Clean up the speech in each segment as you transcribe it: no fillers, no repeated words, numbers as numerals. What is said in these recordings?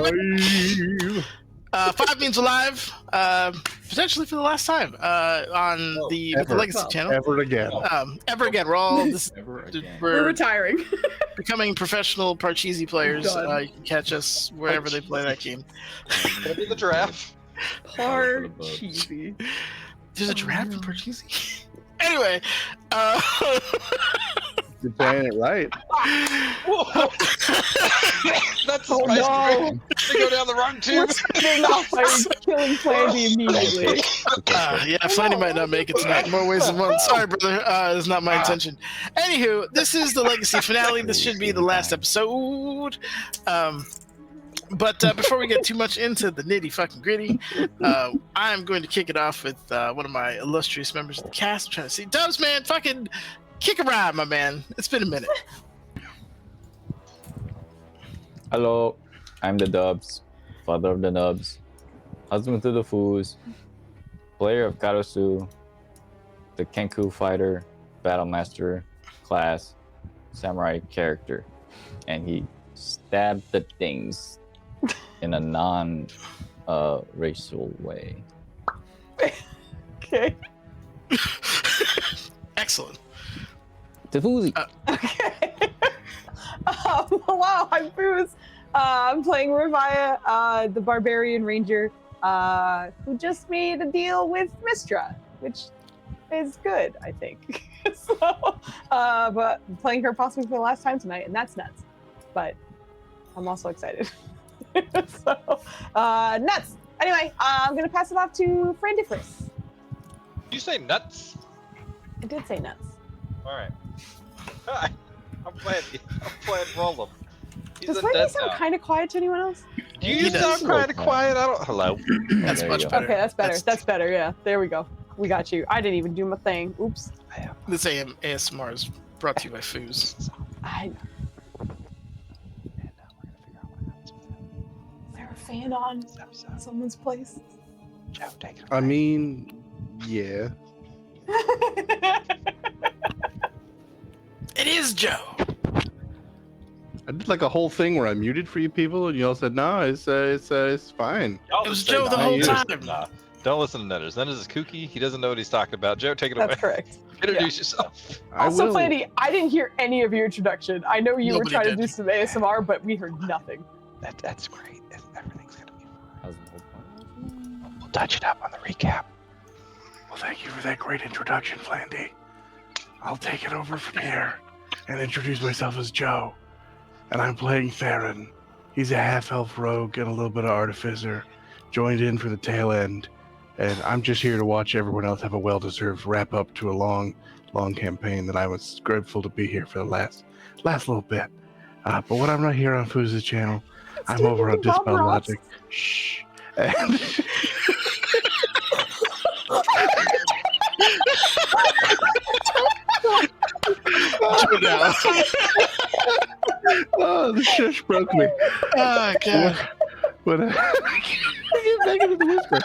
Alive. 5 means alive, potentially for the last time on the Legacy channel. Ever again. Ever again. We're all We're retiring. becoming professional Parcheesi players. You can catch us wherever they play that game. Gonna be the giraffe. Parcheesi. There's a giraffe in Parcheesi? Anyway, You're saying it right. That's Oh no! to go down the wrong We're tube. starting off by killing Plandy immediately. yeah, Flanny might not make it tonight in more ways than one. Sorry, brother. It's not my intention. Anywho, this is the Legacy finale. This should be the last episode. But before we get too much into the nitty fucking gritty, I'm going to kick it off with one of my illustrious members of the cast. I'm trying to see Dubs, man. Fucking kick a ride, my man. It's been a minute. Hello, I'm the Dubs, father of the Nubs, husband to the Foos, player of Karasu, the Kenku fighter, battle master, class, samurai character, and he stabbed the things in a non-racial way. Okay. Excellent. The Foozy. Okay. Wow, I'm Foos. I'm playing Revia, the Barbarian Ranger, who just made a deal with Mistra, which is good, I think. So, but I'm playing her possibly for the last time tonight, and that's nuts. But I'm also excited. So, nuts. Anyway, I'm gonna pass it off to Frandifris. Did you say nuts? I did say nuts. All right. I'm playing Rollum. He's Does a Randy dead sound dog. kind of quiet to anyone else? Do you sound kind of quiet? I don't. Hello. That's There much you go. better. Okay, that's better. That's better. Yeah, there we go. We got you. I didn't even do my thing. Oops. This ASMR is brought to you by Foos. I know. Is there a fan on in someone's place? Joe, take it. I mean, yeah. It is Joe. I did like a whole thing where I muted for you people, and you all said no. It's fine. It was Joe the whole time. Nah, don't listen to Netters. Netters is kooky. He doesn't know what he's talking about. Joe, take it away. That's correct. Introduce yourself. I Also, will. Planty, I didn't hear any of your introduction. I know you Nobody were trying did. to do some ASMR, but we heard nothing. That's great. Everything's gonna be fine. How's the whole point? We'll touch it up on the recap. Well, thank you for that great introduction, Flandy. I'll take it over from here and introduce myself as Joe. And I'm playing Theron. He's a half-elf rogue and a little bit of artificer, joined in for the tail end. And I'm just here to watch everyone else have a well-deserved wrap-up to a long campaign that I was grateful to be here for the last little bit. But when I'm not here on Fooz's channel, I'm over on Bob Dispel Ross. Logic. Shh. And Joe now. oh, the shush broke me. Oh, God. But get back into the whisper.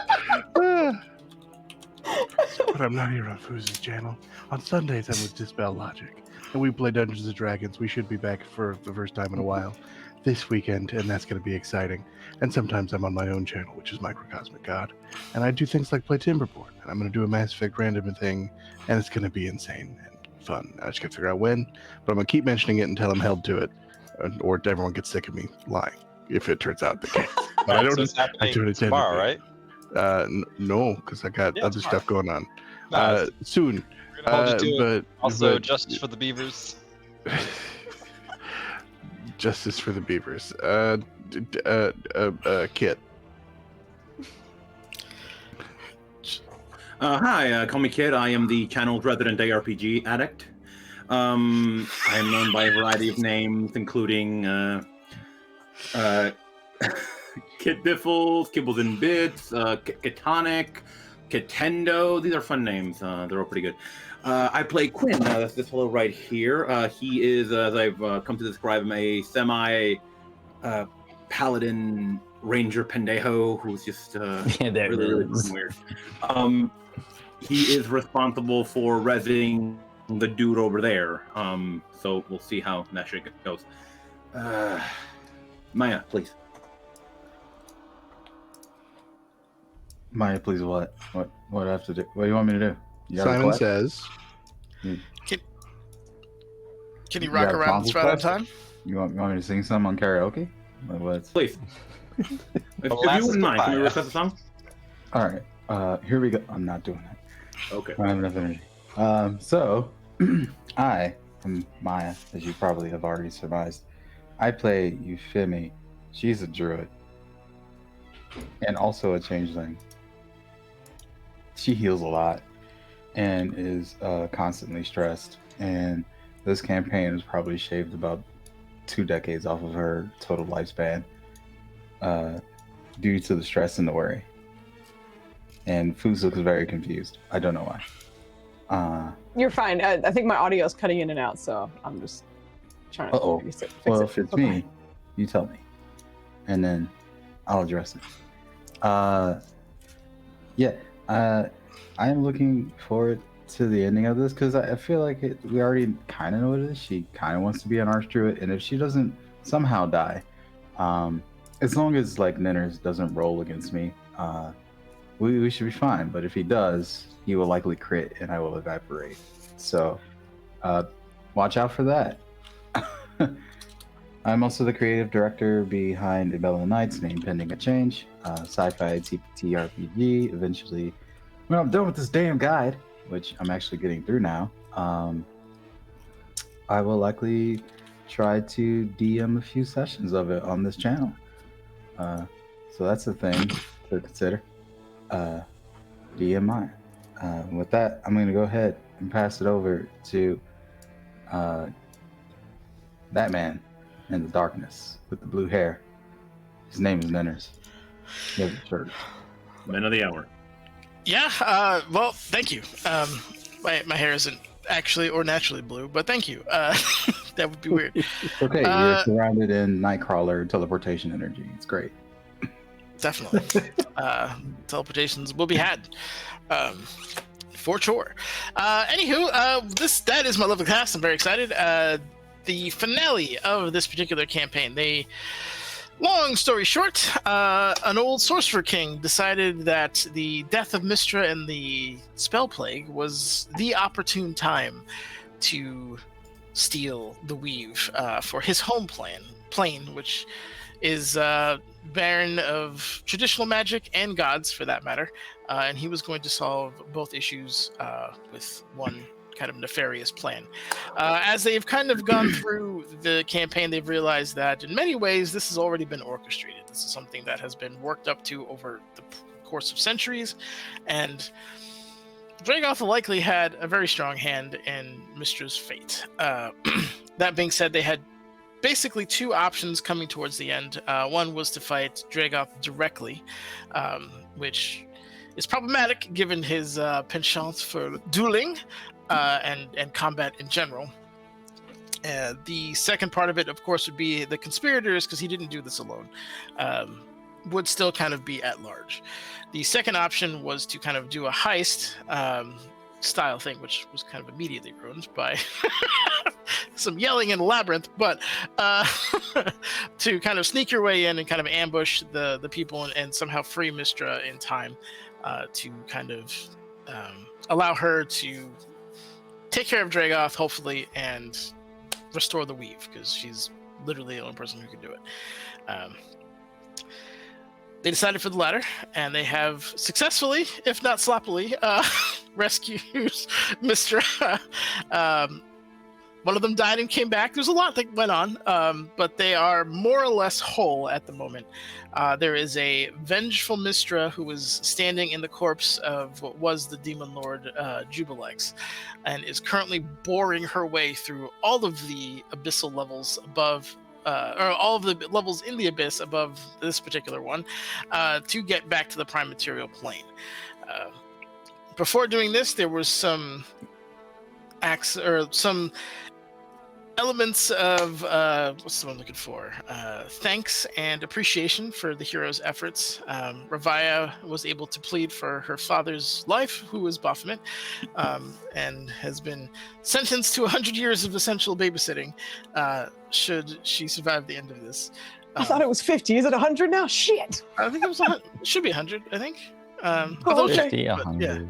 But I'm not here on Fooz's channel. On Sundays, I'm with Dispel Logic, and we play Dungeons and Dragons. We should be back for the first time in a while this weekend, and that's going to be exciting. And sometimes I'm on my own channel, which is Microcosmic God, and I do things like play Timberborn, and I'm going to do a Mass Effect random thing, and it's going to be insane and fun. I just got to figure out when, but I'm going to keep mentioning it until I'm held to it, or everyone gets sick of me lying, if it turns out the case. But I don't. So it's happening do it tomorrow, right? No, because I got Yeah, other stuff going on. Nah, Soon. we're gonna hold you to it. But Also, justice for the beavers. justice for the beavers. Kit. Hi, call me Kid. I am the channel's resident ARPG addict. I am known by a variety of names, including Kid Biffles, Kibbles and Bits, Kitonic, Kitendo. These are fun names. They're all pretty good. I play Quinn. That's this fellow right here. He is, as I've come to describe him, a semi-paladin ranger pendejo who's just Yeah, there really, it really is. weird. He is responsible for rezzing the dude over there. So we'll see how that shit goes. Maya, please. Maya, please, what? What do I have to do? What do you want me to do? You got a Simon request? says, Can you You rock got a around this right on request? time? You want me to sing some on karaoke? Like, what's... Please. If you Alas, wouldn't mind, can we Maya. request a song? All right. Here we go. I'm not doing that. Okay. I don't have enough energy. So, I am Maya, as you probably have already surmised. I play Euphemi. She's a druid. And also a changeling. She heals a lot and is constantly stressed. And this campaign has probably shaved about 2 decades off of her total lifespan due to the stress and the worry. And Foozca looks very confused. I don't know why. You're fine. I think my audio is cutting in and out, so I'm just trying to Uh-oh. fix it. Well, if it's me, you tell me. And then I'll address it. I am looking forward to the ending of this because I feel like we already kind of know what it is. She kind of wants to be an archdruid, and if she doesn't somehow die, as long as like Ninners doesn't roll against me, we should be fine. But if he does, he will likely crit, and I will evaporate. So, watch out for that. I'm also the creative director behind Abella Knights, name pending a change, sci-fi TPT RPG. Eventually, when I'm done with this damn guide, which I'm actually getting through now, I will likely try to DM a few sessions of it on this channel. So that's a thing to consider. DM mine. With that, I'm going to go ahead and pass it over to that man in the darkness with the blue hair. His name is Ninners. He has a shirt. Men of the hour. Yeah. Well, thank you. My hair isn't actually or naturally blue, but thank you. That would be weird. Okay, you're surrounded in Nightcrawler teleportation energy. It's great. Definitely. Teleportations will be had. For sure. Anywho, that is my lovely cast. I'm very excited. The finale of this particular campaign. Long story short, an old sorcerer king decided that the death of Mystra and the spell plague was the opportune time to steal the weave for his home plane, which is barren of traditional magic and gods, for that matter. And he was going to solve both issues with one kind of nefarious plan. As they've kind of gone through the campaign, they've realized that in many ways this has already been orchestrated. This is something that has been worked up to over the course of centuries, and Dragoth likely had a very strong hand in Mystra's fate. That being said, they had basically two options coming towards the end. One was to fight Dragoth directly, which is problematic given his penchant for dueling and combat in general. The second part of it, of course, would be the conspirators, because he didn't do this alone, would still kind of be at large. The second option was to kind of do a heist style thing, which was kind of immediately ruined by some yelling in a labyrinth, but to kind of sneak your way in and kind of ambush the people and somehow free Mystra in time to kind of allow her to take care of Dragoth, hopefully, and restore the weave, because she's literally the only person who can do it. They decided for the latter, and they have successfully, if not sloppily, rescued Mystra. One of them died and came back. There's a lot that went on, but they are more or less whole at the moment. There is a vengeful Mystra who is standing in the corpse of what was the Demon Lord Jubilex, and is currently boring her way through all of the abyssal levels above, or all of the levels in the abyss above this particular one, to get back to the prime material plane. Before doing this, there was some elements of what's the one I'm looking for? Thanks and appreciation for the hero's efforts. Ravaya was able to plead for her father's life, who is Baphomet, and has been sentenced to 100 years of essential babysitting should she survive the end of this. I thought it was 50. Is it 100 now? Shit. I think it was 100. It should be 100, I think. Oh, okay. 50, but, 100.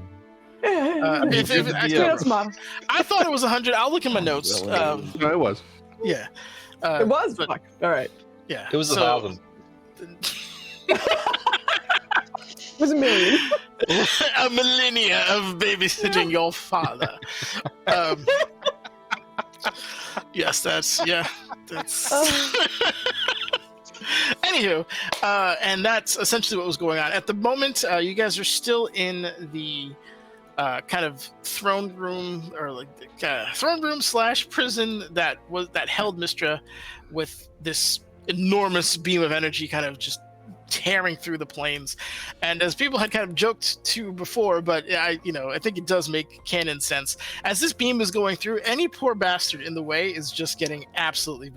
That's mom. I thought it was 100. I'll look in my notes. No, it was. Yeah. It was. but- Fuck. All right. Yeah. It was 1,000. It was a million. A millennia of babysitting your father. Yes, that's. Anywho, and that's essentially what was going on at the moment. You guys are still in the kind of throne room, or like throne room / prison that held Mistra, with this enormous beam of energy kind of just tearing through the planes. And as people had kind of joked to before, but I think it does make canon sense, as this beam is going through, any poor bastard in the way is just getting absolutely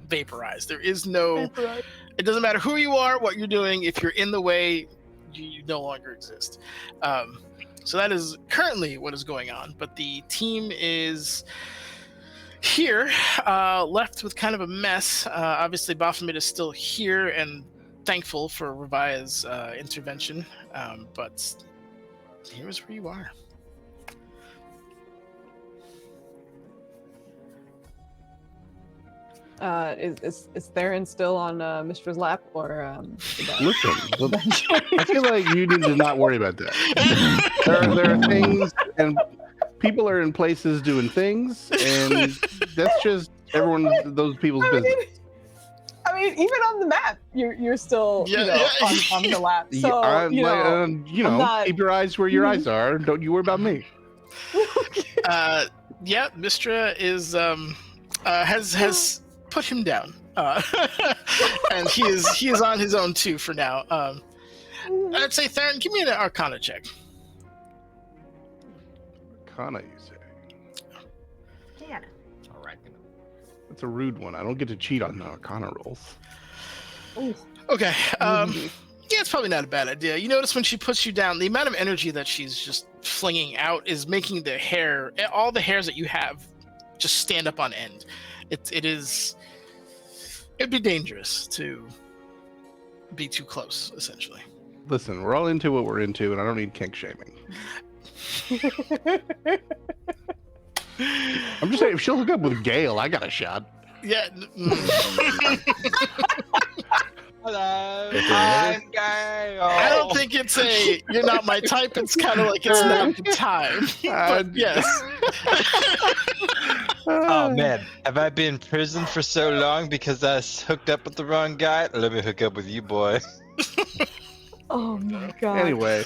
vaporized. There is no, it doesn't matter who you are, what you're doing, if you're in the way, you no longer exist. So that is currently what is going on, but the team is here, left with kind of a mess. Obviously Baphomet is still here and thankful for Revia's intervention, but here's where you are. Is Theron still on Mistra's lap, or Listen, I feel like you need to not worry about that. There are things, and people are in places doing things, and that's just those people's business. I mean, even on the map, you're still on the lap. So keep your eyes where your eyes are. Don't you worry about me. Yeah, Mistra is has put him down, and he is on his own too for now. I'd say, Theron, give me an Arcana check. Arcana, you say? Yeah. All right. That's a rude one. I don't get to cheat on the Arcana rolls. Okay. Yeah, it's probably not a bad idea. You notice when she puts you down, the amount of energy that she's just flinging out is making the hair, all the hairs that you have, just stand up on end. It'd be dangerous to be too close, essentially. Listen, we're all into what we're into, and I don't need kink shaming. I'm just saying, if she'll hook up with Gale, I got a shot. Yeah. Hello, I'm Gale. I don't think it's you're not my type. It's kind of like it's not the time. But yes. Oh man, have I been in prison for so long because I hooked up with the wrong guy? Let me hook up with you, boy. Oh my god. Anyway,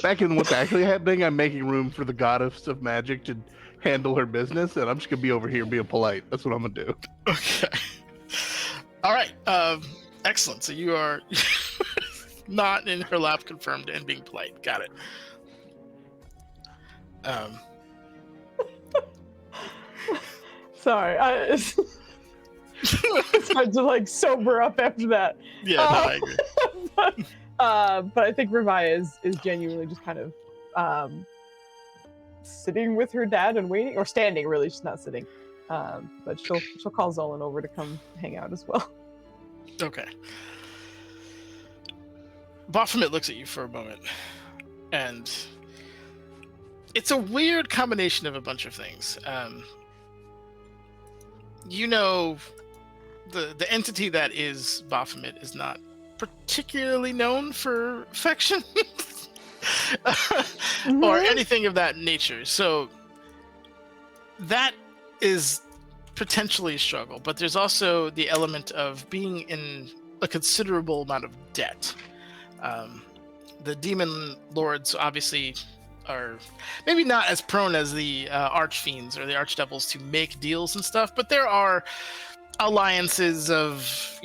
back in what's actually happening, I'm making room for the goddess of magic to handle her business, and I'm just gonna be over here being polite. That's what I'm gonna do. Okay. All right. Excellent. So you are not in her lap, confirmed, and being polite. Got it. Sorry, it's hard to sober up after that. Yeah, no, I agree. But I think Revia is genuinely just kind of sitting with her dad and waiting, or standing. Really, she's not sitting. But she'll call Zolan over to come hang out as well. Okay. Baphomet looks at you for a moment, and it's a weird combination of a bunch of things. The entity that is Baphomet is not particularly known for affection or anything of that nature. So that is potentially a struggle, but there's also the element of being in a considerable amount of debt. The demon lords obviously are maybe not as prone as the archfiends or the archdevils to make deals and stuff, but there are alliances of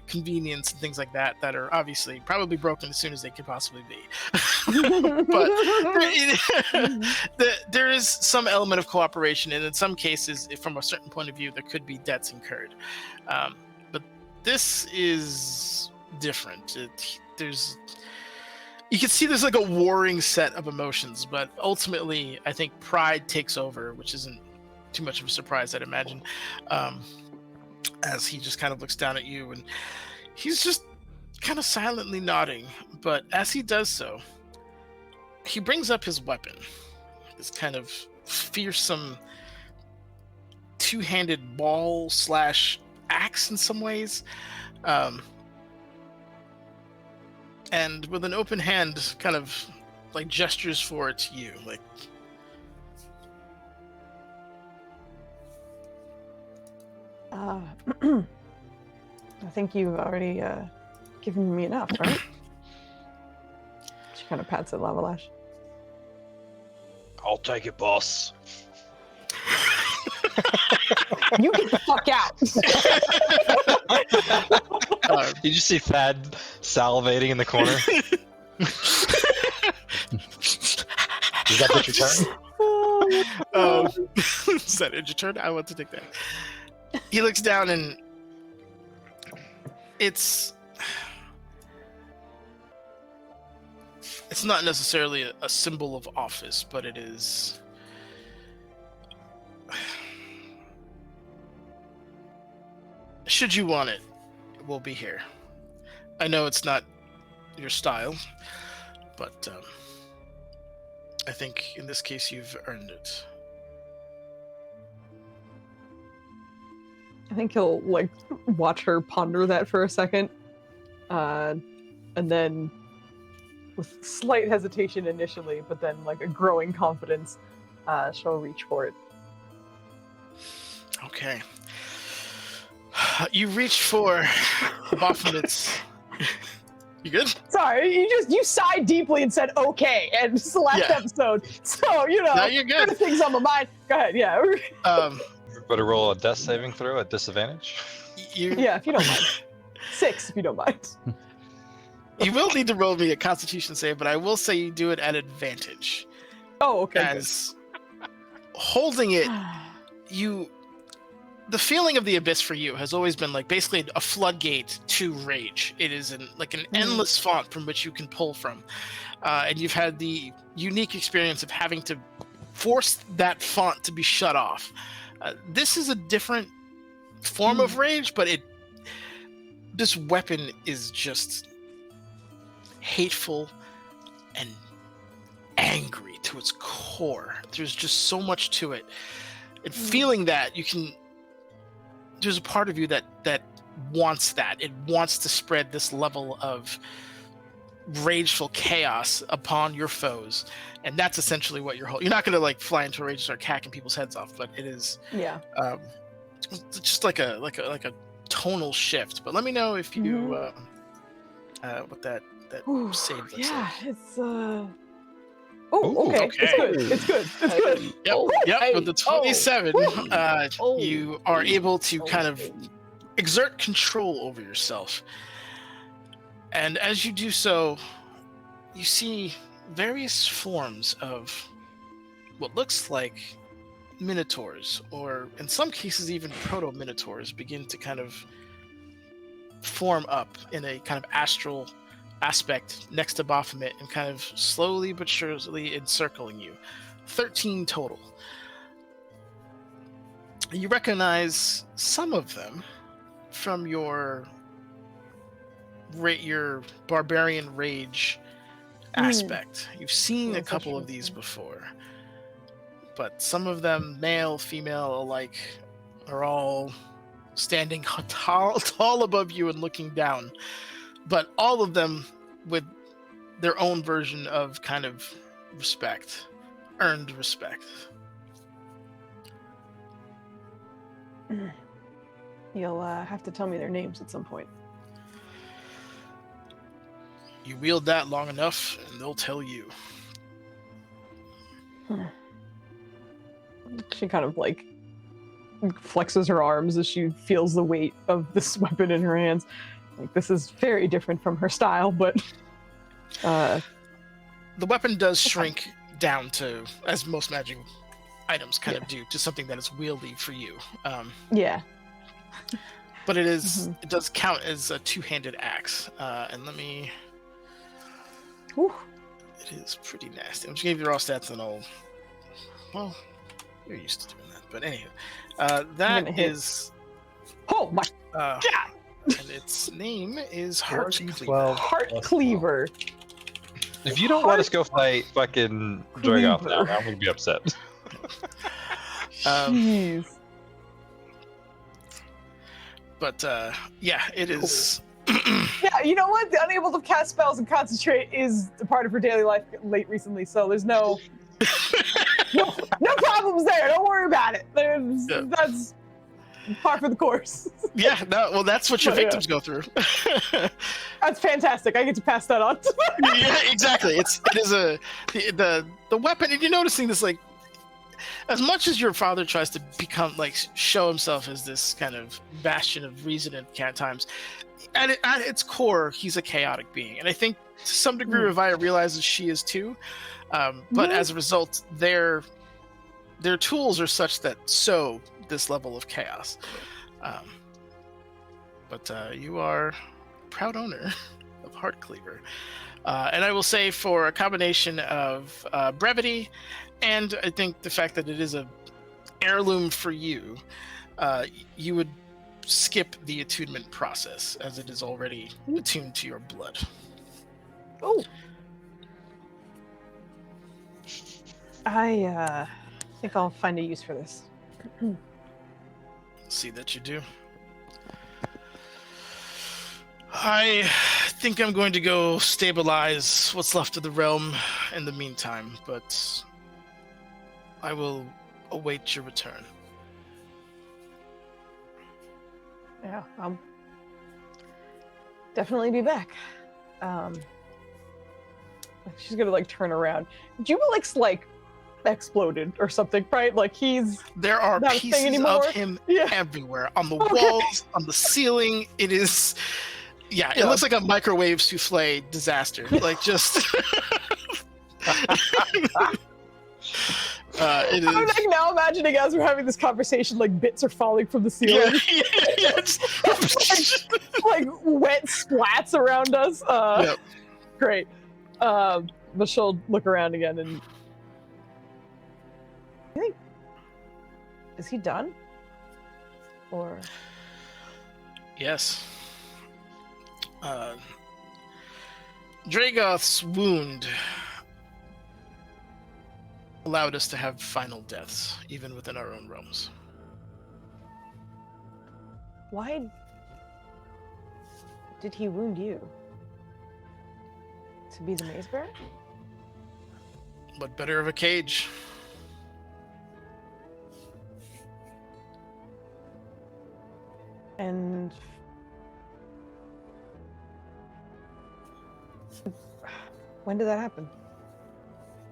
convenience and things like that are obviously probably broken as soon as they could possibly be. But there is some element of cooperation, and in some cases, from a certain point of view, there could be debts incurred. But this is different. You can see there's like a warring set of emotions, but ultimately I think pride takes over, which isn't too much of a surprise, I'd imagine, as he just kind of looks down at you, and he's just kind of silently nodding, but as he does so, he brings up his weapon. This kind of fearsome two-handed ball / axe in some ways. And with an open hand, kind of like gestures for it to you. Like, I think you've already given me enough, right? She kind of pats at Lavalash. I'll take it, boss. You get the fuck out! You just see Thad salivating in the corner. Does that get your turn? Is that your turn? I want to take that. He looks down and it's not necessarily a symbol of office, but it is. Should you want it, it will be here. I know it's not your style, but I think in this case you've earned it. I think he'll like watch her ponder that for a second, and then with slight hesitation initially, but then like a growing confidence, she'll reach for it. Okay. You reach for Baphomet's. You good? Sorry, you sighed deeply and said okay, and it's the last episode, so you know. No, you're good. There are things on my mind. Go ahead, yeah. Better roll a death saving throw at disadvantage. Yeah, if you don't mind. 6, if you don't mind. You will need to roll me a Constitution save, but I will say you do it at advantage. Oh, okay. As holding it, the feeling of the abyss for you has always been like basically a floodgate to rage. It is an endless font from which you can pull from, and you've had the unique experience of having to force that font to be shut off. This is a different form of rage, but this weapon is just hateful and angry to its core. There's just so much to it. And feeling that, there's a part of you that wants that. It wants to spread this level of rageful chaos upon your foes. And that's essentially what you're not going to like fly into a rage and start hacking people's heads off, but it is just like a tonal shift. But let me know if you what that save looks like. It's okay. It's good. Yep. With the 27, you are able to kind of exert control over yourself. And as you do so, you see various forms of what looks like minotaurs, or in some cases even proto-minotaurs, begin to kind of form up in a kind of astral aspect next to Baphomet and kind of slowly but surely encircling you. 13 total. You recognize some of them from your barbarian rage aspect. You've seen a couple of these before, but some of them, male, female alike, are all standing tall above you and looking down, but all of them with their own version of kind of respect, earned respect. You'll have to tell me their names at some point. You wield that long enough, and they'll tell you. She kind of like flexes her arms as she feels the weight of this weapon in her hands. Like, this is very different from her style, but the weapon does shrink down to, as most magic items kind of do, to something that is wieldy for you. But it is it does count as a two-handed axe. And let me. Whew. It is pretty nasty. I'm just gonna give you raw stats and all. Well, you're used to doing that, but anyway, that is. Oh my god! And its name is Heart Cleaver. 12. Heart Cleaver. If you don't let us go fight fucking Dragoth now, I'm gonna be upset. Jeez. But yeah, it is. Yeah, you know what? The unable to cast spells and concentrate is a part of her daily life late recently, so there's no problems there. Don't worry about it. That's par for the course. Yeah, no, well, that's what your victims go through. That's fantastic. I get to pass that on. Yeah, exactly. It is the weapon, and you're noticing this, like, as much as your father tries to become, like, show himself as this kind of bastion of reason at times, at its core, he's a chaotic being, and I think to some degree Revia realizes she is too. But as a result, their tools are such that sow this level of chaos. But you are proud owner of Heart Cleaver. And I will say, for a combination of brevity and I think the fact that it is a heirloom for you, you would skip the attunement process as it is already attuned to your blood. Oh. I think I'll find a use for this. See that you do. I think I'm going to go stabilize what's left of the realm in the meantime, but I will await your return. Yeah, I'll definitely be back. She's gonna like turn around. Jubilix like exploded or something, right? Like there are not a thing pieces anymore? of him Yeah. everywhere, on the walls, on the ceiling. It is, it looks like a microwave souffle disaster. Like, just it is. I'm like now imagining as we're having this conversation, like bits are falling from the ceiling. Like wet splats around us. Great. But she'll look around again and I think, is he done? Or Yes. Dragoth's wound allowed us to have final deaths, even within our own realms. why did he wound you? To be the maze bearer? What better of a cage? And when did that happen?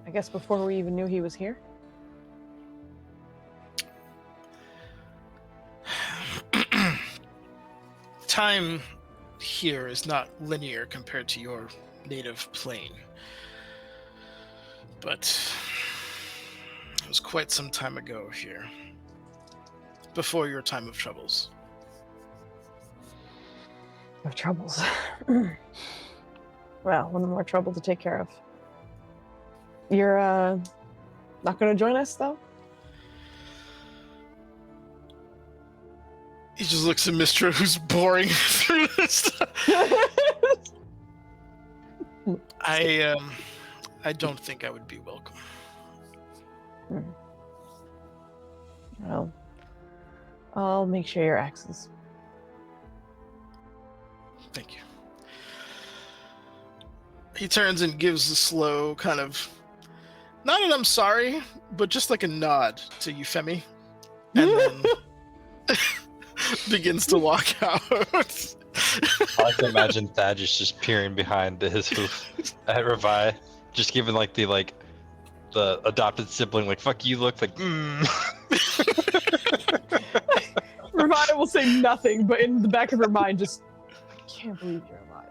I guess before we even knew he was here? Time here is not linear compared to your native plane. But it was quite some time ago here. Before your time of troubles. Of troubles. Well, one more trouble to take care of. You're not gonna join us though? He just looks at Mistra, who's boring through this stuff. I don't think I would be welcome. Well, I'll make sure your axes. Thank you. He turns and gives a slow kind of, not an I'm sorry, but just like a nod to Euphemi. And then begins to walk out. I like to imagine Thaddeus just peering behind his hoof at Revi, just giving like the adopted sibling like fuck you look like Revi will say nothing, but in the back of her mind, just I can't believe you're alive.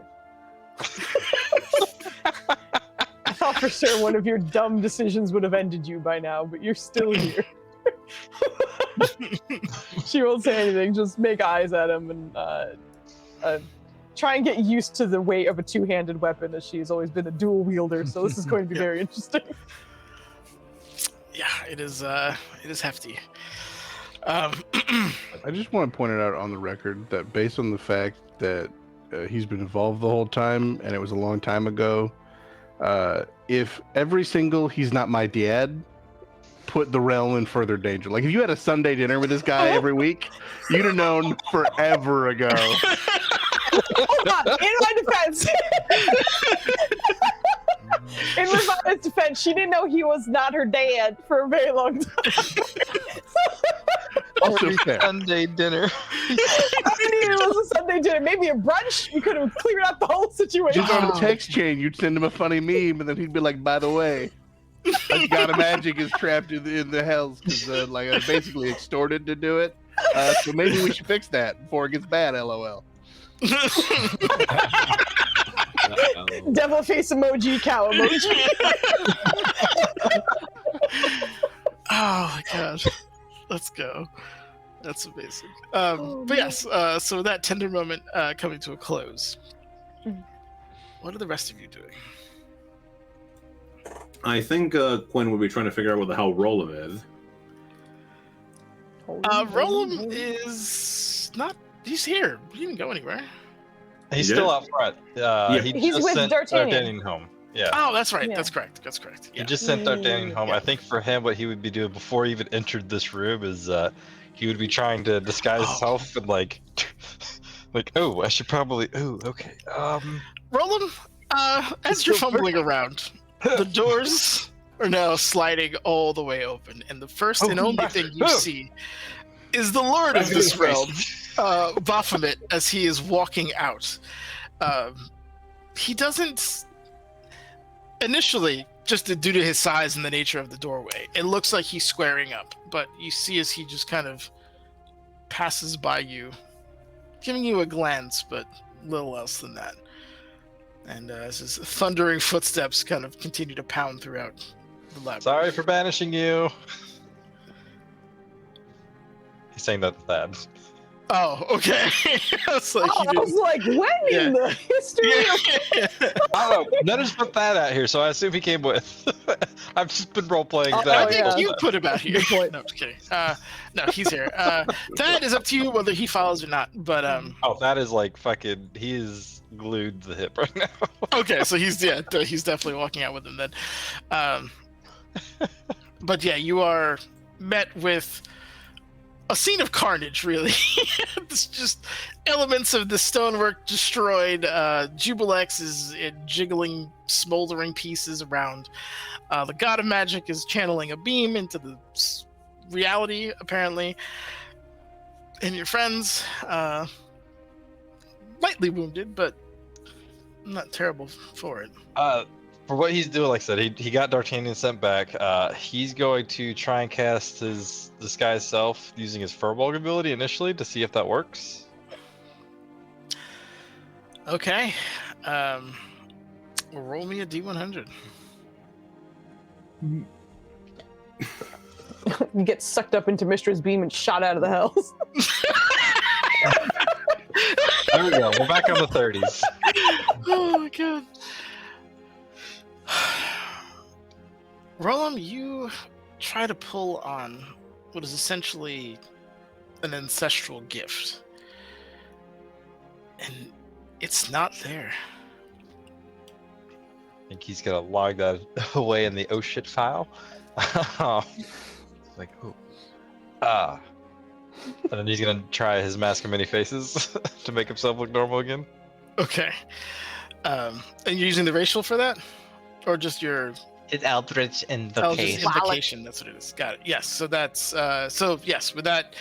I thought for sure one of your dumb decisions would have ended you by now, but you're still here. She won't say anything, just make eyes at him and try and get used to the weight of a two-handed weapon, as she's always been a dual wielder, so this is going to be very interesting. Yeah, it is hefty. I just want to point it out on the record that based on the fact that he's been involved the whole time and it was a long time ago, if every single "he's not my dad" put the realm in further danger. Like if you had a Sunday dinner with this guy every week, you'd have known forever ago. Hold on. In my defense. In Rosana's defense, she didn't know he was not her dad for a very long time. Also fair. Sunday dinner. I knew it was a Sunday dinner. Maybe a brunch. We could have cleared up the whole situation. Just on a text chain, you'd send him a funny meme, and then he'd be like, "By the way, God of Magic is trapped in the hells because like I basically extorted to do it. So maybe we should fix that before it gets bad." LOL. Devil face emoji, cow emoji. Oh my god. Let's go. That's amazing. But yes, so that tender moment coming to a close. What are the rest of you doing? I think Quinn would be trying to figure out what the hell Roland is. Roland is not. He's here. He didn't go anywhere. He's He still did? out front. He He's just with sent D'Artagnan. home. Yeah. Oh, that's right. Yeah. That's correct. That's correct. He Yeah. just sent D'Artagnan home. Yeah. I think for him, what he would be doing before he even entered this room is he would be trying to disguise himself and like, oh, I should probably, okay. Roland, as you're fumbling around, the doors are now sliding all the way open, and the first and only thing you see is the Lord of this realm, Baphomet, as he is walking out. He doesn't initially, just due to his size and the nature of the doorway, it looks like he's squaring up, but you see as he just kind of passes by you, giving you a glance, but little else than that. And as his thundering footsteps kind of continue to pound throughout the lab. Sorry for banishing you. He's saying that to Thad. Oh, okay. I was like, I was like, when in the history of... I don't know. None has put that out here, so I assume he came with. I've just been role playing Oh, that. I think yeah. you put him out here. Good point. No, I'm just kidding. No, he's here. That is up to you whether he follows or not. But Oh, that is like fucking. He is glued to the hip right now. okay, so he's definitely walking out with him then. But yeah, you are met with a scene of carnage, really. It's just elements of the stonework destroyed. Jubilex is in jiggling, smoldering pieces around. The God of Magic is channeling a beam into the reality, apparently. And your friends, lightly wounded, but not terrible for it. For what he's doing, like I said, he got D'Artagnan sent back. He's going to try and cast his disguise self using his Furbolg ability initially to see if that works. Okay. Roll me a D100. You get sucked up into Mistra's beam and shot out of the hells. There we go. We're back on the 30s. Oh my god. Roland, you try to pull on what is essentially an ancestral gift. And it's not there. I think he's gonna log that away in the oh shit file. Like, oh. And then he's gonna try his mask of many faces to make himself look normal again. Okay. And you're using the racial for that? Or just your It's Eldritch in the Eldritch case. invocation? That's what it is. Got it. Yes. So that's so yes, with that,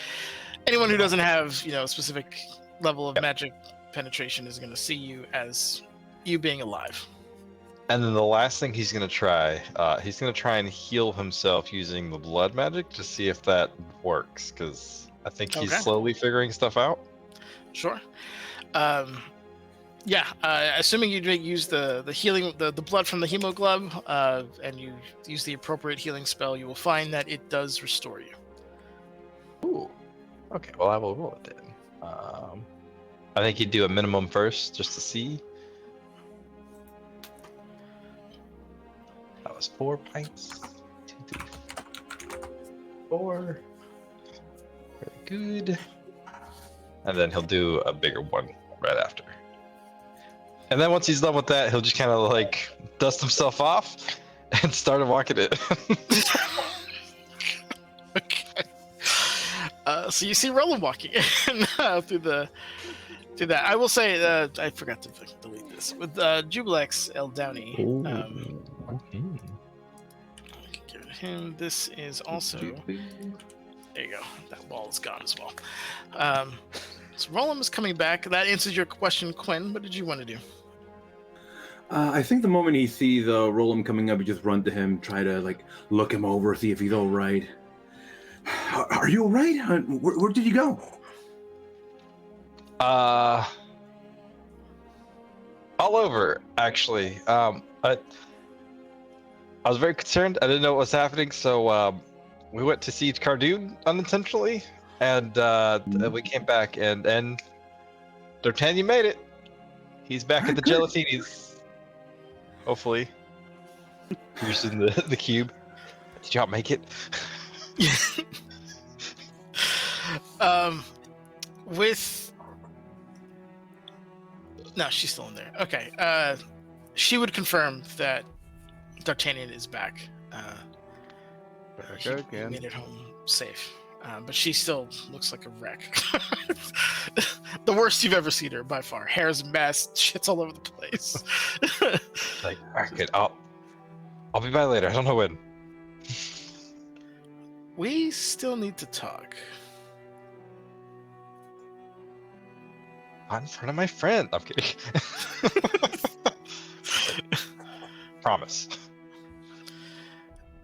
anyone who doesn't have, a specific level of magic penetration is gonna see you as you being alive. And then the last thing he's gonna try and heal himself using the blood magic to see if that works, because I think he's Okay. slowly figuring stuff out. Sure. Assuming you use the healing, the blood from the hemoglove, and you use the appropriate healing spell, you will find that it does restore you. Ooh. Okay, well I will roll it then. I think he'd do a minimum first just to see. That was 4 pints. 2, 3, 4. good. And then he'll do a bigger one right after. And then once he's done with that, he'll just kind of like dust himself off and start walking it. Okay. So you see Roland walking through that. I will say, I forgot to delete this. With Jubilex L. Downey. Okay. Give it to him. This is also. There you go. That wall is gone as well. So Roland is coming back. That answers your question, Quinn. What did you want to do? I think the moment he sees Roland coming up, he just run to him, try to like look him over, see if he's all right. Are you all right? Where did you go? All over, actually. I was very concerned. I didn't know what was happening, so we went to siege Cardoon unintentionally, and we came back, and D'Artagnan made it. He's back at the Gelatini's. Hopefully. Here's in the cube. Did y'all make it? With no, she's still in there. Okay. She would confirm that D'Artagnan is back. He made it home safe. But she still looks like a wreck. The worst you've ever seen her by far. Hair's a mess, shit's all over the place. Like, alright, good. I'll be by later. I don't know when. We still need to talk. Not in front of my friend. I'm kidding. Promise.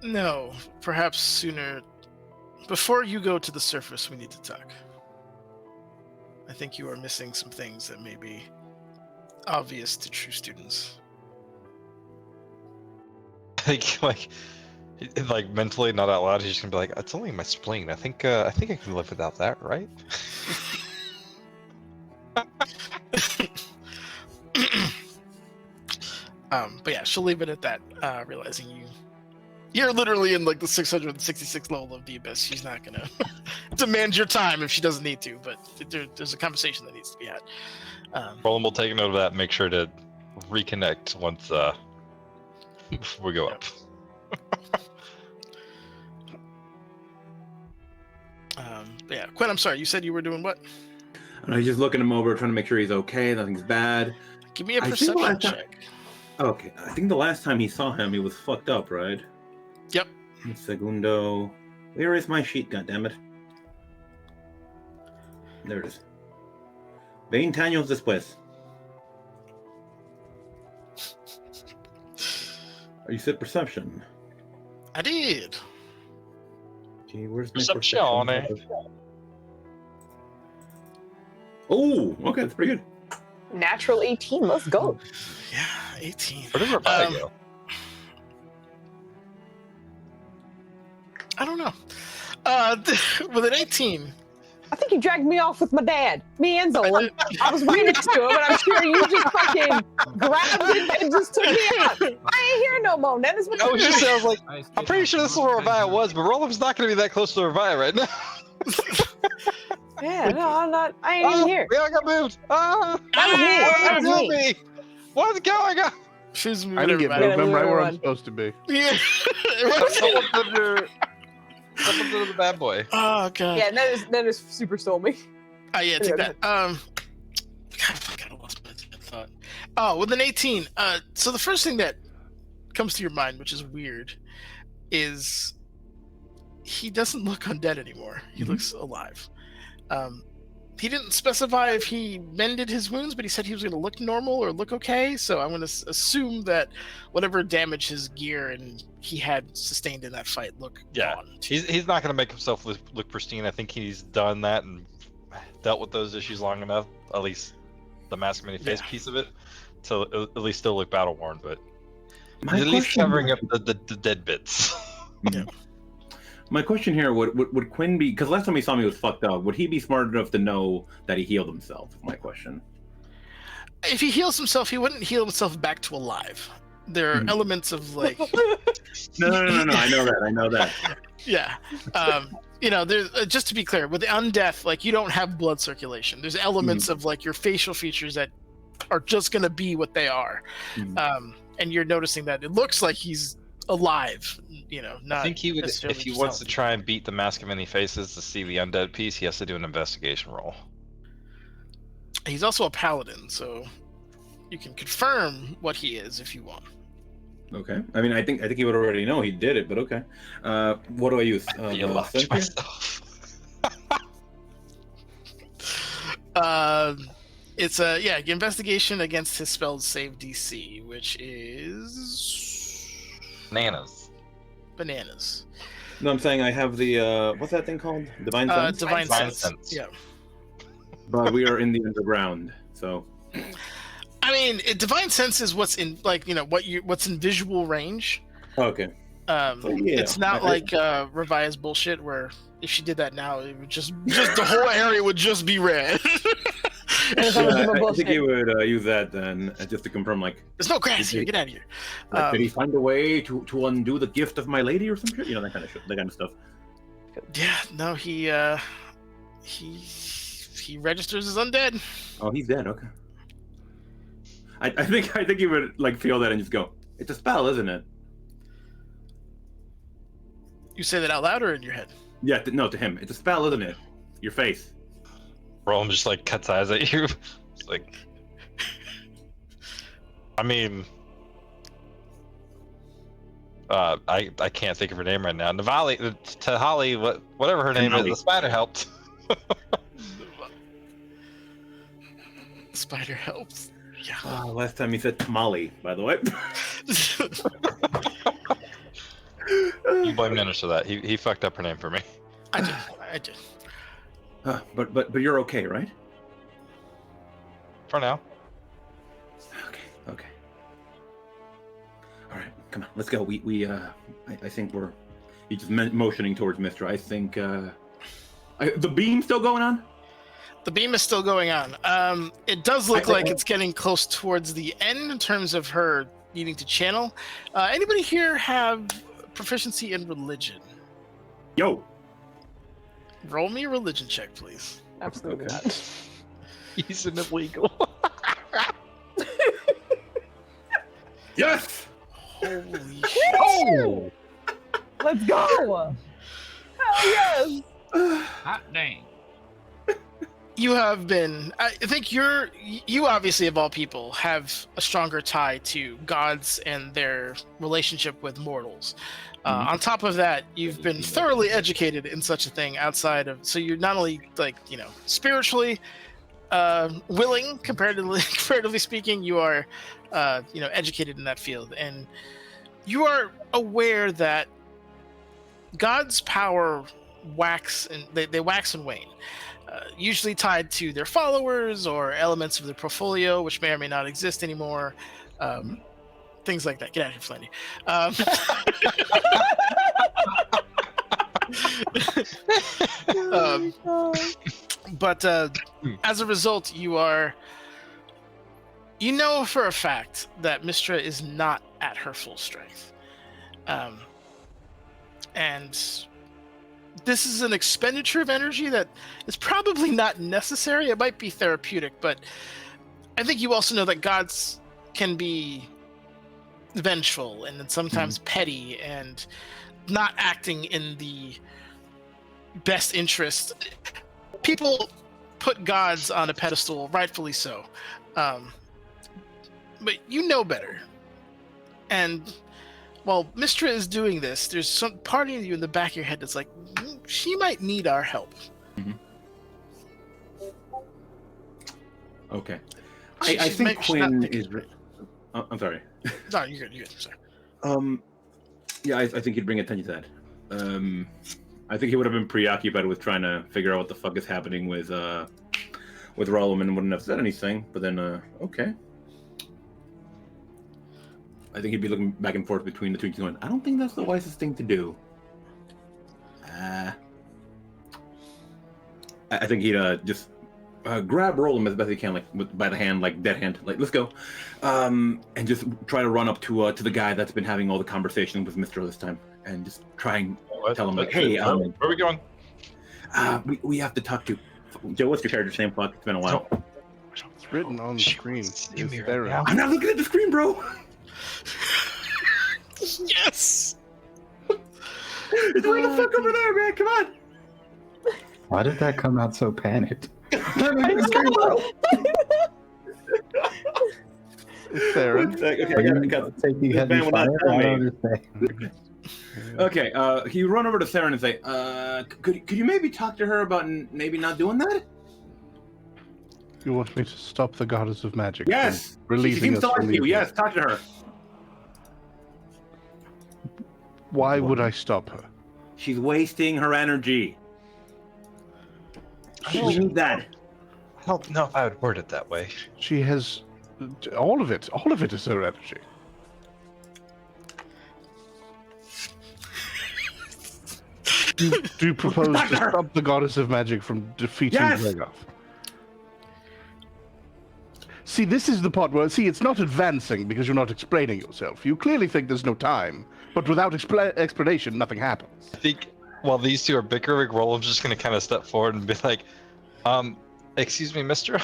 No, perhaps sooner. Before you go to the surface, we need to talk. I think you are missing some things that may be obvious to true students. like mentally, not out loud. He's just gonna be like, "It's only my spleen. I think I can live without that, right?" But yeah, she'll leave it at that. Realizing you're literally in like the 666 level of the abyss. She's not gonna demand your time if she doesn't need to. But there's a conversation that needs to be had. Roland will take a note of that and make sure to reconnect once before we go up. But yeah, Quinn, I'm sorry. You said you were doing what? He's just looking him over, trying to make sure he's okay, nothing's bad. Give me a perception check. Okay, I think the last time he saw him, he was fucked up, right? Yep. Un segundo. Where is my sheet, goddammit? There it is. 20 años después. You said perception. I did. Gee, where's my Perception, perception? Oh, okay, that's pretty good. Natural 18. Let's go. Yeah, 18. Where did Rebecca go? I don't know. With an 18. I think you dragged me off with my dad. Me and Zolan. I was right next to him, and I'm sure you just fucking grabbed him and just took me out. I ain't here no more. That is what I was just sounds like I'm pretty sure this is where Revia was, but Roland's not going to be that close to Revia right now. Yeah, no, I'm not. I ain't even here. We all got moved. That was me. That was me. What's going on? She's moving I didn't get everybody. moved. I'm right where I'm everyone. supposed to be. Yeah. Someone's under the bad boy. Oh god. Yeah, that is super stole me. Oh yeah, take that. God, I lost my thought. Oh, with an 18. So the first thing that comes to your mind, which is weird, is he doesn't look undead anymore. He looks alive. He didn't specify if he mended his wounds, but he said he was going to look normal or look okay. So I'm going to assume that whatever damage his gear and he had sustained in that fight look gone. He's not going to make himself look pristine. I think he's done that and dealt with those issues long enough. At least the mask mini face piece of it, to at least still look battle worn. But he's at least covering up the dead bits. Yeah. My question here, would Quinn be, because last time he saw me he was fucked up, would he be smart enough to know that he healed himself? My question. If he heals himself, he wouldn't heal himself back to alive. There are elements of like No. I know that. Yeah. There's just to be clear, with the undeath, like you don't have blood circulation. There's elements of like your facial features that are just gonna be what they are. And you're noticing that it looks like he's alive. Not. I think he would, necessarily if he just wants to healthy. try and beat the Mask of Many Faces to see the undead piece, he has to do an investigation roll. He's also a paladin, so you can confirm what he is if you want. Okay. I mean, I think he would already know he did it, but okay. What do I use? You locked Cynthia? myself. It's a investigation against his spelled save DC, which is bananas. No, I'm saying I have the what's that thing called? Divine Sense. Divine sense. Sense. Yeah. But we are in the underground, so. I mean, divine sense is what's in what's in visual range. Okay. It's not like Revia's bullshit where if she did that now, it would just the whole area would just be red. And it's almost I bullshit. think he would use that then, just to confirm, like. There's no grass here. Get out of here. Like, did he find a way to undo the gift of my lady or some shit? That kind of shit, that kind of stuff. Yeah. No, he registers as undead. Oh, he's dead. Okay. I think he would like feel that and just go, "It's a spell, isn't it?" You say that out loud or in your head? Yeah. No, to him, it's a spell, isn't it? Your face. Rome just like cuts eyes at you. It's like, I mean, I can't think of her name right now. Tahali, whatever her name is, the spider helped. Spider helps. Yeah. Last time he said tamale, by the way. You blame Niners for that. He fucked up her name for me. I did. But you're okay, right? For now. Okay. All right, come on, let's go. I think we're. He's just motioning towards Mistra. I think. The beam's still going on. The beam is still going on. It does look like it's getting close towards the end in terms of her needing to channel. Anybody here have proficiency in religion? Yo. Roll me a religion check, please. Absolutely Okay. not. He's an illegal. Yes. Holy Oh! Let's go! Hell yes! Hot dang. You have been. I think you obviously of all people have a stronger tie to gods and their relationship with mortals. On top of that, you've been thoroughly educated in such a thing outside of. So you're not only spiritually willing, comparatively speaking, you are educated in that field, and you are aware that God's power wax and they wax and wane. Usually tied to their followers or elements of their portfolio, which may or may not exist anymore. Things like that. Get out of here, Flandy. But as a result, you know for a fact that Mistra is not at her full strength. And this is an expenditure of energy that is probably not necessary. It might be therapeutic, but I think you also know that gods can be vengeful and then sometimes petty and not acting in the best interest. People put gods on a pedestal, rightfully so. But you know better. And while Mistra is doing this, there's some part of you in the back of your head that's like, she might need our help. Okay. I think Quinn is. I'm sorry. No, you're good. Sorry. Yeah, I think he'd bring attention to that. I think he would have been preoccupied with trying to figure out what the fuck is happening with Rollum and wouldn't have said anything. But then, okay. I think he'd be looking back and forth between the two, going, I don't think that's the wisest thing to do. I think he'd just grab Roland as best you can, like by the hand, like dead hand. Like, let's go, and just try to run up to the guy that's been having all the conversation with Mr. this time, and just try and tell him like, hey, where are we going? we have to talk to Joe. What's your character's name? Fuck, it's been a while. It's written on the screen. See It's me right there. now. I'm not looking at the screen, bro. Yes. It's right the fuck over there, man. Come on. Why did that come out so panicked? It's there. One sec. Okay, I got Taking this heavy man will not fire? tell I me. don't understand. Okay, can you run over to Theron and say, could you maybe talk to her about maybe not doing that? You want me to stop the goddess of magic? Yes. from She Releasing seems us to like from the you. Yes, talk to her. Why would I stop her? She's wasting her energy. She needs that. I don't know if I would word it that way. She has all of it. All of it is her energy. Do you propose to stop the goddess of magic from defeating Yes! Dregoth? See, this is the part where, it's not advancing because you're not explaining yourself. You clearly think there's no time, but without explanation, nothing happens. I think while these two are bickering, Roland's just going to kind of step forward and be like, excuse me, mister?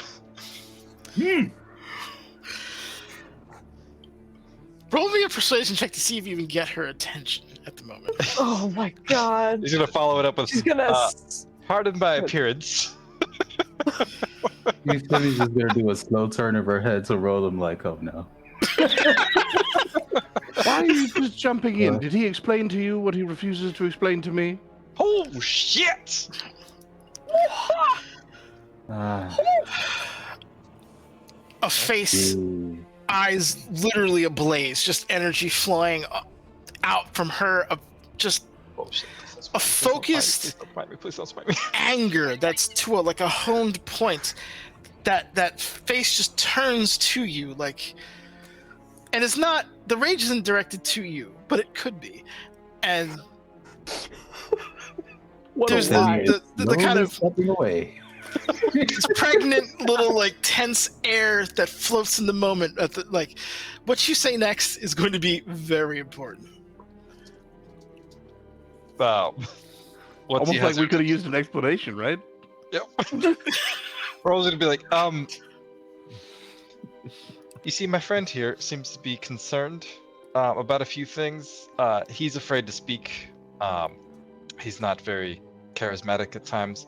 Roll me a persuasion check to see if you can get her attention at the moment. Oh my god. He's going to follow it up with, She's gonna. pardon my appearance. He's just gonna do a slow turn of her head to roll him like, oh no. Why are you just jumping in? Did he explain to you what he refuses to explain to me? Oh, shit! Ah, A face, eyes literally ablaze, just energy flowing out from her, just Oh, shit. a focused Please don't spite me. anger that's to a honed point. That face just turns to you like, and it's not, the rage isn't directed to you, but it could be. And there's the kind of stepping away. this pregnant little tense air that floats in the moment at the, what you say next is going to be very important. What's Almost he like we could have used an explanation, right? Yep. Roland's gonna be like, you see, my friend here seems to be concerned about a few things. He's afraid to speak. He's not very charismatic at times.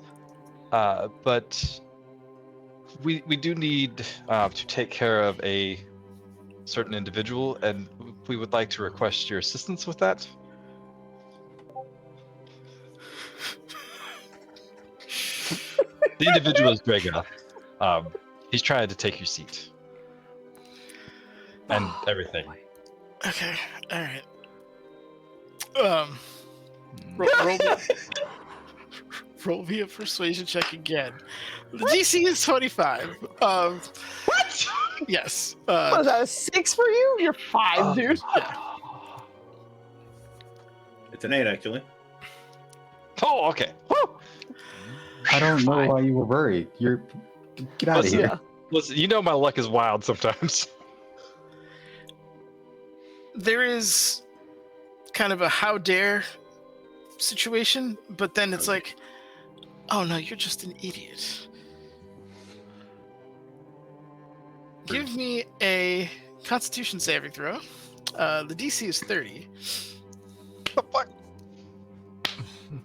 But we do need to take care of a certain individual, and we would like to request your assistance with that. The individual is Dragoth. He's trying to take your seat. And everything. Okay, all right. Roll me a persuasion check again. The DC is 25. What? Yes. Was that a 6 for you? You're 5, dude. Yeah. It's an 8, actually. Oh, okay. Woo! I don't know why you were worried. Get out of Listen, here. Listen, you know my luck is wild sometimes. There is kind of a how dare situation, but then it's like, oh no, you're just an idiot. Give me a Constitution saving throw. The DC is 30. What the fuck?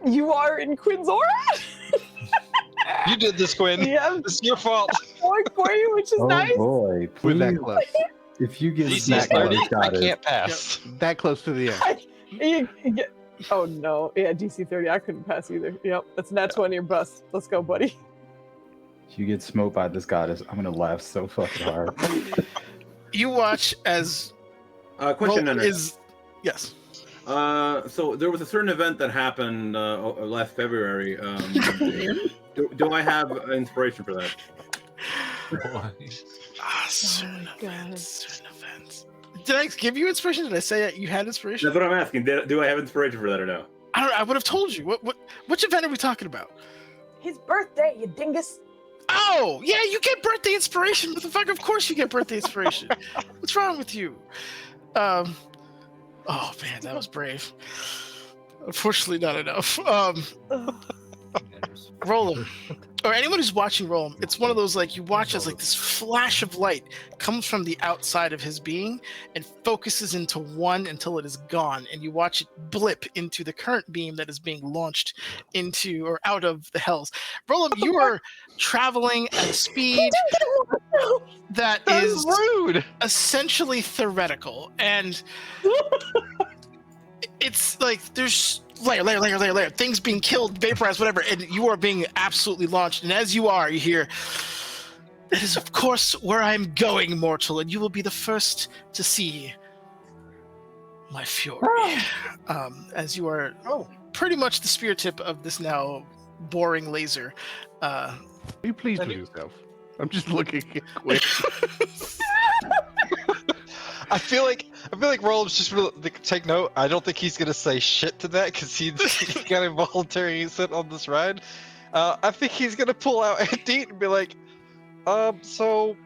You are in Quinn's aura? You did this, Quinn. Yeah, It's your fault. point for you, which is Oh nice. boy, We're that please. close. If you get DC is smacked by 30. this I goddess, can't pass. That close to the end. Oh no, yeah, DC 30. I couldn't pass either. Yep, that's nat 20 or bust. Let's go, buddy. if you get smoked by this goddess, I'm gonna laugh so fucking hard. You watch as Question, Roll Nenner. is yes. So there was a certain event that happened last February. Do I have inspiration for that? Certain God. events. Certain events. Did I give you inspiration? Did I say you had inspiration? That's what I'm asking. Do I have inspiration for that or no? I don't know. I would have told you. Which event are we talking about? His birthday, you dingus. Oh, yeah, you get birthday inspiration, motherfucker. Of course you get birthday inspiration. What's wrong with you? Oh man, that was brave. Unfortunately, not enough. Roll 'em. Or anyone who's watching roll 'em, it's one of those like you watch as like this flash of light comes from the outside of his being and focuses into one until it is gone, and you watch it blip into the current beam that is being launched into or out of the hells. Roll 'em, you are traveling at a speed that is rude. essentially theoretical, and it's like there's layer, things being killed, vaporized, whatever, and you are being absolutely launched. And as you are, you hear, "That is, of course, where I'm going, mortal, and you will be the first to see my fury." As you are pretty much the spear tip of this now boring laser. Are you pleased with yourself? I'm just looking at Quinn. I feel like Roland's just really take note. I don't think he's gonna say shit to that because he got involuntary sent on this ride. I think he's gonna pull out Deet and be like, so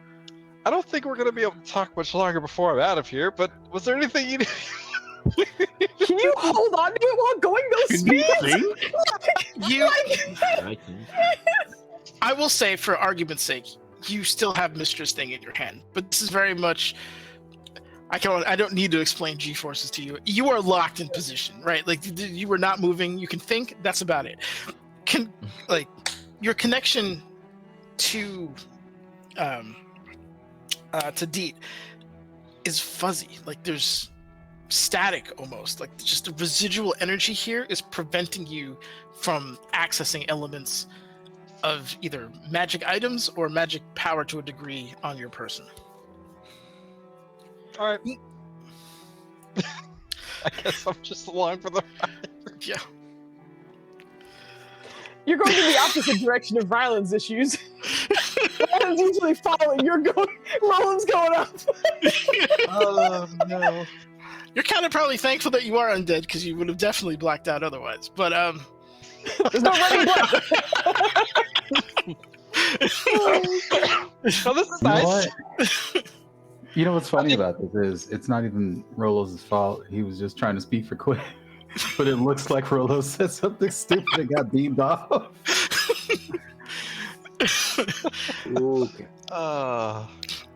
I don't think we're gonna be able to talk much longer before I'm out of here. But was there anything you? Can you hold on to it while going those speeds? I will say, for argument's sake, you still have Mistress Thing in your hand, but this is very much. I don't need to explain G-forces to you. You are locked in position, right? Like you were not moving. You can think. That's about it. Your connection to Deet is fuzzy. Like there's static almost. Like just the residual energy here is preventing you from accessing elements of either magic items or magic power to a degree on your person. All right. I guess I'm just along for the ride. Yeah. You're going in the opposite direction of Ryland's issues. Ryland's usually falling. Roland's going up. Oh no. You're kind of probably thankful that you are undead because you would have definitely blacked out otherwise. But there's no running blood. Oh, this is nice. You know what's funny about this is it's not even Rolo's fault. He was just trying to speak for Quinn. But it looks like Rolo said something stupid and got beamed off. Okay.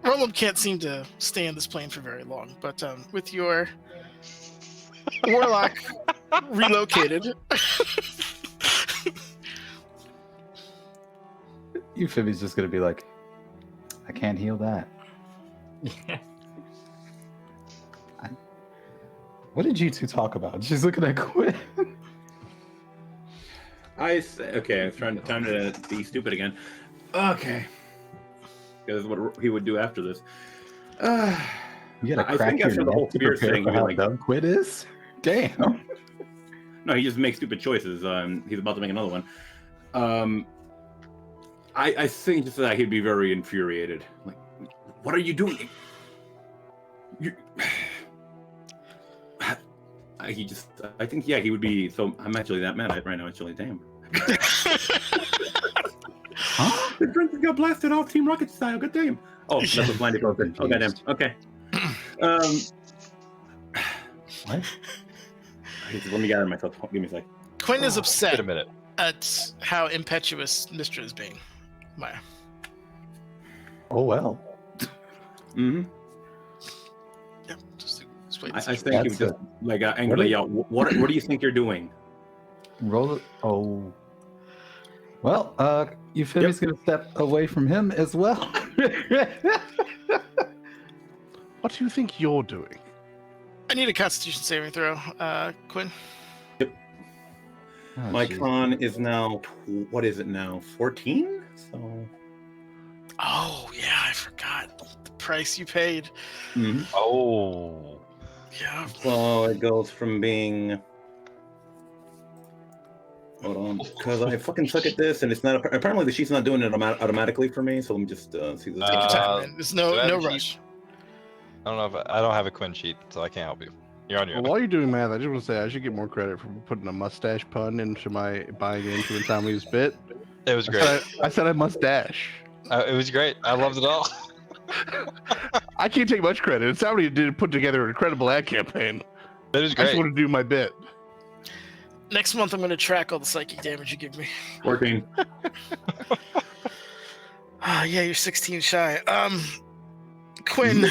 Roland can't seem to stay on this plane for very long. But with your warlock relocated, Euphemy's just gonna be like, I can't heal that. Yeah. What did you two talk about? She's looking at Quinn. Okay, I was trying to be stupid again. Okay. Because what he would do after this. You gotta I crack think your after the whole neck to spirit prepare thing, for you're how like, dumb Quinn is? Damn. No, he just makes stupid choices. He's about to make another one. I think just that he'd be very infuriated. Like, what are you doing? I think, yeah, he would be. So I'm actually that mad right now. Actually, damn. Huh? The Prince got blasted off Team Rocket style. God damn. Oh, that's what blinded open. Oh, goddamn. Okay. What? Let me gather myself. Give me a sec. Quinn is Wait a upset minute. at how impetuous Mistra is being. Maya. Oh well. Mm-hmm. Yeah, just wait. I think he would just like angrily yell, "What do you think you're doing?" Roll it. Oh. Well, Euphemy's gonna step away from him as well. What do you think you're doing? I need a Constitution saving throw, Quinn. Oh, My geez. con is now, what is it now? 14? So. Oh yeah, I forgot the price you paid. Mm-hmm. Oh. Yeah. So it goes from being. Hold on, because I fucking suck at this, and it's not. Apparently, the sheet's not doing it automatically for me. So let me just see this. Take your time, man. There's no do I have a rush. I don't know if I don't have a Quinn sheet, so I can't help you. You're on your Well, own. while you're doing math, I just want to say I should get more credit for putting a mustache pun into my buying into when Tommy was bit. It was great. I said I must dash. It was great. I loved it all. I can't take much credit. Somebody did put together an incredible ad campaign. It was I just great. want to do my bit. Next month, I'm going to track all the psychic damage you give me. 14. Yeah, you're 16 shy. Quinn.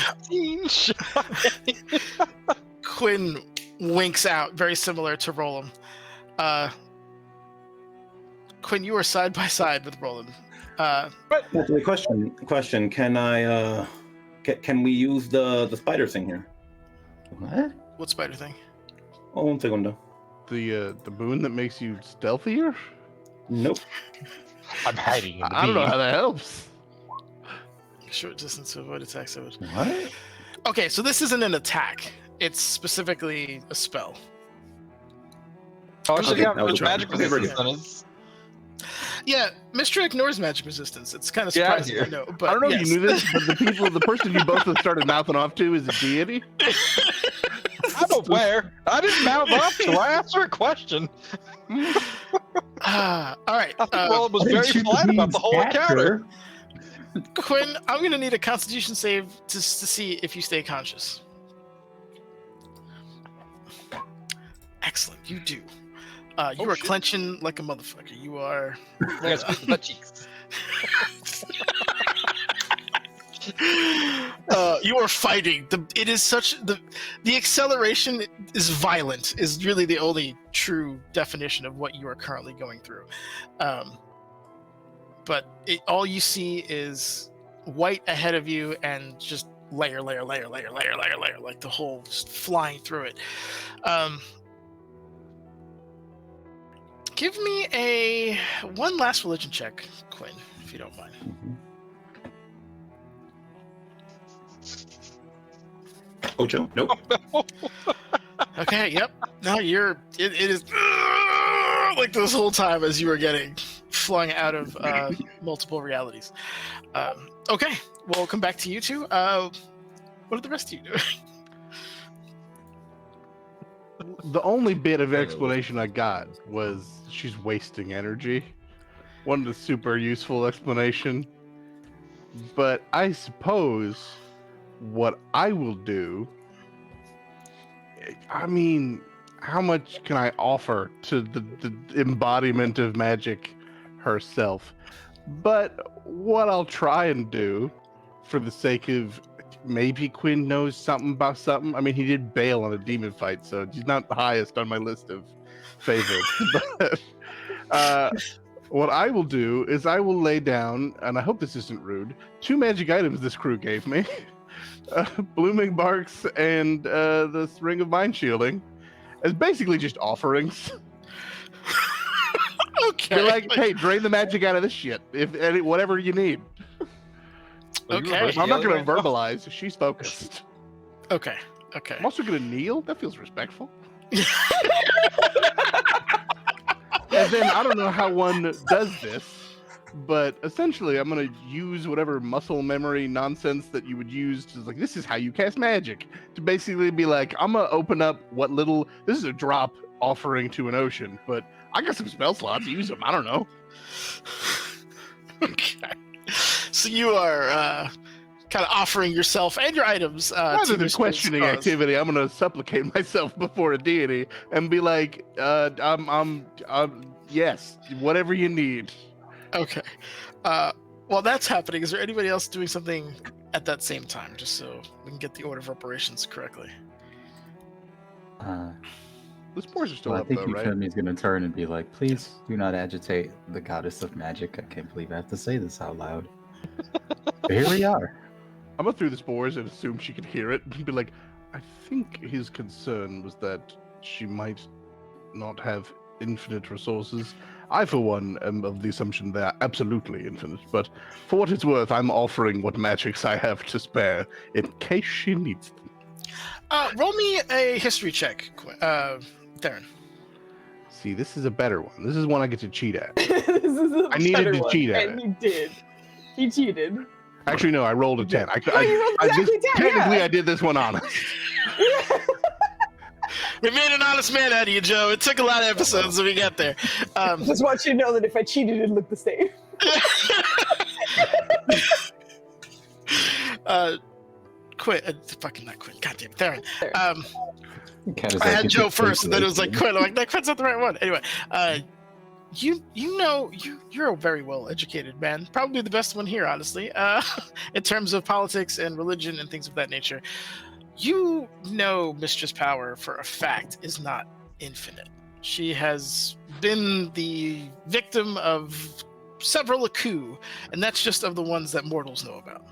Quinn winks out, very similar to Roland. Quinn, you are side by side with Roland. Actually, question. Can I? Can we use the spider thing here? What? What spider thing? Oh, un segundo. The boon that makes you stealthier? Nope. I'm hiding. In the I don't know beam. how that helps. Short distance to avoid attacks. What? Okay, so this isn't an attack. It's specifically a spell. Oh, actually, Okay, yeah, that was magic right. Okay, very resistance good. on his. Yeah, Mistra ignores magic resistance. It's kind of Get out of surprising, I here. know. But I don't know yes. if you knew this, but the person you both have started mouthing off to is a deity. I'm aware. I didn't mouth off to. I asked her a question. All right. I think Roland was I didn't very shoot the polite about the beans whole at encounter. her. Quinn, I'm going to need a Constitution save to see if you stay conscious. Excellent, you do. You are shit. clenching like a motherfucker. You are. Yes, with the butt cheeks. You are fighting. It is such the acceleration is violent. Is really the only true definition of what you are currently going through. But all you see is white ahead of you and just layer, like the whole just flying through it. Give me one last religion check, Quinn, if you don't mind. Ocho? Nope. Okay, yep. No, it is like this whole time as you were getting flung out of multiple realities. Okay, we'll come back to you two. What are the rest of you doing? The only bit of explanation I got was she's wasting energy. Wasn't a super useful explanation. But I suppose what I will do, I mean, how much can I offer to the embodiment of magic herself? But what I'll try and do, for the sake of maybe Quinn knows something about something. I mean, he did bail on a demon fight, so he's not the highest on my list of favorites. But what I will do is I will lay down, and I hope this isn't rude, 2 magic items this crew gave me. Blooming Barks and this Ring of Mind Shielding as basically just offerings. Okay. Be like, hey, drain the magic out of this shit. Whatever you need. Okay. I'm not going to verbalize. She's focused. Okay. I'm also going to kneel. That feels respectful. And then I don't know how one does this, but essentially I'm going to use whatever muscle memory nonsense that you would use to, like, this is how you cast magic. To basically be like, I'm going to open up this is a drop offering to an ocean, but I got some spell slots. Use them. I don't know. Okay. So you are kind of offering yourself and your items. Rather than questioning activity, I'm going to supplicate myself before a deity and be like, I'm yes, whatever you need. Okay. While that's happening, is there anybody else doing something at that same time, just so we can get the order of operations correctly? The spores are still Well, I up, think though, right? Euphemy's going to turn and be like, please do not agitate the goddess of magic. I can't believe I have to say this out loud. But here we are. I'm going to throw the spores and assume she can hear it and be like, I think his concern was that she might not have infinite resources. I, for one, am of the assumption they are absolutely infinite, but for what it's worth, I'm offering what magics I have to spare in case she needs them. Roll me a history check, Darren. See, this is a better one. This is one I get to cheat at. This is a I needed better to one, cheat at and it. you did. You cheated. Actually, no, I rolled a 10. No, you rolled exactly 10, Technically, yeah. I did this one honest. We made an honest man out of you, Joe. It took a lot of episodes, so we got there. Just want you to know that if I cheated, it'd look the same. Quinn, fucking not Quinn. Goddamn, Theron. Cat is I like, had "It's Joe a first, and then it was like calculation." Quinn. I'm like, that Quinn's not the right one. Anyway, you know you're a very well educated man, probably the best one here, honestly. In terms of politics and religion and things of that nature, you know Mistress Power for a fact is not infinite. She has been the victim of several a coup, and that's just of the ones that mortals know about.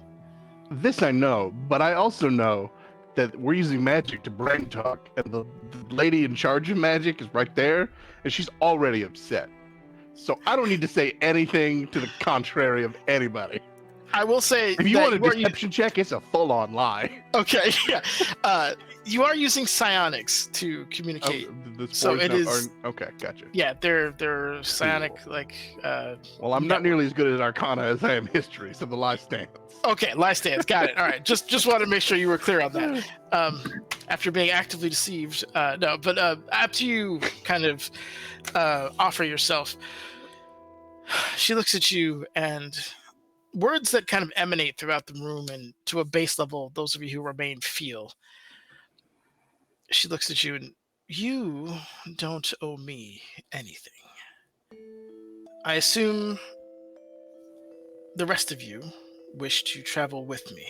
This I know, but I also know that we're using magic to brain talk, and the lady in charge of magic is right there, and she's already upset. So I don't need to say anything to the contrary of anybody. I will say, If you that want a you are deception check, it's a full-on lie. okay, yeah. You are using psionics to communicate. The So spores it is- okay, gotcha. Yeah, they're psionic, like. Well, I'm not nearly as good at Arcana as I am history, so the lie stands. Okay, lie stands. Got it. All right. Just wanted to make sure you were clear on that. After being actively deceived, no. But after you kind of offer yourself, she looks at you, and words that kind of emanate throughout the room and to a base level, those of you who remain feel. She looks at you, and you don't owe me anything. I assume the rest of you wish to travel with me.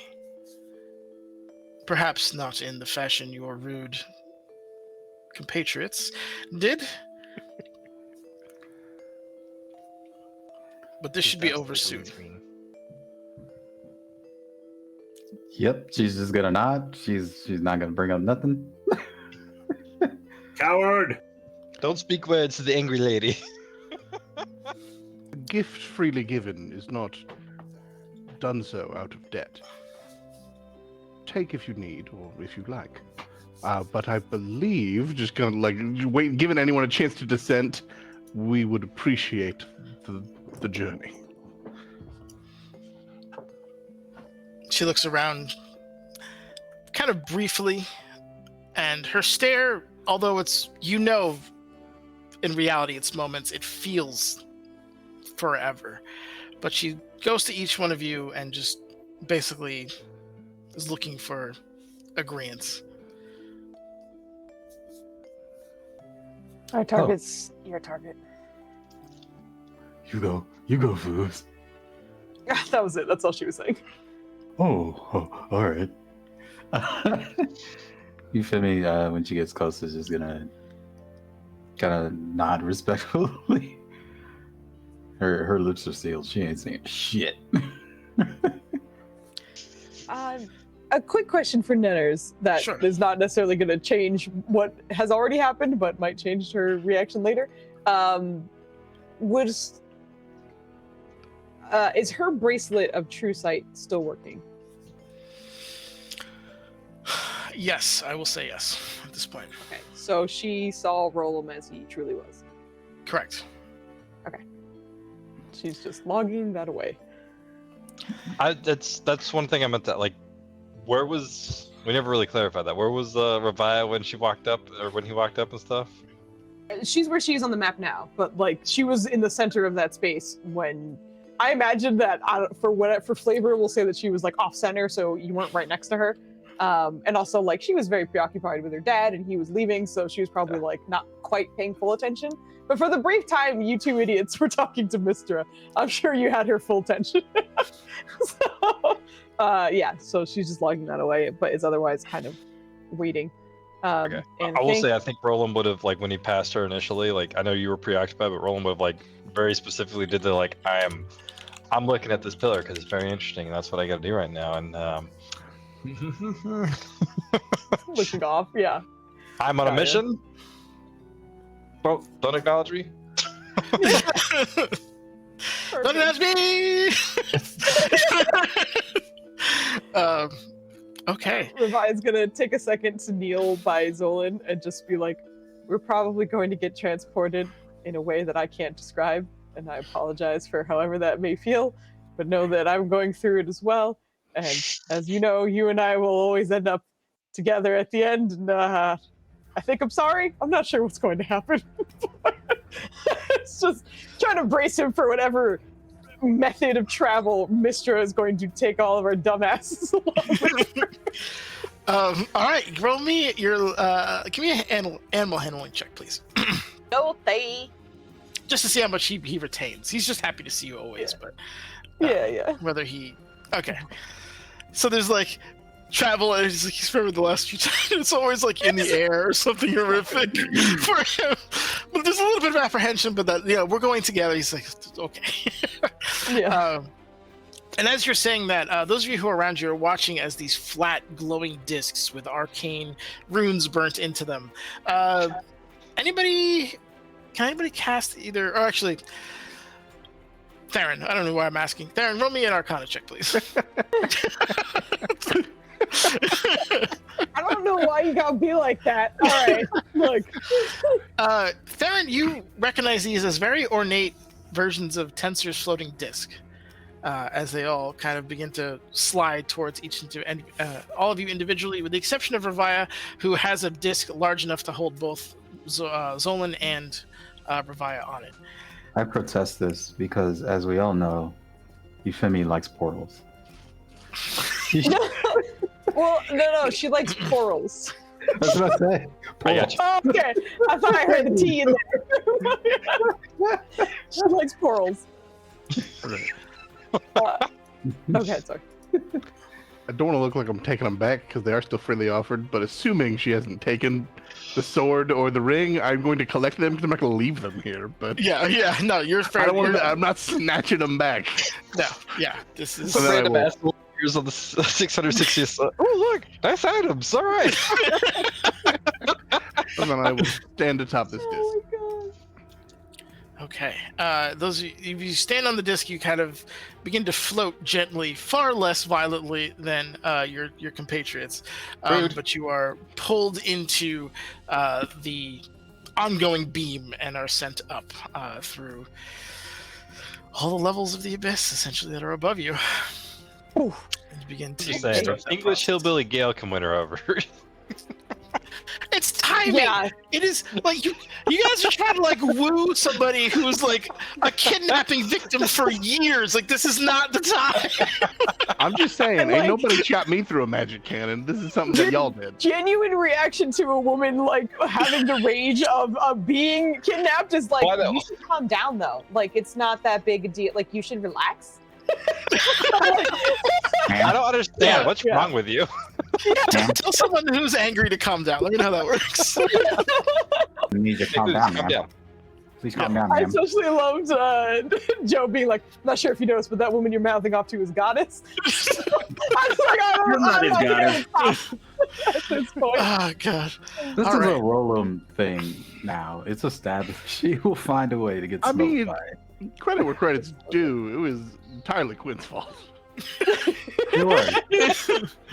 Perhaps not in the fashion your rude compatriots did. But this should be over soon. Yep, she's just gonna nod. She's not gonna bring up nothing. Coward! Don't speak words to the angry lady. A gift freely given is not done so out of debt. Take if you need, or if you like. But I believe, just kind of like wait, giving anyone a chance to dissent, we would appreciate the journey. She looks around kind of briefly, and her stare, although it's, in reality it's moments, it feels forever. But she goes to each one of you and just basically is looking for agreeance. Our target's your target. You go, Foos. That was it. That's all she was saying. Oh, all right. You feel me? When she gets close, is just gonna kind of nod respectfully. Her lips are sealed. She ain't saying shit. A quick question for Nenners that Sure. is not necessarily going to change what has already happened, but might change her reaction later. Is her bracelet of true sight still working? Yes, I will say yes at this point. Okay, so she saw Roland as he truly was. Correct. She's just logging that away. That's one thing I meant that, like, where was, we never really clarified that. Where was Ravia when she walked up, or when he walked up and stuff? She's where she is on the map now, but like she was in the center of that space when I imagine that for flavor we'll say that she was like off center, so you weren't right next to her. And also like she was very preoccupied with her dad and he was leaving, so she was probably like not quite paying full attention. But for the brief time you two idiots were talking to Mistra, I'm sure you had her full attention. So yeah, so she's just logging that away, but is otherwise kind of waiting. Okay. And I will say, I think Roland would have, like, when he passed her initially, like, I know you were preoccupied, but Roland would have, like, very specifically did the, like, I'm looking at this pillar because it's very interesting, and that's what I got to do right now. And looking off, yeah. I'm on a mission. Well, don't acknowledge me. Don't ask me. Okay. Levi's gonna take a second to kneel by Zolan and just be like, we're probably going to get transported in a way that I can't describe, and I apologize for however that may feel, but know that I'm going through it as well. And as you know, you and I will always end up together at the end, and I think I'm sorry. I'm not sure what's going to happen. It's just trying to brace him for whatever method of travel Mistra is going to take all of our dumbasses along with. All right, roll me your give me an animal handling check, please. No, they. Just to see how much he retains. He's just happy to see you always, but Yeah. whether he okay. So there's like travel, and he's remembered the last few times. It's always like in the air or something horrific for him. But there's a little bit of apprehension, but that we're going together. He's like, okay. Yeah. And as you're saying that, those of you who are around you are watching as these flat, glowing discs with arcane runes burnt into them. Can anybody cast either? Or actually, Theron, I don't know why I'm asking. Theron, roll me an Arcana check, please. I don't know why you gotta be like that. All right, look. Theron, you recognize these as very ornate versions of Tensor's floating disc. As they all kind of begin to slide towards all of you individually, with the exception of Ravaya, who has a disc large enough to hold both Zolan and Ravaya on it. I protest this because, as we all know, Euphemia likes portals. Well, no, she likes corals. That's what I say. I got you. Oh, okay, I thought I heard the T in there. She likes corals. Okay, sorry. I don't want to look like I'm taking them back because they are still freely offered, but assuming she hasn't taken the sword or the ring, I'm going to collect them because I'm not going to leave them here. But Yeah, no, you're fair. I'm not snatching them back. No, yeah, this is. So then I Random will- ass years on the 660th. Oh look, nice items. All right. And then I will stand atop this disc. Oh my god. Okay. If you stand on the disc, you kind of begin to float gently, far less violently than your compatriots. But you are pulled into the ongoing beam and are sent up through all the levels of the abyss, essentially, that are above you. And you begin to Just saying, English hillbilly Gale can win her over. It's timing. Yeah. It is like you guys are trying to like woo somebody who's like a kidnapping victim for years. Like this is not the time. I'm just saying, And, ain't like- nobody shot me through a magic cannon. This is something that y'all did. Genuine reaction to a woman like having the rage of being kidnapped is like, Why though? you should calm down though. Like it's not that big a deal. Like you should relax. I don't understand. Yeah, What's yeah. wrong with you? Tell someone who's angry to calm down. Let me know how that works. You need to calm Please, down, calm man. down. Please calm down, I man. especially loved Joe being like, not sure if you noticed, but that woman you're mouthing off to is goddess. I was like, You're not his goddess. At this point. Oh god. This All is a right. Rollum thing now. It's established. She will find a way to get I smoked mean- by it. Credit where credit's due. It was entirely Quinn's fault. It was.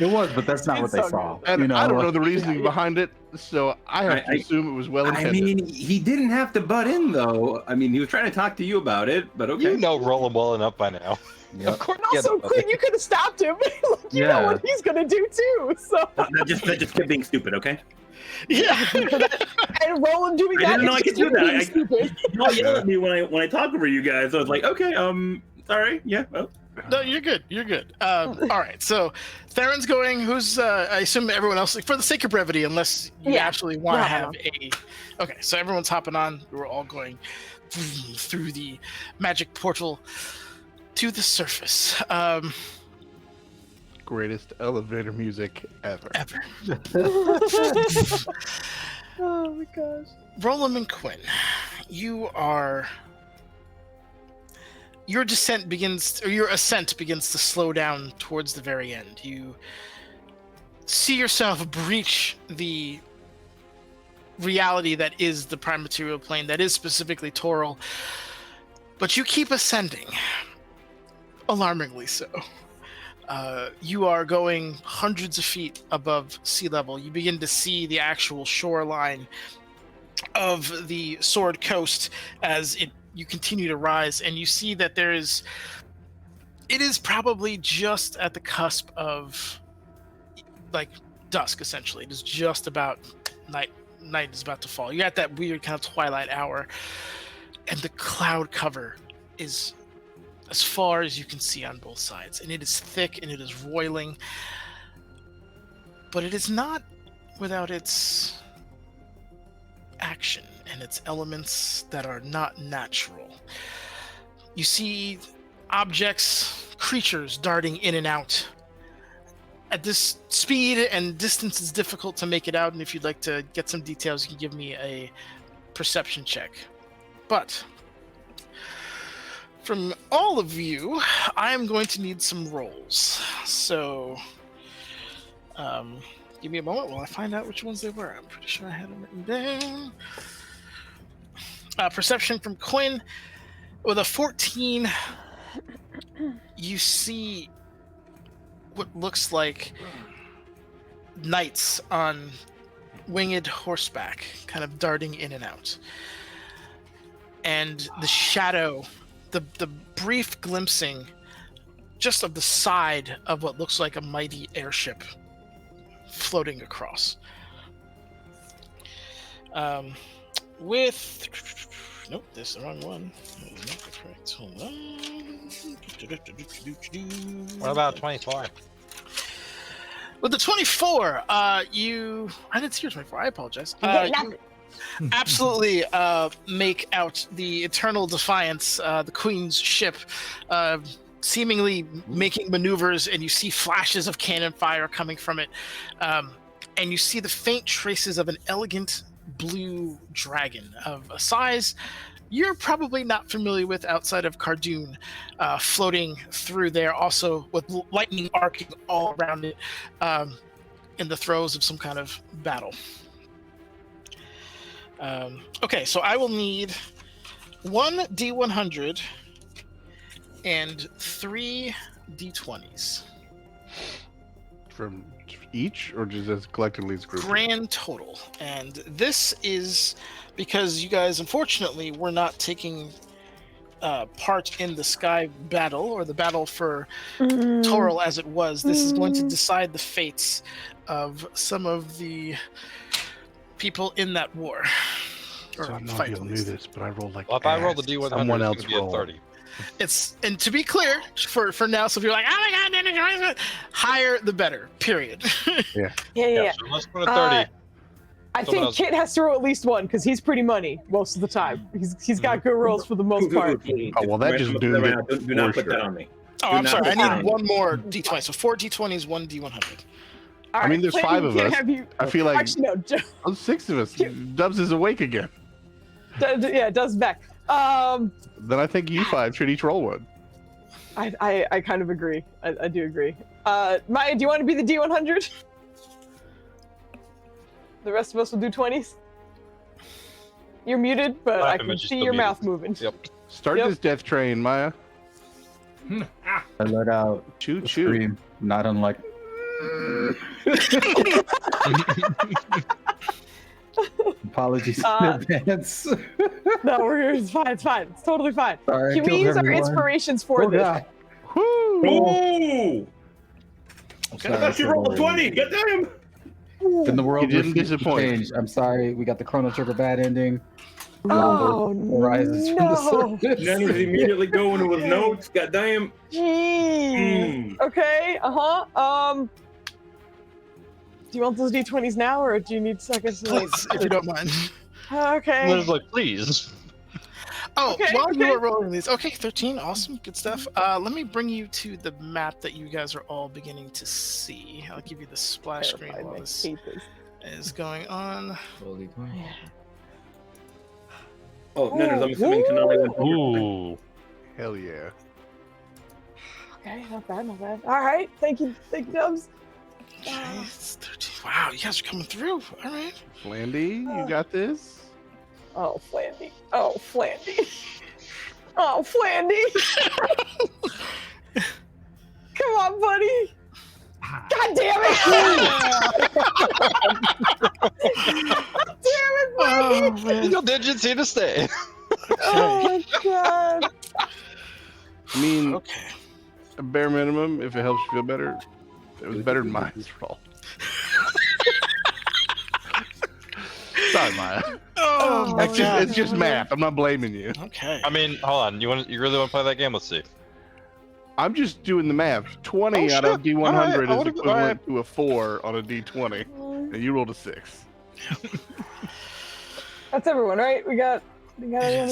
It was, but that's not what It's they so saw. And You know, I don't like- know the reasoning behind it, so I have to I- assume it was well I intended. mean, he didn't have to butt in, though. I mean, he was trying to talk to you about it, but okay. You know Roland well enough by now. Yep. Of course. And also, Quinn, you could have stopped him. Like, you know Yeah. what he's gonna do too. So, That just kept being stupid, okay? Yeah. and Roland doing I that didn't know I is could do being that. stupid. You all yell at me when I talk over you guys. I was like, okay, sorry, yeah. Oh. No, you're good. You're good. All right. So Theron's going. Who's? I assume everyone else. For the sake of brevity, unless you Yeah. absolutely want to We're have hopping a. Okay. So everyone's hopping on. We're all going through the magic portal to the surface. Greatest elevator music ever. Ever. Oh my gosh. Roland and Quinn, your ascent begins to slow down towards the very end. You see yourself breach the reality that is the prime material plane, that is specifically Toral, but you keep ascending, alarmingly so. You are going hundreds of feet above sea level. You begin to see the actual shoreline of the Sword Coast as you continue to rise, and you see that it is probably just at the cusp of like dusk. Essentially, it is just about night is about to fall. You're at that weird kind of twilight hour, and the cloud cover is as far as you can see on both sides, and it is thick and it is roiling, but it is not without its action and its elements that are not natural. You see objects, creatures darting in and out. At this speed and distance, it's difficult to make it out, and if you'd like to get some details, you can give me a perception check. But from all of you, I am going to need some rolls. So, give me a moment while I find out which ones they were. I'm pretty sure I had them written down. Perception from Quinn. With a 14, you see what looks like knights on winged horseback, kind of darting in and out. And the shadow, the brief glimpsing just of the side of what looks like a mighty airship floating across. Nope, this is the wrong one. That is not the correct. Hold on. What about 24? With the 24, I didn't see your 24. I apologize. You absolutely make out the Eternal Defiance, the Queen's ship, seemingly making maneuvers, and you see flashes of cannon fire coming from it, and you see the faint traces of an elegant blue dragon of a size you're probably not familiar with outside of Cardoon, floating through there, also with lightning arcing all around it, in the throes of some kind of battle. Okay, so I will need 1 D100 and 3 D20s. From each, or just as collectively as a group? Grand total. And this is because you guys, unfortunately, were not taking part in the Sky Battle, or the battle for Toril as it was. This is going to decide the fates of some of the people in that war. So I don't know if you knew this, but I rolled like if I roll the D100, someone else it's going to be a 30. And to be clear, for now, so if you're like, oh my god, higher the better, period. Yeah. So let's put a 30. I think Kit has to roll at least one because he's pretty money most of the time. He's got good rolls for the most part. Oh well, that just do not put that on me. Oh, I'm sorry. I need one more D20. So 4 D20s, 1 D100. I mean, there's 5 of us. I feel like actually no. 6 of us. Dubs is awake again. Yeah, Dubs back. Then I think you 5 should each roll one. I kind of agree. I do agree. Maya, do you want to be the D100? The rest of us will do 20s. You're muted, but I can see your mouth moving. Yep. Start this death train, Maya. I let out Choo a choo. scream, not unlike. Apologies in advance. No, it's fine. It's fine. It's totally fine. Sorry, Can we use our inspirations for this? Yeah. Woo! Ooh! Okay. I thought you rolled a 20. Get them. Then the world You didn't refused to disappoint. change. I'm sorry. We got the Chrono Trigger bad ending. Oh, Rises from no. the surface. Jenner's immediately going with notes. Goddamn. Jeez. Okay. Do you want those D20s now, or do you need seconds? Please, if you don't mind. Okay. I was like, please. Oh, Okay, while you okay. were rolling these, okay, 13, awesome, good stuff. Let me bring you to the map that you guys are all beginning to see. I'll give you the splash screen Terrified, while I this hate this. is going on. Oh, Nenners, I'm assuming Tenali went Ooh. Hell yeah. Okay, not bad. All right, thank you, Dubs. Okay, it's 13. Wow, you guys are coming through. All right. Flandy, you got this? Oh, Flandy. Oh, Flandy. Oh, Flandy. Come on, buddy. God damn it! Damn it, buddy! Single digits here to stay. Oh my god. I mean, Okay. a bare minimum, if it helps you feel better, it was better than mine's roll. So sorry, Maya. Oh my It's just, it's god. just math. I'm not blaming you. Okay. I mean, hold on. You really want to play that game? Let's see. I'm just doing the math. 20 Oh, out of shit. D100 All right, I is would've- equivalent to a 4 on a D20, and you rolled a 6. That's everyone, right? We got everyone again.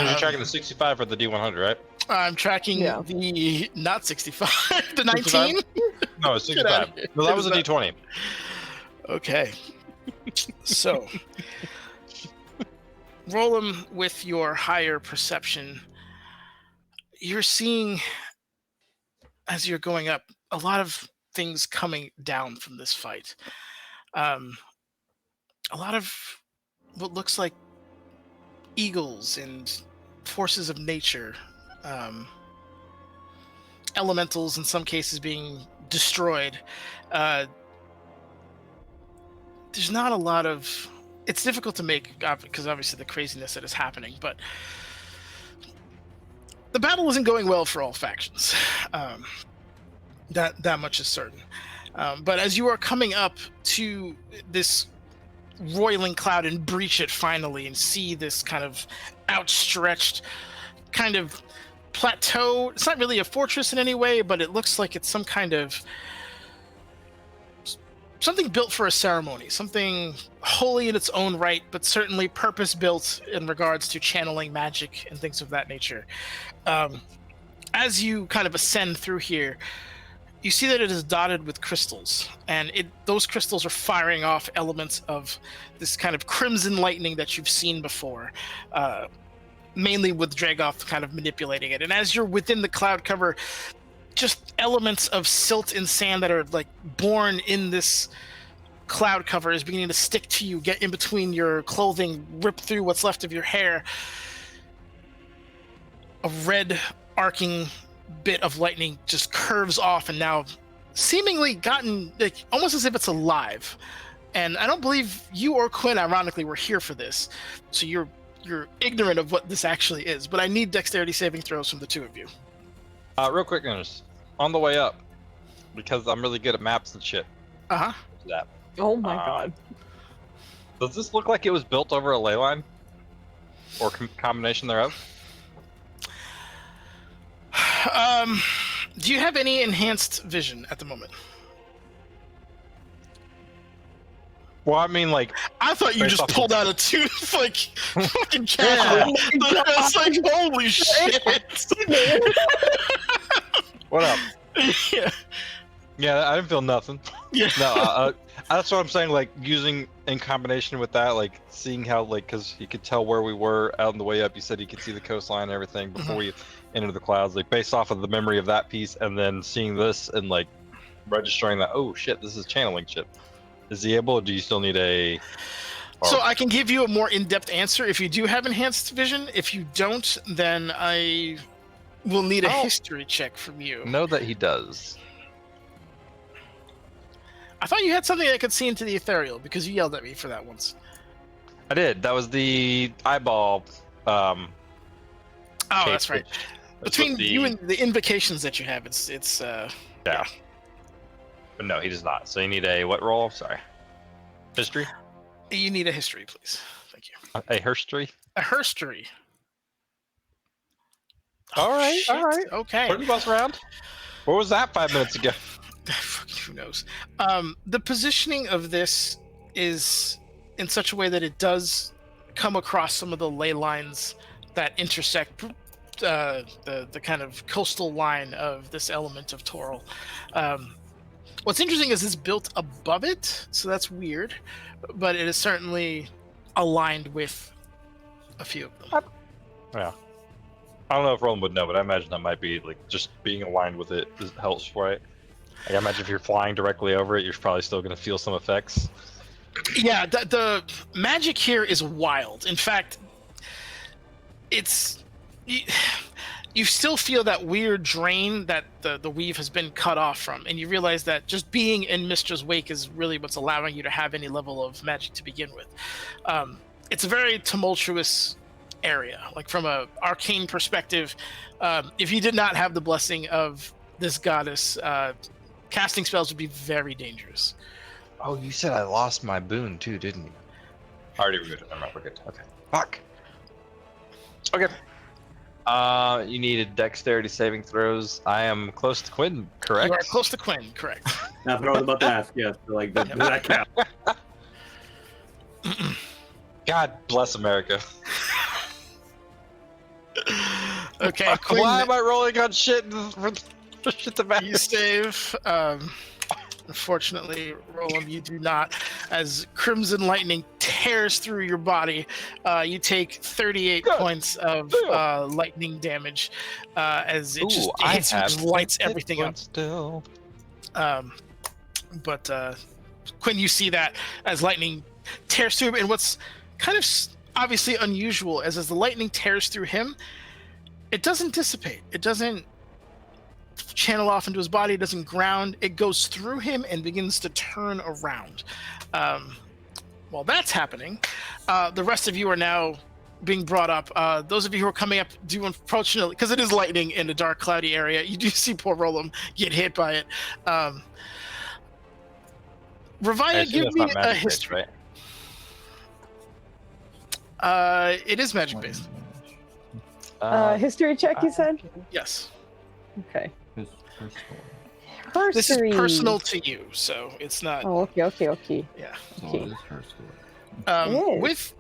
You're tracking the 65 for the D100, right? I'm tracking Yeah. the not 65, the 19. 65? No, it's Get outta 65. here. No, that It was is a not- D20. Okay. So, roll them with your higher perception. You're seeing, as you're going up, a lot of things coming down from this fight. A lot of what looks like eagles and forces of nature, elementals in some cases being destroyed. There's not a lot of. It's difficult to make because obviously the craziness that is happening, but the battle isn't going well for all factions. That much is certain. But as you are coming up to this roiling cloud and breach it finally, and see this kind of outstretched kind of plateau. It's not really a fortress in any way, but it looks like it's some kind of something built for a ceremony, something holy in its own right, but certainly purpose-built in regards to channeling magic and things of that nature. As you kind of ascend through here, you see that it is dotted with crystals, and those crystals are firing off elements of this kind of crimson lightning that you've seen before, mainly with Dragoth kind of manipulating it. And as you're within the cloud cover, just elements of silt and sand that are like born in this cloud cover is beginning to stick to you, get in between your clothing, rip through what's left of your hair. A red arcing bit of lightning just curves off and now seemingly gotten like almost as if it's alive. And I don't believe you or Quinn, ironically, were here for this, so you're ignorant of what this actually is. But I need dexterity saving throws from the two of you. Real quick, guys. On the way up, because I'm really good at maps and shit. Uh-huh. That. Oh my god. Does this look like it was built over a ley line? Or combination thereof? Do you have any enhanced vision at the moment? Well, I mean, like... I thought you based just off pulled out a tooth, like, fucking casual. It's like, holy shit. What up? Yeah. Yeah, I didn't feel nothing. Yeah. No, that's what I'm saying, like, using in combination with that, like, seeing how, like, because you could tell where we were out on the way up. You said you could see the coastline and everything before we entered the clouds, like, based off of the memory of that piece, and then seeing this and, like, registering that, oh, shit, this is channeling shit. Is he able, or do you still need a... So I can give you a more in-depth answer if you do have enhanced vision. If you don't, then I will need a history check from you. Know that he does. I thought you had something I could see into the ethereal, because you yelled at me for that once. I did. That was the eyeball. Oh, that's right. That's Between what the- you and the invocations that you have, it's Yeah. But no, he does not. So you need a what roll? Sorry. History? you need a history, please. Thank you. A history? A history. All right, all right. Okay. Turn the bus around. What was that 5 minutes ago? Who knows? The positioning of this is in such a way that it does come across some of the ley lines that intersect the kind of coastal line of this element of Toril. What's interesting is it's built above it, so that's weird, but it is certainly aligned with a few of them. Yeah. I don't know if Roland would know, but I imagine that might be like just being aligned with it helps, right? Like, I imagine if you're flying directly over it, you're probably still going to feel some effects. Yeah, the magic here is wild. In fact, it's you still feel that weird drain that the weave has been cut off from, and you realize that just being in Mistra's wake is really what's allowing you to have any level of magic to begin with. It's a very tumultuous area, like from a arcane perspective. If you did not have the blessing of this goddess, casting spells would be very dangerous. Oh, you said I lost my boon too, didn't you? Already rebooted. I'm not. We're good. Okay. Fuck. Okay. You needed dexterity saving throws. I am close to Quinn, correct? You are close to Quinn, correct. That's what I was about to ask. Yes, like does that count? God bless America. Okay, Quinn. Why am I rolling on shit for shit to matter? You save. Unfortunately, Roland, you do not. As Crimson Lightning tears through your body, you take 38 points of lightning damage as it just hits you, just lights everything up. Still. But Quinn, you see that as lightning tears through him, and what's kind of obviously unusual is as the lightning tears through him, it doesn't dissipate. It doesn't channel off into his body. It doesn't ground. It goes through him and begins to turn around. While that's happening, the rest of you are now being brought up. Those of you who are coming up do, unfortunately, because it is lightning in a dark, cloudy area, you do see poor Roland get hit by it. Ravaya, give me a history. Right? It is magic based. History check, you said? Yes. Okay. This is personal to you, so it's not. Oh, okay. Yeah. Okay. With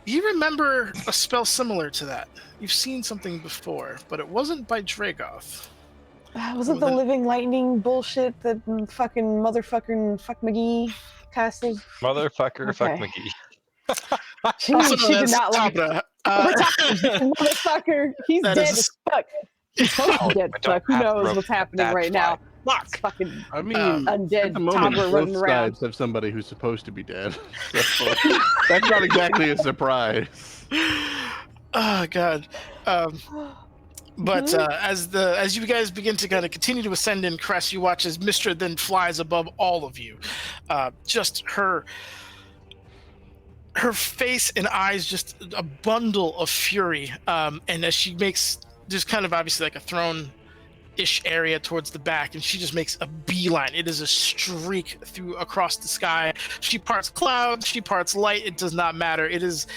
you remember a spell similar to that. You've seen something before, but it wasn't by Dragoth. Was it the living lightning bullshit that fucking motherfucking fuck McGee casted? Motherfucker, fuck McGee. She did not like motherfucker. He's dead as fuck. He's supposed to be dead as fuck. Who knows what's happening right now? It's fucking undead at the moment, toddler running both around. sides have somebody who's supposed to be dead. So that's not exactly a surprise. Oh God. But as you guys begin to kind of continue to ascend and crest, you watch as Mistra then flies above all of you. Just her face and eyes, just a bundle of fury. And as she makes just kind of obviously like a throne-ish area towards the back, and she just makes a beeline. It is a streak across the sky. She parts clouds, she parts light. It does not matter. It is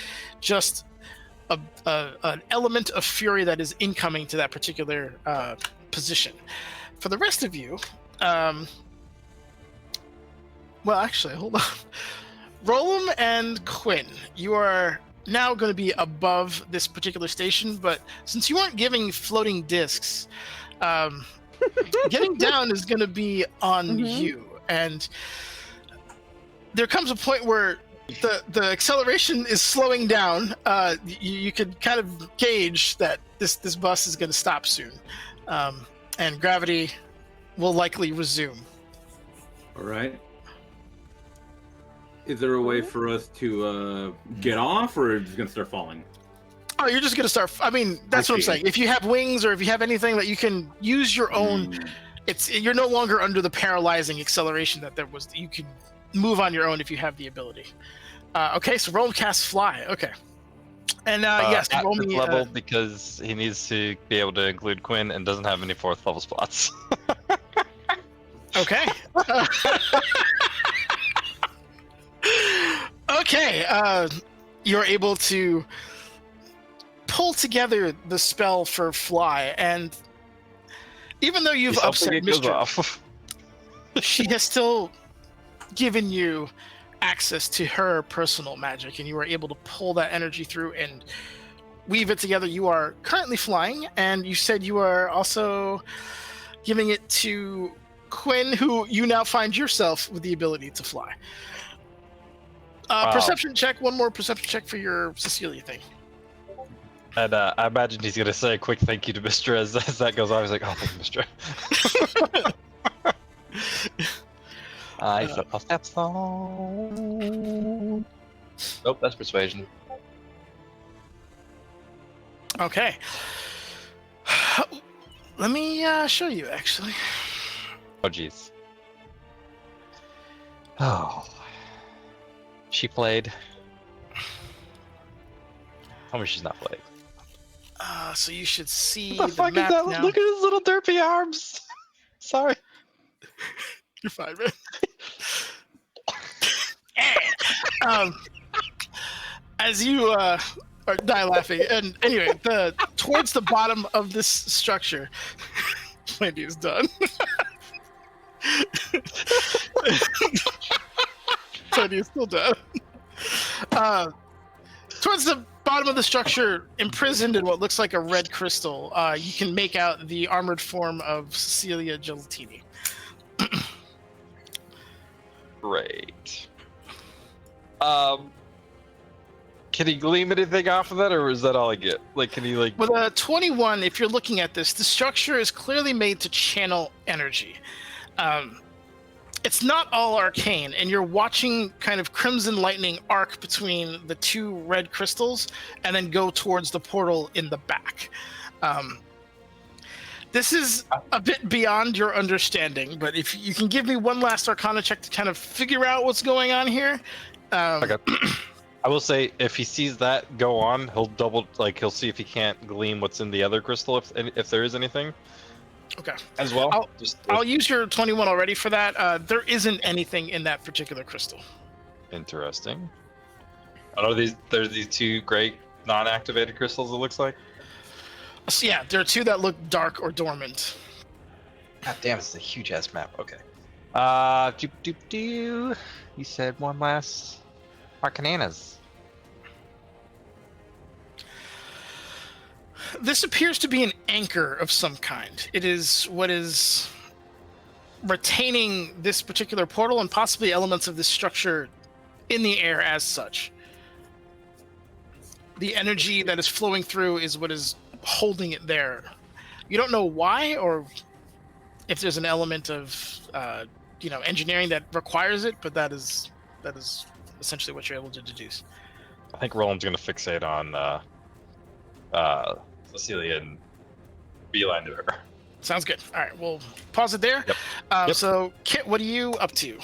just an element of fury that is incoming to that particular position. For the rest of you, well, actually, hold on. Roland and Quinn, you are now going to be above this particular station, but since you aren't giving floating discs, getting down is going to be on you. And there comes a point where the acceleration is slowing down. You could kind of gauge that this bus is going to stop soon, and gravity will likely resume. All right. Is there a way for us to get off, or are we just gonna start falling? Oh, you're just gonna start. I mean, that's what I'm saying. If you have wings, or if you have anything that you can use your own, you're no longer under the paralyzing acceleration that there was. You can move on your own if you have the ability. Okay, so roll cast fly. Okay, and yes, at roll this me level because he needs to be able to include Quinn and doesn't have any 4th level spots. Okay. Okay, you're able to pull together the spell for fly, and even though you've upset Mistra, she has still given you access to her personal magic, and you are able to pull that energy through and weave it together. You are currently flying, and you said you are also giving it to Quinn, who you now find yourself with the ability to fly. Perception check. One more perception check for your Cecilia thing. And I imagine he's going to say a quick thank you to Mistra as that goes on. He's like, oh, thank you, Mistra. I flip off that phone. Nope, that's persuasion. Okay. Let me show you, actually. Oh, jeez. Oh. She played. Tell me she's not played. So you should see What the fuck map is that? now. Look at his little derpy arms. Sorry. You're fine, man. As you die laughing, and anyway, towards the bottom of this structure, Wendy is done. Wendy is still done. Towards the bottom of the structure, imprisoned in what looks like a red crystal, you can make out the armored form of Cecilia Gelatini. Great. Can he gleam anything off of that, or is that all I get? Like, can he like? With a 21, if you're looking at this, the structure is clearly made to channel energy. It's not all arcane, and you're watching kind of crimson lightning arc between the two red crystals and then go towards the portal in the back. This is a bit beyond your understanding, but if you can give me one last Arcana check to kind of figure out what's going on here. Okay. I will say, if he sees that go on, he'll see if he can't gleam what's in the other crystal, if there is anything. Okay. As well. I'll use your 21 already for that. There isn't anything in that particular crystal. Interesting. There's these two great non-activated crystals, it looks like? So yeah, there are two that look dark or dormant. God damn, it's a huge ass map. Okay. You said one last Arcananas. This appears to be an anchor of some kind. It is what is retaining this particular portal and possibly elements of this structure in the air as such. The energy that is flowing through is what is holding it there. You don't know why, or if there's an element of engineering that requires it, but that is essentially what you're able to deduce. I think Roland's going to fixate on Cecilia and beeline to her. Sounds good. All right, we'll pause it there. Yep. So, Kit, what are you up to?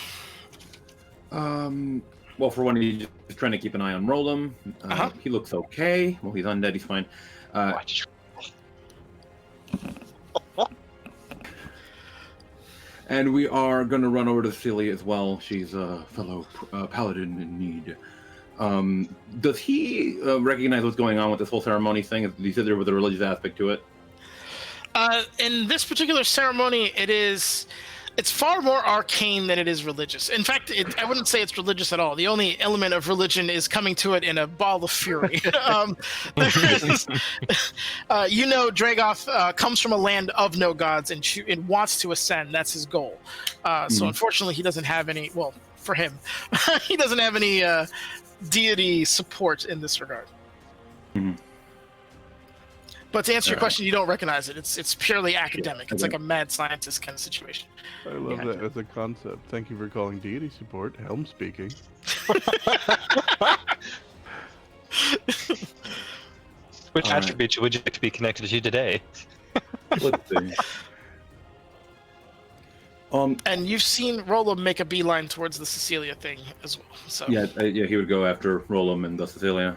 Well, for one, he's just trying to keep an eye on Roland. He looks okay. Well, he's undead. He's fine. And we are going to run over to Cecilia as well. She's a fellow paladin in need. Does he recognize what's going on with this whole ceremony thing? You said there was a religious aspect to it. In this particular ceremony, it's far more arcane than it is religious. In fact, I wouldn't say it's religious at all. The only element of religion is coming to it in a ball of fury. Dragoth comes from a land of no gods and wants to ascend. That's his goal. So unfortunately, he doesn't have any. Well, for him, he doesn't have any deity support in this regard. Mm-hmm. But to answer your question, you don't recognize it. It's purely academic. It's like a mad scientist kind of situation. I love that as a concept. Thank you for calling deity support. Helm speaking. Which attribute would you like to be connected to today? Let's see. And you've seen Rolo make a beeline towards the Cecilia thing as well. So yeah, he would go after Roland and the Cecilia.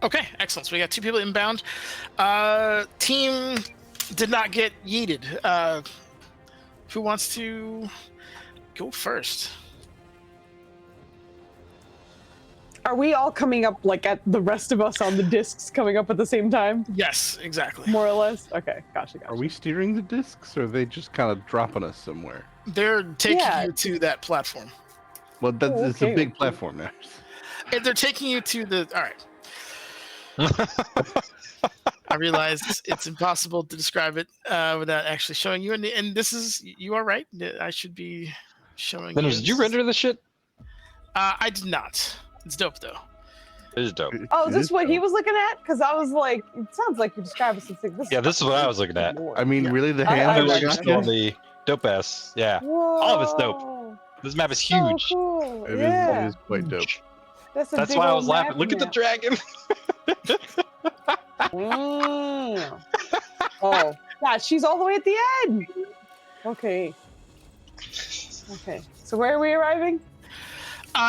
Okay, excellent. So we got two people inbound. Team did not get yeeted. Who wants to go first? Are we all coming up like at the rest of us on the discs coming up at the same time? Yes, exactly. More or less? Okay, gotcha. Are we steering the discs, or are they just kind of dropping us somewhere? They're taking you to that platform. Well, it's a big platform now. And they're taking you to the... All right. I realize it's impossible to describe it without actually showing you. And this is... You are right. I should be showing you. Did you render this shit? I did not. It's dope, though. It is dope. Oh, is this what he was looking at? Because I was like, it sounds like you described something. This is what I was looking at. I mean, really, the I hands like are that. just on the dope ass. Yeah. Whoa. All of it's dope. This map is huge. So cool. It Yeah. is quite dope. That's why I was laughing. Look at the dragon. Wow. Oh, God, she's all the way at the end. Okay. So where are we arriving?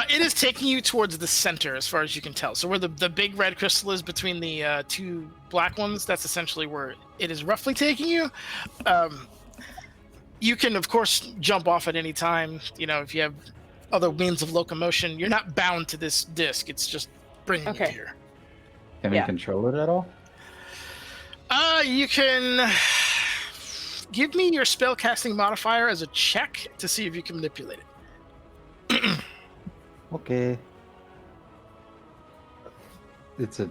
It is taking you towards the center, as far as you can tell. So where the big red crystal is between the two black ones, that's essentially where it is roughly taking you. You can, of course, jump off at any time. You know, if you have other means of locomotion, you're not bound to this disc. It's just bringing Okay. it here. Can we Yeah. control it at all? You can give me your spellcasting modifier as a check to see if you can manipulate it. Okay. It's a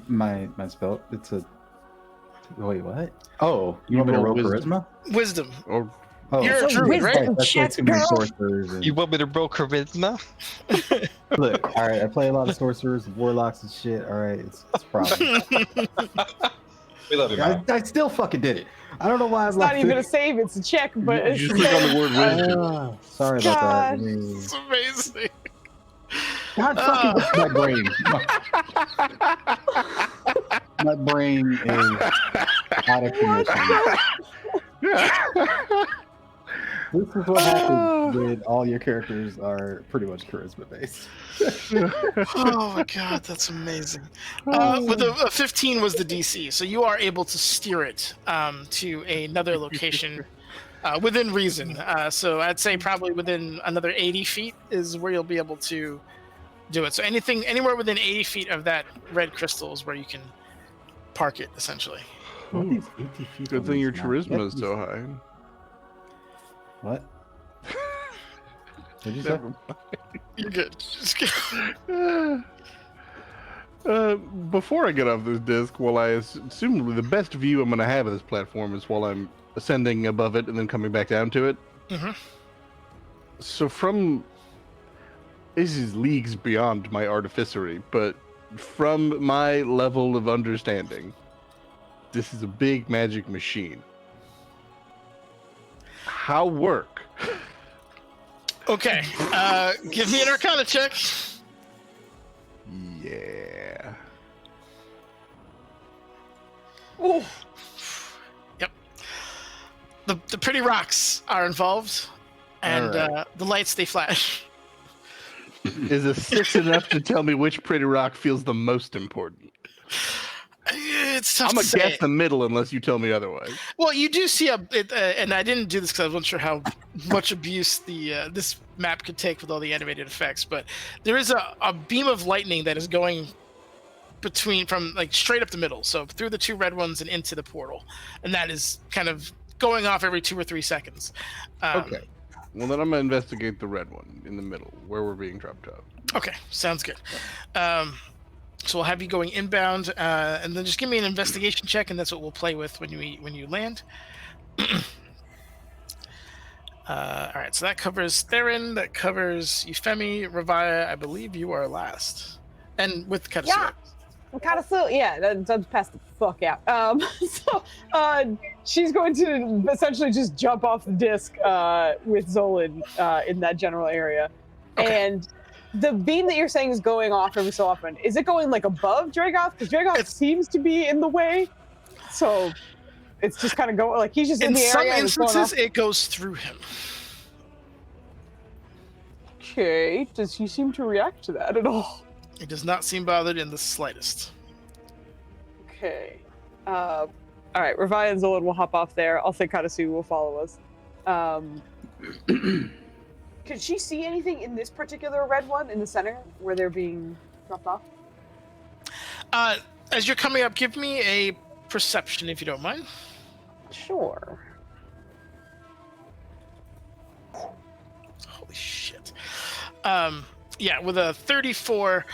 my spell. It's a wait. What? Oh, you want me to roll roll wisdom. charisma? Wisdom. Or Oh, You're a It's a druid, right? wisdom that's way check, too many girl. sorcerers. And... You want me to roll charisma? Look, all right. I play a lot of sorcerers, warlocks, and shit. All right, it's a problem. We love you, man. I still fucking did it. I don't know why I was It's not like. even a save, it's a check, but you it's just click on the word wisdom. Sorry about that. God. It's amazing. God fucking my brain. My brain is out of commission. This is what happens when all your characters are pretty much charisma based. Oh my god, that's amazing. With a 15 was the DC, so you are able to steer it to another location within reason. So I'd say probably within another 80 feet is where you'll be able to do it. So anywhere within 80 feet of that red crystal is where you can park it, essentially. What are these 80 feet Good on thing your this map? charisma is That so high. What? What'd you say? You're good. Just go. Before I get off this disc, while I assume the best view I'm going to have of this platform is while I'm ascending above it and then coming back down to it. Mhm. So this is leagues beyond my artificery, but from my level of understanding, this is a big magic machine. How work? Okay, give me an Arcana check. Yeah. Ooh. Yep. The pretty rocks are involved, and Alright. the lights they flash. Is a 6 enough to tell me which pretty rock feels the most important? It's tough I'm to gonna say. guess the middle unless you tell me otherwise. Well, you do see and I didn't do this because I wasn't sure how much abuse this map could take with all the animated effects, but there is a beam of lightning that is going from like straight up the middle, so through the two red ones and into the portal, and that is kind of going off every 2 or 3 seconds. Okay. Well, then I'm gonna investigate the red one in the middle, where we're being dropped off. Okay, sounds good. So we'll have you going inbound, and then just give me an investigation check, and that's what we'll play with when you land. All right, so that covers Theron, that covers Euphemi, Revia. I believe you are last, and with Katsuya. Yeah. Katasu, yeah, that's passed the fuck out. So she's going to essentially just jump off the disc with Zolan in that general area. Okay. And the beam that you're saying is going off every so often. Is it going like above Dragoth? Because Dragoth seems to be in the way. So it's just kind of going, like he's just in In the some area. and it's going instances, off. it goes through him. Okay, does he seem to react to that at all? He does not seem bothered in the slightest. Okay. All right, Revia and Zolan will hop off there. I'll say Katasu will follow us. Can she see anything in this particular red one in the center where they're being dropped off? As you're coming up, give me a perception if you don't mind. Sure. Holy shit. Yeah, with a 34,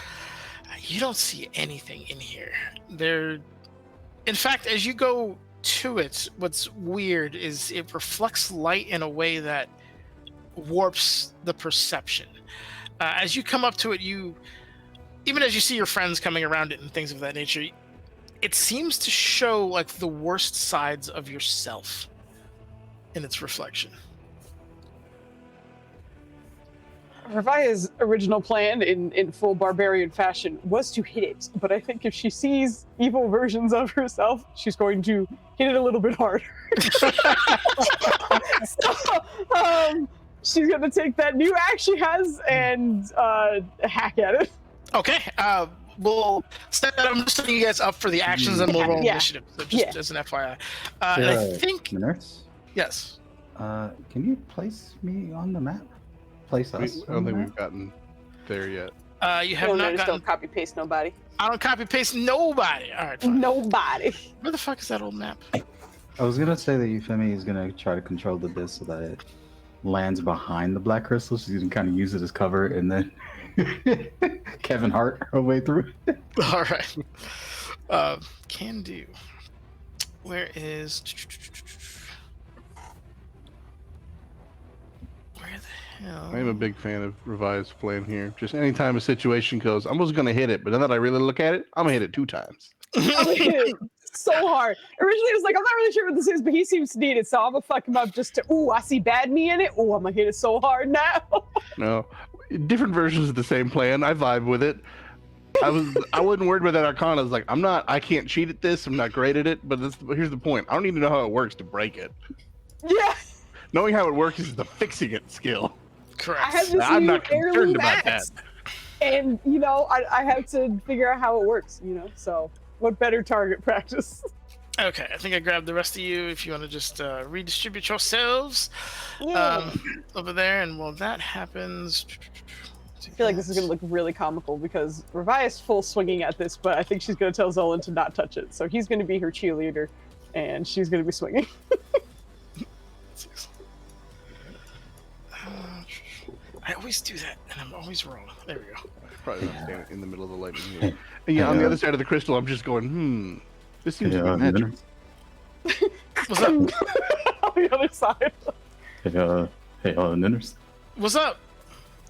you don't see anything in here. In fact, as you go to it, what's weird is it reflects light in a way that warps the perception. As you come up to it, even as you see your friends coming around it and things of that nature, it seems to show like the worst sides of yourself in its reflection. Revia's original plan in full barbarian fashion was to hit it, but I think if she sees evil versions of herself, she's going to hit it a little bit harder. So, she's going to take that new axe she has and hack at it. Okay, we'll set that. I'm just setting you guys up for the actions and we'll roll Yeah. initiative. So just as an FYI. And Yeah. I think, Nurse, yes. can you place me on the map? Place us. I don't think we've gotten there yet. You have not Just gotten. don't copy paste nobody. I don't copy paste nobody. All right. Fine. Nobody. Where the fuck is that old map? I was gonna say that Euphemia is gonna try to control the disc so that it lands behind the black crystal. She's gonna kind of use it as cover, and then Kevin Hart her way through. All right. Can do. Where is? Where the hell? I am a big fan of Revive's plan here. Just anytime a situation goes, I'm just gonna hit it, but then that I really look at it, I'm gonna hit it 2 times. I mean, so hard. Originally, it was like, I'm not really sure what this is, but he seems to need it, so I'm gonna fuck him up just to, ooh, I see bad me in it. Ooh, I'm gonna hit it so hard now. No, different versions of the same plan. I vibe with it. I wasn't worried about that Arcana. I was like, I can't cheat at this. I'm not great at it. But here's the point. I don't need to know how it works to break it. Yeah. Knowing how it works is the fixing it skill. Correct. I have this I'm new not concerned heirloom about that. axe, and I have to figure out how it works. So what better target practice? Okay, I think I grabbed the rest of you. If you want to just redistribute yourselves Yeah. over there, and while that happens, I feel like this is going to look really comical because Revia's full swinging at this, but I think she's going to tell Zolan to not touch it. So he's going to be her cheerleader, and she's going to be swinging. I always do that, and I'm always wrong. There we go. Probably not standing in the middle of the lightning here. And yeah, on the other side of the crystal, I'm just going, this seems to be magic. What's up? On the other side. Hey, Ninners. What's up?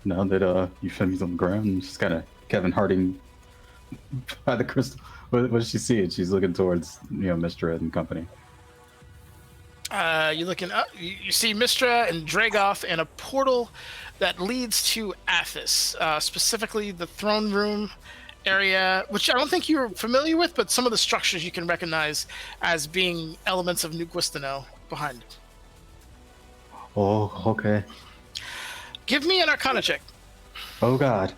Now that Euphemia's on the ground, she's kind of Kevin Harding by the crystal. What does she see? She's looking towards, Mistra and company. You're looking up. You see Mistra and Dragoth and a portal that leads to Athos, specifically the throne room area, which I don't think you're familiar with, but some of the structures you can recognize as being elements of New Guistano behind it. Oh, okay. Give me an Arcana check. Oh, God.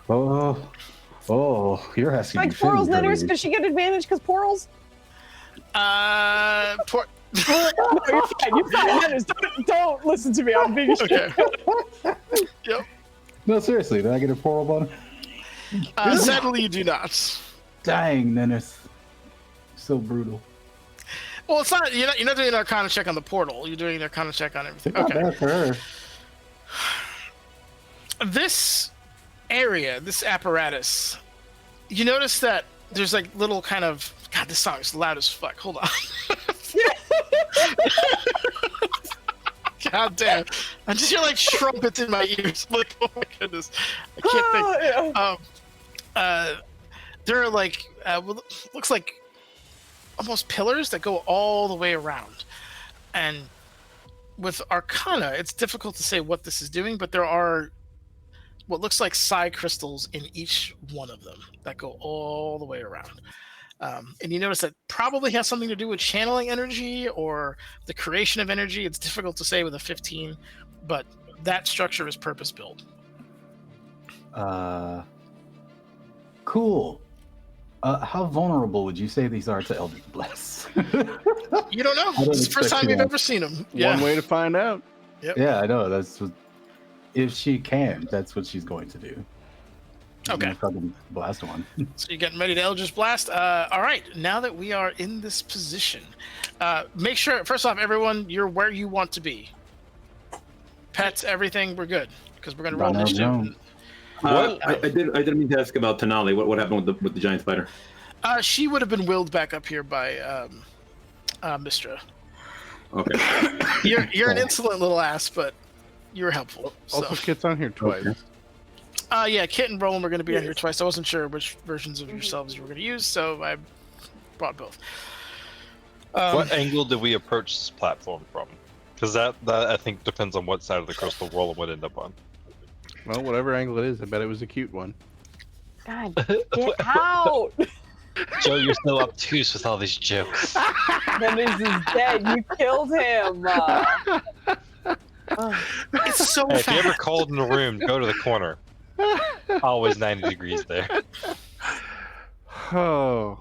Oh, you're asking Like me. Porals, Ninners? Does she get advantage because Porals? Uh, por- No, you're fine. You're fine. Ninners, don't listen to me. I'm being okay. Yep. No, seriously, did I get a Poral bonus? Sadly, you do not. Dang, Ninners. So brutal. Well, it's not. You're not doing an Arcana check on the portal. You're doing an Arcana check on everything. Not Okay. bad for her. This area, this apparatus, you notice that there's like little kind of. God, this song is loud as fuck. Hold on. God damn. I just hear like trumpets in my ears. Like, oh my goodness. I can't think. There are like, looks like almost pillars that go all the way around. And with Arcana, it's difficult to say what this is doing, but there are what looks like psi crystals in each one of them that go all the way around. And you notice that probably has something to do with channeling energy or the creation of energy. It's difficult to say with a 15, but that structure is purpose-built. Cool. How vulnerable would you say these are to Eldritch Bless? You don't know. This is the first time you've ever seen them. Yeah. One way to find out. Yep. Yeah, I know. That's what. If she can, that's what she's going to do. She's Okay. gonna fucking blast one. So you're getting ready to Eldritch Blast. All right. Now that we are in this position, make sure, first off, everyone, you're where you want to be. Pets, everything, we're good. Because we're going to roll Donald initiative. Jones. I didn't mean to ask about Tenali. What happened with the giant spider? She would have been willed back up here by Mistra. Okay. You're an insolent little ass, but you were helpful. So. Also, Kit's on here twice. Okay. Yeah, Kit and Roland were going to be on here twice. I wasn't sure which versions of yourselves you were going to use, so I brought both. What angle did we approach this platform from? Because that I think depends on what side of the crystal Roland would end up on. Well, whatever angle it is, I bet it was a cute one. God, get out! Joe, you're so obtuse with all these jokes. Ninners is dead. You killed him. It's so Hey, if fast. you're ever cold in the room, go to the corner. Always 90 degrees there. Oh.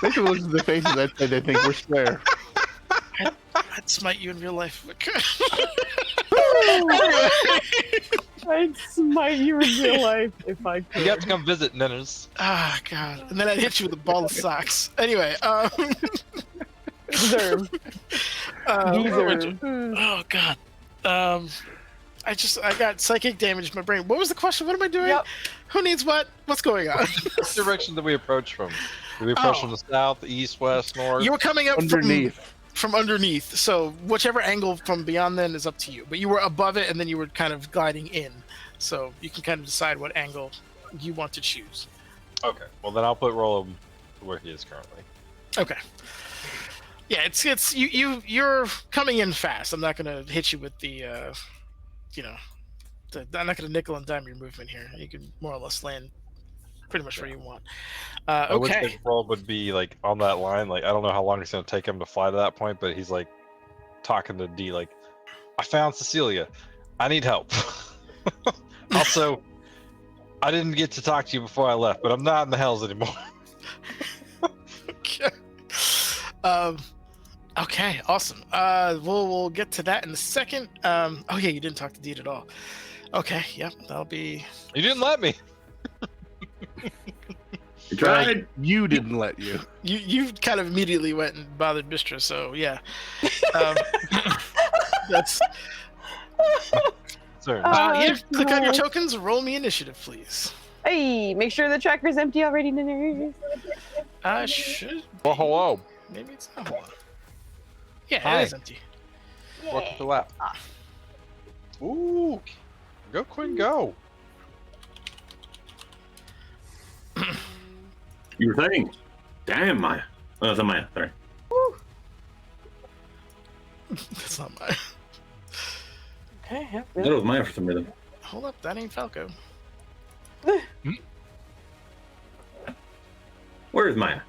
They can listen to the faces that say they think we're square. I'd smite you in real life. I'd smite you in real life if I could. You have to come visit, Ninners. Ah, God. And then I'd hit you with a ball of socks. Anyway, Deserve. Deserve. oh, God. I got psychic damage in my brain. What was the question? What am I doing? Yep. Who needs what? What's going on? What direction did we approach from? Did we approach from the south, east, west, north? You were coming up Underneath. from underneath. So whichever angle from beyond then is up to you. But you were above it, and then you were kind of gliding in. So you can kind of decide what angle you want to choose. Okay. Well, then I'll put Rollum where he is currently. Okay. Yeah, it's you're coming in fast. I'm not gonna hit you with the I'm not gonna nickel and dime your movement here. You can more or less land pretty much where you want. I would Okay. think Roll would be like on that line. Like I don't know how long it's gonna take him to fly to that point, but he's like talking to D like, I found Cecilia. I need help. Also, I didn't get to talk to you before I left, but I'm not in the hells anymore. Okay. Okay, awesome. We'll get to that in a second. Oh yeah, you didn't talk to Deed at all. Okay, yep, that'll be. You didn't let me. You tried. You didn't let you. You kind of immediately went and bothered Mistra, so yeah. That's. Sorry. Yeah, click on your tokens. Roll me initiative, please. Hey, make sure the tracker's empty already, Ninners. Should. Well, hello. Maybe it's not. Hold on. Yeah, Hi. it is empty. Welcome to the lap. Ooh. Go, Quinn, go. You were saying, damn, Maya. Oh, that's not Maya. Sorry. That's not mine. Okay, yep. I thought it was Maya for some reason. Hold up, that ain't Falco. Where is Maya?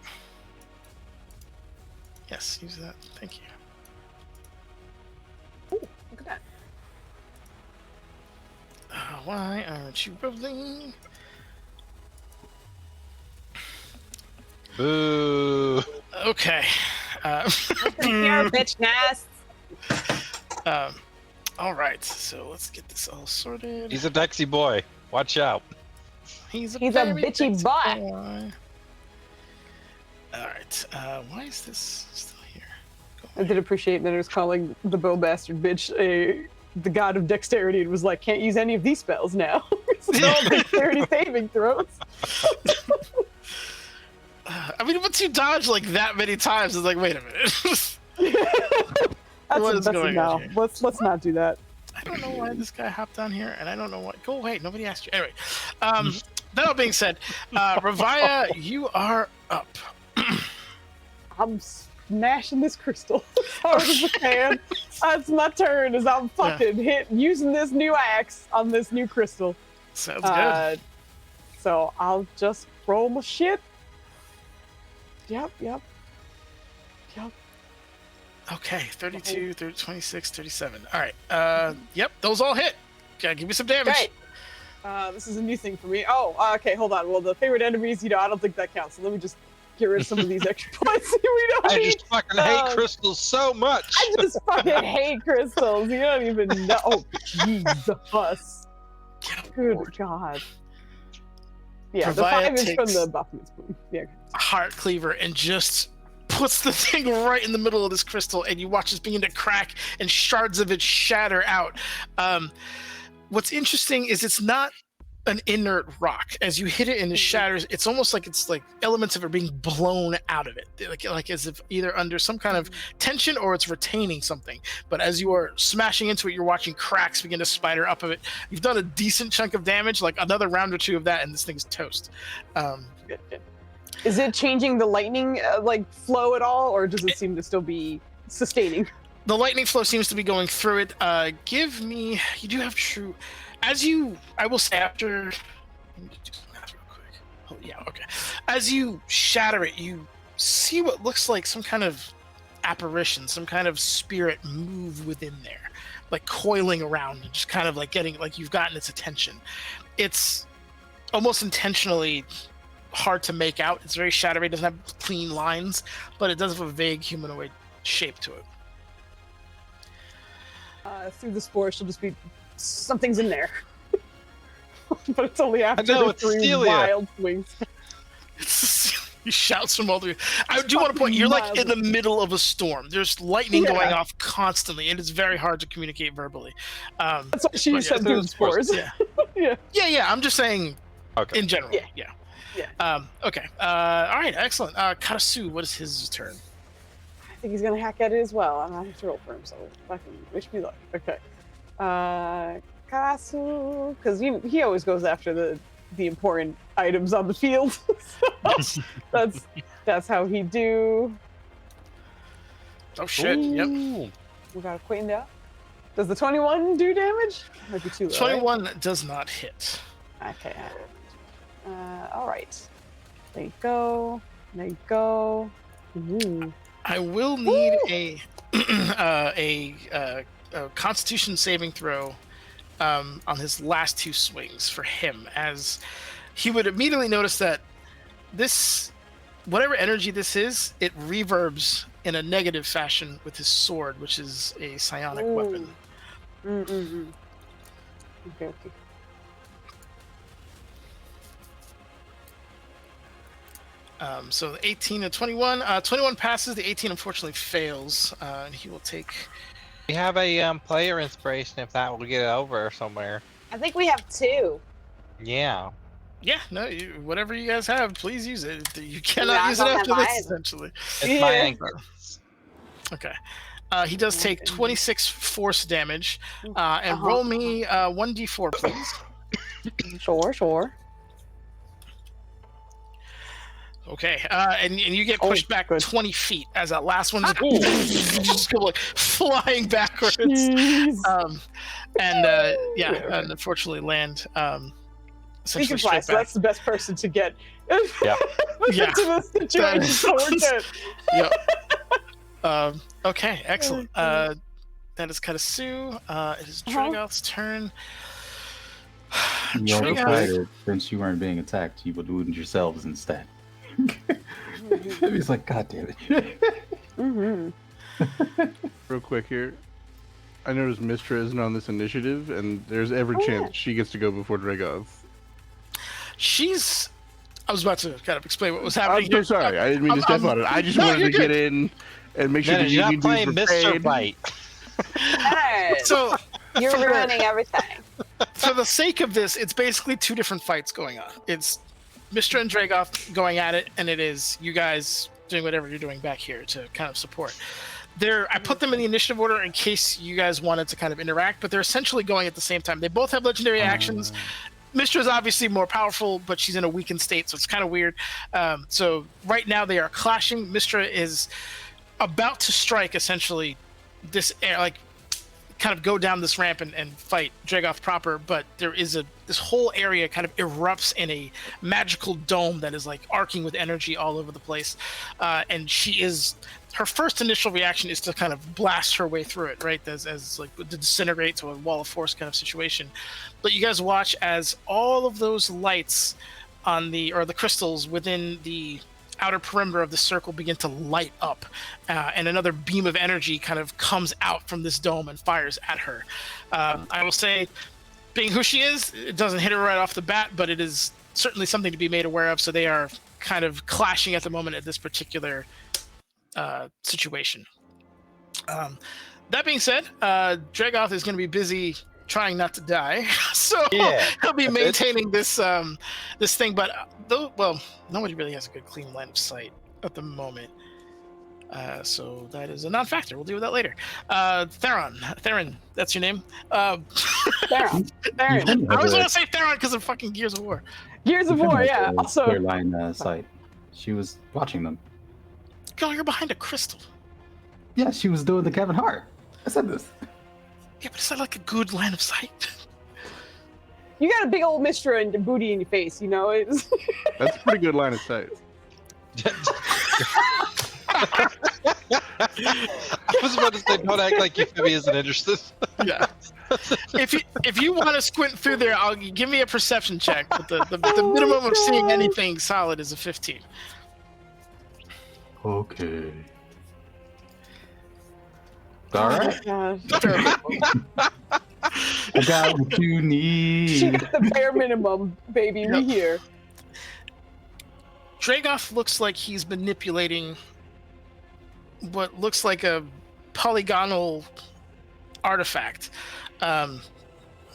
Yes, use that. Thank you. Look at that. Why aren't you rolling? Boo. Okay. Here, bitch nest. All right. So let's get this all sorted. He's a Dexy boy. Watch out. He's a bitchy Dexy boy. All right. Why is this still here? I did appreciate that it was calling the bow bastard bitch the god of dexterity and was like, can't use any of these spells now. So all dexterity saving throws. I mean, once you dodge like that many times, it's like, wait a minute. What is going on here? Let's not do that. I don't know why this guy hopped down here, and I don't know what. Go away. Nobody asked you. Anyway, that all being said, Ravaya, you are up. I'm smashing this crystal as hard as I can. That's my turn as I'm fucking using this new axe on this new crystal. Sounds good. So I'll just roll my shit. Yep. Okay, 32, 30, 26, 37. All right. Yep, those all hit. Gotta give me some damage. Great. This is a new thing for me. Oh, okay, hold on. Well, the favorite enemies, I don't think that counts. So let me just get rid of some of these extra points we don't I need. just fucking hate crystals so much. I just fucking hate crystals. You don't even know. Oh, Jesus. Good God. Yeah, the Provia 5 is from takes the Baphomet spoon. Yeah. Heart cleaver and just puts the thing right in the middle of this crystal, and you watch it begin to crack and shards of it shatter out. What's interesting is it's not an inert rock. As you hit it and it shatters, it's almost like it's like elements of it are being blown out of it, like as if either under some kind of tension or it's retaining something. But as you are smashing into it, you're watching cracks begin to spider up of it. You've done a decent chunk of damage, like another round or two of that, and this thing's toast. Is it changing the lightning flow at all, or does it seem to still be sustaining? The lightning flow seems to be going through it. Give me. You do have true. As you, I will say after. Let me do some math real quick. Oh yeah, okay. As you shatter it, you see what looks like some kind of apparition, some kind of spirit move within there, like coiling around and just kind of like getting like you've gotten its attention. It's almost intentionally hard to make out. It's very shadowy. It doesn't have clean lines, but it does have a vague humanoid shape to it. through the spore, she'll just be something's in there. But it's only after know, the it's 3 Celia. wild swings. He shouts from all the way. I do want to point. You're like in the middle of a storm. There's lightning going off constantly, and it's very hard to communicate verbally. That's why she but said through the spores. Yeah. I'm just saying. Okay. In general. Yeah. Okay. All right. Excellent. Karasu, what is his turn? I think he's gonna hack at it as well. I'm not going to roll for him, so fucking wish me luck. Okay. Karasu, because he always goes after the important items on the field. So that's how he do. Oh shit! Yep. We got a queen down. Does the 21 do damage? Might be too low. 21 right? does not hit. Okay. All right. There you go. There you go. Ooh. I will need a Constitution saving throw on his last 2 swings for him, as he would immediately notice that this, whatever energy this is, it reverbs in a negative fashion with his sword, which is a psionic weapon. Okay. So the 18 and 21. 21 passes. The 18 unfortunately fails. And he will take. We have a player inspiration if that will get it over somewhere. I think we have 2. Yeah. Yeah, no, whatever you guys have, please use it. You cannot use it after this, essentially. It's my anchor. Okay. He does take 26 force damage. And roll me 1d4, please. Sure. Okay, and you get pushed back 20 feet as that last one just go like flying backwards. And unfortunately land. He can fly, so that's the best person to get. Yeah. To this situation, so we're good. Yep. Okay, excellent. That is Karasu. It is Dragoth's turn. You all decided, since you weren't being attacked, you would wound yourselves instead. He's like, God damn it. Real quick here. I noticed Mistra isn't on this initiative, and there's every chance she gets to go before Dragoth. I was about to kind of explain what was happening. I'm so sorry. I didn't mean to step on it. I just wanted to get in and make sure that you're you not playing Mr. Bite. So You're ruining everything. For the sake of this, it's basically 2 different fights going on. It's Mistra and Dragoth going at it, and it is you guys doing whatever you're doing back here to kind of support. I put them in the initiative order in case you guys wanted to kind of interact, but they're essentially going at the same time. They both have legendary actions. Mistra is obviously more powerful, but she's in a weakened state, so it's kind of weird. So right now they are clashing. Mistra is about to strike essentially this kind of go down this ramp and fight Dragoth proper, but there is this whole area kind of erupts in a magical dome that is like arcing with energy all over the place, and her first initial reaction is to kind of blast her way through it, right, as like to disintegrate to a wall of force kind of situation. But you guys watch as all of those lights on the crystals within the outer perimeter of the circle begin to light up, and another beam of energy kind of comes out from this dome and fires at her. I will say, being who she is, it doesn't hit her right off the bat, but it is certainly something to be made aware of. So they are kind of clashing at the moment at this particular situation. That being said, Dragoth is going to be busy trying not to die, so he'll be maintaining this thing. But nobody really has a good clean line of sight at the moment, so that is a non-factor. We'll deal with that later. Theron, that's your name. Theron. I always want to say Theron because of fucking Gears of War. Gears of War, yeah. Also, clear line sight. She was watching them. Girl, you're behind a crystal. Yeah, she was doing the Kevin Hart. I said this. Yeah, but it's not like a good line of sight. You got a big old Mistra and booty in your face, you know? That's a pretty good line of sight. I was about to say, don't act like Euphemia isn't interested. Yeah. If you want to squint through there, give me a perception check. But the minimum of seeing anything solid is a 15. Okay. All right. gosh. I got what you She need. got the bare minimum, baby. We Yep. here. Dragoff looks like he's manipulating what looks like a polygonal artifact.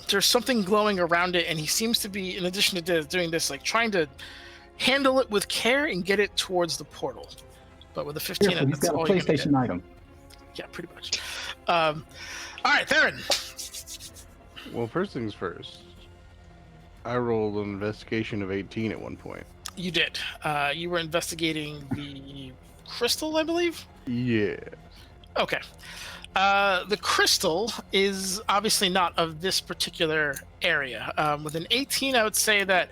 There's something glowing around it, and he seems to be, in addition to doing this, like trying to handle it with care and get it towards the portal. But with a 15, Careful, he's that's got a all you're gonna get. PlayStation item. Yeah, pretty much. All right, Theron. Well, first things first. I rolled an investigation of 18 at one point. You did. You were investigating the crystal, I believe? Yeah. Okay. The crystal is obviously not of this particular area. With an 18, I would say that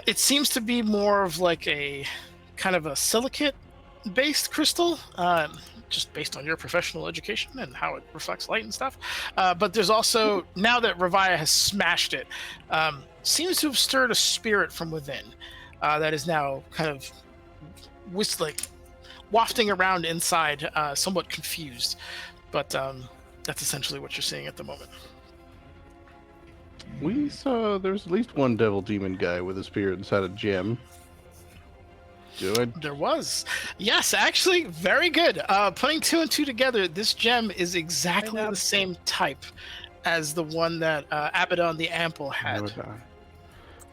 it seems to be more of like a kind of a silicate-based crystal, just based on your professional education and how it reflects light and stuff. But there's also, now that Revia has smashed it, seems to have stirred a spirit from within that is now kind of wafting around inside, somewhat confused. But that's essentially what you're seeing at the moment. We saw there's at least one devil demon guy with a spirit inside a gem. There was. Yes, actually, very good. Putting 2 and 2 together, this gem is exactly the same type as the one that Abaddon the Ample had.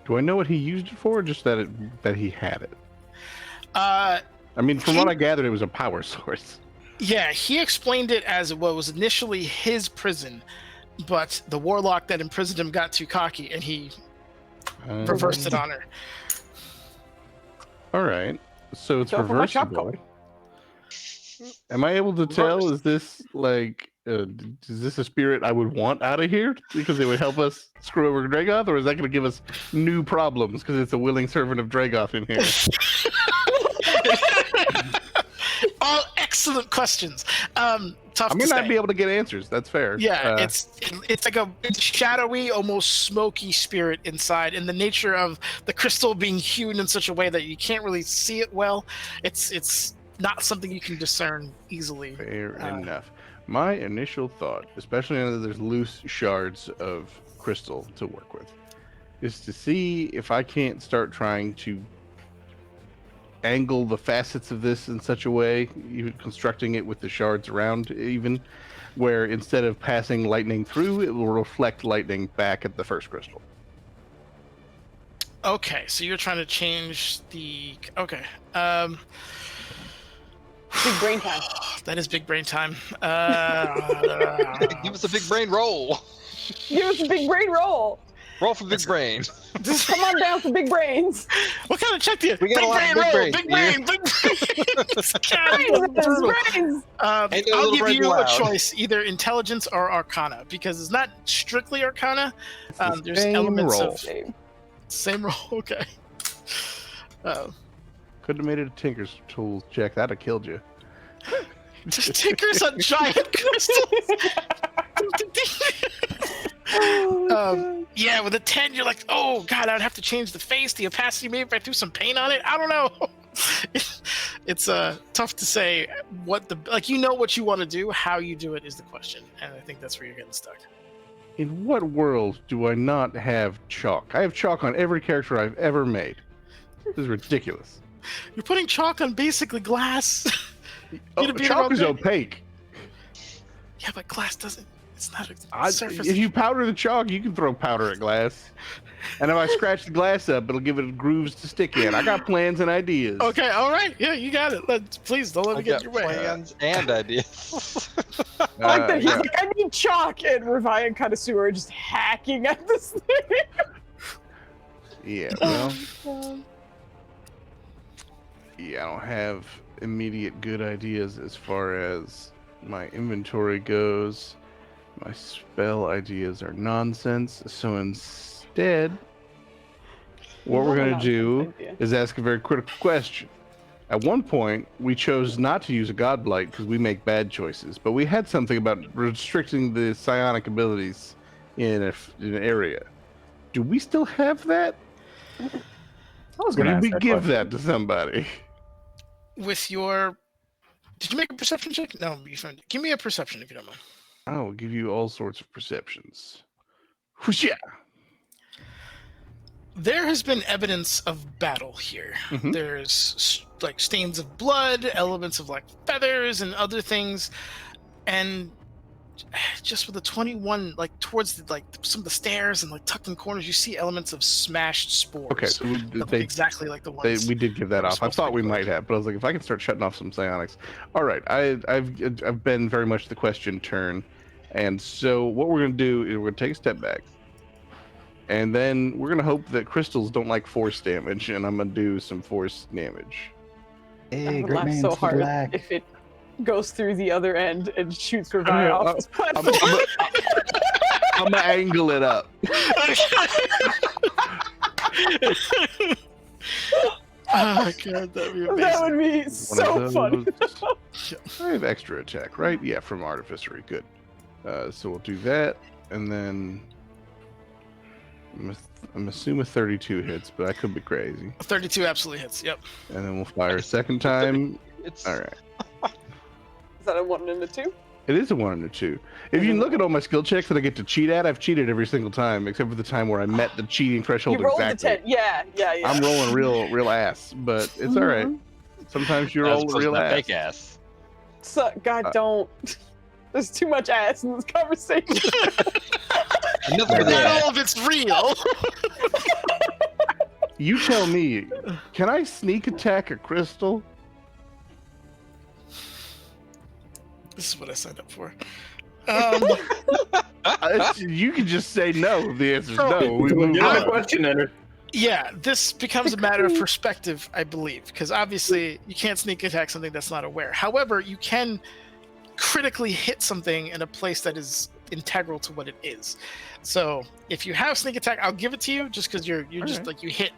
Do I know what he used it for, or just that he had it? I mean, from what I gathered, it was a power source. Yeah, he explained it as what was initially his prison, but the warlock that imprisoned him got too cocky, and he reversed it on her. All right, so it's reversible. Am I able to tell? Is this like, is this a spirit I would want out of here because it would help us screw over Dragoth, or is that going to give us new problems because it's a willing servant of Dragoth in here? All excellent questions. Tough I may not be able to get answers. That's fair. Yeah, it's like a shadowy, almost smoky spirit inside, and the nature of the crystal being hewn in such a way that you can't really see it well. It's not something you can discern easily. Fair enough. My initial thought, especially now that there's loose shards of crystal to work with, is to see if I can't start trying to angle the facets of this in such a way, even constructing it with the shards around, even where instead of passing lightning through, it will reflect lightning back at the first crystal. Okay, so you're trying to change the... Okay. Big brain time. That is big brain time. Give us a big brain roll. Give us a big brain roll. Roll for big brain. Just come on down for big brains. What kind of check do you? We got Big a lot brain of big roll. brains, Big yeah. brain. Big brain. Brains. I'll little give brain you a loud. choice, either intelligence or arcana, because it's not strictly arcana. the There's same elements roll. of same roll. Okay. Could have made it a Tinker's Tools check. That'd have killed you. Just tinkers on giant crystals. Yeah, with a 10, you're like, oh god, I'd have to change the face, the opacity, maybe if I threw some paint on it. I don't know. It's tough to say what what you want to do. How you do it is the question, and I think that's where you're getting stuck. In what world do I not have chalk? I have chalk on every character I've ever made. This is ridiculous. You're putting chalk on basically glass. Chalk is opaque. Yeah, but glass doesn't. It's not a surface. If you powder the chalk, you can throw powder at glass. And if I scratch the glass up, it'll give it grooves to stick in. I got plans and ideas. Okay, all right. Yeah, you got it. Please don't let me get in your way. Plans and ideas. I like that he's yeah. like, I need chalk, and Revia and Katasu are just hacking at this thing. Yeah, well. Yeah, I don't have immediate good ideas as far as my inventory goes. My spell ideas are nonsense. So instead, what we're going to do is ask a very critical question. At one point, we chose not to use a godblight because we make bad choices, but we had something about restricting the psionic abilities in an area. Do we still have that? I was Or going did to we give that to somebody? With your Did you make a perception check? No, you found it. Give me a perception if you don't mind. I will give you all sorts of perceptions. Whoosh, yeah. There has been evidence of battle here. Mhm. There's like stains of blood, elements of like feathers and other things, and just with the 21, like towards the, like some of the stairs and like tucked in corners, you see elements of smashed spores. Okay, so that look they exactly like the ones. we did give that were off. I supposed thought to we be might have, but I was like, if I can start shutting off some psionics. All right, I've been very much the question turn, and so what we're gonna do is we're gonna take a step back, and then we're gonna hope that crystals don't like force damage, and I'm gonna do some force damage. I Hey, would great laugh man, so to the hard black. if it goes through the other end and shoots Revia off his platform. I'm gonna angle it up. Oh god, that'd be amazing. That would be One so of funny. those. I have extra attack, right? Yeah, from artificery. Good. So we'll do that, and then I'm assuming 32 hits, but I could be crazy. 32 absolutely hits. Yep. And then we'll fire a second time. It's All right. Is that a 1 and a 2? It is a 1 and a 2. If you look at all my skill checks that I get to cheat at, I've cheated every single time, except for the time where I met the cheating threshold You rolled exactly. a 10. Yeah. I'm rolling real ass, but it's all right. Sometimes you as roll opposed to real that ass. fake ass. So, God, don't. There's too much ass in this conversation. Enough for Not that. all of it's real. You tell me, can I sneak attack a crystal? This is what I signed up for. You can just say no if the answer's Oh, no. We move Get the on. question, Ender. Yeah, this becomes a matter of perspective, I believe, because obviously you can't sneak attack something that's not aware. However, you can critically hit something in a place that is integral to what it is. So if you have sneak attack, I'll give it to you just because you're just right. like you hit,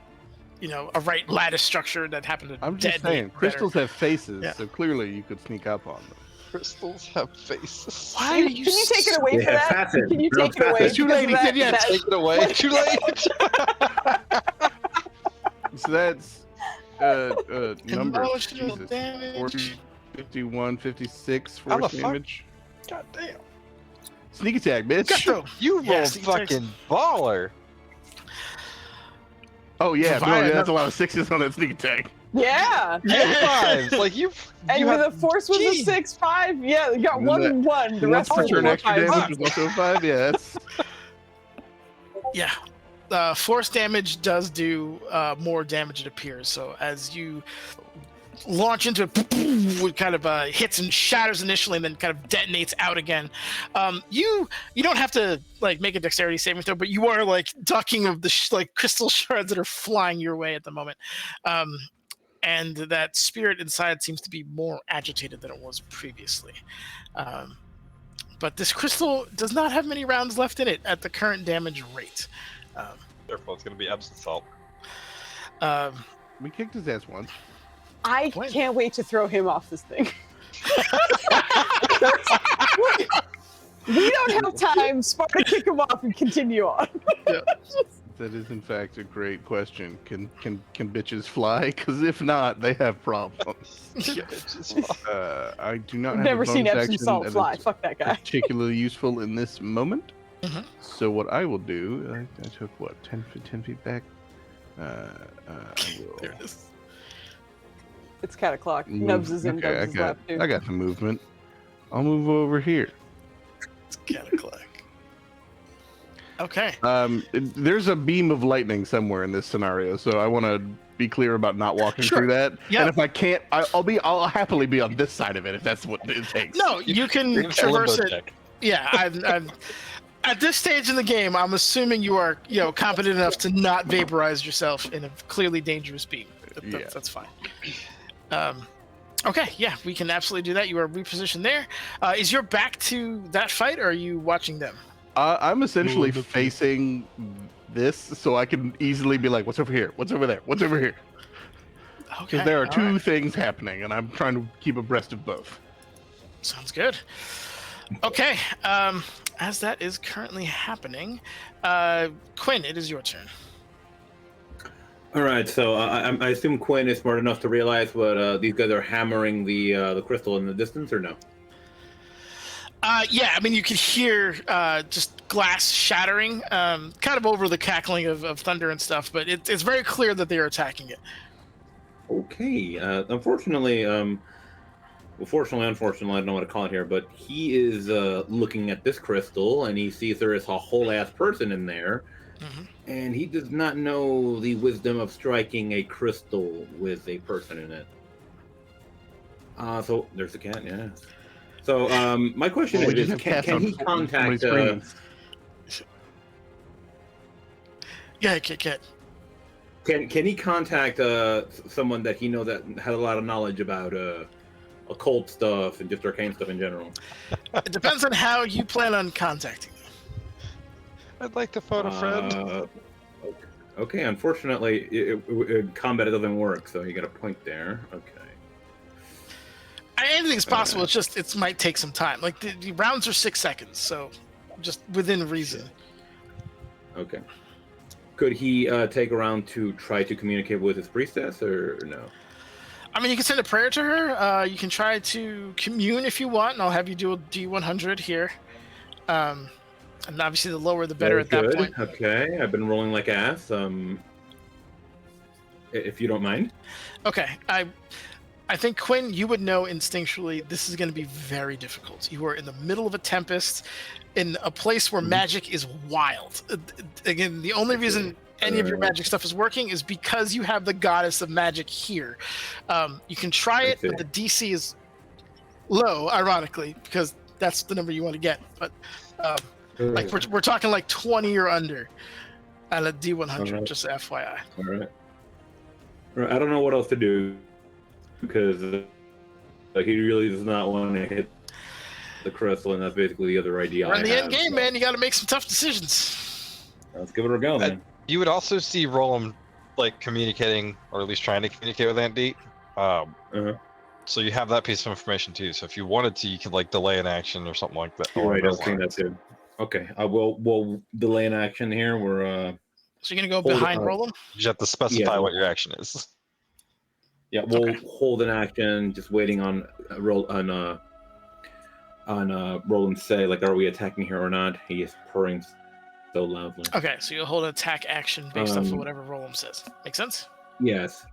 a right lattice structure that happened to I'm just detonate saying, better. crystals have faces, Yeah. so clearly you could sneak up on them. Crystals have faces. Why are Can you you take it away They for have that? facets. Can you They're take it away? facets. Too late, he because said that- yes. that- Take it away. Too late. So that's number Emotional Jesus, damage. 40, 51, 56 How the force fuck? damage. God damn. Sneak attack, bitch. Gusto. You Yeah, roll sneak attacks. fucking baller. Oh yeah, no, Leviathan. that's a lot of sixes on that sneak attack. Yeah. Fives. Like you. And you with have- the force was Gee. a 6/5. Yeah, you got And 1 then and 1. The And rest once are per turn 4 extra fives. damage was also a 5. Yeah, that's Yeah. Force damage does do more damage, it appears. So as you launch into it, it kind of hits and shatters initially and then kind of detonates out again. You don't have to like make a dexterity saving throw, but you are like ducking of the crystal shards that are flying your way at the moment. And that spirit inside seems to be more agitated than it was previously. But this crystal does not have many rounds left in it at the current damage rate. Therefore, it's gonna be Epsom salt. we kicked his ass once. I When? can't wait to throw him off this thing. We don't have time. Sparta, kick him off and continue on. That is in fact a great question. Can bitches fly? Because if not, they have problems. I do not I've have never a seen bonus Epsom action salt that fly. is Fuck that guy. particularly useful in this moment. Mhm. So what I will do, I took what 10 feet back. I will. There it is. It's cat o'clock. move- Nubs is in, okay, Dubs is left too. I got the movement. I'll move over here. It's Cataclack. Okay. There's a beam of lightning somewhere in this scenario, so I want to be clear about not walking Sure. through that. Yeah. And if I can't, I'll happily be on this side of it if that's what it takes. No, you can Give us a traverse limbo it. check. Yeah, I'm at this stage in the game, I'm assuming you are, competent enough to not vaporize yourself in a clearly dangerous beam. Yeah. That's fine. Okay, yeah, we can absolutely do that. You are repositioned there. Is your back to that fight, or are you watching them? I'm essentially facing this, so I can easily be like, "What's over here? What's over there? What's over here?" Okay, Because there are all two right. things happening, and I'm trying to keep abreast of both. Sounds good. Okay, as that is currently happening, Quinn, it is your turn. All right, so I assume Quinn is smart enough to realize what these guys are hammering the crystal in the distance, or no? Yeah, I mean, you could hear just glass shattering, kind of over the cackling of thunder and stuff, but it's very clear that they are attacking it. Okay. Unfortunately, unfortunately, I don't know what to call it here, but he is looking at this crystal and he sees there is a whole ass person in there, and he does not know the wisdom of striking a crystal with a person in it. So there's the cat, yeah. So my question Well, we is, just have cats can on he somebody contact? screaming. Yeah, Kit. Can he contact someone that he knows that has a lot of knowledge about occult stuff and just arcane stuff in general? It depends on how you plan on contacting them. I'd like to phone a friend. Okay, unfortunately, combat doesn't work, so you got a point there. Okay. Anything's possible. It's just it might take some time. Like the rounds are 6 seconds, so just within reason. Okay. Could he take a round to try to communicate with his priestess, or no? I mean, you can send a prayer to her. You can try to commune if you want, and I'll have you do a D100 here. And obviously, the lower the better at that point. Okay, I've been rolling like ass. If you don't mind. Okay, I think, Quinn, you would know instinctually this is going to be very difficult. You are in the middle of a tempest, in a place where magic is wild. Again, the only reason any of your magic stuff is working is because you have the goddess of magic here. You can try it, but the DC is low, ironically, because that's the number you want to get. But like we're talking like 20 or under at a D100, just FYI. All right. I don't know what else to do, because he really does not want to hit the crystal, and that's basically the other idea. We're in the end game, man. You got to make some tough decisions. Let's give it a go, man. You would also see Roland like communicating, or at least trying to communicate with Aunt Deet. So you have that piece of information too. So if you wanted to, you could like delay an action or something like that. Right, I've seen that too. Okay, we'll delay an action here. We're so you're gonna go behind Roland? You have to specify what your action is. Yeah, we'll hold an action, just waiting on Roland say, like, are we attacking here or not? He is purring so loudly. Okay, so you'll hold an attack action based off of whatever Roland says. Make sense? Yes.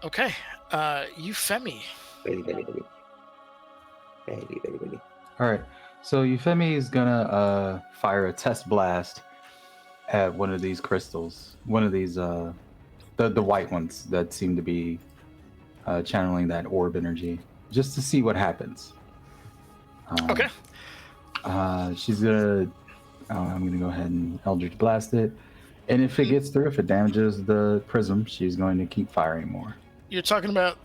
Okay, Euphemi. All right. So Euphemi is gonna fire a test blast at one of these crystals. One of these the white ones that seem to be channeling that orb energy, just to see what happens. Okay. She's gonna. I'm gonna go ahead and Eldritch Blast it, and if it gets through, if it damages the prism, she's going to keep firing more. You're talking about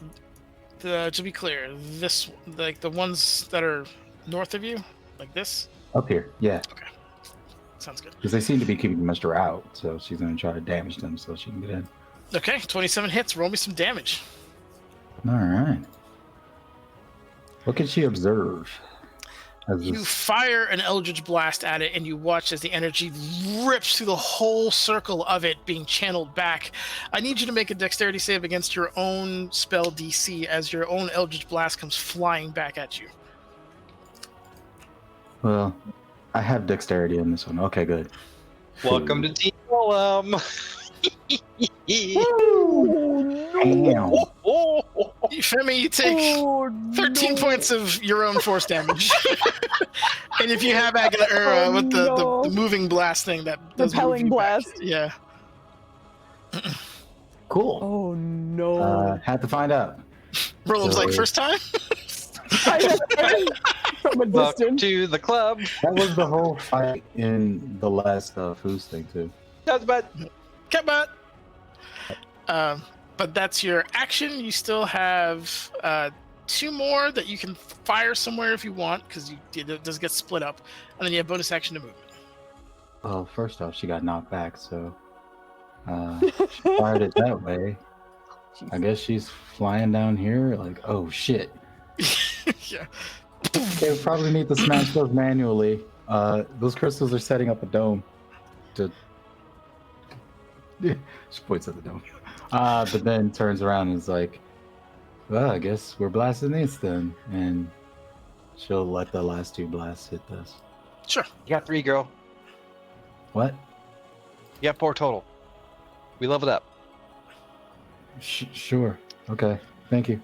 to be clear, this like the ones that are north of you, like this. Up here, yeah. Okay. Sounds good. Because they seem to be keeping Mister out, so she's gonna try to damage them so she can get in. Okay, 27 hits. Roll me some damage. All right. What can she observe? You fire an Eldritch Blast at it, and you watch as the energy rips through the whole circle of it being channeled back. I need you to make a dexterity save against your own spell DC as your own Eldritch Blast comes flying back at you. Well, I have dexterity in this one. Okay, good. Welcome to Team Golem. Damn. Femi, you take 13 points of your own force damage. And if you have with the moving blast thing, that does repelling blast. Back. Yeah. Cool. Oh no. Had to find out. Roland's like, first time? From a Welcome distance. to the club. That was the whole fight in the last Foos thing too. That's bad. Cut. But that's your action. You still have 2 more that you can fire somewhere if you want, because it does get split up, and then you have bonus action to move. Well, first off, she got knocked back, so she fired it that way. I guess she's flying down here. Like, oh shit. Yeah. They would probably need to smash those manually. Those crystals are setting up a dome. She points at the dome. But then turns around and is like, well, I guess we're blasting this then. And she'll let the last 2 blasts hit this. Sure. You got 3, girl. What? You got 4 total. We leveled up. Sure. Okay. Thank you.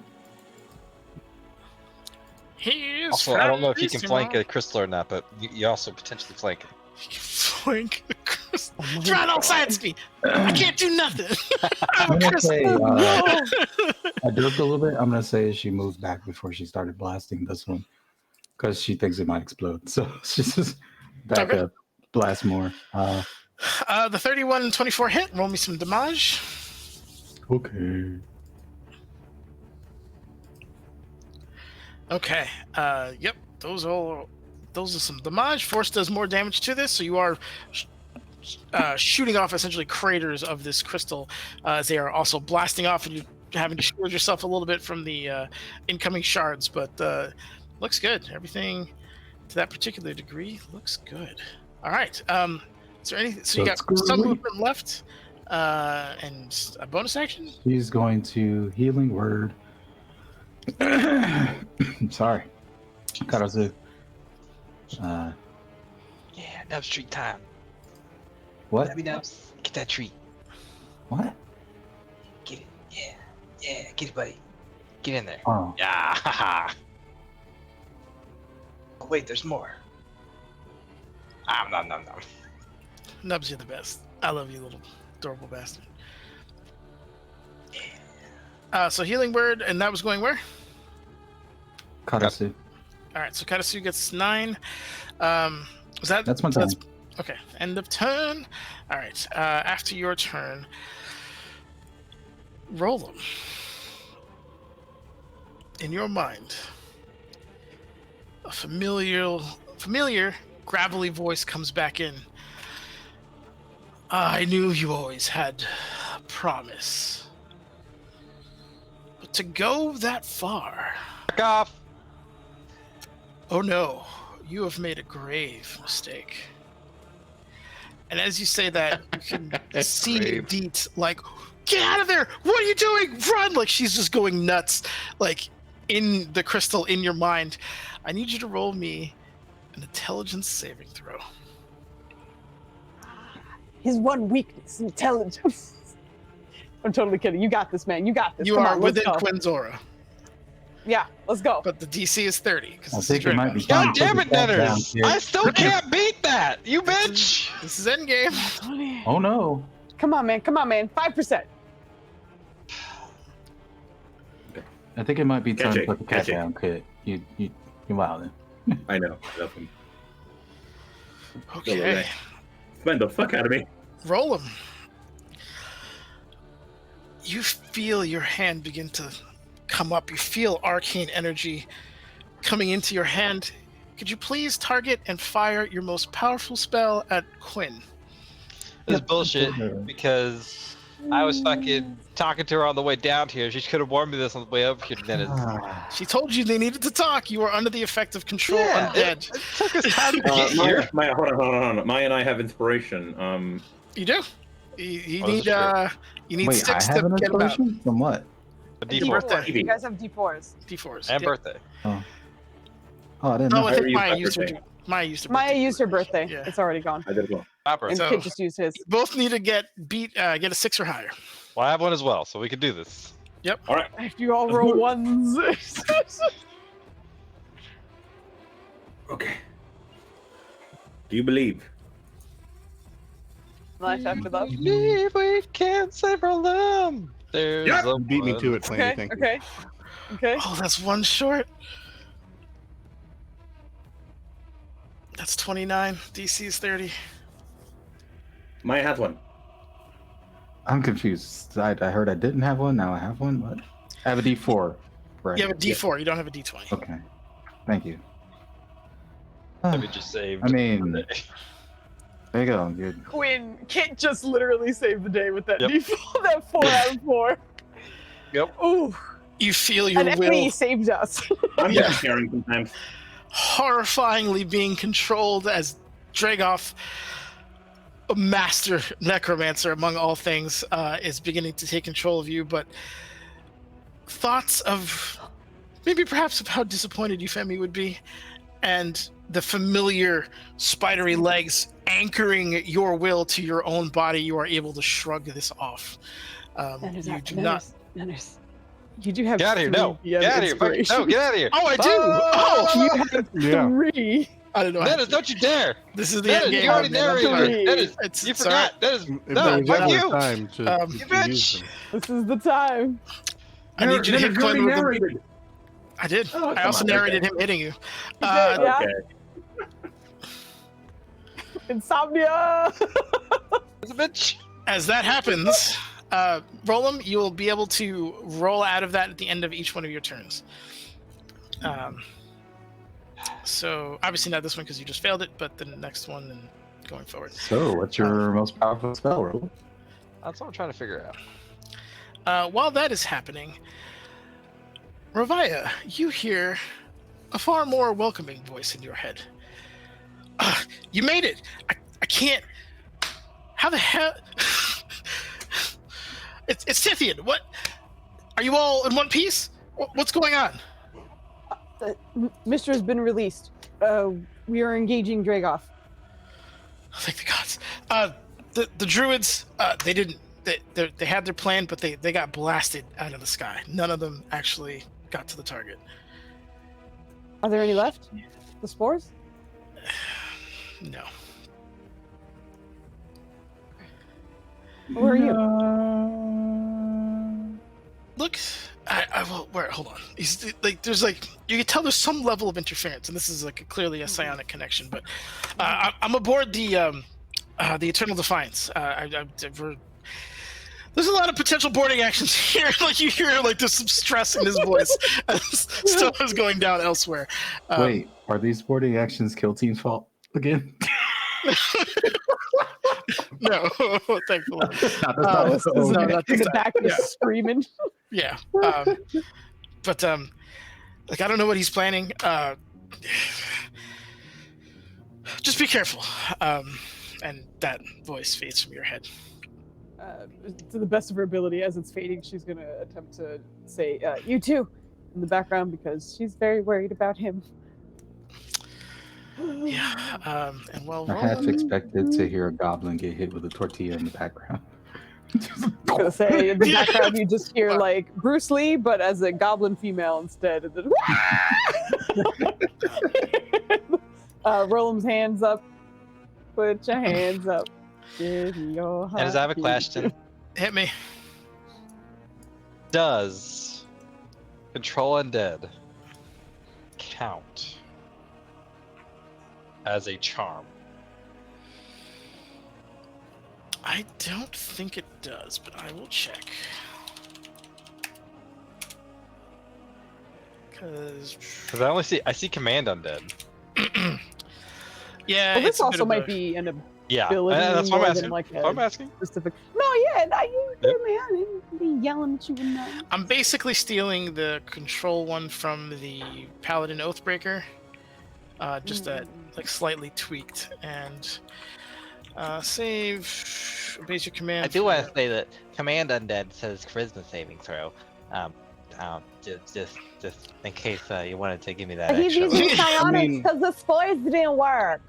He's Also, I don't know if you can Bravissimo. flank a crystal or not, but you also potentially flank it. Flank a crystal. Try don't science me. I can't do nothing. I'm I'm a gonna crystal. say, I duped a little bit. I'm gonna say she moved back before she started blasting this one because she thinks it might explode. So she's just back Okay. up, blast more. The 31 and 24 hit. Roll me some damage. Okay. Okay. Yep. Those are some damage. Force does more damage to this, so you are shooting off essentially craters of this crystal as they are also blasting off, and you're having to shield yourself a little bit from the incoming shards. But looks good. Everything to that particular degree looks good. All right. Is there anything? So you got That's some great. movement left, and a bonus action. She's going to healing word. Sorry. Karazu. Yeah, Nubs treat time. What? Let me Nubs. Get that treat. What? Get it. Yeah. Yeah, get it, buddy. Get in there. Oh. Yeah, haha. Oh, wait, there's more. Nom. Nubs, you're the best. I love you, little adorable bastard. So healing word, and that was going where? Karasu. All right, so Katasu gets 9. Was that? That's my so turn. Okay, end of turn. All right, after your turn, roll them. In your mind, a familiar, gravelly voice comes back in. I knew you always had a promise, but to go that far. Back off. Oh no, you have made a grave mistake. And as you say that, you can see Grave. Deet like, get out of there! What are you doing? Run! Like she's just going nuts, like in the crystal in your mind. I need you to roll me an intelligence saving throw. His one weakness, intelligence. I'm totally kidding. You got this, man. You got this. You Come are on, let's within go. Quinn's aura, Yeah, let's go. but the DC is 30. I think it might be God time to damn put it, the cat down Netters! here. I still can't beat that, you bitch! This is endgame. 20. Oh no. Come on, man. 5%. I think it might be time Catch to it, put the cat catch it. down, Kit. You wildin'. I know. I love him. Okay, Spend the fuck out of me. roll them. You feel your hand begin to come up. You feel arcane energy coming into your hand. Could you please target and fire your most powerful spell at Quinn? This is bullshit because I was fucking talking to her on the way down here. She could have warned me this on the way up here, Dennis. She told you they needed to talk. You were under the effect of control Yeah, undead. it took us time to get here. Maya, hold on. Maya and I have inspiration. You do. You Oh, this need is you need Wait, I sticks have to an get them out. inspiration? From what? A Your D4 birthday. You guys have D4s. D4s. and Yeah. birthday. Oh, I didn't No, know. I Maya think used Maya my used her. birthday. Maya used her. Maya birthday. used her birthday. Yeah. It's already gone. I did as well. My birthday. And So- Kid just used his. You both need to get a 6 or higher. Well, I have one as well, so we can do this. All right. If you all roll ones. Okay. Do you believe? Life after love. Believe we can save our limb. There's Yep. a You beat me one. to it, Planny. Okay, Thank you. okay. Oh, that's one short. That's 29. DC is 30. Maya has one. I'm confused. I heard I didn't have one. Now I have one. What? I have a D4. Right. You have a D4. You don't have a D20. Okay. Thank you. Let me just save. I mean, there you go. Good. Quinn, Kit just literally saved the day with that Yep. D4, that 4 out of 4. Yep. Ooh, You feel your and will FP saved us. I'm used to sharing sometimes. horrifyingly being controlled as Dragoff master necromancer among all things is beginning to take control of you, but thoughts of maybe perhaps of how disappointed Euphemia would be, and the familiar spidery legs anchoring your will to your own body, you are able to shrug this off. You do not. Nanners, you do have Get out of here! No, three get out of here! inspiration. No, get out of here! Oh, I do. Oh, You have Yeah. 3. I don't know. Dennis, don't you dare! This is the Dennis, end game. you already man. I'm sorry. narrated. Dennis, It's- you it's all right. forgot. Dennis, If no, there was fuck ever you! a time to, You to use bitch. them. This is the time. I need you to hit Quinn with the... narrated. I did. Oh, I come also on, narrated okay. him hitting you. Yeah. Okay. Insomnia. It's a bitch. As that happens, Roland, you will be able to roll out of that at the end of each one of your turns. So obviously not this one because you just failed it, but the next one and going forward. So, what's your most powerful spell, Roland? That's what I'm trying to figure out. While that is happening, Ravaya, you hear a far more welcoming voice in your head. You made it! I can't... How the hell... It's Scythian. What? Are you all in one piece? What's going on? Mr. has been released. We are engaging Dragoff. Thank the gods. The druids, they didn't. They had their plan, but they got blasted out of the sky. None of them actually got to the target. Are there any left? The spores? No. Where are you? Look, I will. Where? Hold on. He's like, there's like, you can tell there's some level of interference, and this is like clearly a psionic connection. But I'm aboard the Eternal Defiance. There's a lot of potential boarding actions here. Like you hear, like there's some stress in his voice as stuff is going down elsewhere. Wait, are these boarding actions Kill Team's fault again? No, thankfully. This is no, not in this the time. back Yeah. just screaming. Yeah. But like I don't know what he's planning. Just be careful. And that voice fades from your head. To the best of her ability, as it's fading, she's going to attempt to say, you too, in the background, because she's very worried about him. Yeah. And well, I half expected to hear a goblin get hit with a tortilla in the background. I was going to say, in the background, you just hear, like, Bruce Lee, but as a goblin female instead. And then, Roland's hands up. Put your hands up. Give me your heart. And I have a question. hit me. Does Control Undead count as a charm? I don't think it does, but I will check. Because I see Command Undead. yeah, Well, this it's a bit also of might a- be an Yeah, ability that's what more I'm than asking. like That's what I'm a asking. specific. No, yeah, no, you Yep. man, I didn't be yelling at you in that. I'm basically stealing the control one from the Paladin Oathbreaker, just that like slightly tweaked and save base your command. I do want to say that Command Undead says Charisma saving throw. Just in case you wanted to give me that He's extra. using psionics mean- because the spores didn't work.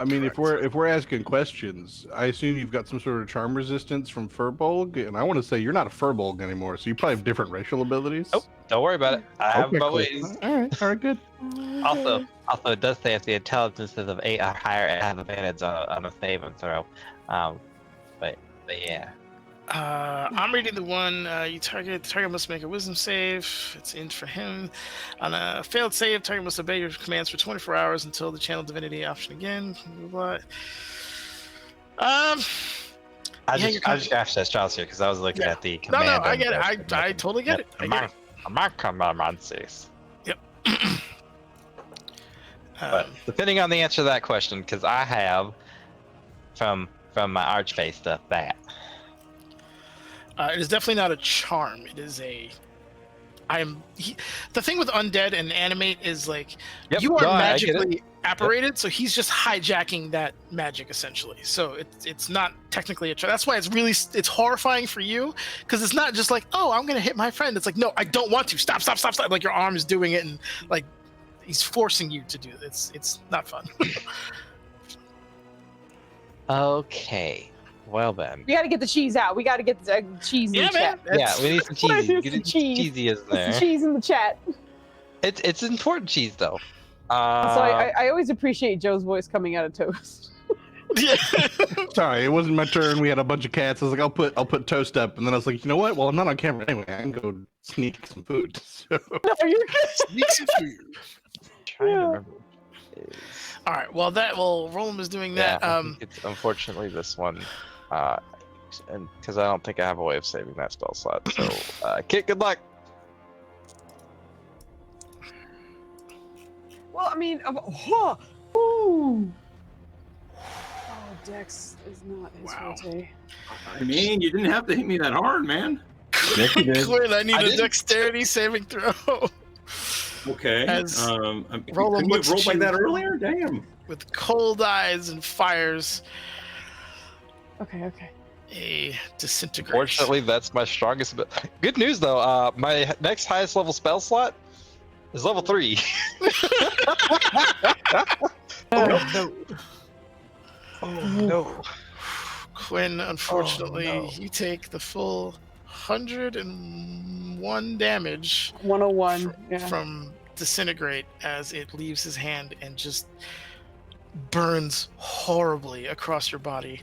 I mean, if we're asking questions, I assume you've got some sort of charm resistance from Furbolg, and I want to say you're not a Furbolg anymore, so you probably have different racial abilities. Oh, don't worry about it. I have Okay, my cool. ways. All right, good. Also, it does say if the intelligence is of 8 or higher, it has advantage on a saving throw. But yeah. I'm reading the one the target must make a wisdom save. It's in for him. On a failed save, target must obey your commands for 24 hours until the channel divinity option again. Blah, blah, blah. I Yeah, just graphed that Charles here because I was looking at the No, command. I get it. I totally get it. I get it. My command says. But depending on the answer to that question, because I have from my Archfey stuff that. It is definitely not a charm. It is a. The thing with undead and animate is like Yep, you are no, I get it. magically apparated, so he's just hijacking that magic essentially. So it's not technically a that's why it's horrifying for you, because it's not just like, oh, I'm gonna hit my friend. It's like, no, I don't want to. Stop. Like your arm is doing it, and like he's forcing you to do it. It's not fun. Okay. Well then. We got to get the cheese out. We got to get the cheese in the chat. Yeah, we need some Let's cheesy. do Get some it cheese. cheesy in Some there. cheese in the chat. It's important cheese though. So I always appreciate Joe's voice coming out of Toast. Sorry, it wasn't my turn. We had a bunch of cats. I was like, I'll put Toast up, and then I was like, you know what? Well, I'm not on camera anyway. I can go sneak some food. So No, you're good. Sneak some food. Trying to remember. All right. Well, Roland is doing Yeah, that. I think it's unfortunately this one, and because I don't think I have a way of saving that spell slot. So, Kit, good luck. Well, I mean, ooh. Oh, Dex is not his forte. I mean, you didn't have to hit me that hard, man. Yes, you did. Quinn, I need a dexterity saving throw. Okay. As Roland Roland couldn't you have looks rolled at like you. that earlier? Damn. With cold eyes and fires Okay. a disintegration. Fortunately, that's my strongest. Good news though. My next highest level spell slot is level 3. no. Oh no. Quinn, unfortunately, you take the full 101 damage 101. Yeah. from disintegrate as it leaves his hand and just burns horribly across your body.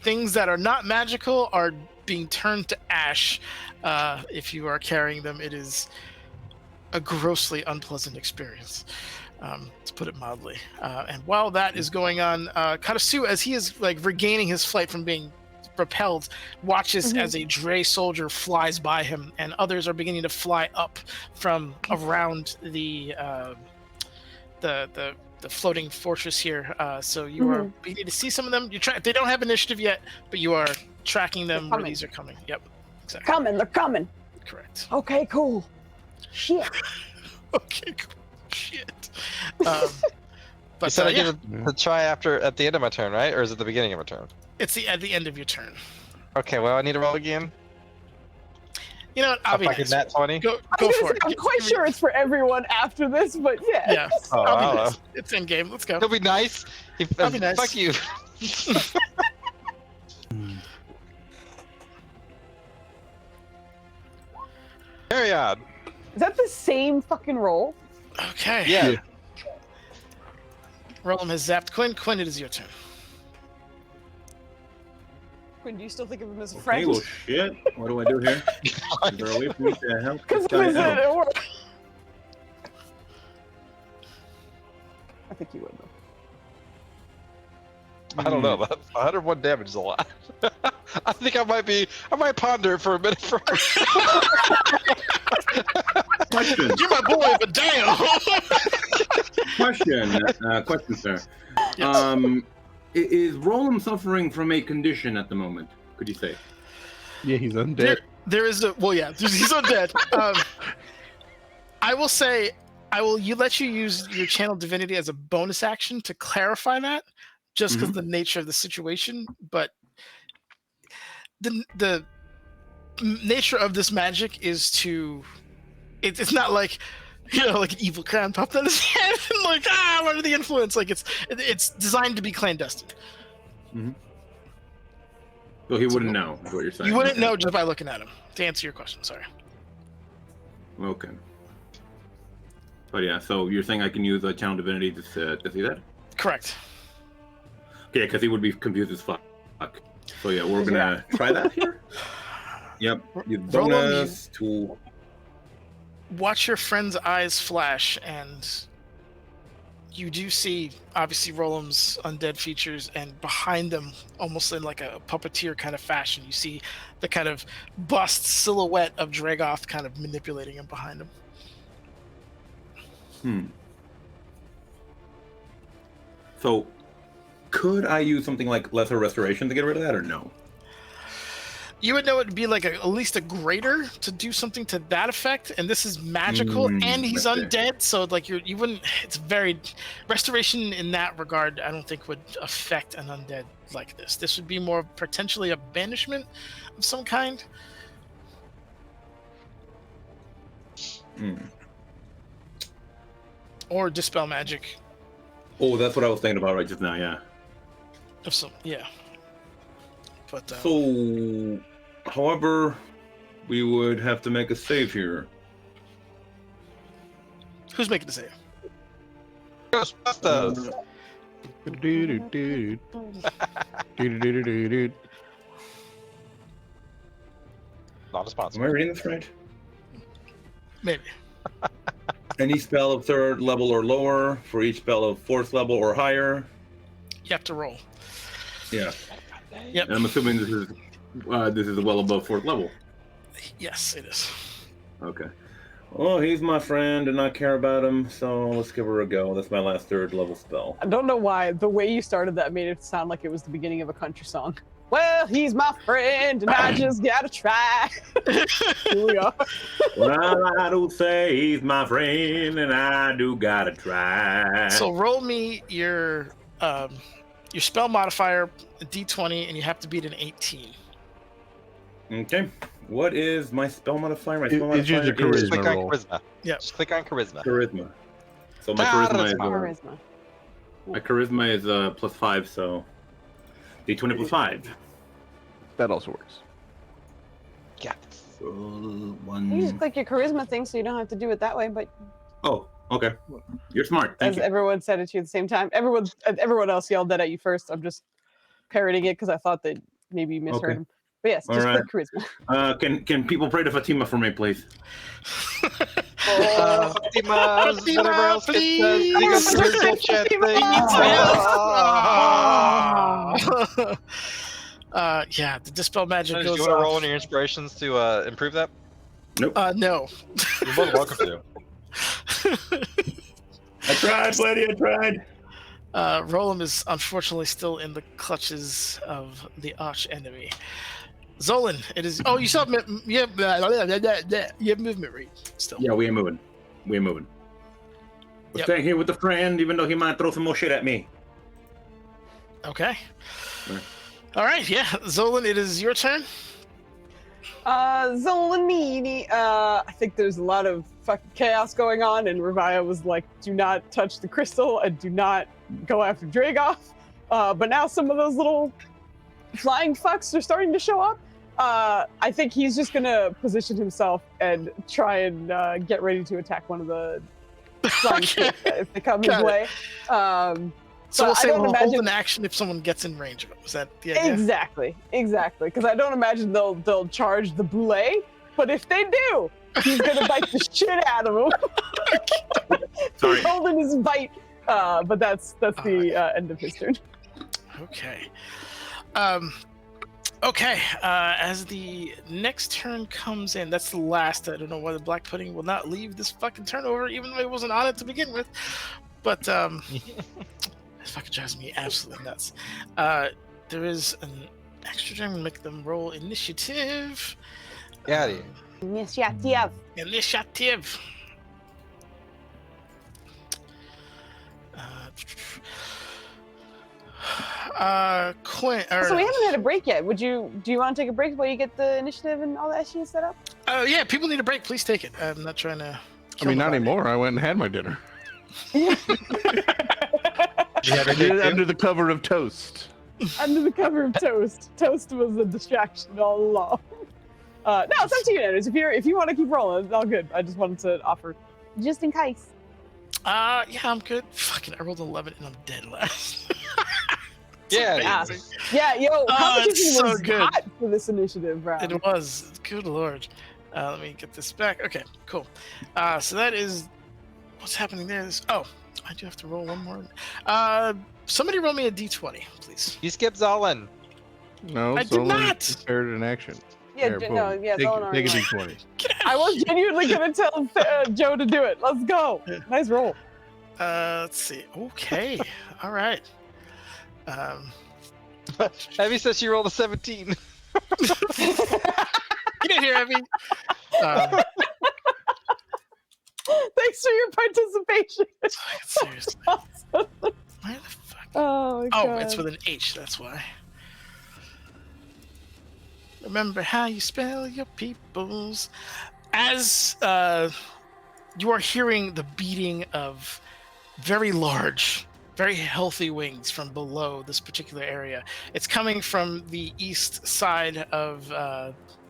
Things that are not magical are being turned to ash. If you are carrying them, it is a grossly unpleasant experience, to put it mildly. And while that is going on, Karasu, as he is like regaining his flight from being repelled, watches as a Dre soldier flies by him, and others are beginning to fly up from around the floating fortress here. So you are beginning to see some of them. They don't have initiative yet, but you are tracking them where these are coming. Yep, exactly. They're coming. Correct. Okay, cool. Shit. Okay, cool. Shit. But You said I yeah, get to try at the end of my turn, right? Or is it the beginning of my turn? it's at the end of your turn. Okay, well I need to roll again. You know what? I'll be If I nice. get that 20. Go I was for gonna it. say, I'm quite sure it's for everyone after this, but yeah. Yeah. Oh, I'll be I don't nice. know. It's in game. Let's go. He'll be nice. I'll be nice. Fuck you. Carry on. Is that the same fucking roll? Okay. Yeah. Roland has zapped Quinn. Quinn, it is your turn. Quinn, do you still think of him as a Okay, friend? well, shit. What do I do here? Is there a way for me to help Because this guy out? it worked. I think you would though. I don't know. That 101 damage is a lot. I think I might ponder for a minute first. Question. You're my boy, but damn. Question, sir. Yes. Is Roland suffering from a condition at the moment? Could you say? yeah, he's undead. There is a he's undead. I will say let you use your channel divinity as a bonus action to clarify that, just because of the nature of the situation. But the nature of this magic is to it's not like, you know, like an evil crown popped on his head and like, I'm under the influence. Like it's designed to be clandestine. So he wouldn't know, is what you're saying. You wouldn't Okay. know just by looking at him. To answer your question, sorry. Okay. But yeah, so you're saying I can use a channel divinity to see that? Correct. Okay, because he would be confused as fuck. So yeah, we're gonna try that here. Yep. Use Roll on bonus to. Watch your friend's eyes flash, and you do see, obviously, Roland's undead features, and behind them, almost in like a puppeteer kind of fashion, you see the kind of bust silhouette of Dragoth kind of manipulating him behind him. So, could I use something like Lesser Restoration to get rid of that, or no? You would know it would be like at least a greater to do something to that effect, and this is magical, and he's I see. undead, so like you wouldn't. It's very restoration in that regard. I don't think would affect an undead like this. This would be more potentially a banishment of some kind. Or dispel magic. Oh, that's what I was thinking about right just now. Yeah. Of some, yeah. But So, however, we would have to make a save here. who's making the save? Ghostbusters. Not a sponsor. Am I reading this right? Maybe. Any spell of 3rd level or lower for each spell of 4th level or higher. You have to roll. Yeah. Yep. And I'm assuming this is well above 4th level. Yes, it is. Okay. Well, he's my friend, and I care about him, so let's give her a go. That's my last 3rd level spell. I don't know why the way you started that made it sound like it was the beginning of a country song. Well, he's my friend, and I just gotta try. Here we go. Well, I do say he's my friend, and I do gotta try. So roll me your spell modifier, a d20, and you have to beat an 18. Okay. What is my spell modifier? My spell It's usually modifier Just is click on roll. charisma. Yep. Just click on charisma. charisma. So my charisma is Charisma. my charisma is +5, so d20 plus 5. That also works. Yeah. So You just 1. click your charisma thing so you don't have to do it that way, but Oh, okay. You're smart. Thank as you. everyone said it to you at the same time, everyone else yelled that at you first. I'm just parroting it because I thought that maybe you misheard Okay. him. But yes, just All click charisma. Can people pray to Fatima for me, please? Fatima, whatever else it says. You guys can read that chat thing. Yeah, the dispel magic Do goes you want to roll off. on your inspirations to improve that? Nope. No. You're more than welcome to. I tried, buddy. I tried. Roland is unfortunately still in the clutches of the arch enemy. Zolan, it is. Oh, you still have, you have movement rate still. Yeah, we ain't moving. We ain't moving. We're Yep. staying here with the friend, even though he might throw some more shit at me. Okay. Right. All right. Yeah, Zolan, it is your turn. Zolanini, I think there's a lot of fucking chaos going on, and Revia was like, do not touch the crystal and do not go after Dragoff. But now some of those little flying fucks are starting to show up. I think he's just gonna position himself and try and get ready to attack one of the flying ships if they come his Got it. way. So But we'll I say don't we'll hold imagine- an action if someone gets in range of it. Was that the idea? Exactly. Because I don't imagine they'll charge the boulet, but if they do, he's gonna bite the shit out of him. Sorry. He's holding his bite, but that's the end of his turn. Okay. Okay. As the next turn comes in, that's the last. I don't know why the black pudding will not leave this fucking turnover, even though it wasn't on it to begin with. But it fucking drives me absolutely nuts. There is an extra turn to make them roll initiative. Yeah, dude. Initiative. Initiative. Quinn. So we haven't had a break yet. Do you want to take a break while you get the initiative and all that shit set up? Yeah, people need a break. Please take it. I'm not trying to. I mean, not anymore. I went and had my dinner. Did you have I your did it day under the cover of toast. Under the cover of toast. Toast was a distraction all along. No, it's up to you, Anders. If you want to keep rolling, it's all good. I just wanted to offer, just in case. Yeah, I'm good. Fucking, I rolled 11 and I'm dead last. Yeah, Amazing. Yeah, yo, competition it's so was good. hot for this initiative round. It was. Good lord. Let me get this back. Okay, cool. So that is what's happening there. Oh, I do have to roll one more. Somebody roll me a d20, please. You skipped Zolan. No, I did Solon not. prepared an action. Yeah, There, no, boom. yeah, Take, Zolan take a already d20. I was genuinely gonna tell Joe to do it. Let's go. Nice roll. Let's see. Okay. All right. Abby says she rolled a 17. You didn't hear me. Thanks for your participation. Seriously. Awesome. Why the fuck? Oh my Oh, god. it's with an H. That's why. Remember how you spell your peoples. As you are hearing the beating of very large, very healthy wings from below this particular area. It's coming from the east side of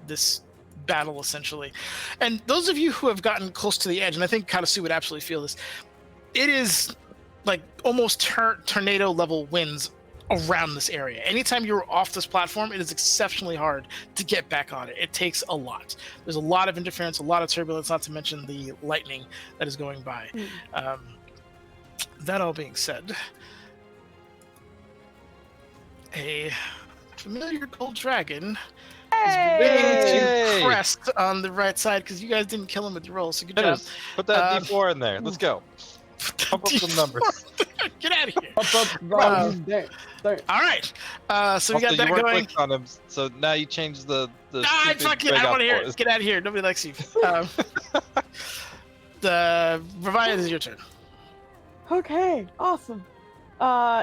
this battle, essentially. And those of you who have gotten close to the edge, and I think Katasu would absolutely feel this, it is like almost tornado level winds around this area. Anytime you're off this platform, it is exceptionally hard to get back on it. It takes a lot. There's a lot of interference, a lot of turbulence, not to mention the lightning that is going by. That all being said, a familiar gold dragon is beginning to crest on the right side because you guys didn't kill him with your roll, so good job. Put that D4 in there. Let's go. Pump up some numbers. Get out of here. All right. So we got that you weren't going. on him, so now you change the. Fuck it. I don't want to hear it. Get out of here. Nobody likes you. The Revive is your turn. Okay, awesome.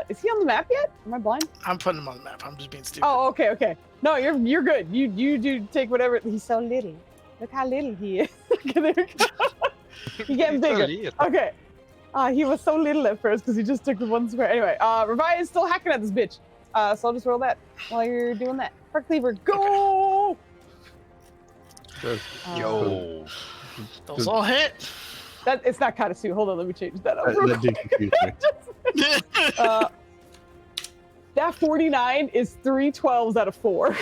Is he on the map yet? Am I blind? I'm putting him on the map. I'm just being stupid. Oh, okay. No, you're good. You do take whatever. He's so little. Look how little he is. Okay, there we go. He's getting bigger. Okay. He was so little at first because he just took the one square. Anyway, Revive is still hacking at this bitch. So I'll just roll that while you're doing that. Park Cleaver, go! Yo. Those all hit. That it's not Katasu. Hold on, let me change that up. That did confuse me. That 49 is 3 12s out of 4.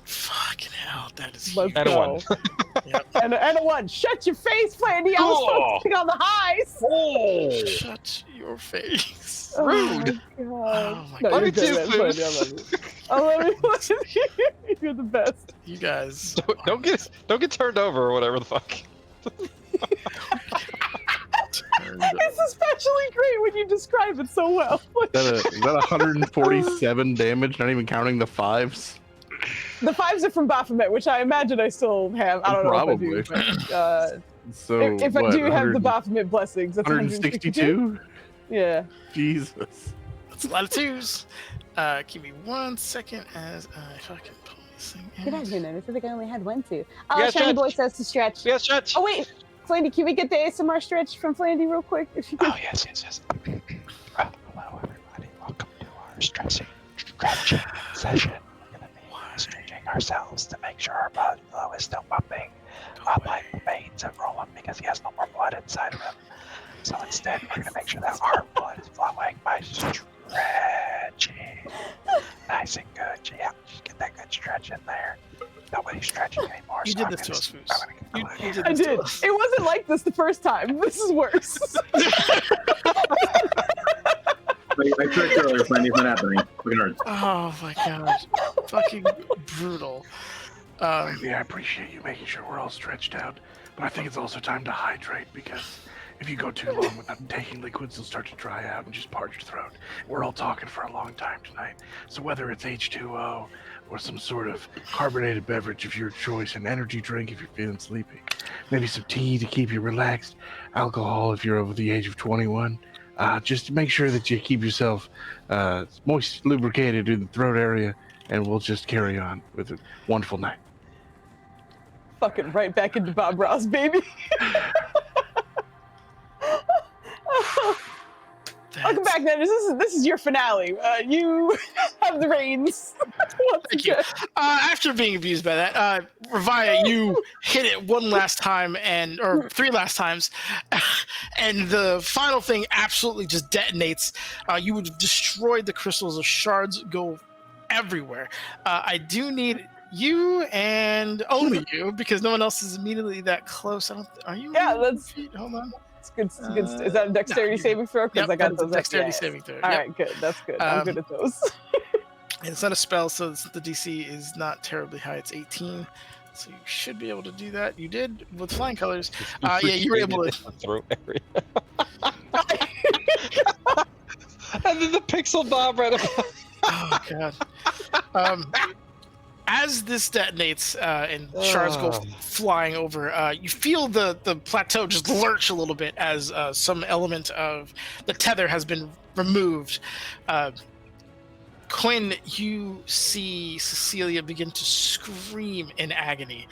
Fucking hell, that is Let's and go. a 1. Yep. And a 1. Shut your face, Flandy. I was focusing on the highs. Shut your face. Oh Rude. my god. Oh my No, god. you're good, man. Flandy, I love you. I love you. You're the best. You guys. Don't get turned over or whatever the fuck. It's especially great when you describe it so well. Is that 147 damage, not even counting the 5s? The 5s are from Baphomet, which I imagine I still have. I don't Probably. know if I do. But, So if I do have the Baphomet blessings, that's 162? Yeah. Jesus. That's a lot of 2s. Give me 1 second as I fucking pull this thing in. Good idea, man. I feel like I only had 1 too. Yeah, Shiny Boy stretch. says to stretch. Yeah, stretch. Oh, wait. Flandy, can we get the ASMR stretch from Flandy real quick? If you could. Oh, yes. Hello, everybody. Welcome to our stretching session. We're going to be stretching ourselves to make sure our blood flow is still pumping. Like the veins have rolling because he has no more blood inside of him. So instead, we're going to make sure that our blood is flowing by stretching. Nice and good. Yeah, just get that good stretch in there. Nobody's stretching anymore. You so did I'm this to gonna- us, Foos. I'm gonna go You ahead. did I this to did. us. It wasn't like this the first time. This is worse. I tricked earlier, Flandy. It's not happening. Fucking hurts. Oh my god. Fucking brutal. Lately, I appreciate you making sure we're all stretched out, but I think it's also time to hydrate because if you go too long without taking liquids, they'll start to dry out and just parch your throat. We're all talking for a long time tonight, so whether it's H2O or some sort of carbonated beverage of your choice, an energy drink if you're feeling sleepy, maybe some tea to keep you relaxed, alcohol if you're over the age of 21. Just make sure that you keep yourself moist, lubricated in the throat area, and we'll just carry on with a wonderful night. Fucking right back into Bob Ross, baby. Welcome back, then. This is your finale. You have the reins. Thank you. After being abused by that, Revia, you hit it one last time or 3 last times, and the final thing absolutely just detonates. You would have destroyed the crystals. The shards go everywhere. I do need you and only you because no one else is immediately that close. Are you? Yeah, that's. Hold on. It's good. Is that a dexterity saving throw? Because Yep, I got that's a those dexterity yes. saving throw. All Yep. right, good. That's good. I'm good at those. And it's not a spell, so the DC is not terribly high. It's 18, so you should be able to do that. You did with flying colors. Yeah, you were able to. Throat area. And then the pixel bob right above. Oh god. as this detonates and shards go flying over, you feel the plateau just lurch a little bit as some element of the tether has been removed. Quinn, you see Cecilia begin to scream in agony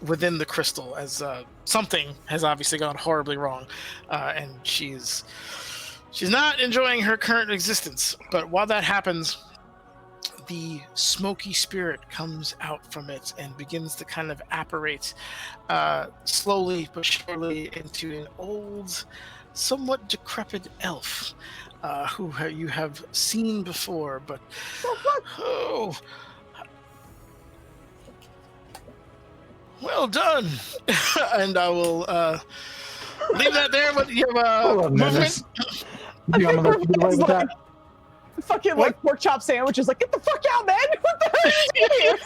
within the crystal as something has obviously gone horribly wrong, and she's not enjoying her current existence. But while that happens, the smoky spirit comes out from it and begins to kind of apparate slowly but surely into an old, somewhat decrepit elf who you have seen before, but well done. And I will leave that there. But you have movement. Fucking like pork chop sandwich is like, get the fuck out, man! What the hell are you doing here?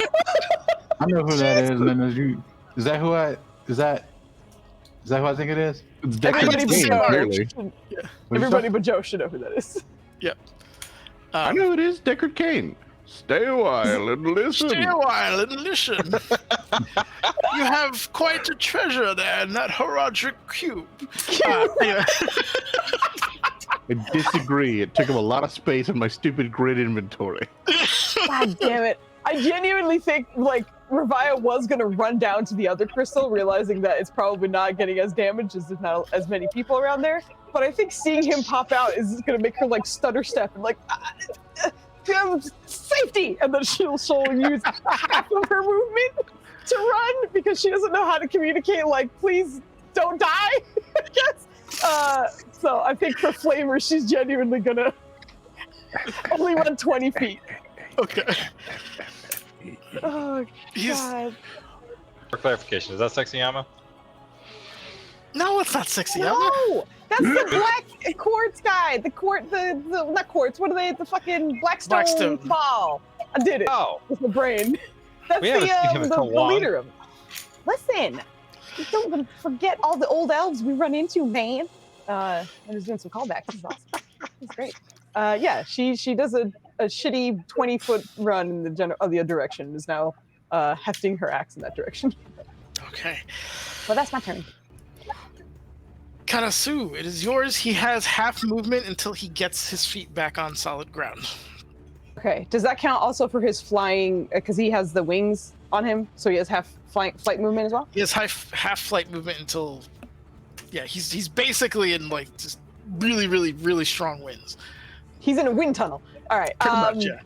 I know who that is, man. Is that who I think it is? It's Everybody but Joe. clearly. Everybody but Joe should know who that is. Yep. I know it is Deckard Cain. Stay a while and listen. Stay a while and listen. You have quite a treasure there in that Horadric cube. Anyway. I disagree. It took him a lot of space in my stupid grid inventory. God damn it. I genuinely think, like, Revia was going to run down to the other crystal, realizing that it's probably not getting as damaged as there's not as many people around there. But I think seeing him pop out is going to make her, like, stutter step and, like, safety! And then she'll use half of her movement to run because she doesn't know how to communicate, like, please don't die, I guess. So I think for Flamer, she's genuinely gonna only run 20 feet. Okay. Oh, God. For clarification, is that Sexyama? No, it's not sexy. No! That's the black quartz guy. The not quartz, what are they? The fucking Blackstone ball. I did it. Oh. With my brain. That's the leader of them. Listen, don't forget all the old elves we run into, man. I was doing some callbacks. This is awesome. It's great. Yeah, she does a shitty 20-foot run in the other direction and is now hefting her axe in that direction. Okay. Well, that's my turn. Karasu, it is yours. He has half movement until he gets his feet back on solid ground. Okay. Does that count also for his flying? Because he has the wings on him, so he has half flight movement as well. He has half flight movement until, yeah, he's basically in like just really, really, really strong winds. He's in a wind tunnel. All right. Pretty much, yeah.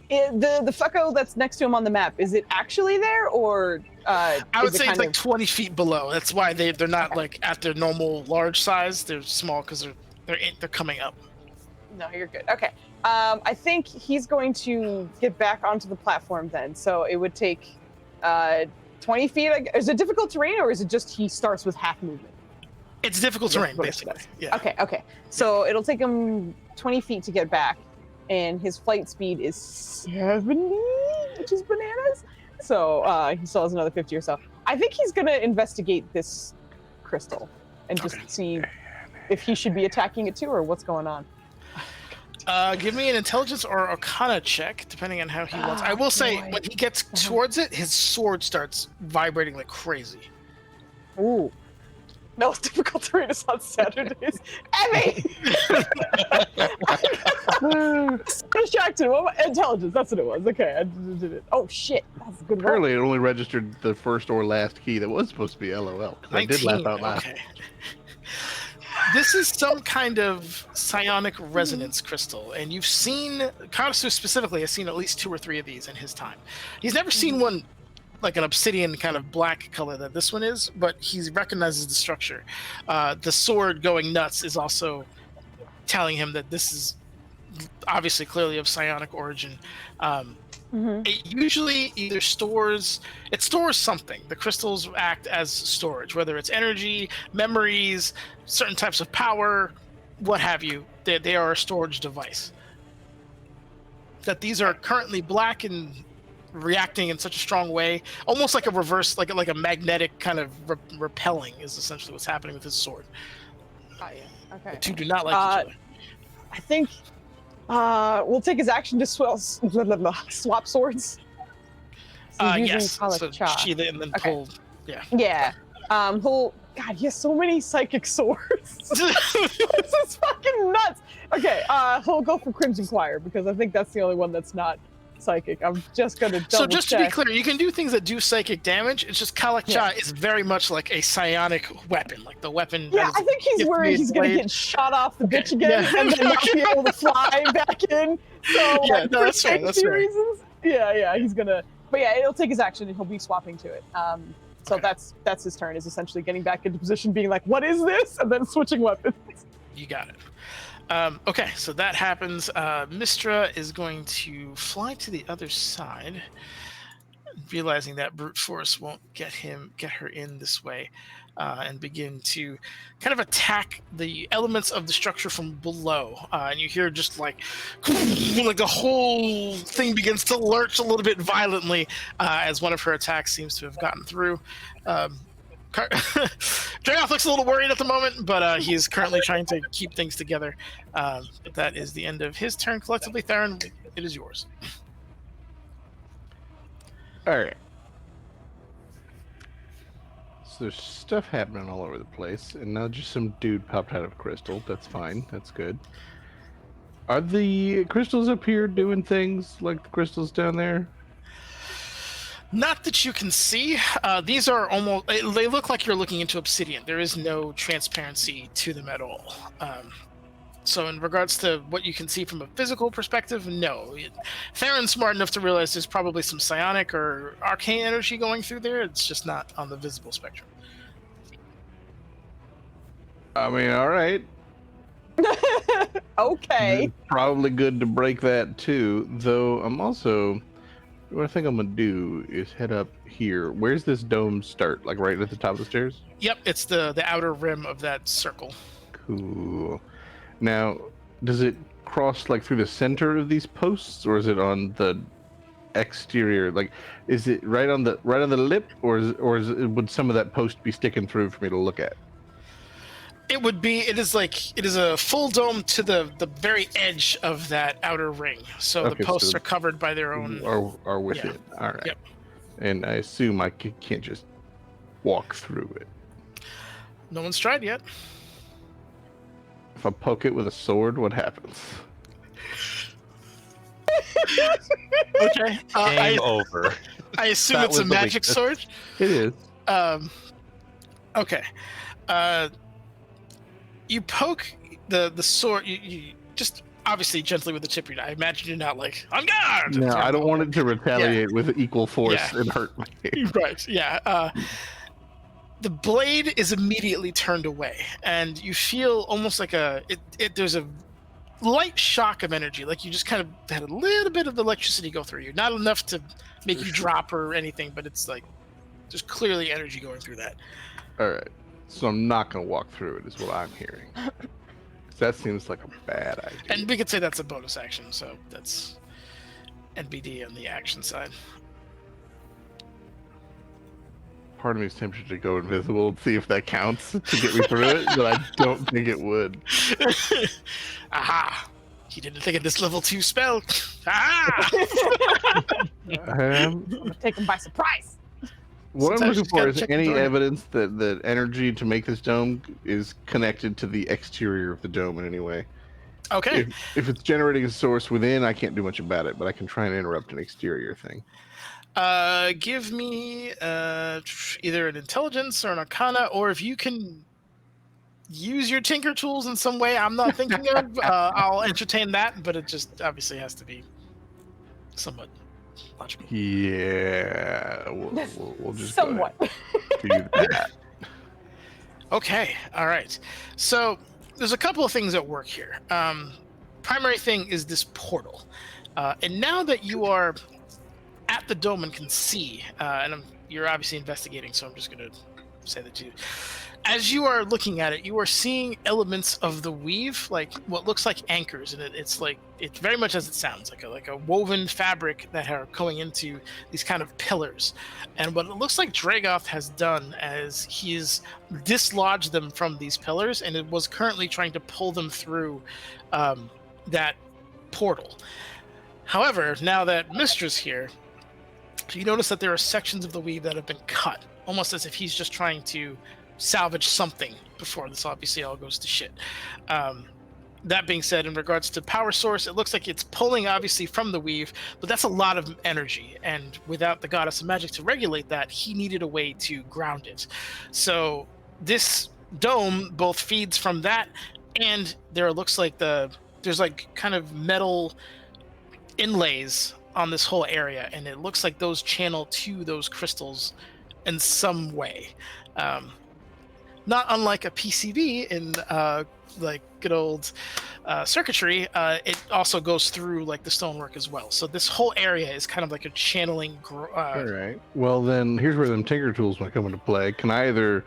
The fucko that's next to him on the map, is it actually there, or I would say it's like 20 feet below. That's why they're not like at their normal large size. They're small because they're coming up. No, you're good. Okay. I think he's going to get back onto the platform then. So it would take 20 feet. Is it difficult terrain, or is it just he starts with half movement? It's difficult terrain, basically. Yeah. Okay. So it'll take him 20 feet to get back, and his flight speed is 70, which is bananas. So he still has another 50 or so. I think he's going to investigate this crystal and just see if he should be attacking it too, or what's going on. Give me an intelligence or arcana check, depending on how he wants. I will say, when he gets towards it, his sword starts vibrating like crazy. Ooh. No, it's difficult terrain is on Saturdays. Emmy! Distracted. Intelligence, that's what it was. Okay, I did it. Oh, shit. That's a good one. Apparently, it only registered the first or last key that was supposed to be LOL. I did laugh out loud. Okay. This is some kind of psionic resonance crystal, and you've seen, Karasu specifically has seen at least 2 or 3 of these in his time. He's never seen one like an obsidian kind of black color that this one is, but he recognizes the structure. The sword going nuts is also telling him that this is obviously clearly of psionic origin. It usually either stores something. The crystals act as storage, whether it's energy, memories, certain types of power, what have you. They are a storage device. That these are currently black and reacting in such a strong way, almost like a reverse, like a magnetic kind of repelling is essentially what's happening with his sword. Oh, yeah. Okay. The two do not like each other. I think we'll take his action to swap swords. He's using Yes. Kalak So Cha. shield it and then Okay. pull. Yeah. Yeah. God, he has so many psychic swords. This is fucking nuts. Okay, he'll go for Crimson Choir because I think that's the only one that's not psychic. I'm just gonna double So just check. to be clear, you can do things that do psychic damage. It's just Kalak Cha is very much like a psionic weapon, like the weapon. Yeah, I think he's worried he's gonna get shot off the bitch again and then not be able to fly back in. So Yeah, like, no, for that's fair, that's safety fair. reasons. Yeah, he's gonna. But yeah, it'll take his action and he'll be swapping to it. So Okay. that's his turn, is essentially getting back into position, being like, "What is this?" and then switching weapons. You got it. Okay, so that happens. Mistra is going to fly to the other side, realizing that brute force won't get her in this way, and begin to kind of attack the elements of the structure from below. And you hear just like the whole thing begins to lurch a little bit violently as one of her attacks seems to have gotten through. Dragoth looks a little worried at the moment, but he is currently trying to keep things together. But that is the end of his turn collectively. Theron, it is yours. All right. So there's stuff happening all over the place, and now just some dude popped out of a crystal. That's fine. That's good. Are the crystals up here doing things like the crystals down there? Not that you can see. These are almost. They look like you're looking into obsidian. There is no transparency to them at all. So in regards to what you can see from a physical perspective, no. Theron's smart enough to realize there's probably some psionic or arcane energy going through there. It's just not on the visible spectrum. I mean, all right. Okay. It's probably good to break that too, though I'm also... What I think I'm going to do is head up here. Where's this dome start? Like right at the top of the stairs? Yep, it's the outer rim of that circle. Cool. Now, does it cross like through the center of these posts, or is it on the exterior? Like, is it right on the lip, or would some of that post be sticking through for me to look at? It is a full dome to the very edge of that outer ring. So Okay, the posts so are covered by their own. Are with Yeah. it. All right. Yep. And I assume I can't just walk through it. No one's tried yet. If I poke it with a sword, what happens? Okay. Game over. I assume That it's a was the magic weakness. sword. It is. Okay. You poke the sword. You just obviously gently with the tip. I imagine you're not like on guard. No, I don't want it to retaliate with equal force and hurt me. Right. Yeah. The blade is immediately turned away, and you feel almost like there's a light shock of energy, like you just kind of had a little bit of electricity go through you. Not enough to make you drop or anything, but it's like there's clearly energy going through that. All right. So I'm not going to walk through it, is what I'm hearing. 'Cause that seems like a bad idea. And we could say that's a bonus action, so that's NBD on the action side. Part of me is tempted to go invisible and see if that counts to get me through it, but I don't think it would. Aha! He didn't think of this level 2 spell. Ah! Take him by surprise. What I'm Sometimes looking you just for gotta is check the any door. evidence that the energy to make this dome is connected to the exterior of the dome in any way. Okay. If it's generating a source within, I can't do much about it, but I can try and interrupt an exterior thing. Give me either an intelligence or an arcana, or if you can use your tinker tools in some way I'm not thinking of, I'll entertain that, but it just obviously has to be somewhat logical. Yeah, we'll just Somewhat. go ahead and do that. Okay, all right. So there's a couple of things at work here. Primary thing is this portal. And now that you are at the dome and can see, and you're obviously investigating, so I'm just going to say that to you. As you are looking at it, you are seeing elements of the weave, like what looks like anchors, and it's very much as it sounds, like a woven fabric that are going into these kind of pillars. And what it looks like Dragoth has done is he's dislodged them from these pillars, and it was currently trying to pull them through that portal. However, now that Mistra's here, So you notice that there are sections of the weave that have been cut, almost as if he's just trying to salvage something before this obviously all goes to shit. That being said, in regards to power source, it looks like it's pulling obviously from the weave, but that's a lot of energy. And without the goddess of magic to regulate that, he needed a way to ground it. So this dome both feeds from that, and there looks like there's like kind of metal inlays on this whole area, and it looks like those channel to those crystals in some way. Not unlike a PCB in like good old circuitry, it also goes through like the stonework as well. So this whole area is kind of like a channeling. All right. Well, then here's where them tinker tools might come into play. Can I either,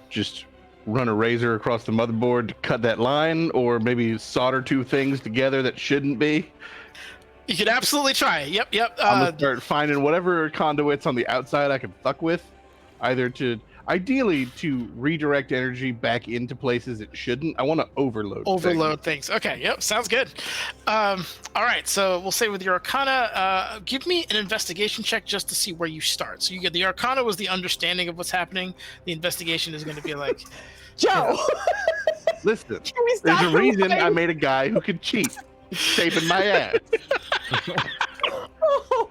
just run a razor across the motherboard to cut that line, or maybe solder two things together that shouldn't be? You could absolutely try. Yep. I'm gonna start finding whatever conduits on the outside I can fuck with, ideally to redirect energy back into places it shouldn't. I want to overload things. Okay, yep, sounds good. All right, so we'll say with your Arcana, give me an investigation check just to see where you start. So you get the Arcana was the understanding of what's happening. The investigation is going to be like, Joe. Listen, we there's stop a reason recording? I made a guy who could cheat. He's saving my ass.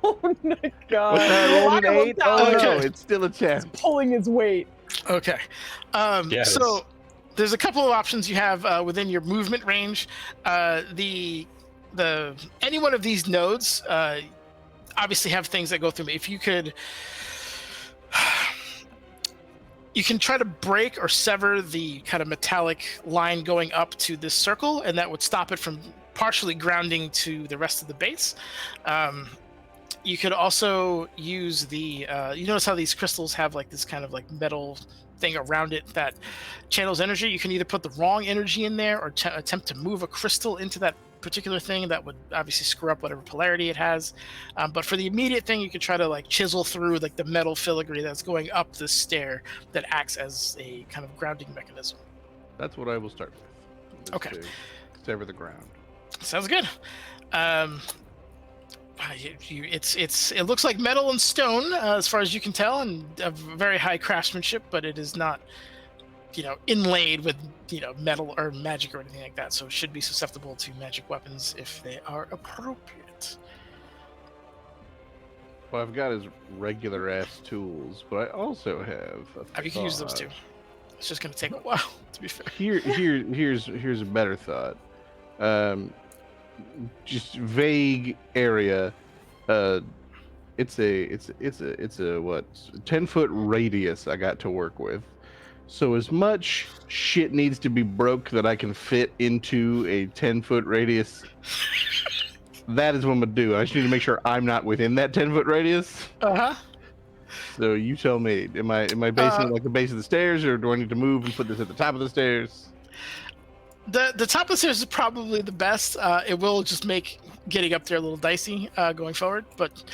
Oh my god! What's that, rolled an 8? Oh no, Okay. it's still a chance. Pulling his weight. okay. Yes. So there's a couple of options you have within your movement range. The any one of these nodes obviously have things that go through me. If you could. You can try to break or sever the kind of metallic line going up to this circle, and that would stop it from partially grounding to the rest of the base. You could also use the you notice how these crystals have like this kind of like metal thing around it that channels energy. You can either put the wrong energy in there or attempt to move a crystal into that particular thing. That would obviously screw up whatever polarity it has. But for the immediate thing, you could try to like chisel through like the metal filigree that's going up this stair that acts as a kind of grounding mechanism. That's what I will start with. Just Okay. to sever the ground. Sounds good. It looks like metal and stone as far as you can tell, and of very high craftsmanship, but it is not, inlaid with metal or magic or anything like that. So it should be susceptible to magic weapons if they are appropriate. Well, I've got his regular ass tools, but I also have. You can use those too. It's just going to take a while, to be fair. Here's a better thought. Just vague area. It's a what 10-foot radius I got to work with. So as much shit needs to be broke that I can fit into a 10-foot radius. That is what I'm gonna do. I just need to make sure I'm not within that 10-foot radius. So you tell me, am I basing it like the base of the stairs, or do I need to move and put this at the top of the stairs? The top of the stairs is probably the best. It will just make getting up there a little dicey going forward, but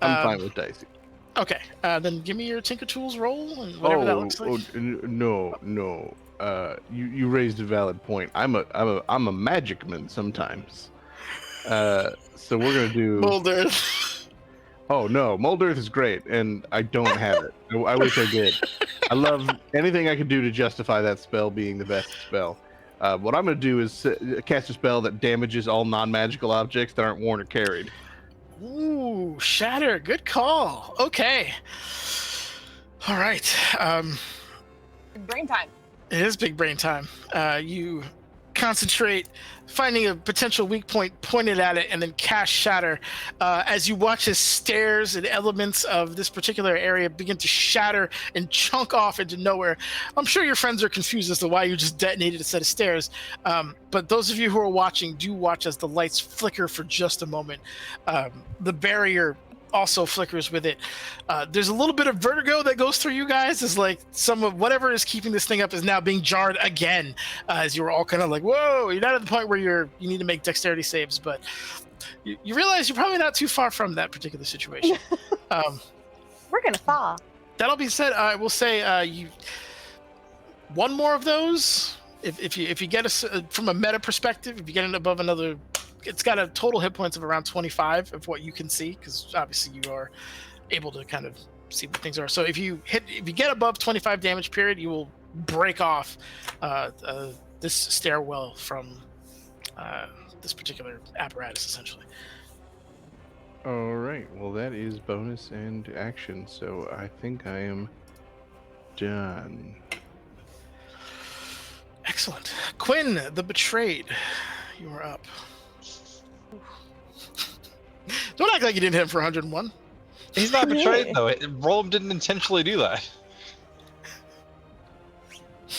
I'm fine with dicey. Okay, then give me your Tinker Tools roll and whatever that looks like. No. You raised a valid point. I'm a magic man sometimes. So we're gonna do Mold Earth. Oh no, Mold Earth is great, and I don't have it. I wish I did. I love anything I can do to justify that spell being the best spell. What I'm gonna do is cast a spell that damages all non-magical objects that aren't worn or carried. Ooh, Shatter, good call. Okay. All right. Brain time. It is big brain time. You concentrate, finding a potential weak point, point it at it, and then cast Shatter. As you watch as stairs and elements of this particular area begin to shatter and chunk off into nowhere. I'm sure your friends are confused as to why you just detonated a set of stairs. But those of you who are watching, do watch as the lights flicker for just a moment. The barrier also flickers with it. There's a little bit of vertigo that goes through you guys, as like some of whatever is keeping this thing up is now being jarred again, as you were all kind of like, whoa, you're not at the point where you need to make dexterity saves, but you realize you're probably not too far from that particular situation. We're gonna fall. That'll be said. I will say you one more of those, if you get from a meta perspective, if you get it above another it's got a total hit points of around 25 of what you can see, because obviously you are able to kind of see what things are. So if you get above 25 damage period, you will break off this stairwell from this particular apparatus, essentially. All right. Well, that is bonus and action. So I think I am done. Excellent. Quinn, the betrayed. You are up. Don't act like you didn't hit him for 101. He's not betrayed though. Roland didn't intentionally do that.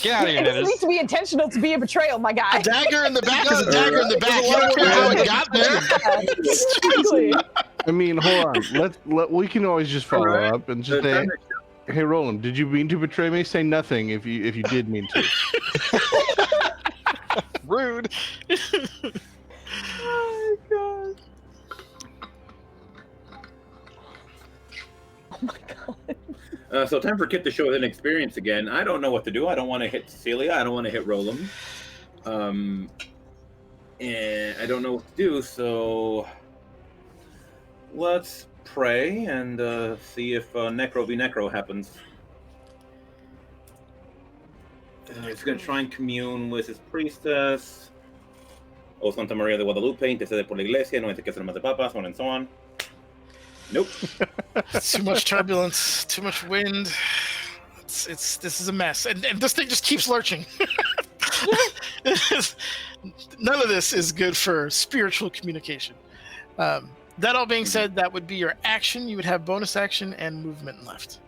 Get out of here, It doesn't Dennis. need to be intentional to be a betrayal, my guy. A dagger in the back is a dagger in the back. You don't care how it got there. Exactly. I mean, hold on. We can always just follow up and just say, "Hey, Roland, did you mean to betray me?" Say nothing if you did mean to. Rude. Oh my god. Oh my god. So time for Kit to show his experience again. I don't know what to do. I don't want to hit Cecilia. I don't want to hit Roland. And I don't know what to do, so let's pray and see if Necro v Necro happens. He's going to try and commune with his priestess. O Santa Maria de Guadalupe, intercede por la iglesia, no es que se más de papas, so on and so on. Nope. Too much turbulence, too much wind. This is a mess, and this thing just keeps lurching. None of this is good for spiritual communication. That all being said, that would be your action. You would have bonus action and movement left.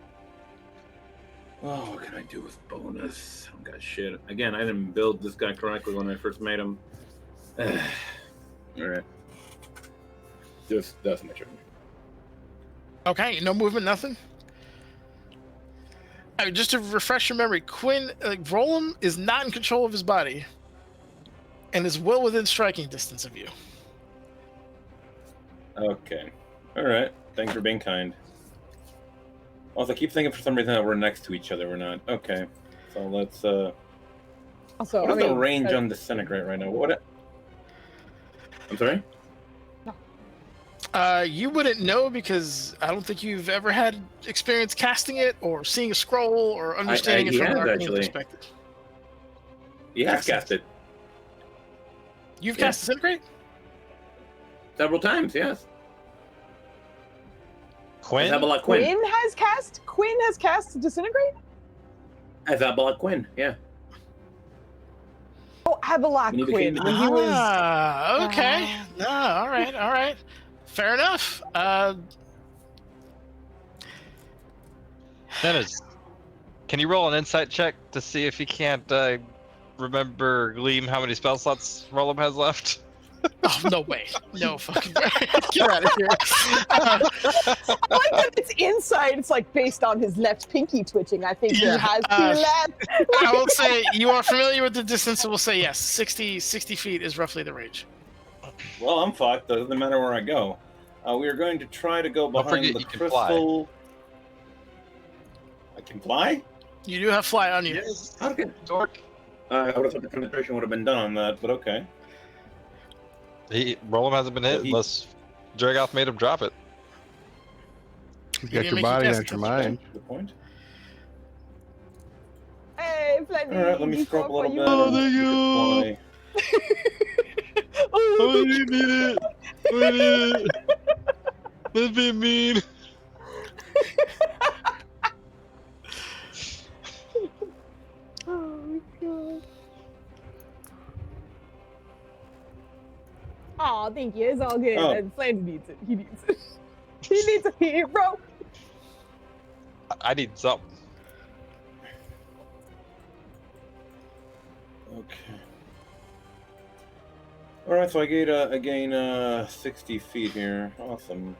Oh, what can I do with bonus? I don't got shit. Again, I didn't build this guy correctly when I first made him. Alright. That's my turn. Okay, no movement, nothing. Just to refresh your memory, Quinn, Roland is not in control of his body, and is well within striking distance of you. Okay. Alright. Thanks for being kind. Also, I keep thinking for some reason that we're next to each other. We're not. Okay. So let's Also, what is the range on disintegrate right now? I'm sorry? You wouldn't know, because I don't think you've ever had experience casting it or seeing a scroll or understanding it from an arcane perspective. He has cast it. You've cast Disintegrate? Several times, yes. Quinn? Quinn Quinn has cast Disintegrate? Azabalak Quinn, yeah. Oh, Abalak Quinn. When he was... Okay. No, all right. Fair enough. Dennis, can you roll an insight check to see if you can't remember Gleam how many spell slots Roland has left? Oh, no way. No fucking way. Get out of here. I like that it's insight. It's like based on his left pinky twitching. I think he has two left. I will say you are familiar with the distance, so we'll say yes. 60 feet is roughly the range. Well, I'm fucked. It doesn't matter where I go. We are going to try to go behind the crystal. I can fly? You do have fly on you. Yes. Okay. Dork. I would have thought the penetration would have been done on that, but okay. Roland hasn't been hit unless Dragoth made him drop it. You got your body, not your mind. Good point. Hey, Flemmy. All right, let me scroll a little bit. Oh, thank you. Oh, you need it. We need it. Let's be mean. Oh my god. Oh, thank you. It's all good. Oh. Flanders needs it. He needs it. He needs a hero. I need something. Okay. All right, so I gain 60 feet here. Awesome.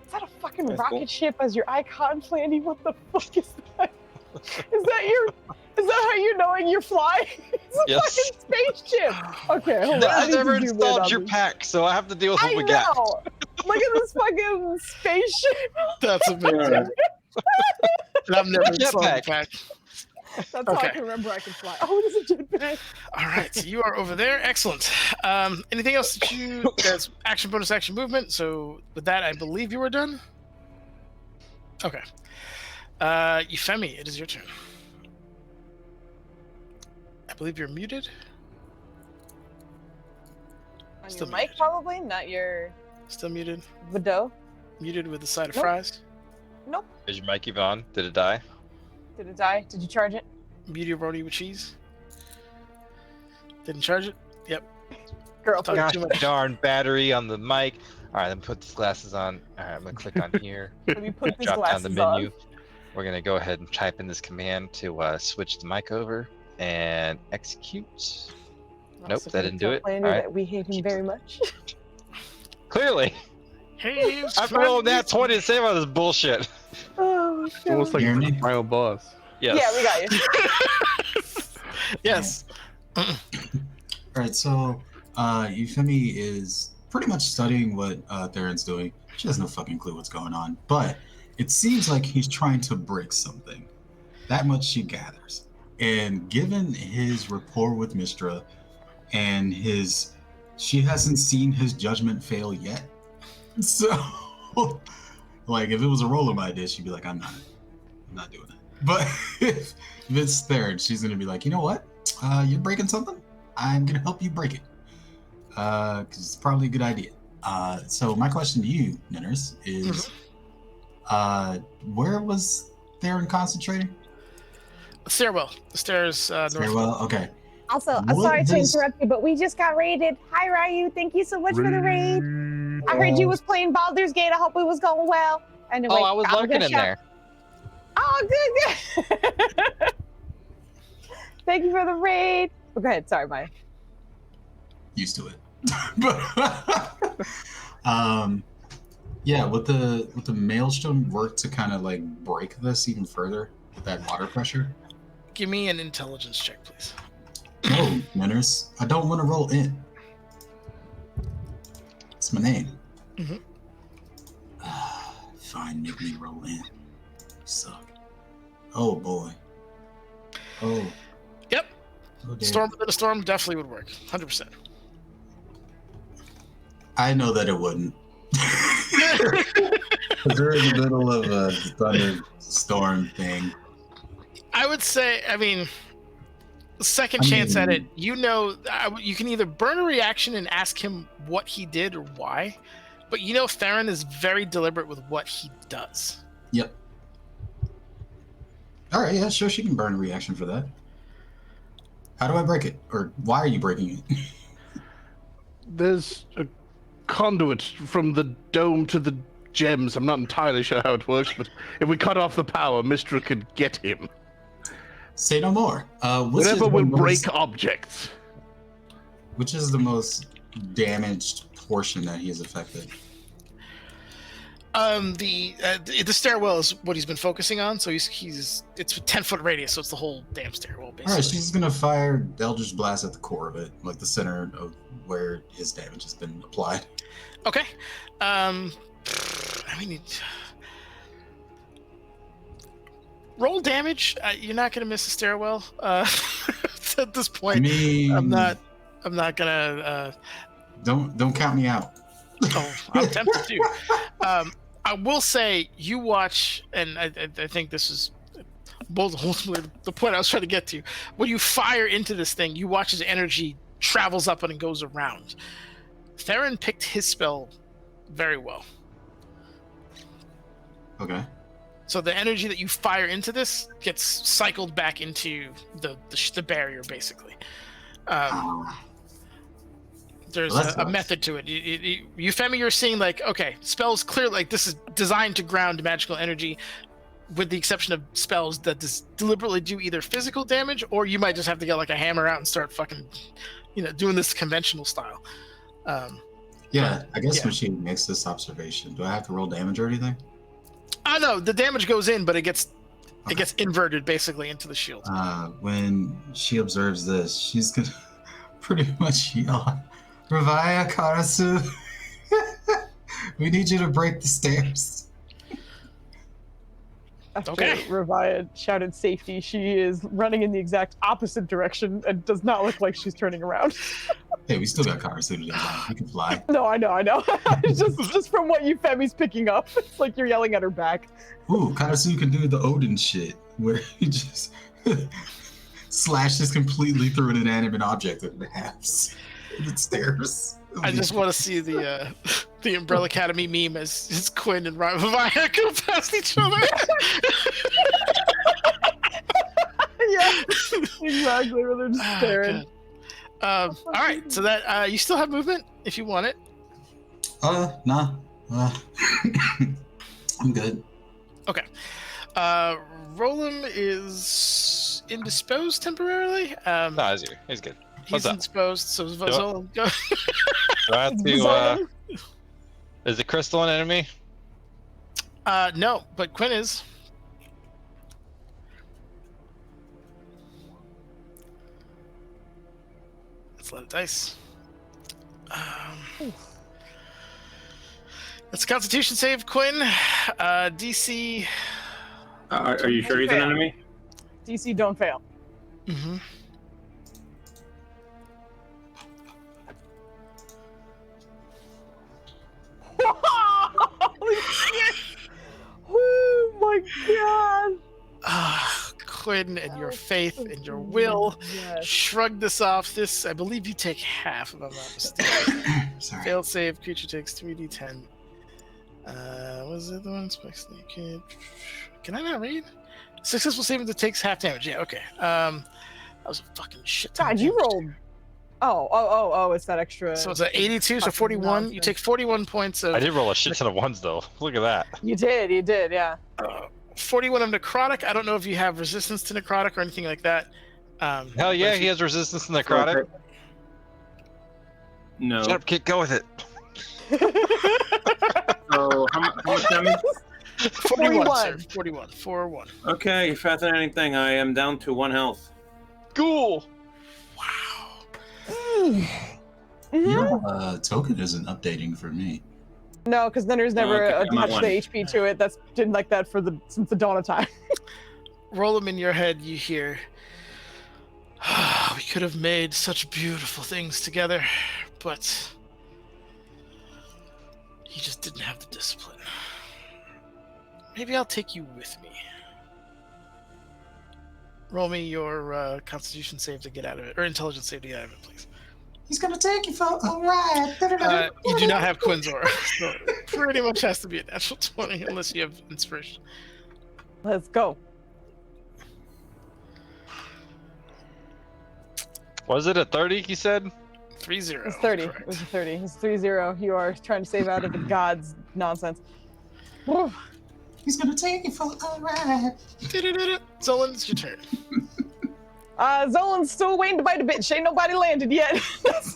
Is that a fucking That's rocket cool. ship as your icon, Flandy? What the fuck is that? Is that how you're knowing you're flying? It's a Yes. fucking spaceship. Okay, hold on. I Dennis need never to zoom in installed on your this. pack, so I have to deal with what I we got. know. Look at this fucking spaceship. That's amazing. All right. And I've never Jetpack. installed the pack. That's all I Okay. can remember I can fly. Oh, there's a jetpack. All right, so you are over there. Excellent. Anything else that you? That's action, bonus action, movement. So with that, I believe you were done. Okay. Euphemi, it is your turn. I believe you're muted. On Still your mic, muted. probably, not your Still muted. video. Muted with the side of Nope. fries. Nope. Is your mic even on? Did it die? Did it die? Did you charge it? Muted roti with cheese. Didn't charge it. Yep. Girl, Talking Gosh too much. darn battery on the mic. All right, then put these glasses on. All right, I'm gonna click on here. let me put these Drop down glasses the menu. on. We're gonna go ahead and type in this command to switch the mic over and execute. Nope, Also, that can you didn't do tell it. Landry All right. that we hate him very much. Clearly, Hey, I rolled that 20 to save all this bullshit. Oh, It's almost like Hear me? the final boss. Yes. Yeah, we got you. Yes. Alright, so Euphemi is pretty much studying what Theron's doing. She has no fucking clue what's going on. But it seems like he's trying to break something. That much she gathers. And given his rapport with Mistra and she hasn't seen his judgment fail yet. So like if it was a roll of my dish, she'd be like, I'm not doing that. But if it's Theron, she's gonna be like, you know what? You're breaking something? I'm gonna help you break it. Because it's probably a good idea. So my question to you, Ninners, is where was Theron concentrating? Stairwell. The stairs north. Stairwell? Okay. Also, What sorry to does- interrupt you, but we just got raided. Hi, Ryu. Thank you so much for the raid. I heard you was playing Baldur's Gate. I hope it was going well. Anyway, Oh, I was I'm lurking gonna in shout- there. Oh, good. Thank you for the raid. Oh, go ahead. Sorry, Maya. Used to it. But yeah, would the maelstrom work to kind of like break this even further with that water pressure? Give me an intelligence check, please. No, Ninners. I don't want to roll in. It's my name. Mhm. Fine, make me roll in. Suck. Oh boy. Oh. Yep. Oh, dear. Storm within a storm definitely would work. 100%. I know that it wouldn't. Because we're in the middle of a thunderstorm thing. I would say, I mean, second chance at it, you know, you can either burn a reaction and ask him what he did or why, but you know Theron is very deliberate with what he does. Yep. All right, yeah, sure, she can burn a reaction for that. How do I break it? Or why are you breaking it? There's a conduit from the dome to the gems. I'm not entirely sure how it works, but if we cut off the power, Mistra could get him. Say no more. Whatever will break objects. Which is the most damaged portion that he has affected? The stairwell is what he's been focusing on, so it's a 10-foot radius, so it's the whole damn stairwell basically. All right, she's gonna fire Eldritch Blast at the core of it, like the center of where his damage has been applied. Okay. I mean, roll damage. You're not gonna miss a stairwell. At this point, I mean, I'm not gonna. Don't count me out. Oh, I'm tempted to. I will say, you watch, and I think this is ultimately the point I was trying to get to. When you fire into this thing, you watch as energy travels up and goes around. Theron picked his spell very well. Okay. So the energy that you fire into this gets cycled back into the barrier, basically. There's Well, a method to it. Euphemi, you're seeing like, okay, spells clear, like this is designed to ground magical energy, with the exception of spells that deliberately do either physical damage, or you might just have to get like a hammer out and start fucking, doing this conventional style. Yeah, I guess yeah. when she makes this observation, do I have to roll damage or anything? No, the damage goes in, but it gets inverted basically into the shield. When she observes this, she's gonna pretty much yell, "Ravaya Karasu, we need you to break the stairs." After Okay. Ravaya shouted safety, she is running in the exact opposite direction and does not look like she's turning around. Hey, we still got Karasu to fly. He can fly. No, I know. It's just from what Euphemie's picking up. It's like you're yelling at her back. Ooh, Karasu can do the Odin shit, where he just slashes completely through an inanimate object in halves. And it stares. I just want to see the Umbrella Academy meme as Quinn and Ravaya go past each other. Yeah, exactly. Where they're just staring. All right, so that you still have movement if you want it. Nah. I'm good. Okay. Roland is indisposed temporarily. No, he's good. What's He's up? indisposed, so Zolan go. Do I have to, is the crystal an enemy? No, but Quinn is. Let's let it dice. That's a Constitution save, Quinn. DC. Are you sure he's an enemy? DC, don't fail. Mm-hmm. Holy shit! Oh my god! Quinn and your faith and your will shrug this off. This, I believe you take half, if I'm not mistaken. Sorry. Failed save, creature takes 3d10. Was it the one specs naked? Can I not read? Successful saving that takes half damage. Yeah, okay. That was a fucking shit ton God, of you damage. rolled. Oh, it's that extra. So it's an 82, so fucking 41. nonsense. You take 41 points of. I did roll a shit ton of ones though. Look at that. You did, yeah. 41 of necrotic. I don't know if you have resistance to necrotic or anything like that. Hell yeah, he has resistance to necrotic. No. Shut up, kid. Go with it. So how much damage? 41, sir. 41. 4-1. Okay, fascinating thing. I am down to 1 health. Cool. Mm-hmm. Token isn't updating for me. No, because then there's never Okay, I'm at attached the 1. HP to it. That's been like that since the dawn of time. Roll them in your head. You hear. We could have made such beautiful things together, but he just didn't have the discipline. Maybe I'll take you with me. Roll me your Constitution save to get out of it, or Intelligence save to get out of it, please. He's gonna take you for a ride. You do not have Quinn's aura, so it pretty much has to be a natural 20 unless you have inspiration. Let's go. Was it a 30? He said. 3-0. It's 30. correct. It was a 30. It's 3-0. You are trying to save out of the gods' nonsense. Whew. He's gonna take you for a ride. Zolan, it's your turn. Zolan's still waiting to bite a bitch. Ain't nobody landed yet.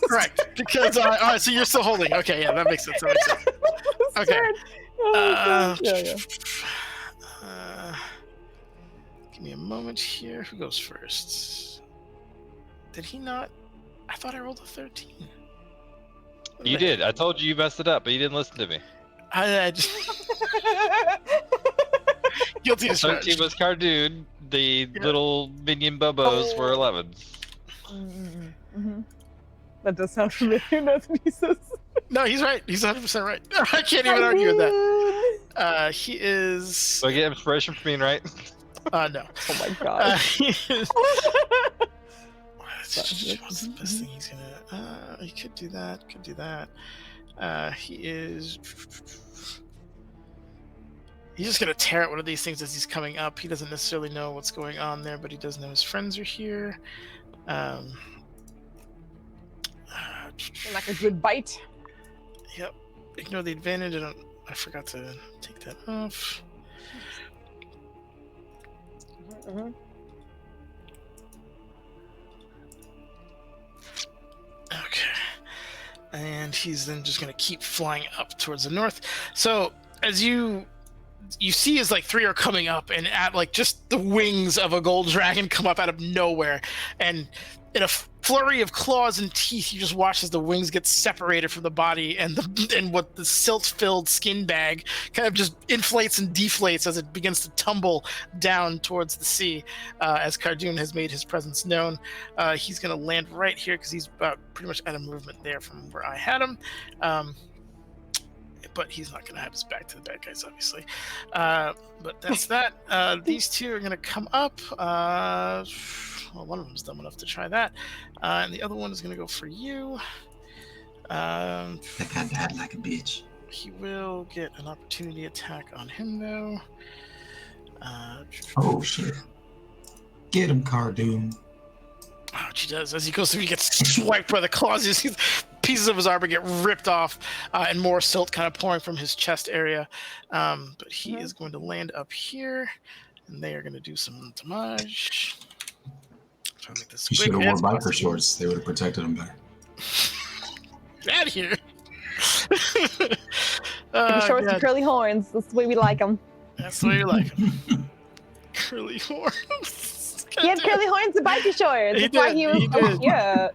Correct. Because all right, so you're still holding. Okay, yeah, that makes sense. That makes sense. Okay. Yeah. Give me a moment here. Who goes first? Did he not? I thought I rolled a 13. You did. I told you messed it up, but you didn't listen to me. I just... Guilty as 13 charged. was Cardoon. The little minion bubos were 11. Mm-hmm. That does sound familiar. That's what he says. No, he's right. He's 100% right. I can't even argue with that. He is... So I get inspiration from being right? No. Oh my god. He is... What's the best thing he's gonna... he could do that. Could do that. He is... He's just gonna tear at one of these things as he's coming up. He doesn't necessarily know what's going on there, but he does know his friends are here. Like a good bite. Yep. Ignore the advantage. I forgot to take that off. Mm-hmm. Okay. And he's then just gonna keep flying up towards the north. So as you see as like 3 are coming up, and at like just the wings of a gold dragon come up out of nowhere, and in a flurry of claws and teeth, you just watch as the wings get separated from the body, and what the silt-filled skin bag kind of just inflates and deflates as it begins to tumble down towards the sea. As Cardoon has made his presence known, he's going to land right here because he's about pretty much out of movement there from where I had him. But he's not going to have his back to the bad guys, obviously. But that's that. These two are going to come up. Well, one of them's dumb enough to try that. And the other one is going to go for you. That guy died like a bitch. He will get an opportunity attack on him, though. Oh, shit. Get him, Cardoon. Oh, she does. As he goes through, he gets swiped by the claws. You see pieces of his armor get ripped off, and more silt kind of pouring from his chest area. But he is going to land up here, and they are going to do some damage. He should have worn biker shorts. They would have protected him better. Get out of here. Shorts and curly horns. That's the way we like them. That's the way you like them. Curly horns. He had curly horns and biker shorts. That's why he was. He did. Yeah.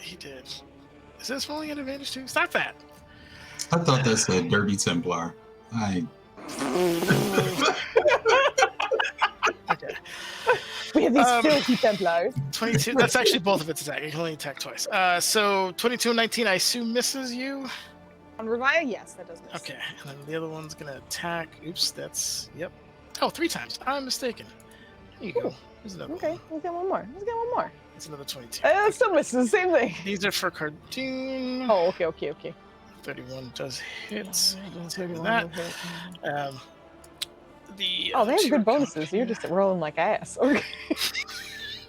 He did. Is this rolling an advantage too? Stop that. I thought that said Dirty Templar. Okay. We have these filthy Templars. 22. That's actually both of its attack. It can only attack twice. So 22 and 19, I assume misses you. On Revia, yes, that does miss. Okay, and then the other one's gonna attack. Oops, that's yep. Oh, 3 times. I'm mistaken. There you go. There's another Okay, one. let's get one more. Let's get one more. That's another 22. It still misses the same thing. These are for Cardoon. Oh, okay. 31 does hit. Let's hit 31 that. will hit. The Oh, they have two good are coming bonuses. You're here. just rolling like ass. Okay.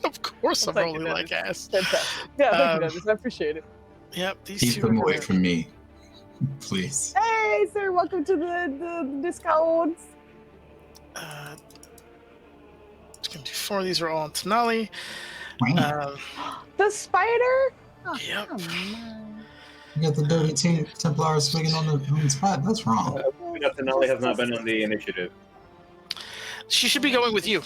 Of course, I'm Thank rolling you, like Dennis. ass. Fantastic. Yeah, thank you, Dennis. I appreciate it. Yep, these Keep two them are away gonna- from me, please. Hey, sir, welcome to the discounts. It's gonna do 4 of these are all on Tenali. The spider? Oh, Yep. come on. You got the Dirty Templar swinging on the spot. That's wrong. Nelly has not been on the initiative. She should be going with you.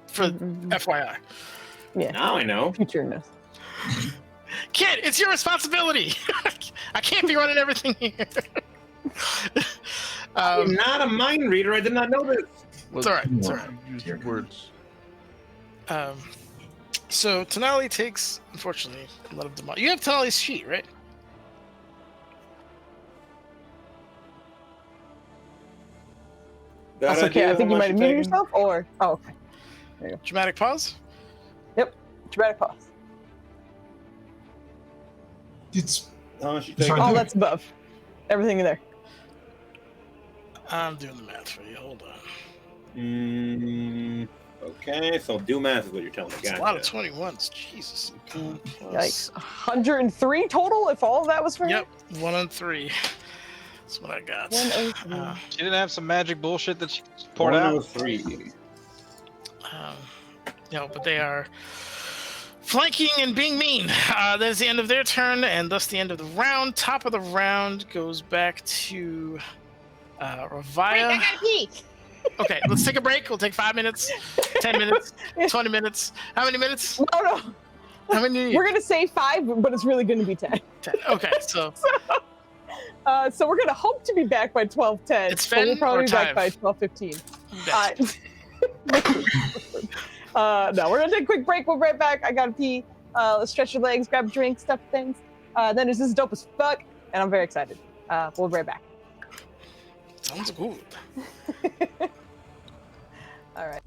For Mhm. FYI. Yeah. Now I know. Futureness. Kid, it's your responsibility. I can't be running everything here. I'm not a mind reader. I did not know this. It's all right. It's all right. Use your words. So Tenali takes, unfortunately, a lot of damage. You have Tenali's sheet, right? That's okay. I think you might have muted yourself, or okay. There you go. Dramatic pause. Dramatic pause. It's She's Sorry. taking- Oh, that's above. Everything in there. I'm doing the math for you. Hold on. Okay, so do math is what you're telling me. It's a lot of 21s. Jesus. Yikes. 103 total. If all of that was for Yep. 1 and 3. That's what I got. 103. She didn't have some magic bullshit that she poured out. 103. No, but they are flanking and being mean. That is the end of their turn, and thus the end of the round. Top of the round goes back to Revia. Wait, I gotta pee. Okay, let's take a break. We'll take 5 minutes, 10 minutes, 20 minutes. How many minutes? No. How many? We're gonna say 5, but it's really gonna be 10. 10. Okay, so So we're gonna hope to be back by 12:10. It's but we'll Fen probably or be back Tive? by 12:15. that's- No, we're gonna take a quick break. We'll be right back. I gotta pee. Let's stretch your legs, grab a drink, stuff things. Then this is dope as fuck, and I'm very excited. We'll be right back. sounds good. All right.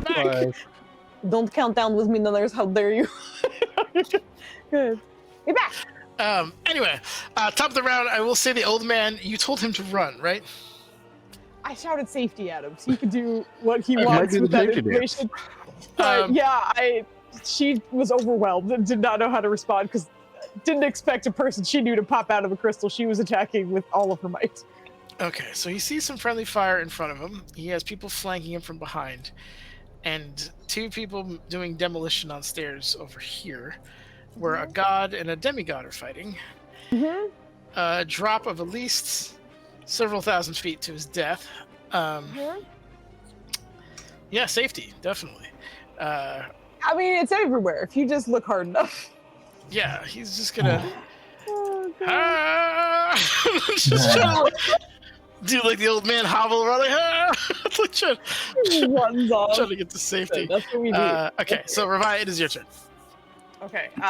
I'm back. Don't count down with me, noners. How dare you? Good. Be back. Anyway, top of the round, I will say the old man, you told him to run, right? I shouted safety at him, so he could do what he Might wants do with the that safety dance. information. But she was overwhelmed and did not know how to respond because didn't expect a person she knew to pop out of a crystal. She was attacking with all of her might. Okay, so he sees some friendly fire in front of him. He has people flanking him from behind. And 2 people doing demolition on stairs over here, where a god and a demigod are fighting. A drop of at least several thousand feet to his death. Yeah, safety, definitely. I mean, it's everywhere if you just look hard enough. Yeah, he's just gonna Oh, just trying to do like the old man hobble around like trying Runs off. to get to safety. That's what we do. Okay, so Revi, it is your turn. Okay. This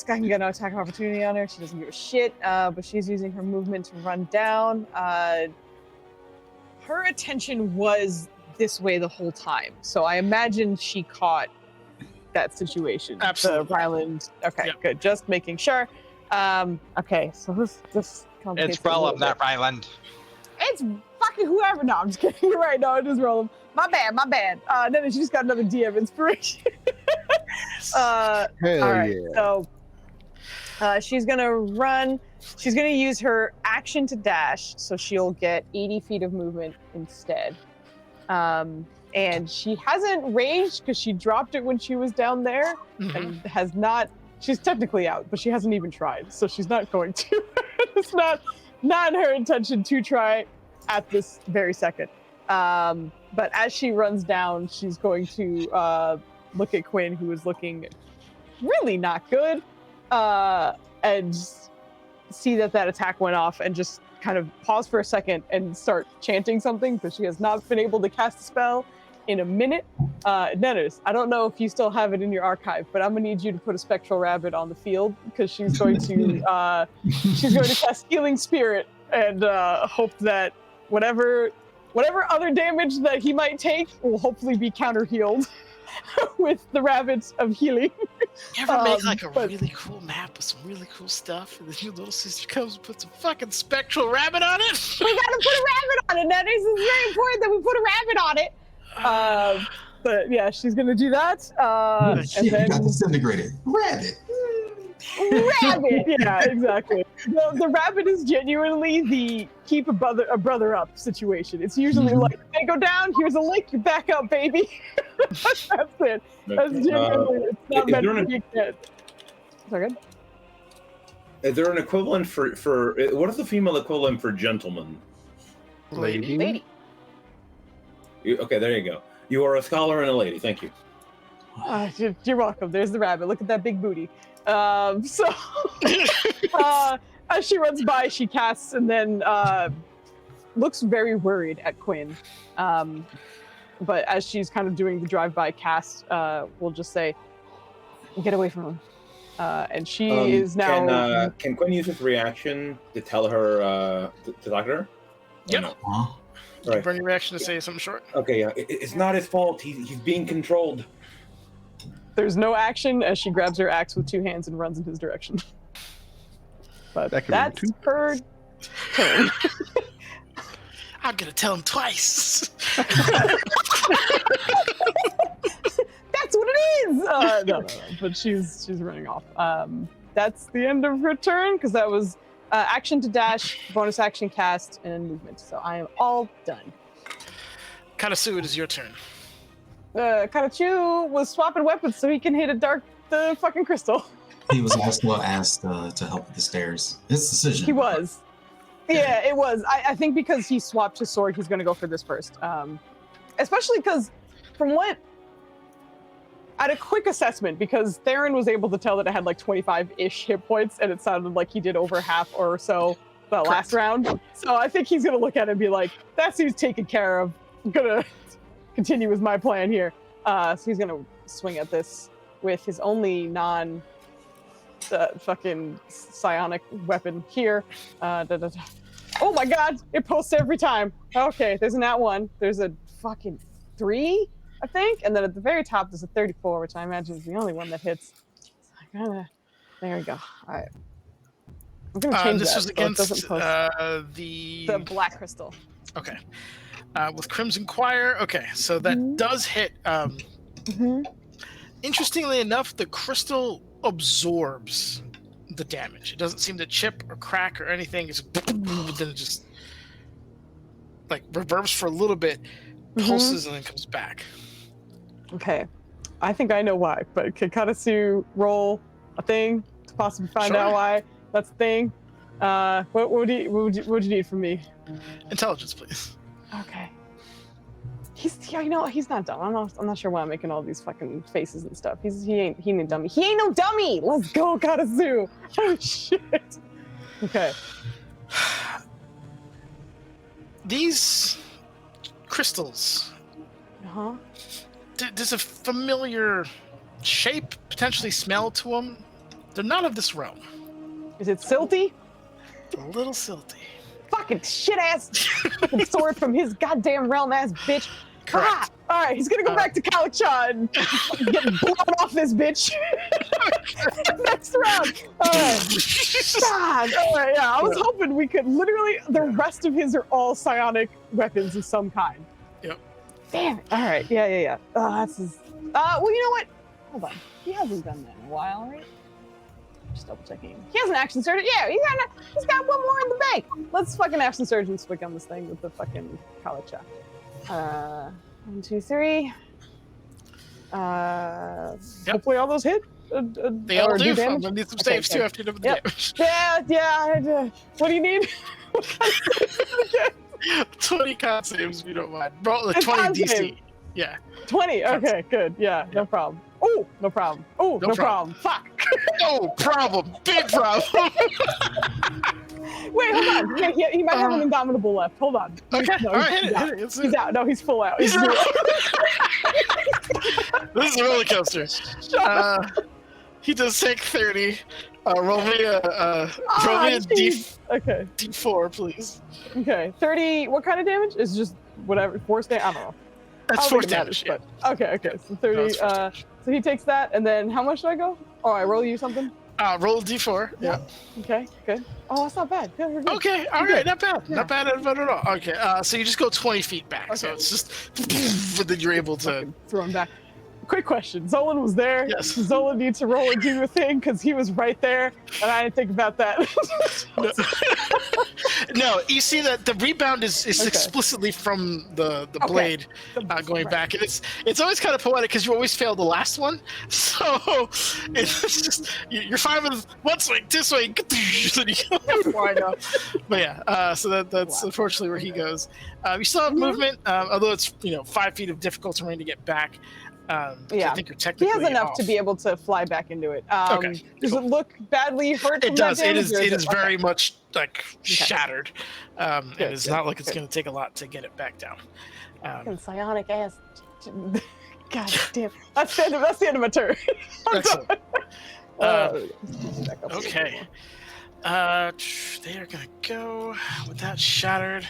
guy can get no attack of opportunity on her. She doesn't give a shit. But she's using her movement to run down. Her attention was this way the whole time, so I imagine she caught that situation. Absolutely. The Ryland. Okay, Yep. good. Just making sure. Okay, so this complicates It's it a little Rollum, not bit. Ryland. It's fucking whoever. No, I'm just kidding. You're right. No, it is Rollum. My bad. Then she just got another DM inspiration. Hell all right, yeah. so she's gonna run. She's gonna use her action to dash, so she'll get 80 feet of movement instead. And she hasn't raged because she dropped it when she was down there, and has not. She's technically out, but she hasn't even tried, so she's not going to. It's not in her intention to try at this very second. But as she runs down, she's going to look at Quinn, who is looking really not good, and see that attack went off, and just kind of pause for a second and start chanting something, because she has not been able to cast a spell in a minute. Netters, I don't know if you still have it in your archive, but I'm gonna need you to put a spectral rabbit on the field, because she's going to cast Healing Spirit and hope that whatever other damage that he might take will hopefully be counter healed with the rabbits of healing. You ever make like a really cool map with some really cool stuff, and then your little sister comes and puts a fucking spectral rabbit on it? We gotta put a rabbit on it, Netters. It's very important that we put a rabbit on it. But yeah, she's gonna do that. Shit, and then you got disintegrated. Rabbit. rabbit. Yeah, exactly. The rabbit is genuinely the keep a brother up situation. It's usually like, they go down, here's a link, you back up, baby. That's it. That's genuinely, it's not meant to be a kid. Sorry, good? Is there an equivalent for what is the female equivalent for gentleman? Lady. Okay, there you go. You are a scholar and a lady. Thank you. You're welcome. There's the rabbit. Look at that big booty. As she runs by, she casts and then looks very worried at Quinn. But as she's kind of doing the drive-by cast, we'll just say, "Get away from him." And she is now. Can Quinn use his reaction to tell her to talk to her? Yep. No? Huh? Right. Burn your reaction to say something short. Okay, yeah. It's not his fault. He's being controlled. There's no action as she grabs her axe with 2 hands and runs in his direction. But That could be that's two. her turn. I'm gonna tell him twice. That's what it is. No. But she's running off. That's the end of her turn, because that was action to dash, bonus action cast, and movement. So I am all done. Kanasu, it is your turn. Kanachu was swapping weapons so he can hit the fucking crystal. He was also asked to help with the stairs. His decision. He was. Yeah, it was. I think because he swapped his sword, he's going to go for this first. Especially because, from what... At a quick assessment, because Theron was able to tell that it had like 25-ish hit points, and it sounded like he did over half or so the last round. So I think he's going to look at it and be like, that seems taken care of. I'm going to continue with my plan here. So he's going to swing at this with his only fucking psionic weapon here. Oh my god, it posts every time. Okay, there's an @1. There's a fucking 3, I think. And then at the very top, there's a 34, which I imagine is the only one that hits. So I gotta, there we go. All right. I'm gonna change this that was so it against doesn't post the black crystal. Okay. With Crimson Choir. Okay, so that does hit. Interestingly enough, the crystal absorbs the damage. It doesn't seem to chip or crack or anything. It's then it just like reverbs for a little bit, pulses, and then comes back. Okay. I think I know why, but can Katasu roll a thing to possibly find out why that's the thing? What would you need from me? Intelligence, please. Okay. He's not dumb. I'm not sure why I'm making all these fucking faces and stuff. He ain't dummy. He ain't no dummy. Let's go, Katasu. Oh shit. Okay. These crystals. There's a familiar shape, potentially smell to them. They're not of this realm. Is it silty? A little silty. Fucking shit ass fucking sword from his goddamn realm ass bitch. Correct. All right, he's gonna go back to Kalachan and get blown off this bitch. Next round. All right. God. All right. Yeah, I was hoping we could literally. The rest of his are all psionic weapons of some kind. Yep. Damn it. All right. Yeah. That's his. Well, you know what? Hold on. He hasn't done that in a while, right? Just double checking. He has an action surge. Yeah, he's got one more in the bank. Let's fucking action surge and swig on this thing with the fucking Kalacha. 1, 2, 3. Hopefully all those hit. They all do. I'm gonna need some saves too after you do the damage. Yeah. What do you need? 20 con saves if you don't mind. Roll a 20 DC. Save. Yeah. 20. Okay, good. Yeah, no problem. Oh, no problem. Oh, no problem. Fuck. No problem. Big problem. Wait, hold on. He might have an indomitable left. Hold on. Okay. No, all right, hit it. He's out. No, he's full out. This is a roller coaster. He does take 30. Roll me a D4, please. Okay, 30. What kind of damage? Is just whatever force damage? I don't know. That's force damage. But, okay. So 30. So he takes that, and then how much do I go? Oh, I roll you something. Roll a D4. Yeah. Okay. Good. Oh, that's not bad. Good. Okay. All right. Not bad. Yeah. Not bad at all. Okay. So you just go 20 feet back. Okay. So it's just, but then you're able to throw him back. Quick question. Zolan was there. Yes. Zolan needs to roll and do a thing because he was right there, and I didn't think about that. No, you see that the rebound is explicitly from the blade going back, and it's always kind of poetic because you always fail the last one. So it's just you're fine with one swing, two swing, then you go flying up. But yeah, so that's unfortunately where he goes. You still have movement, although it's 5 feet of difficult terrain to get back. I think you're technically he has enough off. to be able to fly back into it. Does cool. it look badly hurt? It does. It is very much shattered. It's not like it's going to take a lot to get it back down. Fucking psionic ass. God damn. That's the end of my turn. Excellent. Okay. They are going to go with that shattered.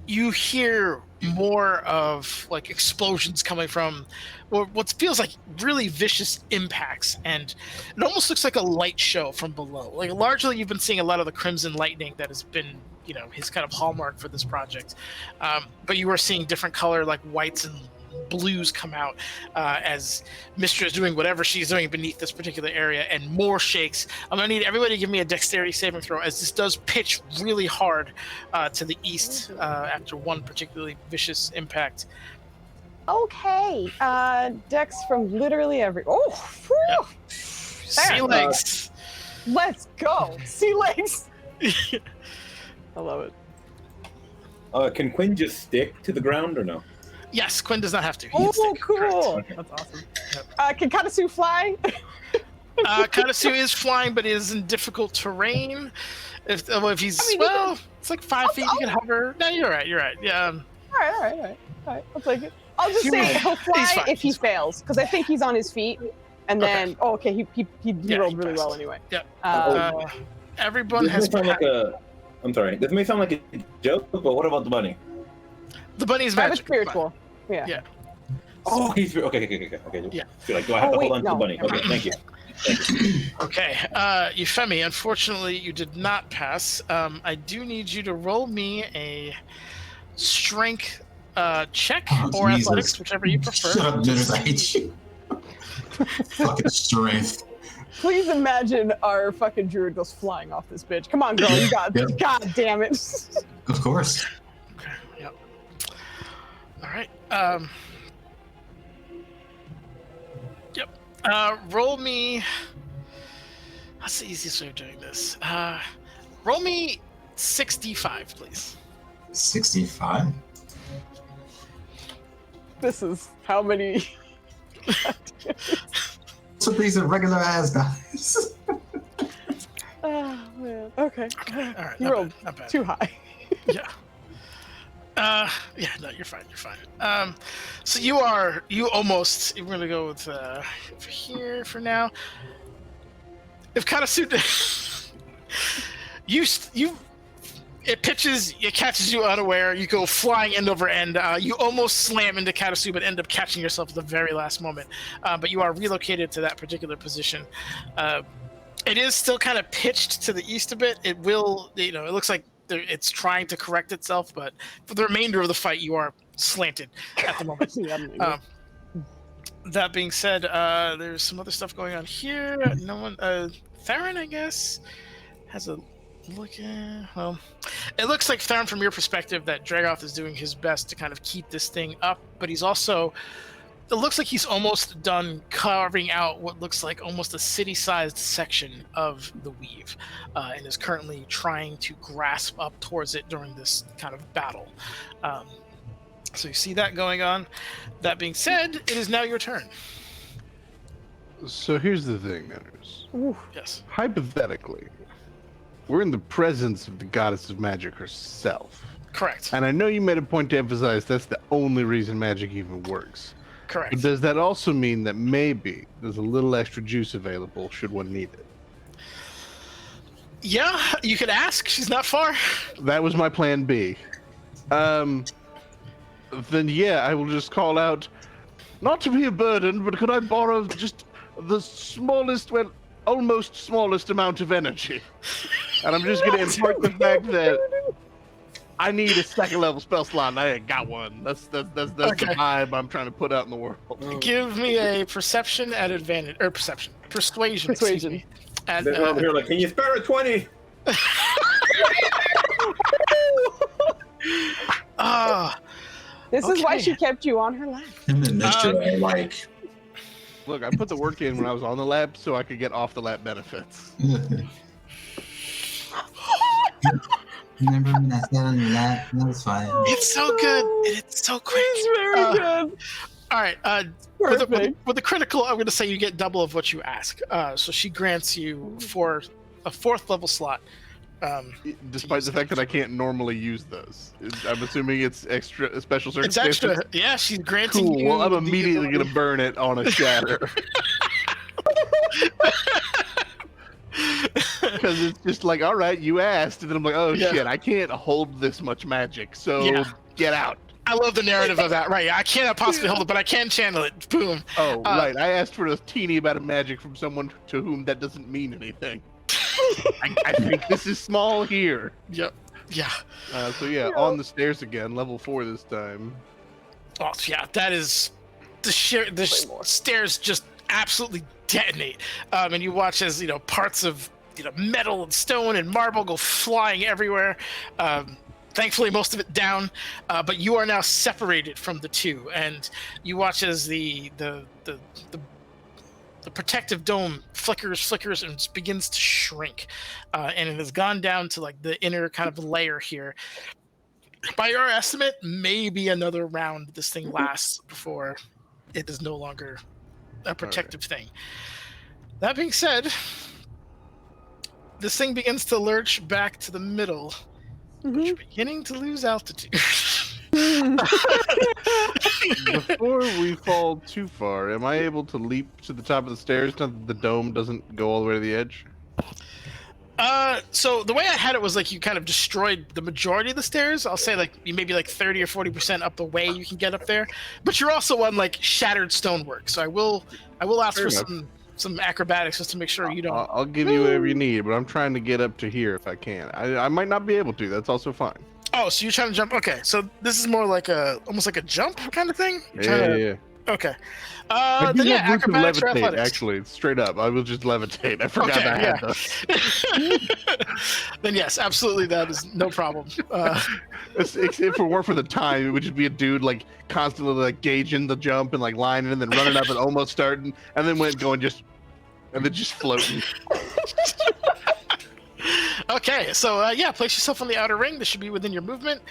You hear more of explosions coming from what feels like really vicious impacts, and it almost looks like a light show from below. Largely you've been seeing a lot of the crimson lightning that has been his kind of hallmark for this project, but you are seeing different color whites and blues come out as Mistra is doing whatever she's doing beneath this particular area, and more shakes. I'm gonna need everybody to give me a dexterity saving throw, as this does pitch really hard to the east after one particularly vicious impact. Okay, dex from literally every. Oh, yep. Sea legs. Let's go, sea legs. I love it. Can Quinn just stick to the ground or no? Yes, Quinn does not have to. Oh, cool. Okay. That's awesome. Yep. Can Katasu fly? Katasu is flying, but is in difficult terrain. If he's it's like 5 feet. You can hover. No, you're right. Yeah. All right. I'll take it. I'll just say he'll fly if he fails, because I think he's on his feet. And then, he rolled really well anyway. Yeah. Everyone has. I'm sorry. This may sound like a joke, but what about the bunny? The bunny is Rabbit magic. spiritual. Yeah. Yeah. Oh, he's okay. Yeah. Feel like, do I have to wait, hold on to no. the bunny? Okay, thank you. Okay, Euphemi, unfortunately, you did not pass. I do need you to roll me a strength check or Jesus. athletics, whichever you prefer. Shut up, Dennis. I hate you. Fucking strength. Please imagine our fucking druid goes flying off this bitch. Come on, girl. You got Yep. God damn it. Of course. Okay, yep. All right. Yep. Roll me. What's the easiest way of doing this? Roll me 65, please. 65? This is how many. So these are regular ass dice. Oh man. Okay. Okay. All right. You Not rolled bad. Not bad. too high. Yeah. Yeah, no, you're fine. You're fine. So you almost. We're gonna go with over here for now. If Katasu, it pitches, it catches you unaware. You go flying end over end. You almost slam into Katasu, but end up catching yourself at the very last moment. But you are relocated to that particular position. It is still kind of pitched to the east a bit. It will, it looks like it's trying to correct itself, but for the remainder of the fight, you are slanted at the moment. That being said, there's some other stuff going on here. No one, Theron, I guess, has a look at. Well, it looks like Theron, from your perspective, that Dragoth is doing his best to kind of keep this thing up, but he's also. It looks like he's almost done carving out what looks like almost a city-sized section of the weave, and is currently trying to grasp up towards it during this kind of battle. So you see that going on. That being said, it is now your turn. So here's the thing, Manners. Yes. Hypothetically, we're in the presence of the goddess of magic herself. Correct. And I know you made a point to emphasize that's the only reason magic even works. Correct. But does that also mean that maybe there's a little extra juice available should one need it? Yeah, you could ask. She's not far. That was my plan B. Then yeah, I will just call out, not to be a burden, but could I borrow just the smallest, well, almost smallest amount of energy? And I'm just going to impart the fact that I need a second level spell slot and I ain't got one. That's the vibe I'm trying to put out in the world. Give me a perception at advantage, or persuasion. Excuse me. They're over here like, can you spare a 20? This is why she kept you on her lap. And then Mr. like. Look, I put the work in when I was on the lab so I could get off the lab benefits. Remember when I sat on your lap? That was fine. It's so good. It's so quick. It's very good. All right. With the critical, I'm going to say you get double of what you ask. So she grants you for a 4th level slot. Despite the fact that I can't normally use those. I'm assuming it's extra special It's circumstances. extra. Yeah, she's granting you. Well, I'm the immediately ability- going to burn it on a shatter. Because it's just like, all right, you asked, and then I'm like, oh shit, I can't hold this much magic, so get out. I love the narrative of that. Right, I cannot possibly hold it, but I can channel it. Boom. Oh, right, I asked for a teeny amount of magic from someone to whom that doesn't mean anything. I think this is small here. Yep. Yeah. So yeah, on the stairs again, level 4 this time. Oh yeah, that is the stairs just absolutely detonate, and you watch as parts of metal and stone and marble go flying everywhere. Thankfully, most of it down, but you are now separated from the two, and you watch as the protective dome flickers and begins to shrink, and it has gone down to like the inner kind of layer here. By our estimate, maybe another round this thing lasts before it is no longer a protective thing. That being said, this thing begins to lurch back to the middle, but you're beginning to lose altitude. Before we fall too far, am I able to leap to the top of the stairs now that the dome doesn't go all the way to the edge? So the way I had it was like you kind of destroyed the majority of the stairs. I'll say like you maybe like 30 or 40% up the way you can get up there. But you're also on like shattered stonework, so I will ask Fair for enough. some acrobatics just to make sure you don't. I'll give you whatever you need, but I'm trying to get up to here if I can. I might not be able to. That's also fine. Oh, so you're trying to jump? Okay, so this is more like almost like a jump kind of thing. You're Yeah, trying to- yeah. Okay. I do Then yeah, have room to acrobatics or levitate, athletics. actually, straight up. I will just levitate. I forgot Okay, I had yeah. those. Then yes, absolutely, that is no problem. If it were for the time, it would just be a dude like constantly like gauging the jump and like lining and then running up and almost starting, and then going just floating. Okay, so yeah, place yourself on the outer ring. This should be within your movement.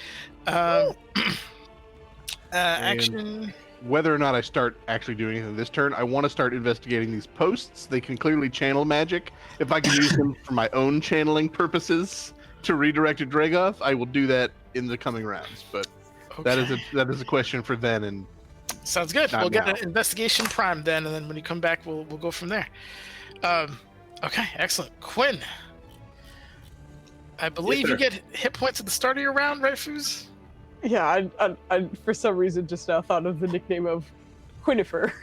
Action. Whether or not I start actually doing anything this turn, I want to start investigating these posts. They can clearly channel magic. If I can use them for my own channeling purposes to redirect a Dragoth, I will do that in the coming rounds. But that is a question for then. And sounds good. not We'll get now. an investigation prime then, and then when you come back, we'll go from there. Okay, excellent. Quinn, I believe you get hit points at the start of your round, right, Foos? Yeah, I for some reason just now thought of the nickname of Quinifer.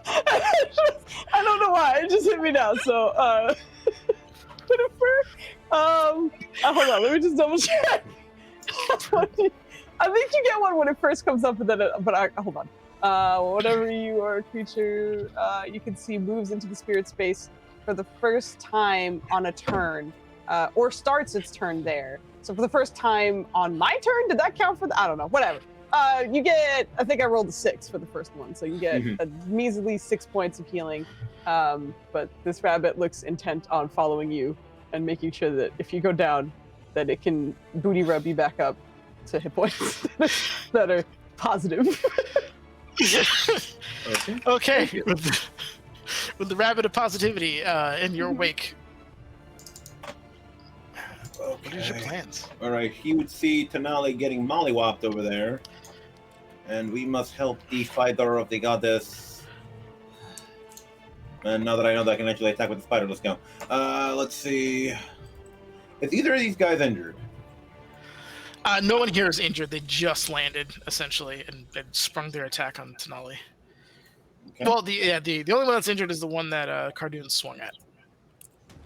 I don't know why, it just hit me now. So, Quinifer. Hold on, let me just double check. I think you get one when it first comes up, hold on. Whatever you are a creature, you can see moves into the spirit space for the first time on a turn, or starts its turn there. So for the first time on my turn, did that count for I don't know, whatever. You get, I think I rolled a 6 for the first one, so you get a measly 6 points of healing. But this rabbit looks intent on following you and making sure that if you go down, that it can booty rub you back up to hit points that are positive. Okay. With the rabbit of positivity in your wake. What is your plans? All right, he would see Tenali getting mollywopped over there, and we must help the fighter of the goddess. And now that I know that I can actually attack with the spider, let's go. Let's see. Is either of these guys injured? No one here is injured. They just landed, essentially, and sprung their attack on Tenali. Okay. Well, the only one that's injured is the one that Cardoon swung at,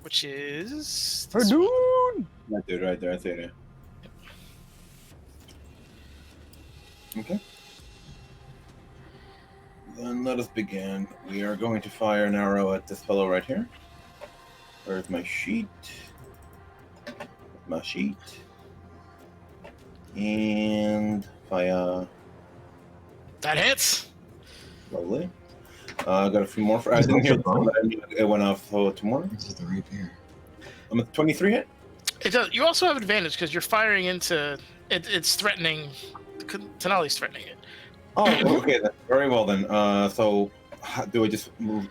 which is Cardoon! That dude right there, I see it. Okay. Then let us begin. We are going to fire an arrow at this fellow right here. Where's my sheet? My sheet. And fire. That hits. Lovely. I got a few more. I didn't hear the sound, but I knew it went off tomorrow. This is the rapier. I'm at 23 hit. It does. You also have advantage because you're firing into it. It's threatening. Tenali's threatening it. Oh, okay. Then. Very well then. So, do I just move?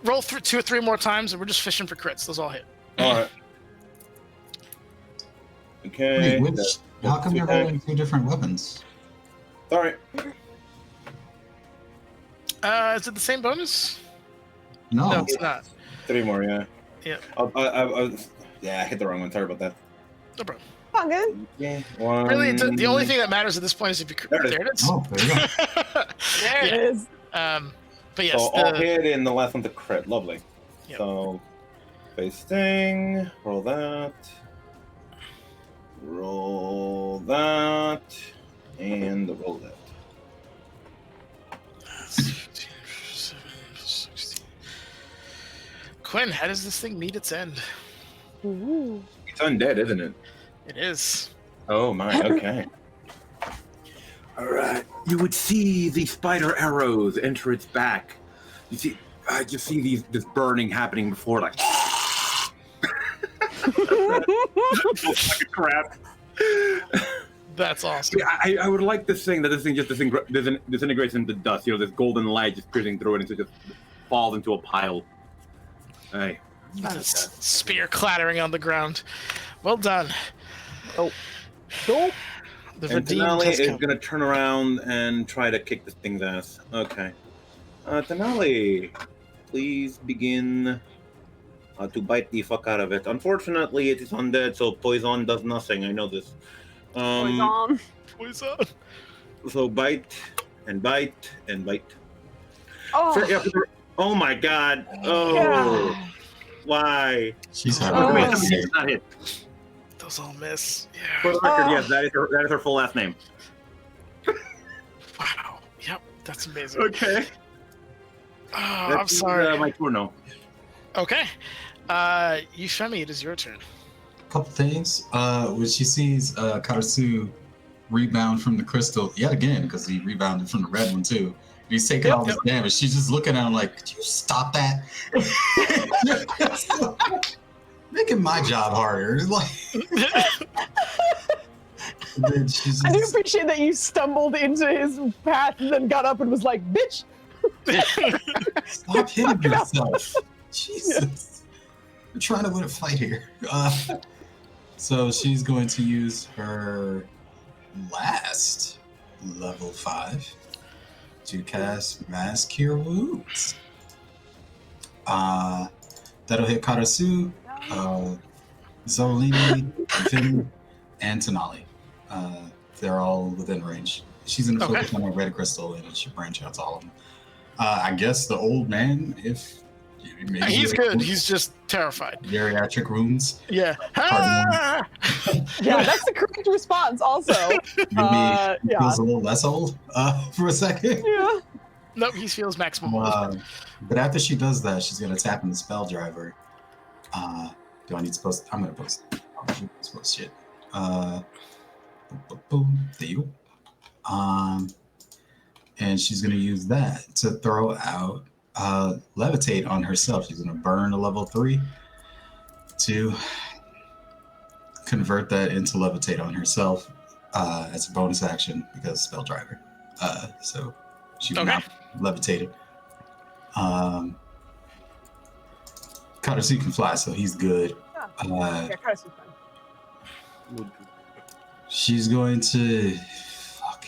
Roll through 2 or 3 more times, and we're just fishing for crits. Those all hit. All right. Okay. Wait, how come you're rolling 2 different weapons? Sorry. Is it the same bonus? No. No, it's not. 3 more, yeah. Yeah. I hit the wrong one. Sorry about that. No problem. Oh, good. Yeah. One. Really, the only thing that matters at this point is if you. There it is. There it is. Oh, there you go. There it is. But yes, So all hit and the last one's a crit. Lovely. Yep. So, face thing. Roll that. Roll that. And roll that. 15, 17, 16. Quinn, how does this thing meet its end? Ooh. It's undead, isn't it? It is. Oh my, okay. All right. You would see the spider arrows enter its back. You see, I just see this burning happening before, like. Fucking crap. That's awesome. Yeah, I would like this thing that this thing just disintegrates into dust. You know, this golden light just piercing through it, and it just falls into a pile. Hey. Spear clattering on the ground. Well done. Oh. Nope. The And redeemed Denali has is come. going to turn around and try to kick this thing's ass. Okay. Denali, please begin to bite the fuck out of it. Unfortunately, it is undead, so poison does nothing. I know this. Poison. Poison. So bite and bite and bite. Oh, Oh my god. Oh. God. Why? She's Oh. having a It's good not hit. Those all miss. For Yeah. the record, Oh. yes, that is her full last name. Wow. Yep. That's amazing. Okay. Oh, I'm That's sorry. my turno. Okay. Yushemi, it is your turn. couple things. When she sees Karasu rebound from the crystal yet again, because he rebounded from the red one too. He's taking all this damage. She's just looking at him like, "Could you stop that?" Making my job harder. Like, and then she's I do just, appreciate that you stumbled into his path and then got up and was like, "Bitch." stop hitting yourself. Jesus. We're trying to win a fight here. So she's going to use her last level 5 to cast Mass Cure Wounds. That'll hit Karasu, Zolini, Finn, and Tanali. They're all within range. She's going to focus on her red crystal and it should branch out to all of them. I guess the old man, if maybe He's good. He's just terrified. Geriatric wounds. Yeah. Yeah, that's the correct response. Also, Maybe he feels a little less old for a second. Yeah. Nope, he feels maximum. Old. But after she does that, she's gonna tap in the spell driver. Do I need to post? I'm gonna post. Post shit. Boom. There you go. And she's gonna use that to throw out levitate on herself. She's gonna burn a level 3 to convert that into levitate on herself as a bonus action because spell driver. So she will not levitate it. Karasu can fly, so he's good. Yeah, Karasu's fine. She's going to fuck.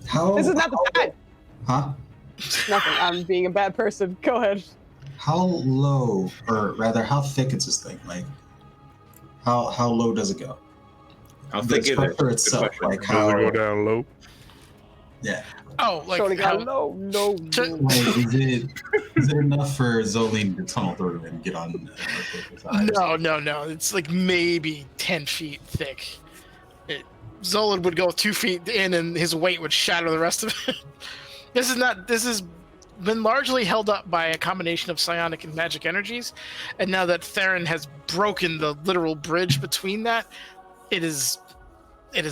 How? This is not the time. Huh? Nothing. I'm being a bad person. Go ahead. How low, or rather, how thick is this thing? Like, how low does it go? How The thick is it? structure Good itself, question. like Does how? it go down low? Yeah. Oh, like Shorty how, got no. Like, is it enough for Zolene to tunnel through and get on? No. It's like maybe 10 feet thick. Zolan would go 2 feet in, and his weight would shatter the rest of it. This has been largely held up by a combination of psionic and magic energies, and now that Theron has broken the literal bridge between that, it is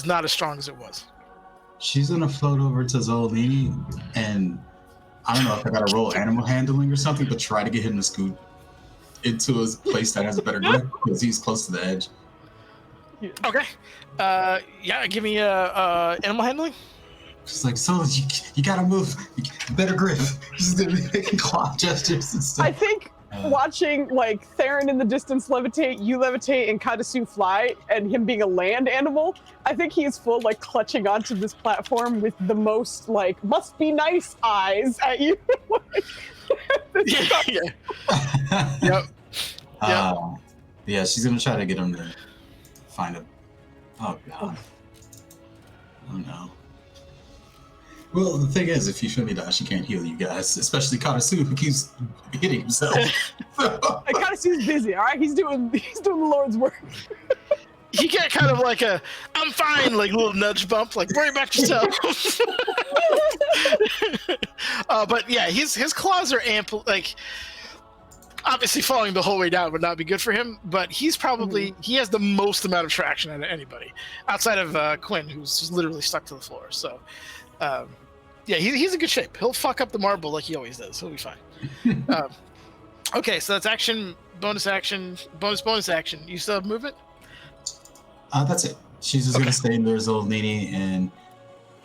not as strong as it was. She's gonna float over to Zolini, and I don't know if I gotta roll animal handling or something, but try to get him to scoot into a place that has a better grip because he's close to the edge. Okay. Yeah, give me animal handling. She's like, so you gotta move, better grip. She's gonna be making claw gestures and stuff. I think watching like Theron in the distance levitate, you levitate, and Kadasu fly, and him being a land animal, I think he is full like clutching onto this platform with the most like must be nice eyes at you. Yep. Yeah, she's gonna try to get him to find a. Oh god. Oh no. Well, the thing is, if you me that, she can't heal you guys, especially Karasu, who keeps hitting himself. Kadasu's busy, all right? He's doing the Lord's work. You get kind of like a "I'm fine" like little nudge bump, like worry about yourself. But yeah, his claws are ample. Like obviously, falling the whole way down would not be good for him. But he's probably he has the most amount of traction out of anybody outside of Quinn, who's just literally stuck to the floor. So. Yeah, he's in good shape. He'll fuck up the marble like he always does. He'll be fine. Okay, so that's action, bonus action, bonus action. You still have movement? That's it. She's just gonna stay in there, Zolini, and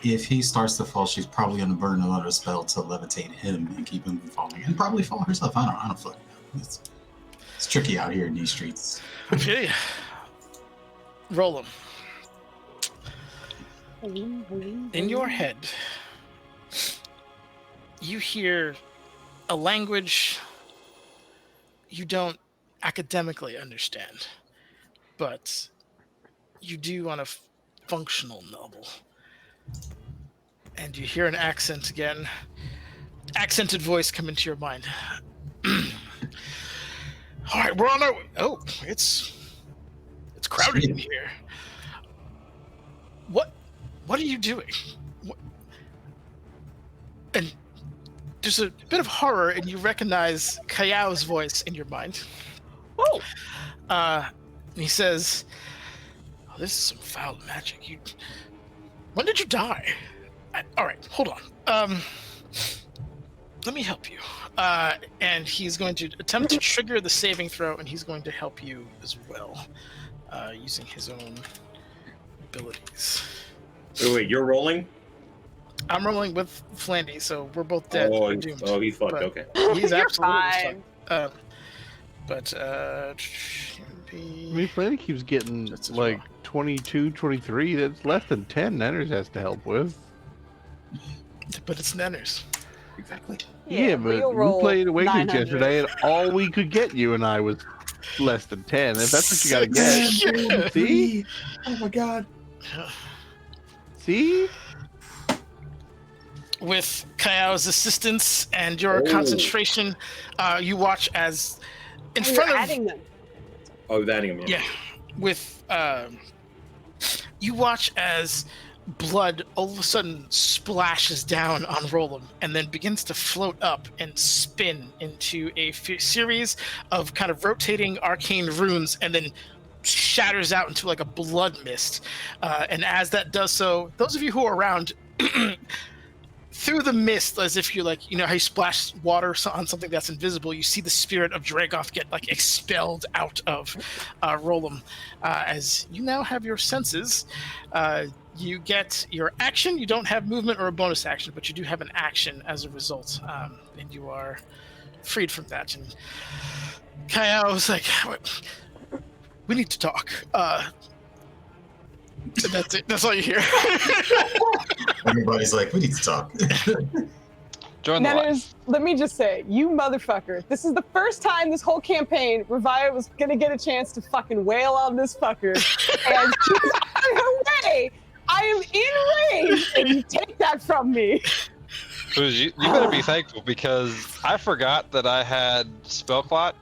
if he starts to fall, she's probably gonna burn another spell to levitate him and keep him from falling, and probably fall herself. I don't fucking know. It's tricky out here in these streets. Okay. Roll him. In your head, you hear a language you don't academically understand, but you do on a functional level. And you hear an accent again, accented voice come into your mind. All right, we're on our way. Oh, it's crowded in here. What are you doing? And there's a bit of horror, and you recognize Kayao's voice in your mind. Oh! He says, "Oh, this is some foul magic. When did you die?" All right, hold on. Let me help you. And he's going to attempt to trigger the saving throw, and he's going to help you as well, using his own abilities. Wait, you're rolling? I'm rolling with Flandy, so we're both dead. Oh, doomed. he's fucked. But Okay. He's You're absolutely fine. fucked. But I mean, Flanny keeps getting like 22, 23. That's less than 10 Nenners has to help with. But it's Nenners. Exactly. Yeah, but we'll we roll played Awakens 900. yesterday, and all we could get you and I was less than 10. If that's what you gotta get. See? Oh my god. See? With Kayao's assistance and your concentration, you watch as in front of adding them. Oh, that him. yeah, with you watch as blood all of a sudden splashes down on Roland and then begins to float up and spin into a series of kind of rotating arcane runes and then shatters out into like a blood mist. And as that does so, those of you who are around through the mist, as if you like, you know how you splash water on something that's invisible, you see the spirit of Dragoth get like expelled out of Roland. As you now have your senses, you get your action. You don't have movement or a bonus action, but you do have an action as a result, and you are freed from that. And Kayao was like, "We need to talk." That's it. That's all you hear. Everybody's like, we need to talk. Join the Nenners, let me just say, you motherfucker, this is the first time this whole campaign Revia was gonna get a chance to fucking wail on this fucker. And she's on her way. I am enraged, and you take that from me. You better be thankful because I forgot that I had spell clot,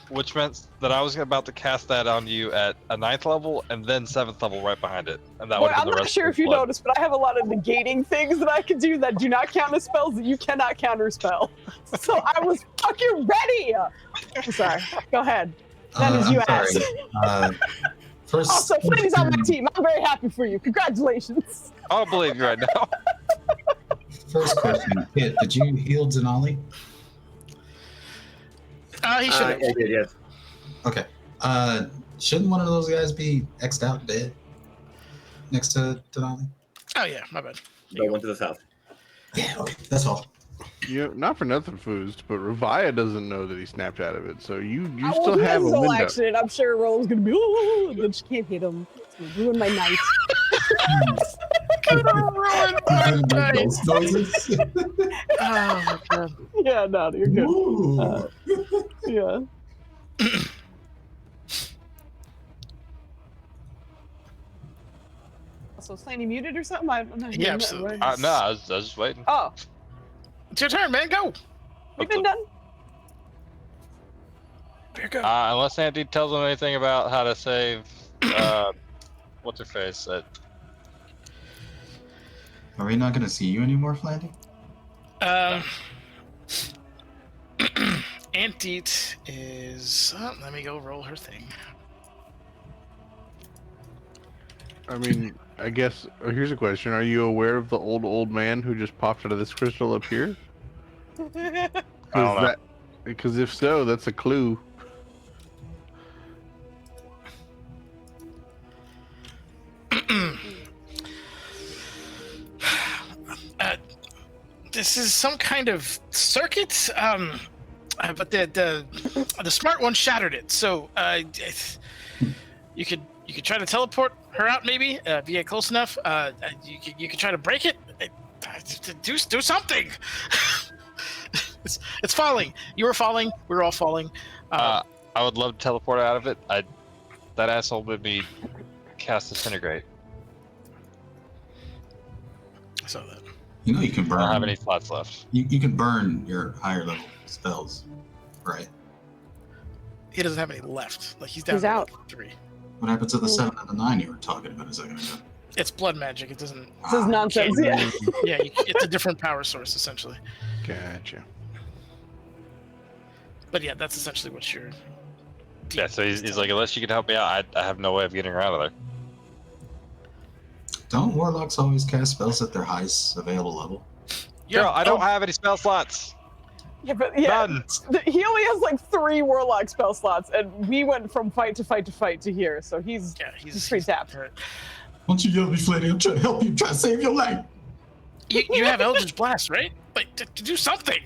which meant that I was about to cast that on you at a 9th level and then 7th level right behind it, and that Boy, would have I'm been the not rest sure of if you blood. noticed, but I have a lot of negating things that I can do that do not count as spells that you cannot counterspell. So I was fucking ready. I'm sorry. Go ahead. That is you I'm ass. sorry. First, Also, Freddy's on my team. I'm very happy for you. Congratulations. I don't believe you right now. First question, Kit, did you heal Denali? He should. I did, yes. Okay. Shouldn't one of those guys be X'd out dead next to Denali? Oh yeah, my bad. Go one to the south. Yeah, okay. That's all. You know, not for nothing, Foozed, but Revia doesn't know that he snapped out of it, so you Well, still he have has a his whole window. accident. I'm sure Roland's gonna be, oh, and then she can't hit him. It's gonna ruin my night. Ghost noises? Oh my god. Yeah, no, you're good. Ooh. Yeah. So Slaney muted or something? I'm not Yeah, hearing absolutely. that. No, I was just waiting. Oh, It's your turn, man. Go. we've been done. Here go. Unless Andy tells them anything about how to save, what's her face? Are we not going to see you anymore, Flandy? Anteat is. Let me go roll her thing. I mean, I guess. Here's a question: are you aware of the old man who just popped out of this crystal up here? I don't know. Because if so, that's a clue. This is some kind of circuit, but the smart one shattered it. So you could try to teleport her out, maybe if you get close enough. You could try to break it. Do something. It's falling. You were falling. We were all falling. I would love to teleport out of it. That asshole made me cast Disintegrate. I saw that. You know you can burn. I don't have any slots left. You can burn your higher level spells, right? He doesn't have any left. Like he's down He's to out. like 3. What happened to the 7 and the 9 you were talking about a second ago? It's blood magic. It doesn't. This is nonsense. Yeah. Yeah, it's a different power source essentially. Gotcha. But yeah, that's essentially what you're. Yeah, so he's like, unless you can help me out, I have no way of getting her out of there. Don't warlocks always cast spells at their highest available level? Yeah, Girl, I don't have any spell slots. Yeah, but yeah, None. he only has like 3 warlock spell slots, and we went from fight to fight to fight to here, so he's pretty tapped. Hurt. Why don't you yell at me, Flatty? I'm trying to help you, try to save your life. You have Eldritch Blast, right? Like to do something.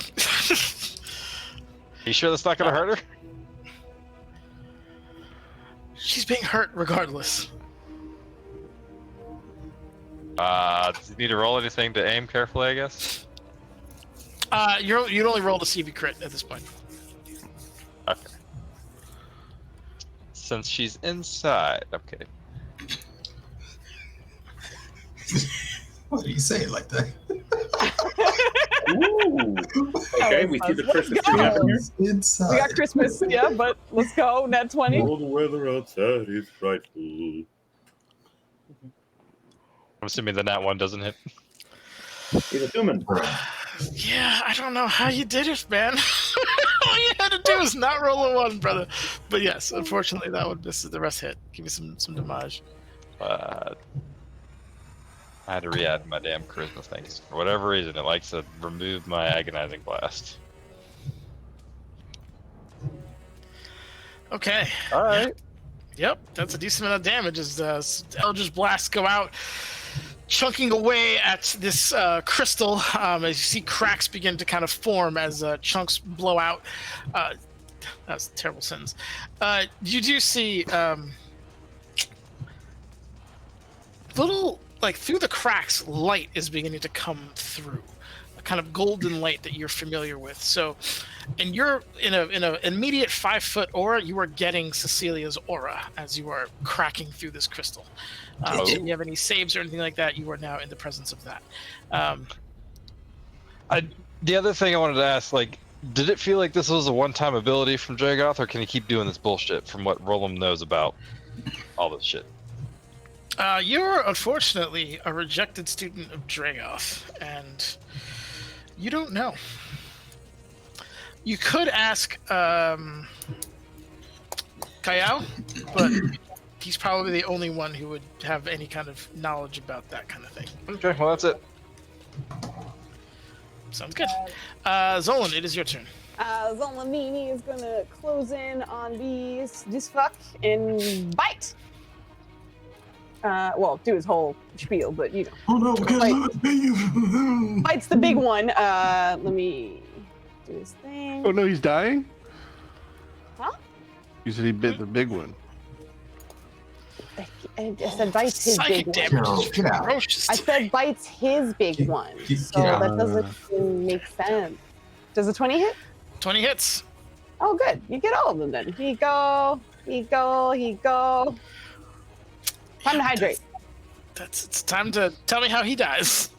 You sure that's not gonna hurt her? She's being hurt regardless. Does he need to roll anything to aim carefully, I guess? You'd only roll the CV crit at this point. Okay. Since she's inside, okay. Why do you say it like that? Ooh. Okay, we see the Christmas tree happening here. Inside. We got Christmas, yeah, but let's go. Nat 20. All the weather outside is frightful. I'm assuming the nat 1 doesn't hit. He's a human. Yeah, I don't know how you did it, man. All you had to do is not roll a 1, brother. But yes, unfortunately, that one misses. The rest hit. Give me some damage. I had to re-add my damn charisma things. For whatever reason, it likes to remove my agonizing blast. Okay. All right. Yep, that's a decent amount of damage as Eldritch Blasts go out, chunking away at this crystal as you see cracks begin to kind of form as chunks blow out. That was a terrible sentence. You do see little, like through the cracks, light is beginning to come through. A kind of golden light that you're familiar with. So, and you're in an immediate 5-foot aura. You are getting Cecilia's aura as you are cracking through this crystal. If you have any saves or anything like that, you are now in the presence of that. The other thing I wanted to ask, like, did it feel like this was a one-time ability from Dragoth, or can he keep doing this bullshit from what Roland knows about all this shit? You're unfortunately a rejected student of Dragoth, and you don't know. You could ask Kayao, but he's probably the only one who would have any kind of knowledge about that kind of thing. Okay, well that's it. Sounds good. Zolan, it is your turn. Zolamini is gonna close in on this fuck and bite. Well, do his whole spiel, but you know. Oh no, okay, Bites the big one. Let me do his thing. Oh no, he's dying? Huh? You said he bit the big one. I said bites his Psychic big damage one. is ferocious. I said bites his big one. So that doesn't make sense. Does a 20 hit? 20 hits. Oh, good. You get all of them then. Here you go. Here you go. Here you go. Time to hydrate. It's time to tell me how he dies.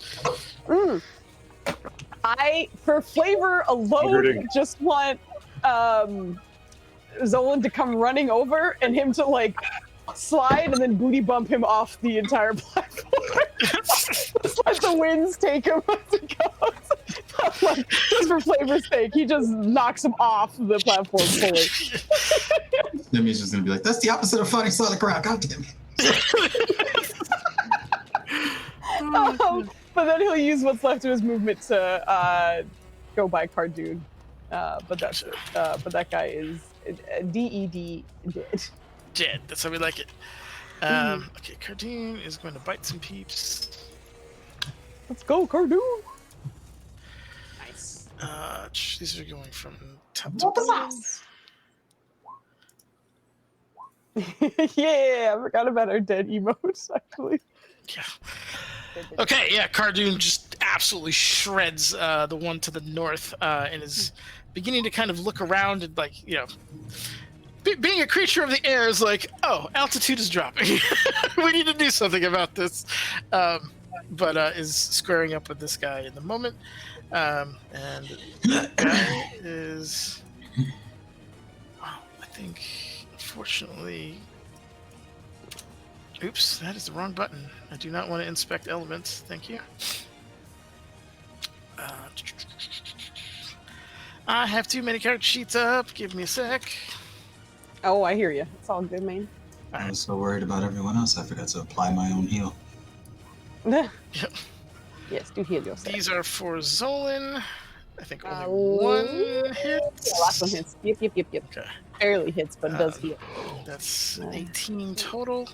I, for flavor alone, just want Zolan to come running over and him to like slide and then booty bump him off the entire platform. Just let the winds take him as it goes. Like, just for flavor's sake, he just knocks him off the platform fully. Demi's just gonna be like, that's the opposite of fighting solid crowd. God damn it. But then he'll use what's left of his movement to go by Cardoon. But that guy is DED dead. Dead. That's how we like it. Okay, Cardoon is going to bite some peeps. Let's go, Cardoon. Nice. These are going from top to bottom. Yeah, I forgot about our dead emotes, actually. Yeah. Okay, yeah, Cardoon just absolutely shreds the one to the north, and is beginning to kind of look around and like, being a creature of the air is like, oh, altitude is dropping. We need to do something about this. But is squaring up with this guy in the moment. And that guy is... Oh, I think, unfortunately... Oops, that is the wrong button. I do not want to inspect elements. Thank you. I have too many character sheets up. Give me a sec. Oh, I hear you. It's all good, man. I was so worried about everyone else, I forgot to apply my own heal. Yep. Yes, do heal yourself. These are for Zolan. I think only one hits. Yeah, last one hits. Yep. Okay. Barely hits, but does heal. That's 18 total.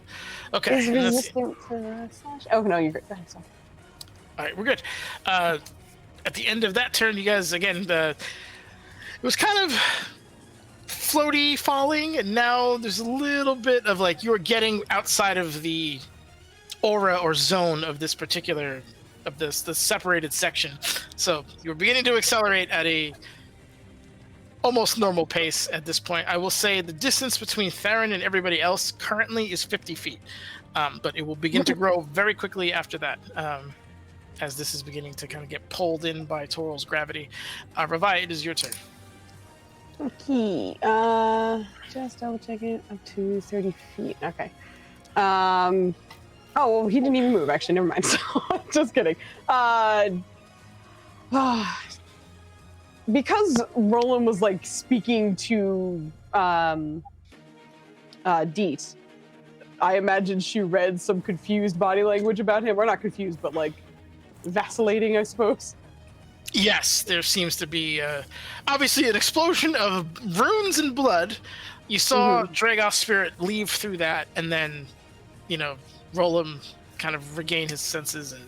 Okay. Is resistant to slash. Oh no, you're good. Go ahead, sorry. All right, we're good. At the end of that turn, you guys again. It was kind of floaty falling, and now there's a little bit of like you're getting outside of the aura or zone of this particular the separated section. So you're beginning to accelerate at a almost normal pace at this point. I will say the distance between Theron and everybody else currently is 50 feet, but it will begin to grow very quickly after that, as this is beginning to kind of get pulled in by Toral's gravity. Ravai, it is your turn. Okay. Just double checking. Up to 30 feet. Okay. Oh, well, he didn't even move, actually. Never mind. So, just kidding. Because Roland was, like, speaking to Deet, I imagine she read some confused body language about him. Or not confused, but, like, vacillating, I suppose. Yes, there seems to be, obviously, an explosion of runes and blood. You saw Dragoth's spirit leave through that, and then, Roland kind of regain his senses and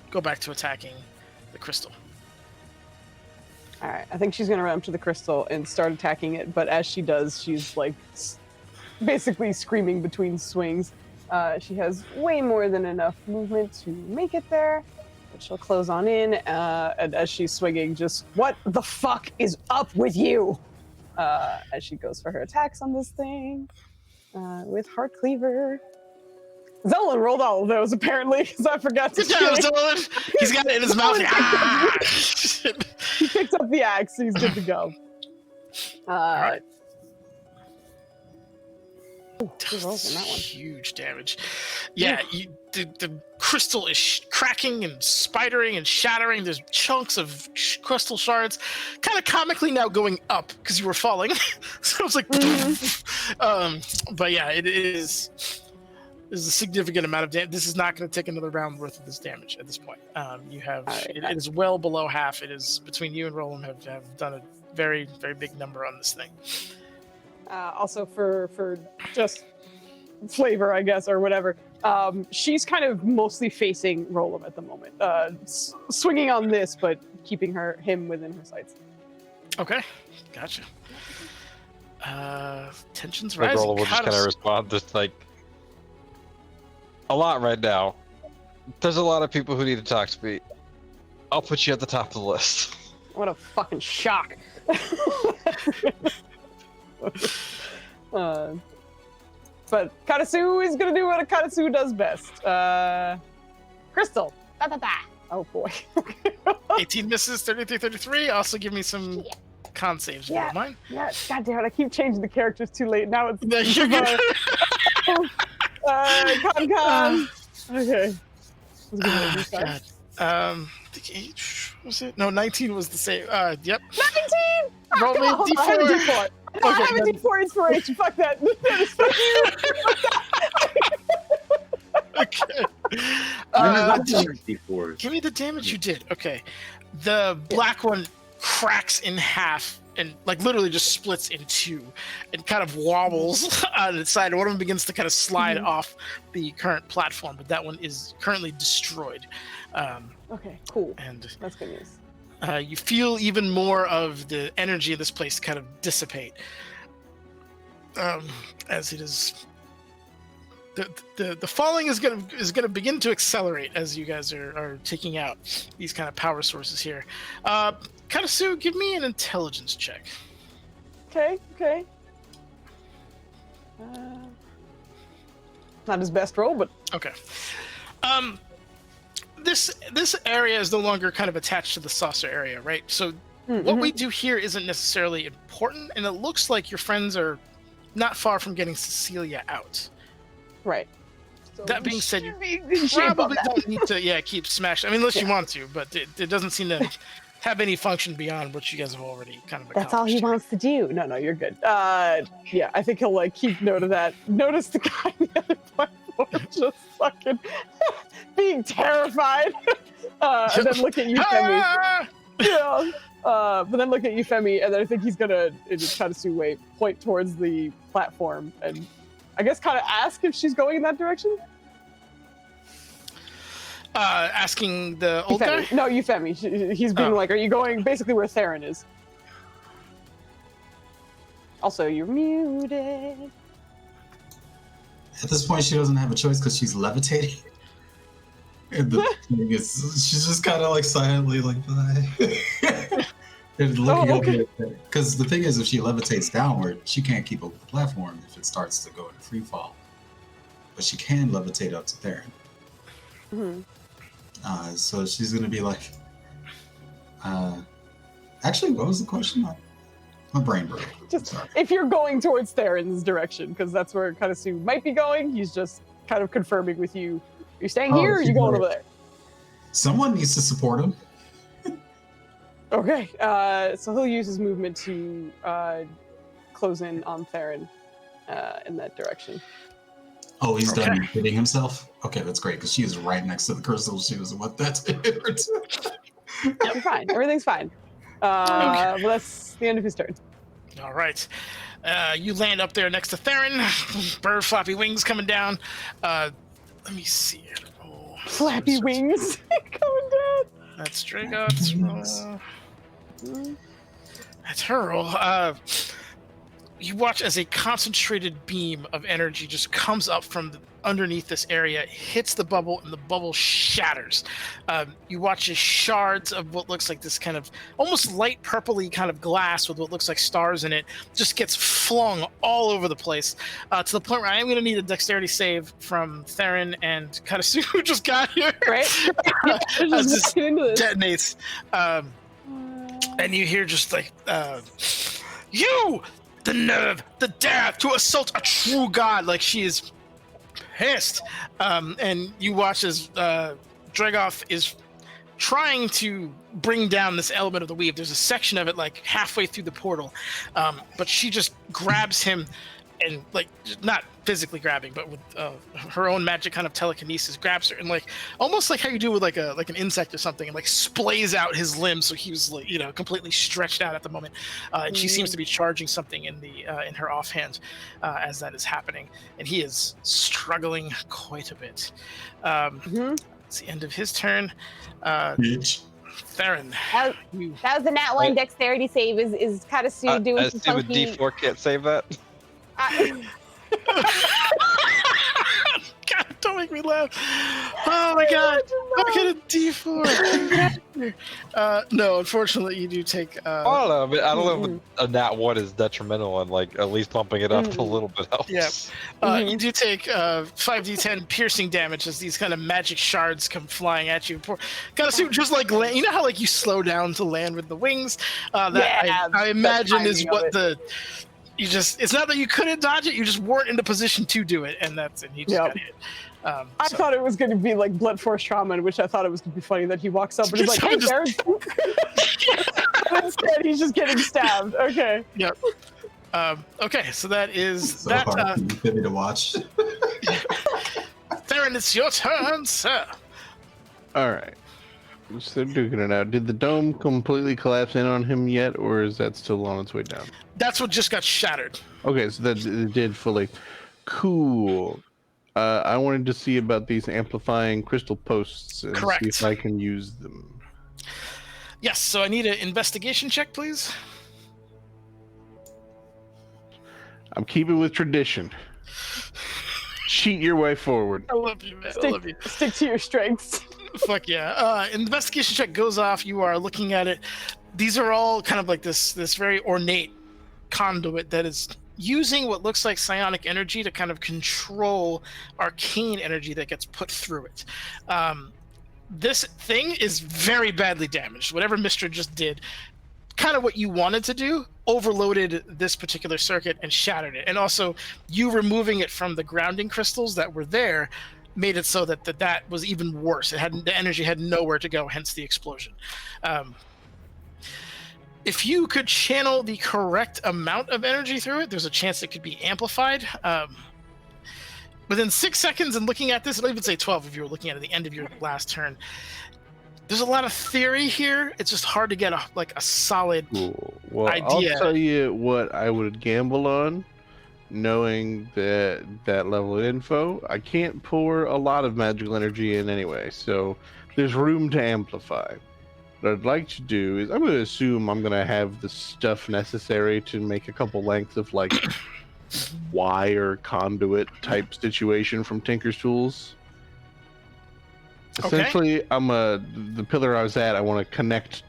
go back to attacking the crystal. All right, I think she's going to run up to the crystal and start attacking it, but as she does, she's like basically screaming between swings. She has way more than enough movement to make it there, but she'll close on in, and as she's swinging, just, what the fuck is up with you? As she goes for her attacks on this thing with Heart Cleaver. Zolan rolled all of those, apparently, because I forgot to Good job, Zolan! He's got it in his mouth. He picks up the axe, he's good to go. All right. Two rolls on that one. Huge damage. Yeah, the crystal is cracking and spidering and shattering. There's chunks of crystal shards, kind of comically now going up because you were falling. So it's like, but yeah, it is. There's a significant amount of damage. This is not going to take another round worth of this damage at this point. You have it is well below half. It is between you and Roland have done a very, very big number on this thing. Also for just flavor, I guess, or whatever. She's kind of mostly facing Roland at the moment, swinging on this, but keeping him within her sights. Okay, gotcha. Tensions Like rising. Roland will just kind of respond, just like a lot right now. There's a lot of people who need to talk to me. I'll put you at the top of the list. What a fucking shock. But Karasu is gonna do what a Karasu does best. Crystal. Oh boy. 18 misses, 33, 33. Also give me some con saves, if you don't mind. Yeah, god damn it, I keep changing the characters too late. Now it's No, you're good. con. Okay. God. I think was it? No, 19 was the same. Yep. 19! Roll me Oh, I have a D4. D4. No, I have a D4 inspiration. Fuck that. Okay. Give me the damage you did. Okay. The black one cracks in half and like literally just splits in two and kind of wobbles on its side. One of them begins to kind of slide off the current platform, but that one is currently destroyed. Okay, cool. And that's good news. You feel even more of the energy of this place kind of dissipate as it is the falling is gonna begin to accelerate as you guys are taking out these kind of power sources here. Katasu, give me an intelligence check. Okay. Not his best roll, but Okay. This area is no longer kind of attached to the saucer area, right? So what we do here isn't necessarily important, and it looks like your friends are not far from getting Cecilia out. right. So That being said, you you probably don't need to keep smashing. I mean, unless you want to, but it doesn't seem to have any function beyond what you guys have already kind of accomplished. That's all he wants to do. No, you're good. Yeah, I think he'll like keep note of that. Notice the guy on the other platform just fucking being terrified, and then look at you, Femi. Yeah. But then look at you, Femi, and then I think he's gonna, in just kind of way, point towards the platform and I guess kind of ask if she's going in that direction. Asking the old Euphemi. guy? No, Euphemi. He's being like, are you going basically where Theron is? Also, you're muted. At this point, she doesn't have a choice because she's levitating. And the thing is, she's just kind of like silently like, bye. And looking over because the thing is, if she levitates downward, she can't keep up with the platform if it starts to go into free fall. But she can levitate up to Theron. Mm-hmm. So she's gonna be like, actually, what was the question? My brain broke. Just if you're going towards Theron's direction, because that's where Katasu might be going. He's just kind of confirming with you. Are you staying here or are you going over there? Someone needs to support him. Okay, so he'll use his movement to close in on Theron in that direction. Oh, he's done hitting himself? Okay, that's great, because she is right next to the crystal. She was what that's You're fine. Everything's fine. Well, that's the end of his turn. All right. You land up there next to Theron. Bird floppy wings coming down. Let me see it. Oh, flappy wings coming down. That's Dragoth's roll. That's her roll. You watch as a concentrated beam of energy just comes up from underneath this area, hits the bubble, and the bubble shatters. You watch as shards of what looks like this kind of almost light purpley kind of glass with what looks like stars in it just gets flung all over the place to the point where I am going to need a dexterity save from Theron and Katasu, who just got here. Right? As this detonates. And you hear just like, you! The nerve, the dare to assault a true god, like she is pissed. And you watch as Dragoth is trying to bring down this element of the weave. There's a section of it like halfway through the portal, but she just grabs him and like not physically grabbing, but with her own magic kind of telekinesis, grabs her and like almost like how you do with like an insect or something, and like splays out his limbs so he was like, completely stretched out at the moment. And she seems to be charging something in her offhand as that is happening, and he is struggling quite a bit. It's the end of his turn. Theron, that was a nat 1 dexterity save. Is Katasu doing I some assume a funky... D4 can't save that. God, don't make me laugh. Oh my God, look at a D4. No, unfortunately, you do take. I don't know. I don't know if a nat 1 is detrimental, and like at least bumping it up a little bit helps. Yeah, you do take 5d10 piercing damage as these kind of magic shards come flying at you. Gotta see, just like land. You know how like you slow down to land with the wings. I imagine is what the. It's not that you couldn't dodge it, you just weren't in the position to do it, and he just got hit. I thought it was going to be like blunt force trauma, in which I thought it was going to be funny that he walks up and he's like, hey, Theron. Instead, he's just getting stabbed. Okay. Yep. Okay, so that is so that. Hard to watch. Theron, it's your turn, sir. All right. So duking it out. Did the dome completely collapse in on him yet, or is that still on its way down? That's what just got shattered. Okay, so that it did fully. Cool. I wanted to see about these amplifying crystal posts and see if I can use them. Yes, so I need an investigation check, please. I'm keeping with tradition. Cheat your way forward. I love you, man. I love you. Stick to your strengths. Fuck yeah. Investigation check goes off. You are looking at it. These are all kind of like this very ornate conduit that is using what looks like psionic energy to kind of control arcane energy that gets put through it. This thing is very badly damaged. Whatever Mistra just did, kind of what you wanted to do, overloaded this particular circuit and shattered it. And also, you removing it from the grounding crystals that were there made it so that that was even worse. The energy had nowhere to go, hence the explosion. If you could channel the correct amount of energy through it, there's a chance it could be amplified. Within 6 seconds and looking at this, I'll even say 12 if you were looking at the end of your last turn. There's a lot of theory here. It's just hard to get a solid Well, idea. I'll tell you what I would gamble on, knowing that level of info. I can't pour a lot of magical energy in anyway, so there's room to amplify. What I'd like to do is I'm going to assume I'm going to have the stuff necessary to make a couple lengths of like wire conduit type situation from Tinker's Tools. Okay. Essentially, the pillar I was at, I want to connect,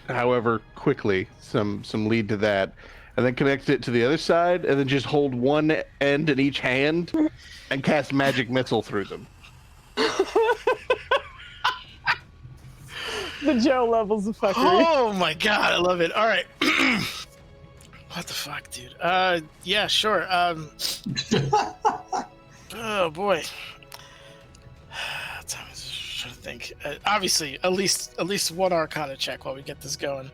however quickly, some lead to that, and then connect it to the other side, and then just hold one end in each hand and cast magic missile through them. The Joe levels of fuckery. Oh my god, I love it. All right. What the fuck, dude? Yeah, sure. Oh boy. I'm trying to think. Obviously, at least one Arcana check while we get this going.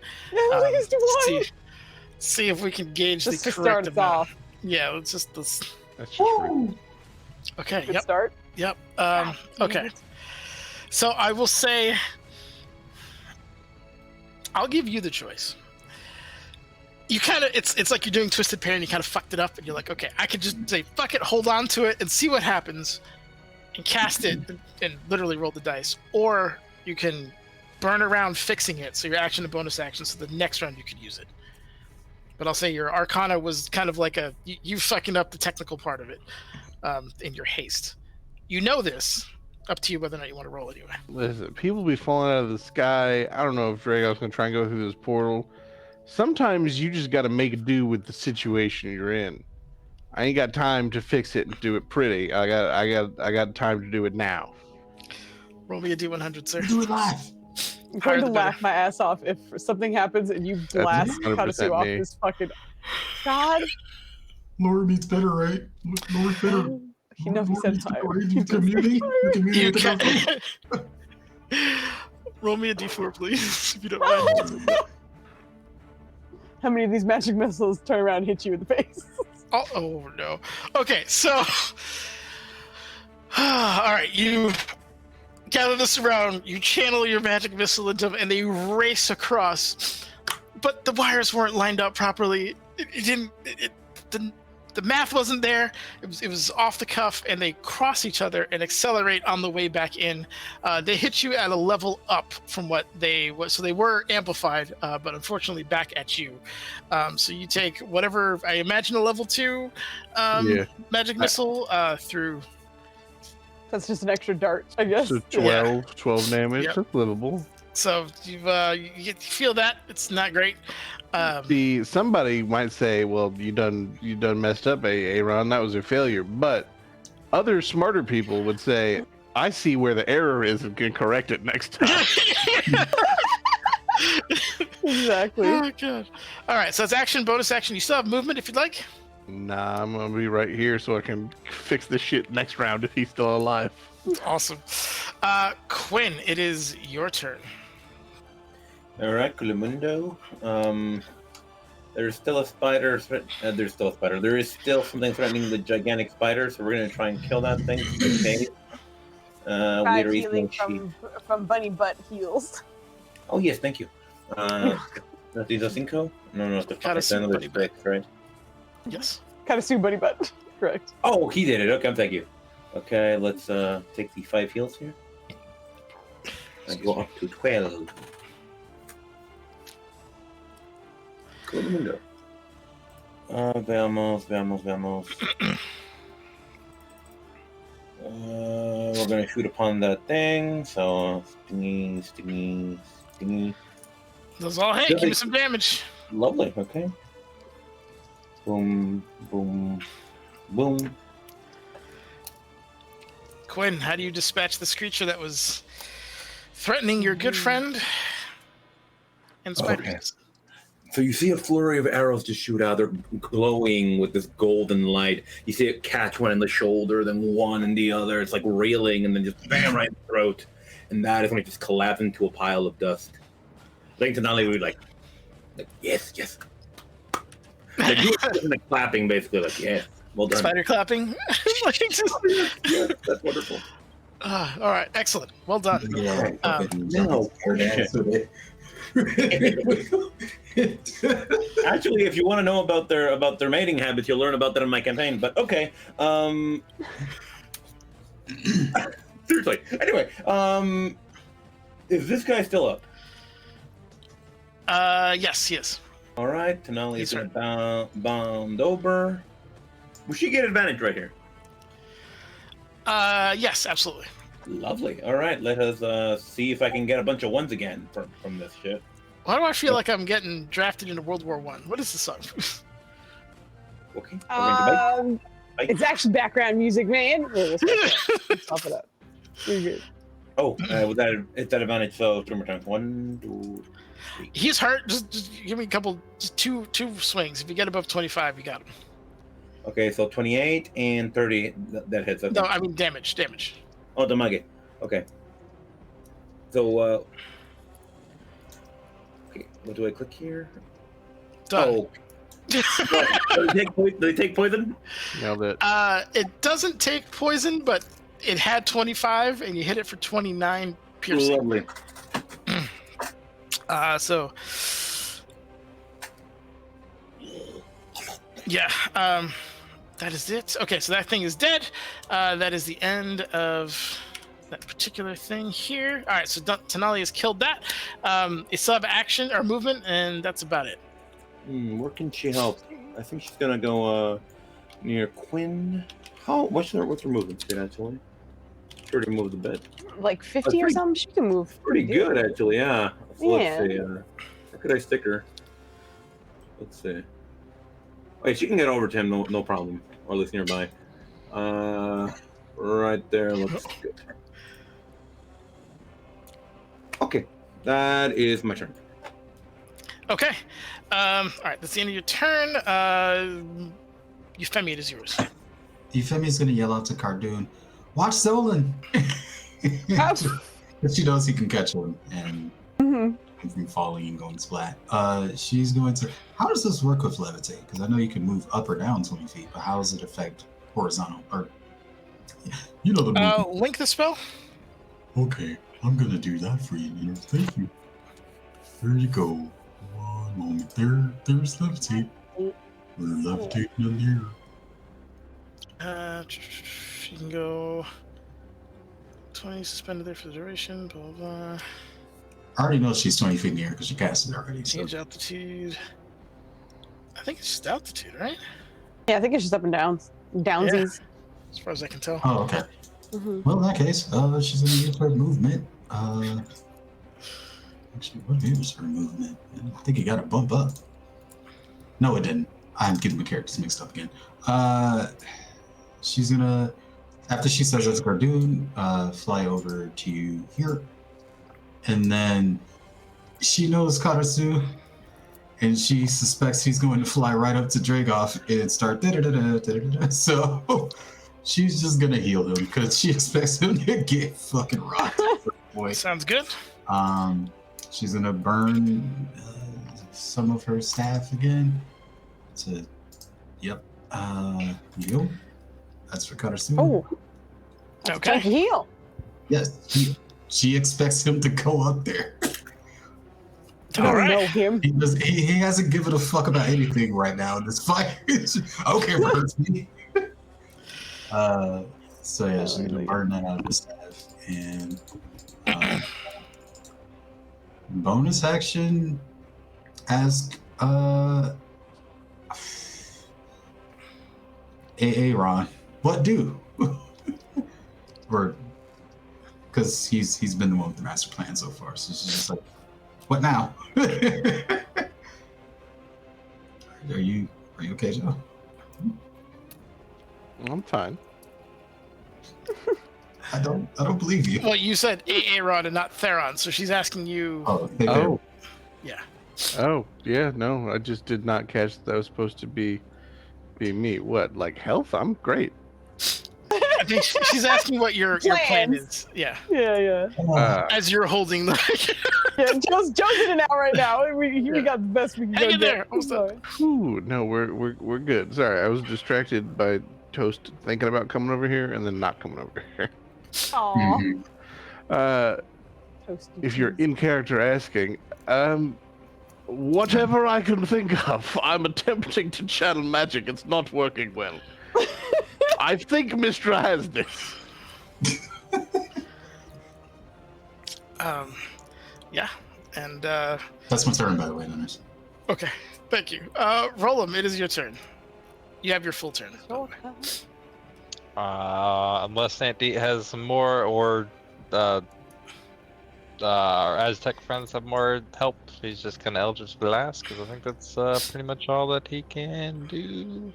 At least one. See if we can gauge Just the to correct start us amount. off. Yeah, let's just. That's just rude. Okay. Good Yep. start. Yep. Okay. So I will say, I'll give you the choice. You kind of, it's like you're doing Twisted Pair and you kind of fucked it up and you're like, okay, I could just say, fuck it, hold on to it and see what happens and cast it and literally roll the dice. Or you can burn around fixing it, so your action and bonus action, so the next round you could use it. But I'll say your Arcana was kind of like you fucking up the technical part of it in your haste. You know this. Up to you whether or not you want to roll anyway. Listen, people be falling out of the sky. I don't know if Drago's gonna try and go through this portal. Sometimes you just got to make do with the situation you're in. I ain't got time to fix it and do it pretty. I got time to do it now. Roll me a D100, sir. Do it live. I'm Higher going to the laugh my ass off if something happens and you blast 100% Katasu off me. this fucking. God. Lower meets better, right? Lower better. You know he said higher. You commuting? You can. Roll me a D4, please, if you don't mind. How many of these magic missiles turn around and hit you in the face? Oh no. Okay, so all right, you gather this around, you channel your magic missile into them, and they race across. But the wires weren't lined up properly. The math wasn't there. It was off the cuff, and they cross each other and accelerate on the way back in. They hit you at a level up from what they was, so they were amplified, but unfortunately back at you. So you take whatever I imagine a level 2 magic missile through. That's just an extra dart, I guess. So 12 damage. Yep. That's livable. So you feel that it's not great. Somebody might say, "Well, you done messed up, Aaron. That was a failure." But other smarter people would say, "I see where the error is and can correct it next time." Exactly. Oh god! All right, so it's action, bonus action. You still have movement if you'd like. Nah, I'm gonna be right here so I can fix this shit next round if he's still alive. Awesome. Quinn, it is your turn. All right, Culamundo. There's still a spider. There's still a spider. There is still something threatening the gigantic spider, so we're gonna try and kill that thing. Okay. Five healing from Bunny Butt heals. Oh yes, thank you. These are cinco? No, it's the Katasu another Bunny 6, right? Yes. Katasu Bunny Butt. Correct. Oh, he did it. Okay, thank you. Okay, let's take the 5 heals here. And go up to 12. Veamos. we're gonna shoot upon that thing. So stingy. Those all hit. Give me some damage. Lovely. Okay. Boom, boom, boom. Quinn, how do you dispatch this creature that was threatening your good friend and spiders? Okay. So you see a flurry of arrows just shoot out. They're glowing with this golden light. You see it catch one in the shoulder, then one in the other. It's like reeling, and then just bam right in the throat. And that is when it just collapses into a pile of dust. I think Tenali would be like yes. Like, like clapping, basically, like yes, well done. Spider clapping. Like, just... Yeah, that's wonderful. All right, excellent. Well done. Yeah. No. Actually, if you want to know about their mating habits, you'll learn about that in my campaign. But okay, seriously. Anyway, is this guy still up? Yes, he is. All right, Tenali is bound over. Will she get advantage right here? Yes, absolutely. Lovely. All right, let us see if I can get a bunch of ones again from this shit. Why do I feel like I'm getting drafted into World War One? What is this song? Okay. It's actually background music, man. Let's pop it up. You're good. Oh, it's that advantage. So 3 more times. 1, 2, 3. He's hurt. Just give me a couple, just two swings. If you get above 25, you got him. Okay, so 28 and 30. That hits. Okay. No, I mean damage. Oh, damage. Okay. So, okay, what do I click here? Done. Oh. Do they take poison? Nailed it. It doesn't take poison, but it had 25, and you hit it for 29 piercing. Lovely. So, yeah, that is it. Okay, so that thing is dead. That is the end of that particular thing here. All right, so Tenali has killed that. It still have action or movement, and that's about it. Where can she help? I think she's gonna go near Quinn. What's her movement speed actually? She already moved a bit. Like 50 or something? She can move. Pretty good actually, yeah. So let's see. Where could I stick her? Let's see. Wait, she can get over to him, no problem, or at least nearby. Right there. Let's go. Okay, that is my turn. Okay. All right, that's the end of your turn. Euphemia, it is yours. Euphemia's gonna yell out to Cardoon, "Watch Zolan!" But she knows he can catch him and from falling and going splat. She's going to. How does this work with levitate? Because I know you can move up or down 20 feet, but how does it affect horizontal? Or you know the movement. Link the spell. Okay, I'm gonna do that for you, Nina. Thank you. There you go. One moment. There's levitate. We're levitating in the air. You can go 20 suspended there for the duration. Blah blah. Blah. I already know she's 20 feet in the air because she cast it already. So. Change altitude. I think it's just altitude, right? Yeah, I think it's just up and down. Downsies. Yeah, as far as I can tell. Oh, okay. Well, in that case, she's gonna use her movement. Actually, what is her movement? I think it got a bump up. No, it didn't. I'm getting the characters mixed up again. She's gonna, after she says it's Cardoon, fly over to here. And then she knows Karasu, and she suspects he's going to fly right up to Dragoff and start da-da-da-da-da-da-da. So she's just gonna heal him because she expects him to get fucking rocked. Boy. Sounds good. She's gonna burn some of her staff again. Yep. Heal. That's for Karasu. Oh. Okay. Heal. Yes. She expects him to go up there. I don't know him. He hasn't given a fuck about anything right now in this fight. Okay, me. So yeah, she's gonna burn that out of his staff. And bonus action, ask Aaron, what do? Or because he's been the one with the master plan so far. So she's just like, what now? Are you okay, Joe? I'm fine. I don't believe you. Well, you said Aaron and not Theron, so she's asking you. Oh, Yeah. Oh, yeah, no, I just did not catch that was supposed to be me. What, like health? I'm great. I think she's asking what your plan is. Yeah. Yeah. As you're holding the. Yeah, Joe's in and out right now. We got the best we can Hang go in there. Ooh, no, we're good. Sorry, I was distracted by Toast thinking about coming over here and then not coming over here. Aw. If you're in character asking, whatever I can think of, I'm attempting to channel magic. It's not working well. I think Mistra has this. Yeah, and that's my turn, by the way, Dennis. Okay, thank you. Rollum, it is your turn. You have your full turn. Unless Sandy has some more, or our Aztec friends have more help, he's just gonna Eldritch Blast, because I think that's pretty much all that he can do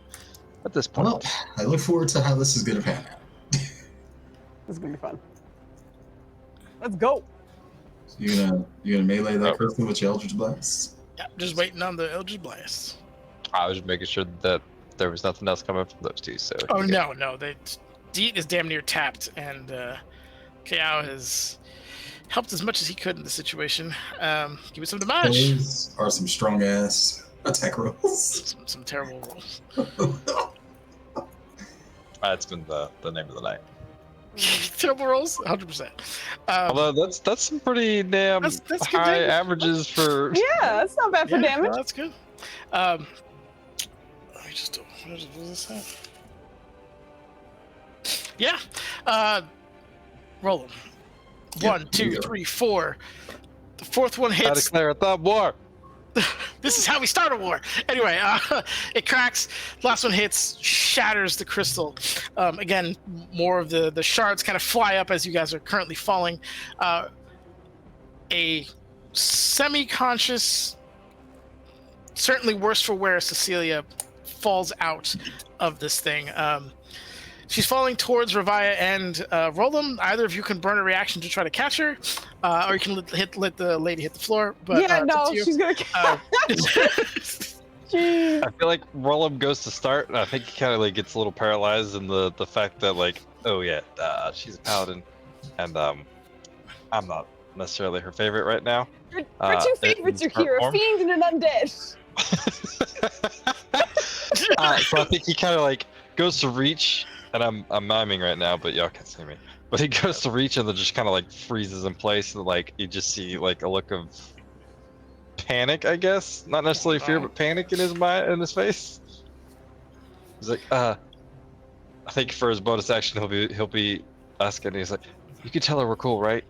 at this point. Well, I look forward to how this is gonna pan out. This is gonna be fun. Let's go. So you're gonna melee that person with your Eldritch Blast? Yeah, just waiting on the Eldritch Blast. I was just making sure that there was nothing else coming from those two. So. Oh no, Deet is damn near tapped, and Kao has helped as much as he could in the situation. Give me some damage. Those are some strong ass attack rolls. Some terrible rolls. That's been the name of the night. Terrible rolls, 100%. Although that's some pretty damn that's high averages for. Yeah, that's not bad for damage. No, that's good. Let me just what is this at? Yeah. Roll them. Yeah, 1, 2, 3, 4. The fourth one I hits. declare a thought war. This is how we start a war. Anyway, it cracks. Last one hits, shatters the crystal. Again, more of the shards kind of fly up as you guys are currently falling. A semi-conscious, certainly worse for wear, Cecilia falls out of this thing. She's falling towards Ravaya and Roland. Either of you can burn a reaction to try to catch her, or you can let the lady hit the floor. But yeah, no, she's gonna catch. I feel like Roland goes to start, and I think he kind of like gets a little paralyzed in the fact that like, oh yeah, she's a paladin, and I'm not necessarily her favorite right now. Our two favorites are here: a fiend and an undead. So I think he kind of like goes to reach. And I'm miming right now, but y'all can't see me. But he goes to reach and then just kind of like freezes in place, and like you just see like a look of panic, I guess, not necessarily fear, but panic in his mind, in his face. He's like, I think for his bonus action he'll be asking. He's like, you can tell her we're cool, right?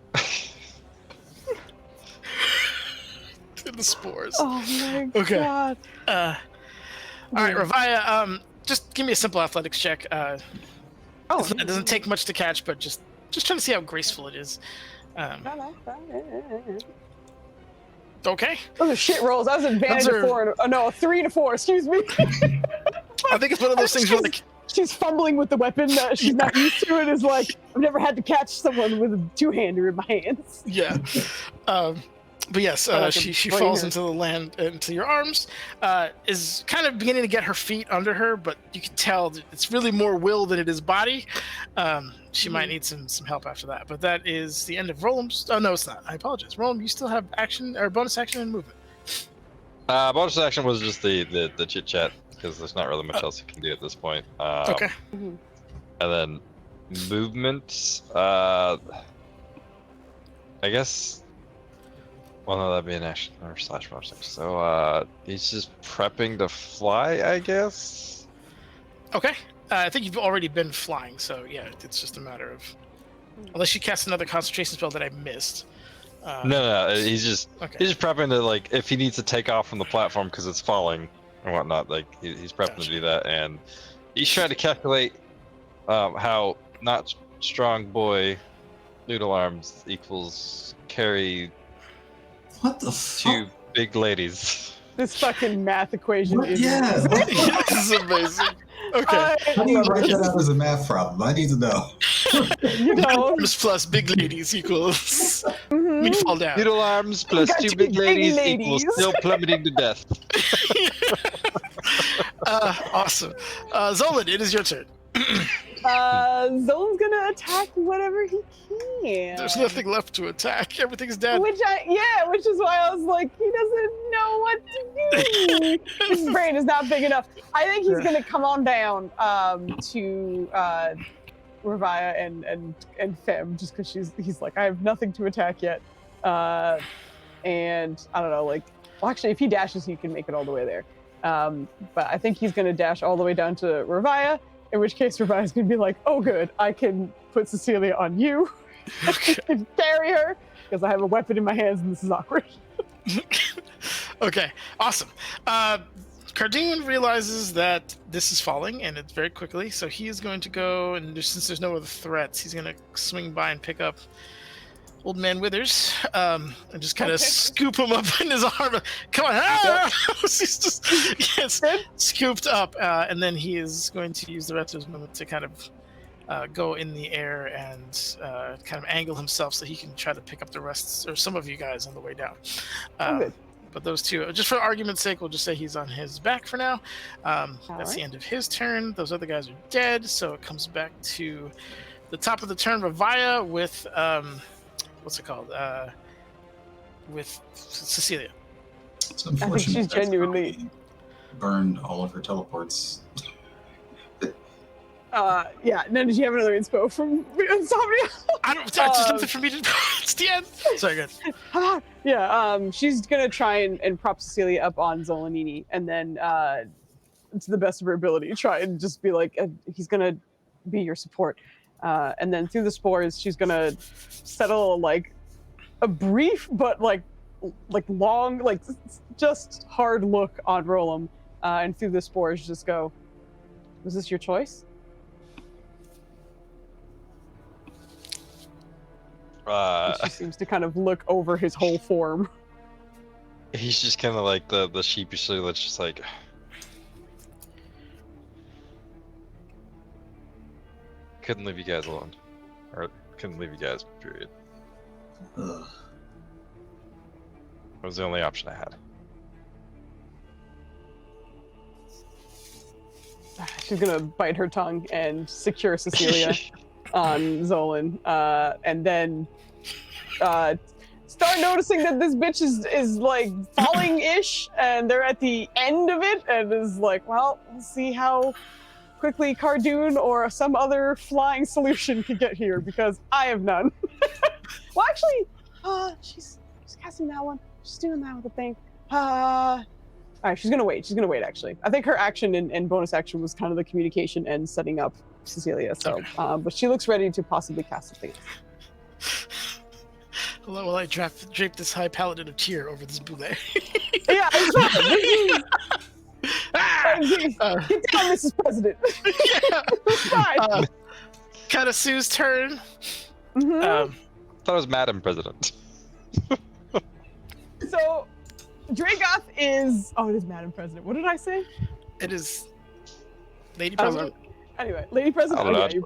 The spores. Oh my god. All right, Ravaya. Just give me a simple athletics check. It doesn't take much to catch, but just trying to see how graceful it is. Okay. Those are shit rolls. That was advantage of 4. No, 3 to 4. Excuse me. I think it's one of those things where like she's fumbling with the weapon that she's not used to, and is like, I've never had to catch someone with a two-hander in my hands. Yeah. But yes, she falls into the land, into your arms, is kind of beginning to get her feet under her, but you can tell that it's really more will than it is body. She might need some help after that. But that is the end of Roland's. Oh, no, it's not. I apologize. Roland, you still have action, or bonus action and movement. Bonus action was just the chit-chat, because there's not really much else you can do at this point. Okay. And then movement, I guess... Well, no, that'd be an action or slash bonus action. So he's just prepping to fly, I guess. Okay. I think you've already been flying, so yeah, it's just a matter of unless you cast another concentration spell that I missed. No, he's just prepping to like if he needs to take off from the platform because it's falling and whatnot. Like he's prepping to do that, and he's trying to calculate how not strong boy noodle arms equals carry What the two fuck? big ladies. This fucking math equation What? is Yeah. This is amazing. Okay. How do you write that out as a math problem? I need to know. You know. Arms plus big ladies equals Mhm. me fall down. Noodle arms plus Got two two big big ladies ladies. equals still plummeting to death. Awesome. Zolan, it is your turn. Zolan's gonna attack whatever he can. There's nothing left to attack. Everything's dead. Which is why I was like, he doesn't know what to do. His brain is not big enough. I think he's gonna come on down to Ravaya and Fem, just because he's like, I have nothing to attack yet. And I don't know, like, well, actually, if he dashes, he can make it all the way there. But I think he's gonna dash all the way down to Ravaya, in which case Ravaya's gonna be like, oh good, I can put Cecilia on you and carry her, because I have a weapon in my hands and this is awkward. Okay, awesome. Cardoon realizes that this is falling, and it's very quickly, so he is going to go, and since there's no other threats, he's going to swing by and pick up Old Man Withers, and just kind of scoop him up in his arm. Come on! Ah! He's just scooped up, and then he is going to use the rest of his moment to kind of go in the air and kind of angle himself so he can try to pick up the rest, or some of you guys, on the way down. But those two, just for argument's sake, we'll just say he's on his back for now. That's the end of his turn. Those other guys are dead, so it comes back to the top of the turn, Ravaya with what's it called? With Cecilia. It's unfortunate. I think she's that's genuinely probably burned all of her teleports. yeah. No, did you have another inspo from Insomnia? I don't. That's just nothing for me to. It's the end. Sorry, guys. Yeah. She's gonna try and prop Cecilia up on Zolanini, and then to the best of her ability, try and just be like, he's gonna be your support. And then through the spores, she's gonna settle like a brief but like long, like just hard look on Rolam, and through the spores, just go, was this your choice? She seems to kind of look over his whole form. He's just kind of like the sheepishly that's just like. Couldn't leave you guys alone. Or couldn't leave you guys, period. Ugh. It was the only option I had. She's gonna bite her tongue and secure Cecilia on Zolan, and then start noticing that this bitch is like falling-ish, and they're at the end of it, and is like, well, we'll see how quickly Cardoon or some other flying solution can get here, because I have none. Well, actually, she's casting that one. She's doing that with the thing. All right, she's gonna wait. She's gonna wait. Actually, I think her action and bonus action was kind of the communication and setting up Cecilia. So, but she looks ready to possibly cast something. Hello, while I drape this high paladin of tear over this boulet. Yeah, get down, Mrs. President. Yeah. Kind of Sue's turn. Mm-hmm. I thought it was Madam President. So, Dragoth is. Oh, it is Madam President. What did I say? It is Lady President. Anyway, Lady President. Oh, Okay,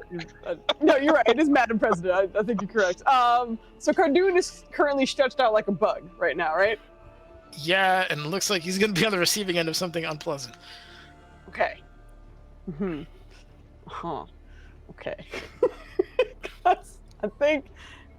no, you're right. It is Madam President. I think you're correct. So Cardoon is currently stretched out like a bug right now, right? Yeah, and it looks like he's going to be on the receiving end of something unpleasant. Okay. Hmm. Huh. Okay. I think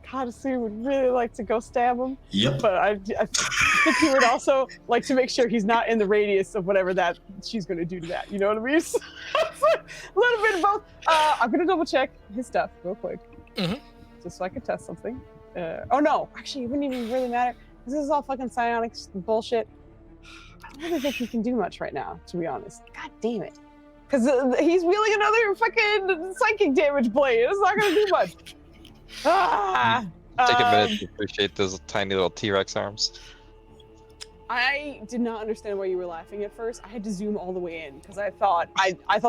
Kadasu would really like to go stab him. Yep. But I think he would also like to make sure he's not in the radius of whatever that she's going to do to that. You know what I mean? So it's like a little bit of both. I'm going to double check his stuff real quick. Mm-hmm. Just so I can test something. Oh no, actually it wouldn't even really matter. This is all fucking psionic bullshit. I don't really think he can do much right now, to be honest. God damn it. Because he's wielding another fucking psychic damage blade. It's not going to do much. Take a minute to appreciate those tiny little T-Rex arms. I did not understand why you were laughing at first. I had to zoom all the way in because I thought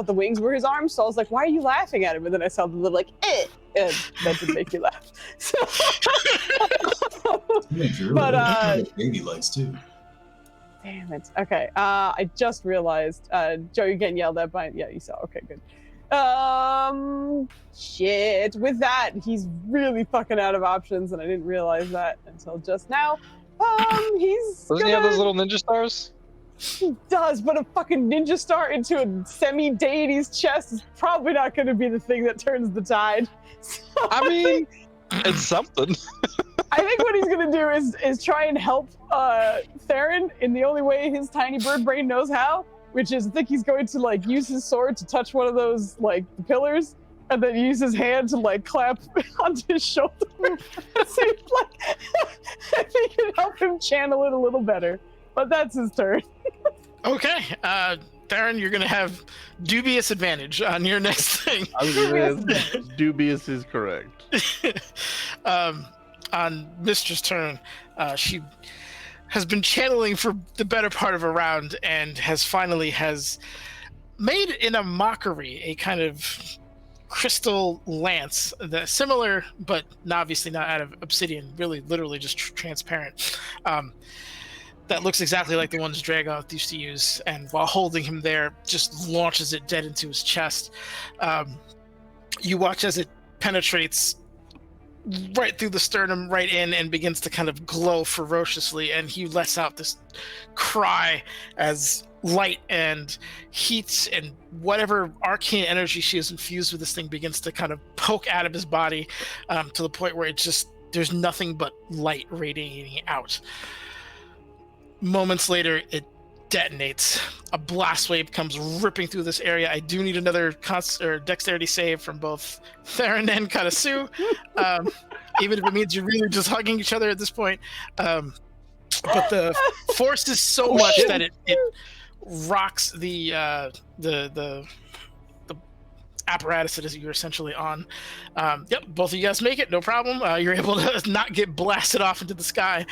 the wings were his arms. So I was like, why are you laughing at him? And then I saw the little like, And that did make you laugh. So, Yeah, Drew, But, baby legs too. damn it. Okay. I just realized, Joe, you're getting yelled at by. Yeah, you saw. Okay, good. Shit. With that, he's really fucking out of options, and I didn't realize that until just now. He's Doesn't he have those little ninja stars? He does, but a fucking ninja star into a semi-deity's chest is probably not going to be the thing that turns the tide. So I mean, it's something. I think what he's going to do is try and help Theron in the only way his tiny bird brain knows how, which is I think he's going to like use his sword to touch one of those like pillars, and then use his hand to like clap onto his shoulder. So like, I think he can help him channel it a little better. But that's his turn. Okay, Theron, you're gonna have dubious advantage on your next thing. I was gonna say, dubious is correct. On Mistra's turn, she has been channeling for the better part of a round and has made in a mockery a kind of crystal lance that similar, but obviously not out of obsidian, really literally just transparent. That looks exactly like the ones Dragoth used to use, and while holding him there, just launches it dead into his chest. You watch as it penetrates right through the sternum, right in, and begins to kind of glow ferociously, and he lets out this cry as light and heat and whatever arcane energy she has infused with this thing begins to kind of poke out of his body, to the point where there's nothing but light radiating out. Moments later, it detonates. A blast wave comes ripping through this area. I do need another dexterity save from both Theron and Karasu, even if it means you're really just hugging each other at this point. But the force is so much that it rocks the apparatus that you're essentially on. Yep, both of you guys make it, no problem. You're able to not get blasted off into the sky.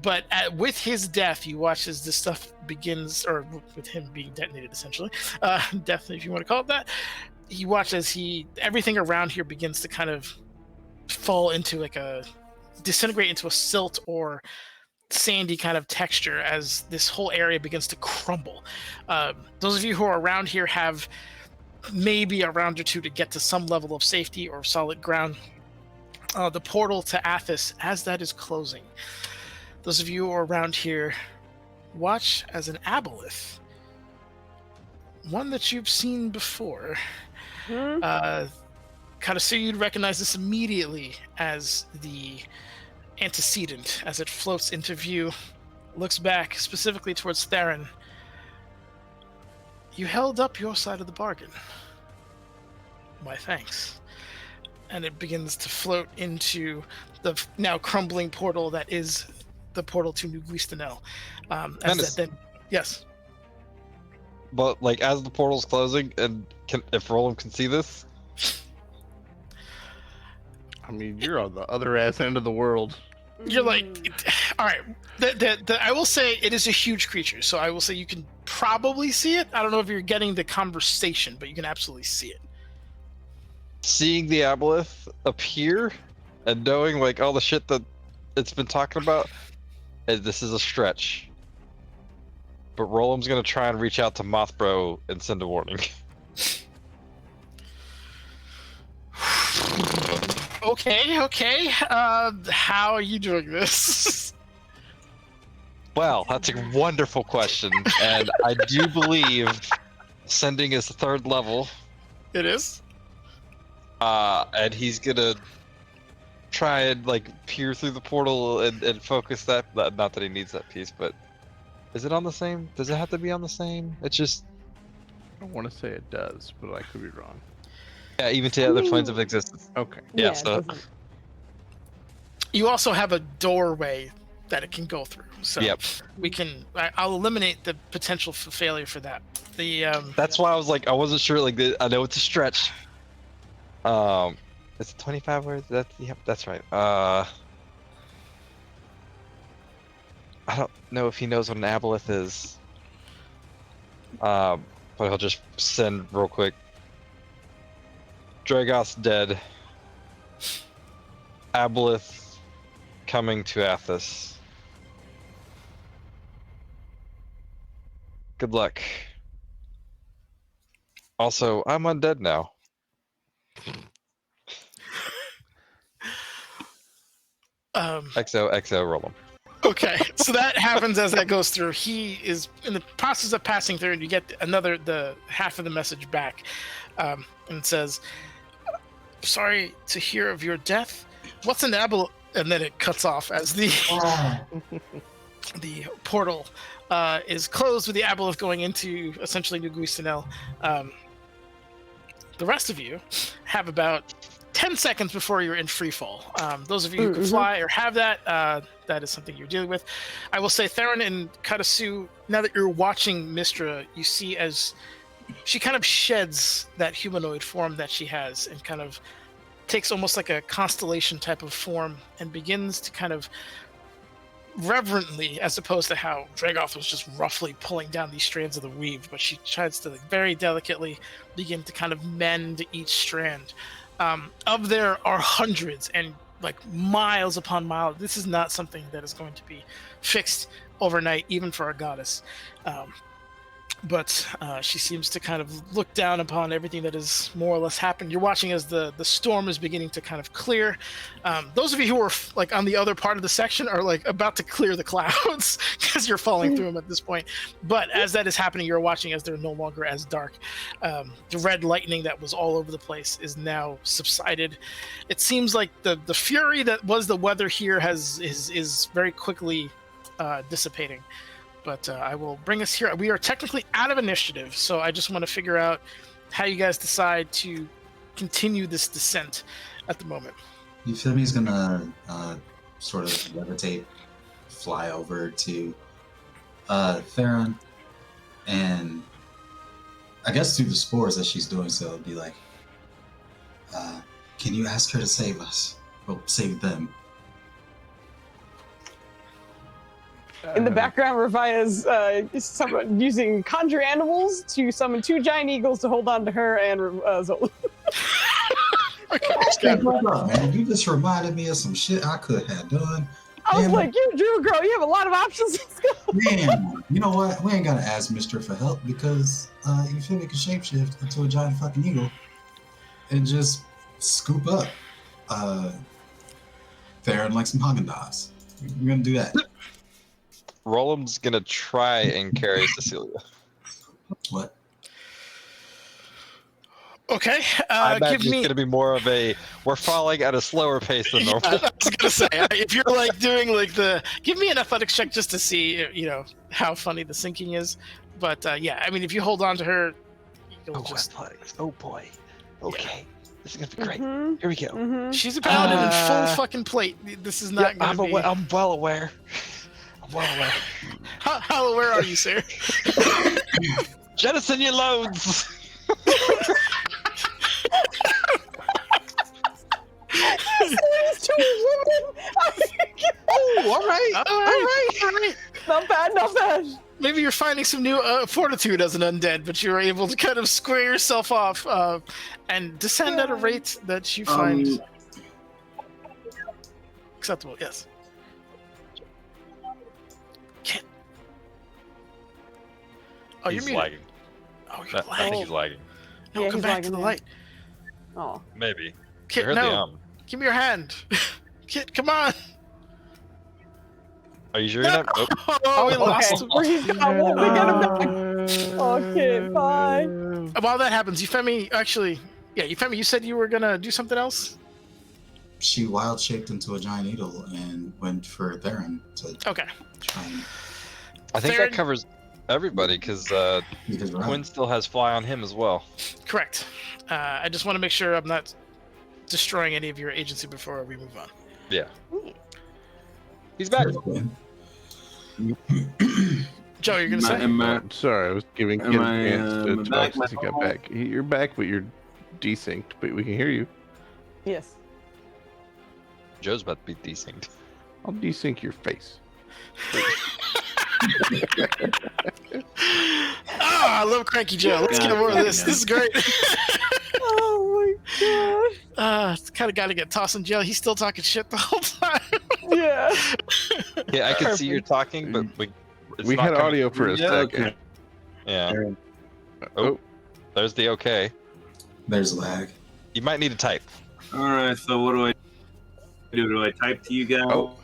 But with his death, you watch as this stuff begins, or with him being detonated, essentially, death, if you want to call it that. You watch as everything around here begins to kind of fall into disintegrate into a silt or sandy kind of texture as this whole area begins to crumble. Those of you who are around here have maybe a round or two to get to some level of safety or solid ground. The portal to Athos, as that is closing, those of you who are around here watch as an aboleth, one that you've seen before. Karasu, you'd recognize this immediately as the antecedent as it floats into view, looks back specifically towards Theron. You held up your side of the bargain. My thanks. And it begins to float into the now crumbling portal that is the portal to New Guistanel. Yes. But like as the portal's closing, and if Roland can see this, I mean, you're on the other ass end of the world. You're like, all right. I will say it is a huge creature, so I will say you can probably see it. I don't know if you're getting the conversation, but you can absolutely see it. seeing the aboleth appear and knowing like all the shit that it's been talking about, this is a stretch. But Roland's gonna try and reach out to Mothbro and send a warning. Okay. How are you doing this? Well, that's a wonderful question, and I do believe sending is the 3rd level. It is. And he's gonna try and like peer through the portal and focus that. Not that he needs that piece, but is it on the same? Does it have to be on the same? It's just. I want to say it does, but I could be wrong. Yeah, even to other planes of existence. Okay. Yeah. So. You also have a doorway that it can go through. So yep. I'll eliminate the potential for failure for that. That's why I was like, I wasn't sure. Like, I know it's a stretch. It's 25 words. That's right. I don't know if he knows what an aboleth is. But he'll just send real quick. Dragoth's dead. Aboleth coming to Athos. Good luck. Also, I'm undead now. XO, roll him. Okay, so that happens as that goes through. He is in the process of passing through, and you get the half of the message back, and it says, "Sorry to hear of your death. What's an aboleth?" And then it cuts off as the the portal is closed with the aboleth going into essentially New Guistanel. The rest of you have about 10 seconds before you're in free fall. Those of you who can fly or have that, that is something you're dealing with. I will say, Theron and Katasu, now that you're watching Mistra, you see as she kind of sheds that humanoid form that she has and kind of takes almost like a constellation type of form and begins to kind of reverently, as opposed to how Dragoth was just roughly pulling down these strands of the weave, but she tries to very delicately begin to kind of mend each strand. Of there are hundreds and like miles upon miles. This is not something that is going to be fixed overnight, even for a goddess. But she seems to kind of look down upon everything that has more or less happened. You're watching as the storm is beginning to kind of clear. Those of you who are like on the other part of the section are like about to clear the clouds because you're falling through them at this point. But as that is happening, you're watching as they're no longer as dark. The red lightning that was all over the place is now subsided. It seems like the fury that was the weather here is very quickly dissipating. But I will bring us here. We are technically out of initiative, so I just want to figure out how you guys decide to continue this descent at the moment. Euphemie's gonna sort of levitate, fly over to Theron, and I guess through the spores as she's doing so, be like, can you ask her to save us? Well, save them. In the background, Revia's using conjure animals to summon 2 giant eagles to hold on to her and Zola. Hey, hold up, man. You just reminded me of some shit I could have done. I was like, you Drew girl, you have a lot of options. Let's go. Man, you know what? We ain't gotta ask Mister for help because Euphemia can shapeshift into a giant fucking eagle and just scoop up Theron like some Haagen-Dazs. We're gonna do that. Roland's gonna try and carry Cecilia. What? Okay, I imagine give me. it's gonna be more of a we're falling at a slower pace than normal. I was gonna say if you're like doing like give me an athletics check just to see how funny the sinking is. But yeah, I mean if you hold on to her, you'll just. Athletics. Oh boy. Okay. Yeah. This is gonna be great. Here we go. She's a paladin in full fucking plate. This is not gonna be. I'm well aware. I'm well aware. How aware are you, sir? Jettison your loads. All right. Not bad. Maybe you're finding some new fortitude as an undead, but you're able to kind of square yourself off and descend at a rate that you find acceptable. Yes. Kit. Oh, He's you're muted. lagging. Oh, you're I lagging. think he's lagging. No, come back to the light. Oh. Maybe. Kit, I heard no. Give me your hand. Kit, come on. Are you sure you're not? Nope. Oh, we lost him. He's gone. We'll get him back. Okay, bye. While that happens, Euphemie, you said you were going to do something else? She wild shaped into a giant eagle and went for Theron to Okay. try and... I think Theron- that covers everybody because Because we're Quinn still has fly on him as well. Correct. I just want to make sure I'm not destroying any of your agency before we move on. Yeah. He's back. Joe, you're going to say? Sorry, I was giving Kid a chance to talk since he got back. You're back, but you're desynced, but we can hear you. Yes. Joe's about to be desynced. I'll desync your face. I love Cranky Joe. Let's get more of this. This is great. Oh my god. It's kind of got to get tossed in jail. He's still talking shit the whole time. Yeah. Yeah, I can see you're talking, but it's We not had coming audio for through a yet. second. Okay. Yeah. Oh. Oh, there's the okay. There's lag. You might need to type. All right. So what do I do? Do I type to you guys? Oh.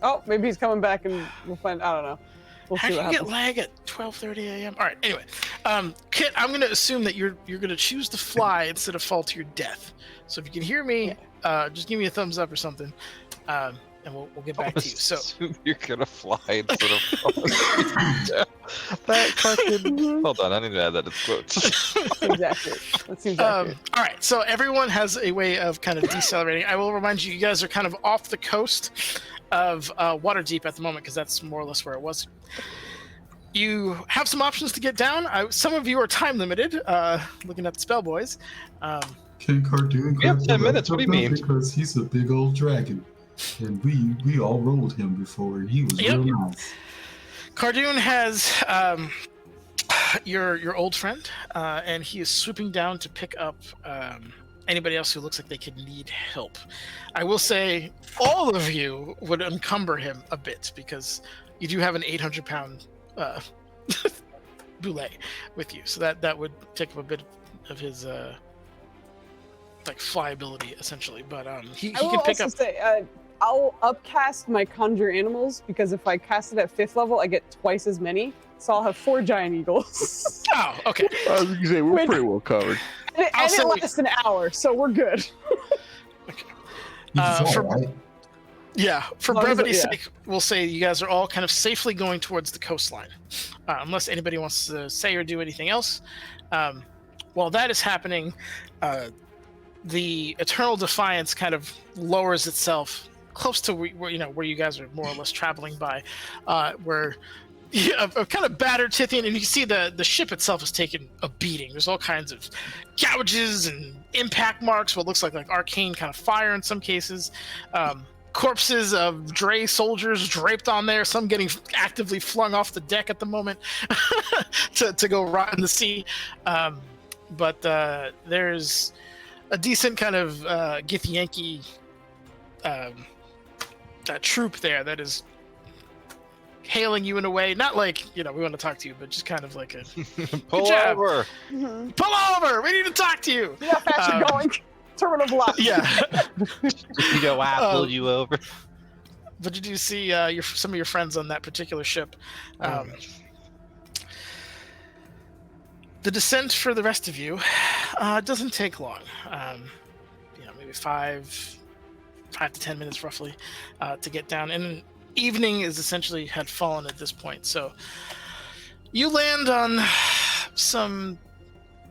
Oh, maybe he's coming back and we'll find. I don't know. We'll How see do what you get happens. lag at 12:30 a.m.? All right. Anyway, Kit, I'm going to assume that you're going to choose to fly instead of fall to your death. So if you can hear me, just give me a thumbs up or something, and we'll get back to you. So Assume you're gonna fly instead of falling. That fucking. Hold on, I need to add that in quotes. That's exactly. That seems accurate. all right. So everyone has a way of kind of decelerating. I will remind you, you guys are kind of off the coast of Waterdeep at the moment because that's more or less where it was. You have some options to get down. Some of you are time limited. Looking at the spell boys. Can Cardoon We have grab 10 the minutes, what do you mean? Because he's a big old dragon. And we all rolled him before. He was Yep. real nice. Cardoon has your old friend, and he is swooping down to pick up anybody else who looks like they could need help. I will say all of you would encumber him a bit because you do have an 800-pound boulet with you, so that would take up a bit of his like flyability essentially. But he I will can pick also up. say, I'll upcast my conjure animals because if I cast it at 5th level, I get twice as many. So I'll have 4 giant eagles. Oh, okay. I was gonna say we're Wait. pretty well covered. and it say- lasts an hour, so we're good. You can fly, for- right? Yeah, for As long as it- brevity's yeah. sake, we'll say you guys are all kind of safely going towards the coastline, unless anybody wants to say or do anything else. While that is happening, the Eternal Defiance kind of lowers itself close to where you guys are more or less traveling by, where a kind of battered Tithian, and you can see the ship itself has taken a beating. There's all kinds of gouges and impact marks, what looks like arcane kind of fire in some cases. Corpses of Dre soldiers draped on there, some getting actively flung off the deck at the moment to go rot in the sea. But there's a decent kind of Githyanki troop there that is hailing you in a way, not like, we want to talk to you, but just kind of like a Pull job. over. pull over, we need to talk to you. See how fast you're going? Terminal block. Yeah. You know why I pulled you over? But you do see some of your friends on that particular ship. The descent for the rest of you doesn't take long. Maybe 5 to 10 minutes roughly to get down. And evening is essentially had fallen at this point. So you land on some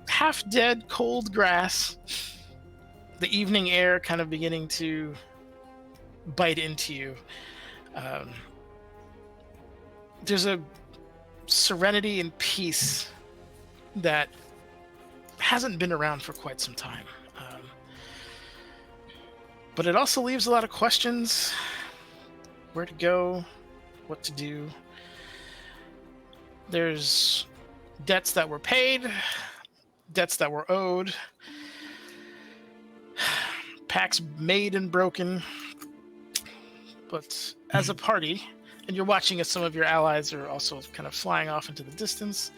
half-dead cold grass. The evening air kind of beginning to bite into you. There's a serenity and peace that hasn't been around for quite some time. But it also leaves a lot of questions. Where to go, what to do. There's debts that were paid, debts that were owed, pacts made and broken. But as a party, and you're watching as some of your allies are also kind of flying off into the distance,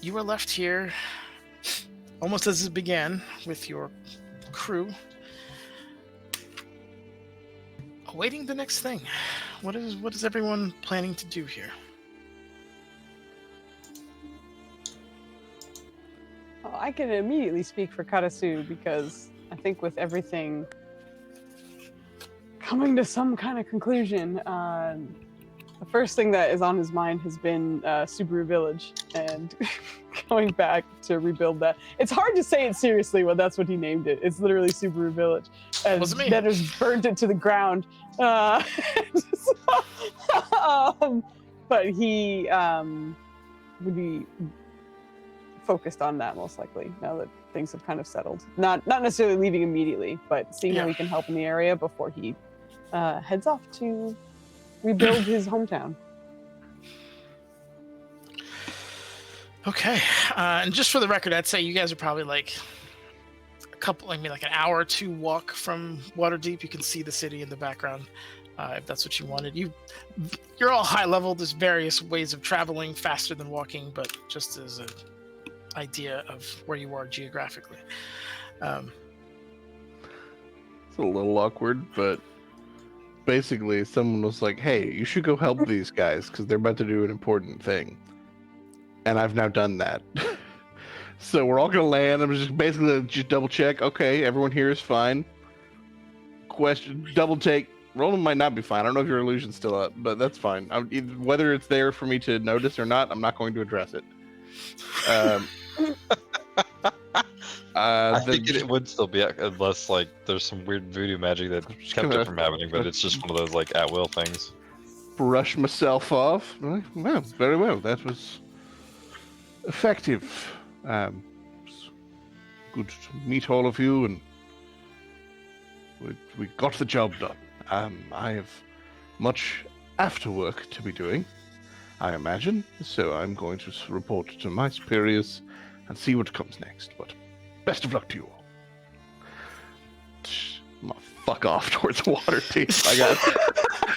you were left here almost as it began with your crew, awaiting the next thing. What is everyone planning to do here? Well, I can immediately speak for Karasu because I think with everything coming to some kind of conclusion, the first thing that is on his mind has been Subaru Village and going back to rebuild that. It's hard to say it seriously when that's what he named it. It's literally Subaru Village. And Wasn't me. that has burnt it to the ground. But he would be focused on that most likely now that things have kind of settled. Not necessarily leaving immediately, but seeing how he can help in the area before he heads off to rebuild his hometown. Okay, and just for the record, I'd say you guys are probably like like an hour or two walk from Waterdeep. You can see the city in the background, if that's what you wanted. You're all high level. There's various ways of traveling faster than walking, but just as an idea of where you are geographically. It's a little awkward, but basically someone was like, hey, you should go help these guys because they're about to do an important thing. And I've now done that. So we're all going to land. I'm just basically just double check. Okay, everyone here is fine. Question, double take. Roland might not be fine. I don't know if your illusion's still up, but that's fine. Whether it's there for me to notice or not, I'm not going to address it. I think it would still be unless like there's some weird voodoo magic that kept it from happening, but it's just one of those like at will things. Brush myself off. Well, very well. That was effective. Good to meet all of you, and we got the job done. I have much after work to be doing, I imagine, so I'm going to report to my superiors and see what comes next. But best of luck to you all. I'm gonna fuck off towards Waterdeep. I got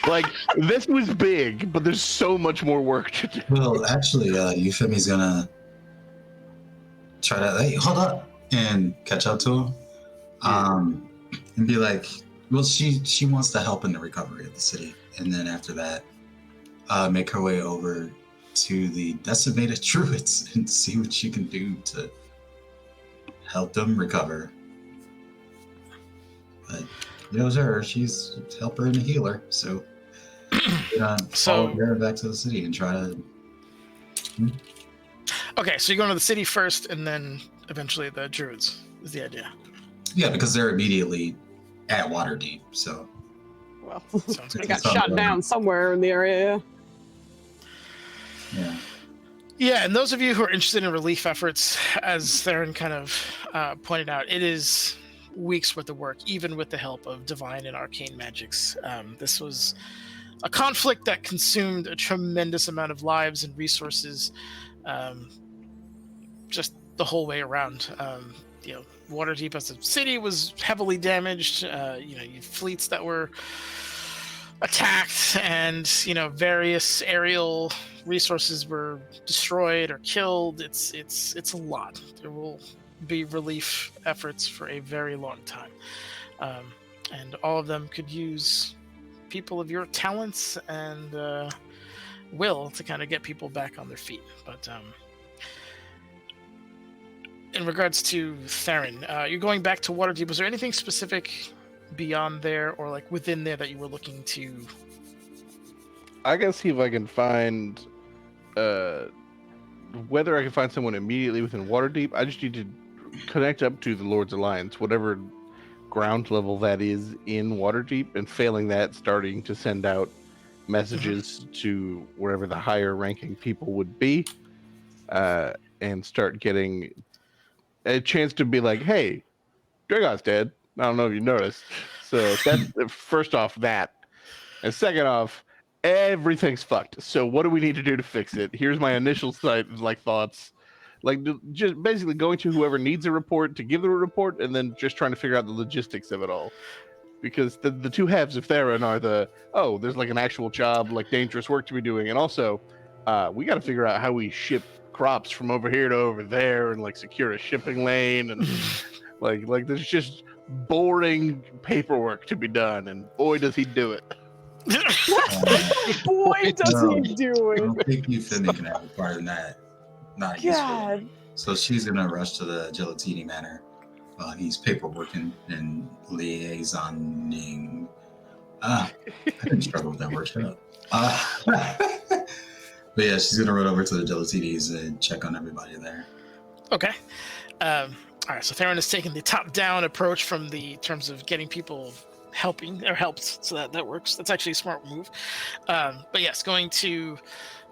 like this was big, but there's so much more work to do. Well, actually, Euphemy's gonna try to hold up and catch up to him, and be like, well, she wants to help in the recovery of the city, and then after that, make her way over to the decimated druids and see what she can do to help them recover. But you know her, she's a helper and a healer, so follow her back to the city and try to. Okay, so you're going to the city first, and then eventually the druids is the idea. Yeah, because they're immediately at Waterdeep, so. Well, Sounds they good. got shot down somewhere in the area. Yeah. Yeah, and those of you who are interested in relief efforts, as Theron kind of pointed out, it is weeks worth of work, even with the help of divine and arcane magics. This was a conflict that consumed a tremendous amount of lives and resources, just the whole way around. Waterdeep as a city was heavily damaged. You fleets that were attacked, and various aerial resources were destroyed or killed. It's a lot. There will be relief efforts for a very long time, and all of them could use people of your talents and will to kind of get people back on their feet. But in regards to Theron, you're going back to Waterdeep. Was there anything specific beyond there or like within there that you were looking to? I gotta see if I can find whether I can find someone immediately within Waterdeep. I just need to connect up to the Lord's Alliance, whatever ground level that is in Waterdeep, and failing that, starting to send out messages to wherever the higher ranking people would be, and start getting a chance to be like, hey, Dragon's dead. I don't know if you noticed. So that's first off that. And second off, everything's fucked. So what do we need to do to fix it? Here's my initial thoughts. Like just basically going to whoever needs a report to give them a report, and then just trying to figure out the logistics of it all. Because the two halves of Theron are there's like an actual job, like dangerous work to be doing. And also, we got to figure out how we ship crops from over here to over there and like secure a shipping lane. And like there's just boring paperwork to be done. And boy, does he do it. Boy, does he do it. I don't think Euphemia can have a part in that. Not God. So she's gonna rush to the Gelatini Manor. He's paperworking and liaisoning. I didn't struggle with that word. Shut up. But yeah, she's gonna run over to the Gelatinis and check on everybody there. Okay. All right. So Theron is taking the top-down approach from the terms of getting people helping or helped, so that works. That's actually a smart move. But yes, going to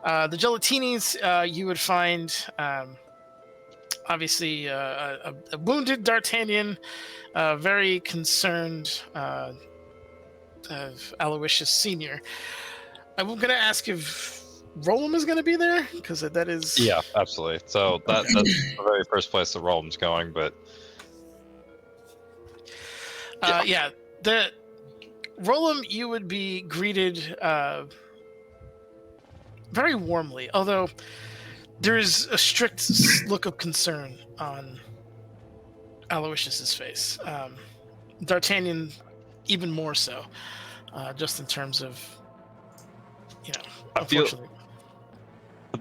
the Gelatinis, you would find obviously a wounded D'Artagnan, very concerned Aloysius Senior. I'm going to ask if Roland is going to be there because that is. Yeah, absolutely. So that's the very first place the Roland's going, but yeah, the Roland, you would be greeted very warmly, although there is a strict look of concern on Aloysius's face. D'Artagnan, even more so, just in terms of, unfortunately.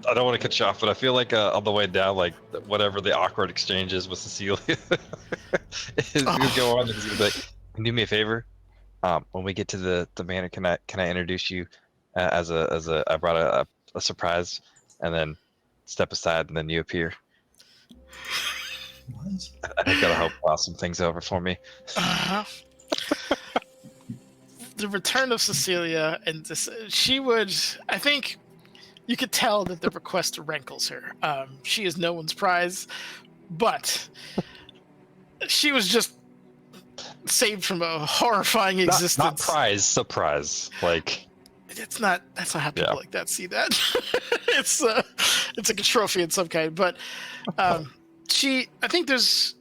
I don't want to cut you off, but I feel like on the way down, like whatever the awkward exchange is with Cecilia is going to go on. And he's going to be like, "Can you do me a favor? When we get to the manor, can I introduce you as I brought a surprise," and then step aside, and then you appear. What? I gotta hope some things over for me. The return of Cecilia, and she would, I think, you could tell that the request rankles her. She is no one's prize, but she was just saved from a horrifying existence. Not prize, surprise. Like that's not how people like that see that. It's like a trophy in some kind. But I think there's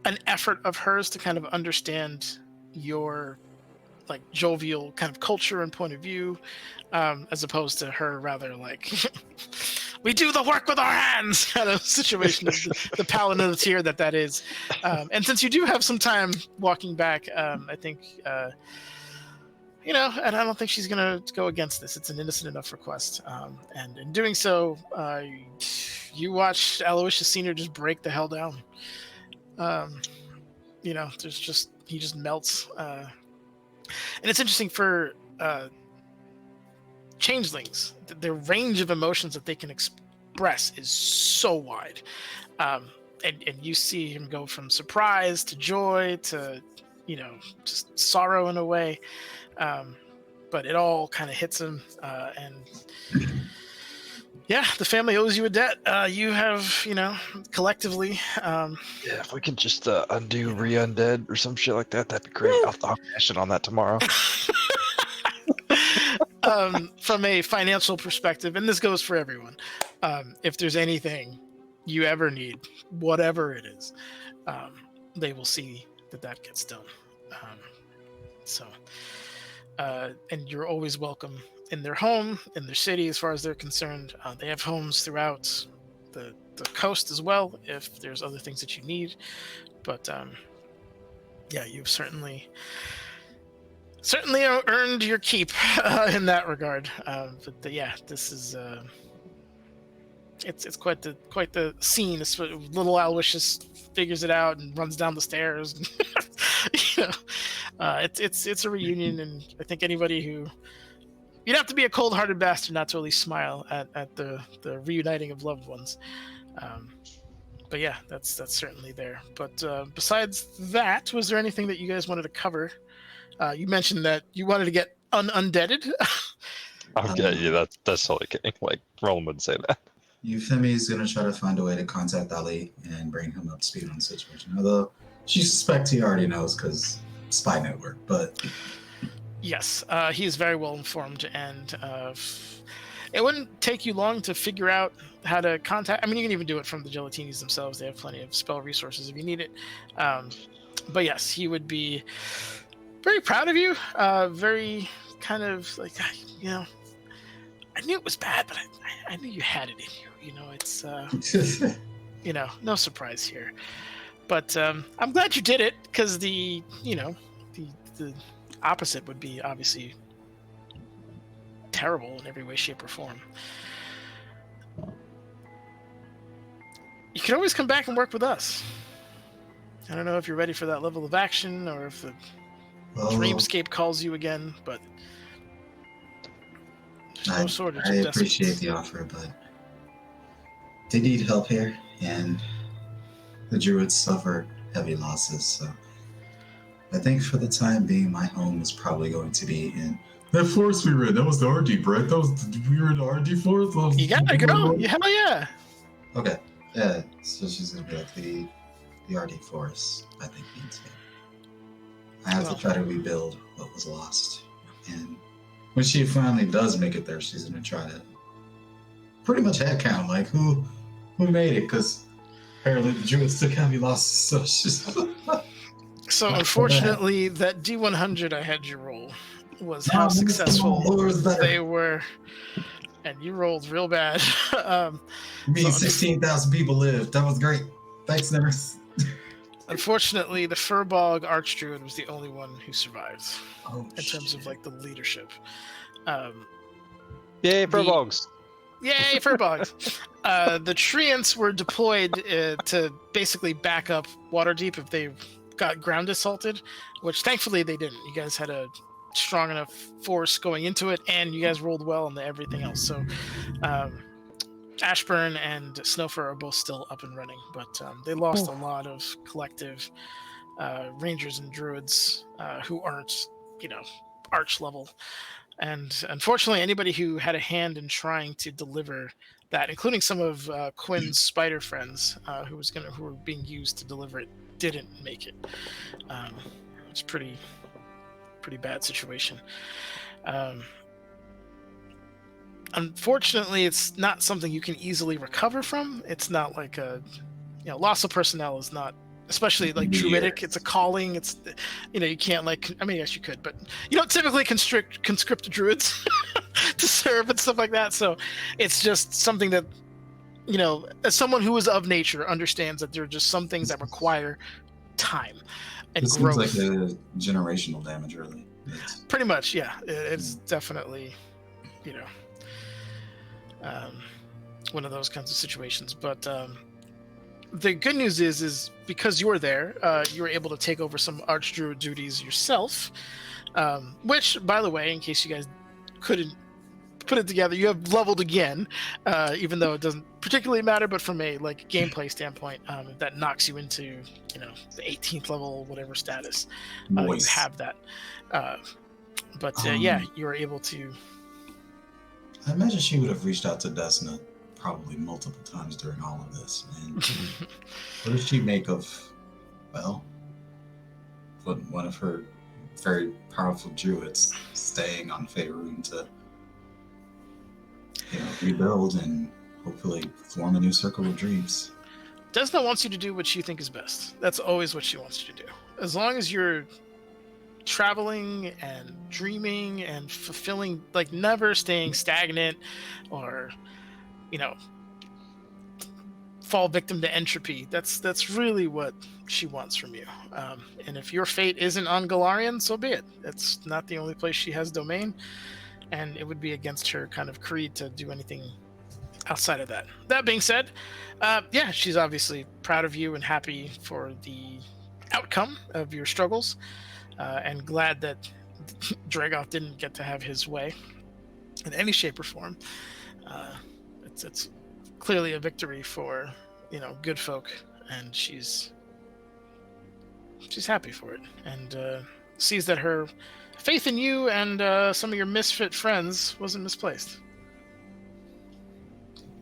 an effort of hers to kind of understand your like jovial kind of culture and point of view, as opposed to her rather like we do the work with our hands kind of situation of the paladin that is. And since you do have some time walking back, I think and I don't think she's gonna go against this. It's an innocent enough request, and in doing so, you watch Aloysius Senior just break the hell down. He just melts. And it's interesting for changelings, their range of emotions that they can express is so wide. And you see him go from surprise to joy to, just sorrow in a way. But it all kind of hits him. And yeah, the family owes you a debt. You have, collectively. If we could just undo Re-Undead or some shit like that, that'd be great. I'll cash it on that tomorrow. From a financial perspective, and this goes for everyone, if there's anything you ever need, whatever it is, they will see that gets done. And you're always welcome in their home, in their city, as far as they're concerned. They have homes throughout the coast as well, if there's other things that you need. But you've certainly earned your keep in that regard. This is it's quite the scene. It's little Aloysius figures it out and runs down the stairs. It's a reunion, and I think anybody who, you'd have to be a cold-hearted bastard not to really smile at the reuniting of loved ones. But yeah, that's certainly there. But besides that, was there anything that you guys wanted to cover? You mentioned that you wanted to get undeaded. That's totally kidding. Like, Roland would say that. Euphemia is going to try to find a way to contact Ali and bring him up to speed on the situation. Although she suspects he already knows because spy network, but... Yes, he is very well informed, and it wouldn't take you long to figure out how to contact... I mean, you can even do it from the Gelatinis themselves. They have plenty of spell resources if you need it. But yes, he would be very proud of you. Very kind of like, I knew it was bad, but I knew you had it in you. It's, no surprise here. But I'm glad you did it, because the opposite would be obviously terrible in every way, shape, or form. You can always come back and work with us. I don't know if you're ready for that level of action, or if the Dreamscape calls you again, but there's no shortage of I appreciate the offer, but they need help here, and the Druids suffer heavy losses, so I think for the time being, my home is probably going to be in that forest we were in. That was the RD, right? We were in the RD forest. You gotta go. Hell yeah. Okay. Yeah. So she's gonna be like the RD forest. I think needs me. I have to try to rebuild what was lost, and when she finally does make it there, she's gonna try to pretty much head count, like who made it, because apparently the druids took heavy losses, so it's just So Not so unfortunately, that D100 I had you roll was No, how I'm missing successful all lures better. they were, and you rolled real bad. It means 16,000 people lived. That was great. Thanks, Nurse. Unfortunately, the Furbog Archdruid was the only one who survived in terms of shit. like the leadership. Yay, The- Furbogs! Yay, Furbogs! The Treants were deployed to basically back up Waterdeep if they got ground assaulted, which thankfully they didn't. You guys had a strong enough force going into it, and you guys rolled well on everything else. So Ashburn and Snowfur are both still up and running, but they lost a lot of collective rangers and druids who aren't, arch level. And unfortunately, anybody who had a hand in trying to deliver that, including some of Quinn's spider friends who were being used to deliver it, didn't make it. It's pretty bad situation. Unfortunately, it's not something you can easily recover from. It's not like loss of personnel is not, especially like druidic. It's a calling. It's, you can't yes, you could, but you don't typically conscript druids to serve and stuff like that. So it's just something that, as someone who is of nature understands that there are just some things that require time and This growth. seems like a generational damage, really. Pretty much, yeah. It's definitely, one of those kinds of situations. But the good news is because you were there, you were able to take over some Archdruid duties yourself, which, by the way, in case you guys couldn't put it together, you have leveled again, even though it doesn't particularly matter, but from a gameplay standpoint, that knocks you into the 18th level, whatever status. You have that. But yeah, you were able to. I imagine she would have reached out to Desna probably multiple times during all of this. And what does she make of, one of her very powerful druids staying on Faerun to rebuild and hopefully form a new circle of dreams? Desna wants you to do what you think is best. That's always what she wants you to do. As long as you're traveling and dreaming and fulfilling, never staying stagnant or, fall victim to entropy. That's really what she wants from you. And if your fate isn't on Galarian, so be it. It's not the only place she has domain, and it would be against her kind of creed to do anything outside of that. That being said, she's obviously proud of you and happy for the outcome of your struggles, and glad that Dragoth didn't get to have his way in any shape or form. It's clearly a victory for good folk, and she's happy for it, and sees that her faith in you and some of your misfit friends wasn't misplaced.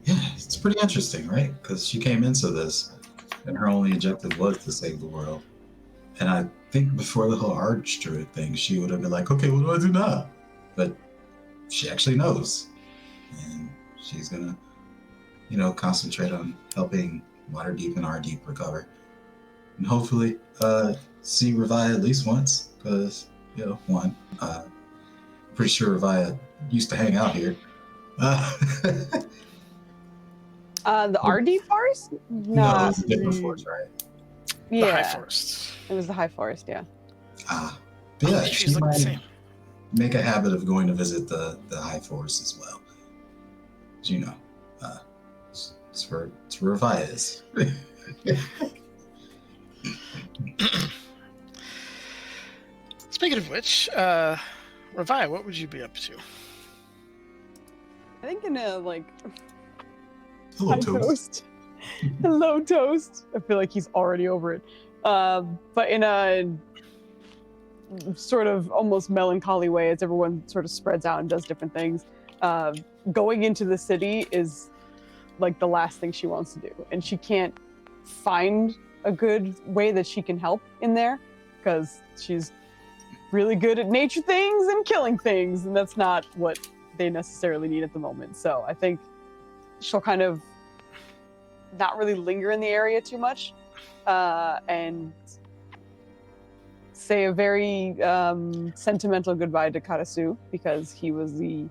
Yeah, it's pretty interesting, right? Because she came into this, and her only objective was to save the world. And I think before the whole Archdruid thing, she would have been like, okay, what do I do now? But she actually knows. And she's going to, concentrate on helping Waterdeep and Ardeep recover. And hopefully see Revia at least once. Because, one, pretty sure Revia used to hang out here. The RD forest? No, it was a different forest, right? Yeah. The High Forest. It was the High Forest, yeah. But yeah, She's she like the might same. make a habit of going to visit the High Forest as well. It's where Revia is. Speaking of which, Revia, what would you be up to? I think in a Hello, Hi, Toast. Hello, Toast. I feel like he's already over it. But in a sort of almost melancholy way, as everyone sort of spreads out and does different things, going into the city is the last thing she wants to do. And she can't find a good way that she can help in there because she's really good at nature things and killing things. And that's not what they necessarily need at the moment. So I think she'll kind of not really linger in the area too much, and say a very sentimental goodbye to Karasu, because he was the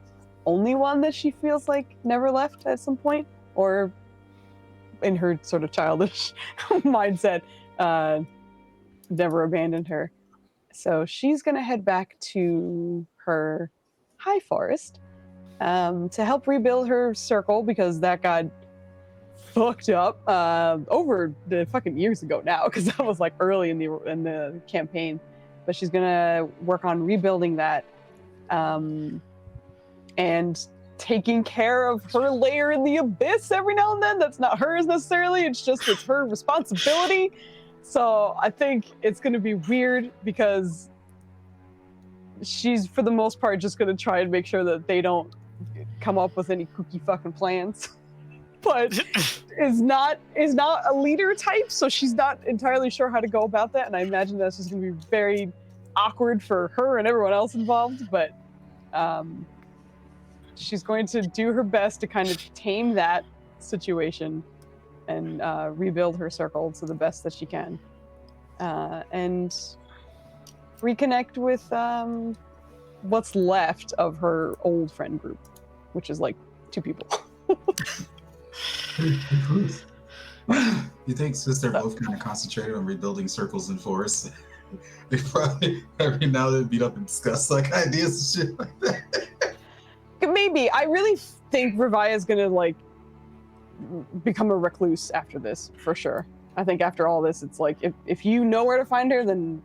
only one that she feels like never left at some point, or in her sort of childish mindset, never abandoned her. So she's going to head back to her high forest to help rebuild her circle, because that got fucked up over the fucking years ago now, because that was like early in the campaign. But she's going to work on rebuilding that and taking care of her lair in the abyss every now and then. That's not hers necessarily, it's her responsibility. So I think it's going to be weird, because she's, for the most part, just going to try and make sure that they don't come up with any kooky fucking plans. But is not a leader type, so she's not entirely sure how to go about that. And I imagine that's just going to be very awkward for her and everyone else involved. But she's going to do her best to kind of tame that situation and rebuild her circle to the best that she can, and reconnect with what's left of her old friend group, which is like 2 people. You think since they're both kind of concentrated on rebuilding circles and forests, they probably every now and then meet up and discuss like ideas and shit like that? Maybe. I really think Revia is gonna like become a recluse after this, for sure. I think after all this, it's like if you know where to find her, then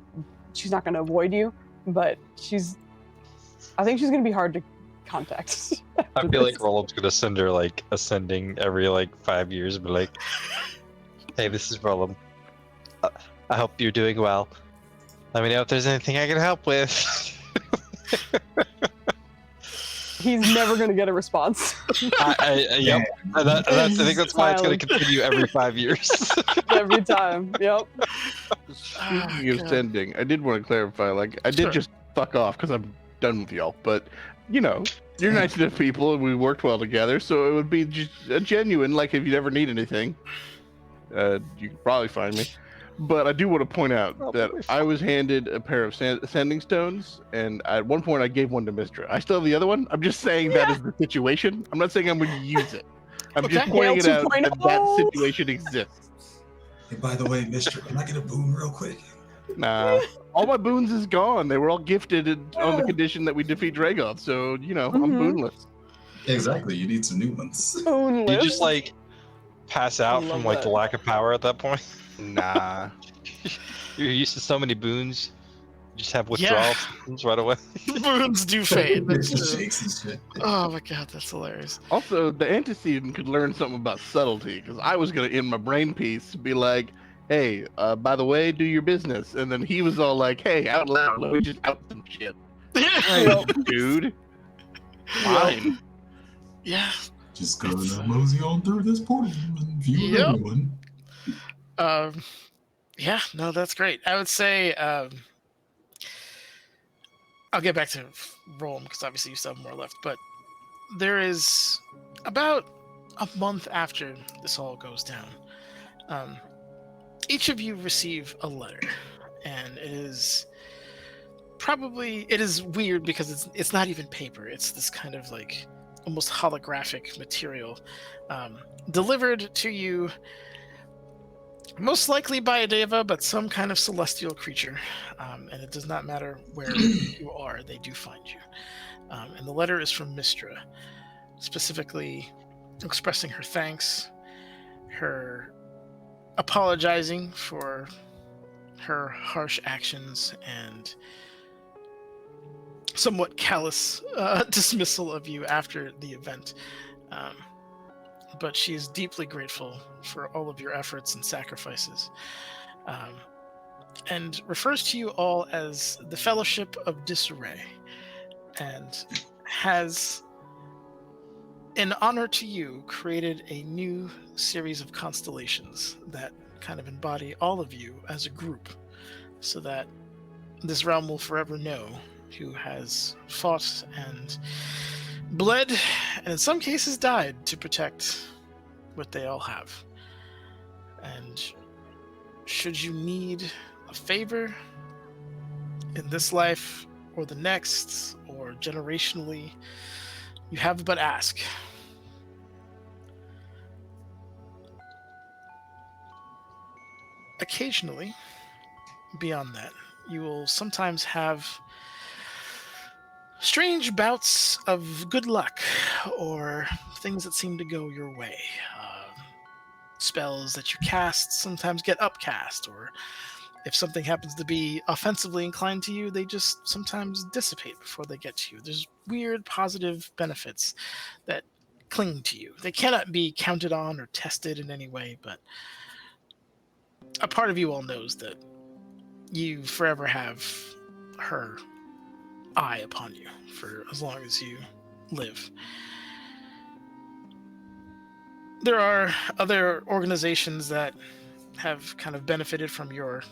she's not gonna avoid you. But I think she's gonna be hard to contact. I feel like Roland's gonna send her like ascending every like 5 years, but like, hey, this is Roland. I hope you're doing well. Let me know if there's anything I can help with. He's never gonna get a responce. Yep. I think that's why it's gonna continue every 5 years. Every time. Yep. Speaking of sending, I did want to clarify. Like, I did just fuck off because I'm done with y'all. But you know, you're nice enough people, and we worked well together. So it would be just a genuine. Like, if you ever need anything, you can probably find me. But I do want to point out that I was handed a pair of sending stones, and at one point I gave one to Mistra. I still have the other one. I'm just saying that is the situation. I'm not saying I'm going to use it. I'm just pointing it out that situation exists. Hey, by the way, Mistra, can I get a boon real quick? Nah, all my boons is gone. They were all gifted on the condition that we defeat Dragoth. So, you know, I'm boonless. Exactly. You need some new ones. Boonless. You just like pass out from like the lack of power at that point. Nah. You're used to so many boons. You just have withdrawal symptoms right away. Boons do fade. That's true. Shakes and shit. Oh my god, that's hilarious. Also, the antecedent could learn something about subtlety, because I was going to, in my brain piece, be like, hey, by the way, do your business. And then he was all like, hey, out loud, let me just out some shit. Right, dude. Fine. Yeah. Just gonna mosey on through this portal and view everyone. Yeah, no, that's great. I would say I'll get back to Rome, because obviously you still have more left, but there is about a month after this all goes down, each of you receive a letter, and it is weird because it's not even paper. It's this kind of like almost holographic material delivered to you, most likely by a deva, but some kind of celestial creature. And it does not matter where you are, they do find you. And the letter is from Mistra, specifically expressing her thanks, her apologizing for her harsh actions, and somewhat callous dismissal of you after the event. But she is deeply grateful for all of your efforts and sacrifices, and refers to you all as the Fellowship of Disarray, and has, in honor to you, created a new series of constellations that kind of embody all of you as a group, so that this realm will forever know who has fought and bled, and in some cases died, to protect what they all have. And should you need a favor in this life or the next or generationally, you have but ask. Occasionally, beyond that, you will sometimes have strange bouts of good luck or things that seem to go your way. Spells that you cast sometimes get upcast, or if something happens to be offensively inclined to you, they just sometimes dissipate before they get to you. There's weird positive benefits that cling to you. They cannot be counted on or tested in any way, but a part of you all knows that you forever have her eye upon you for as long as you live. There are other organizations that have kind of benefited from your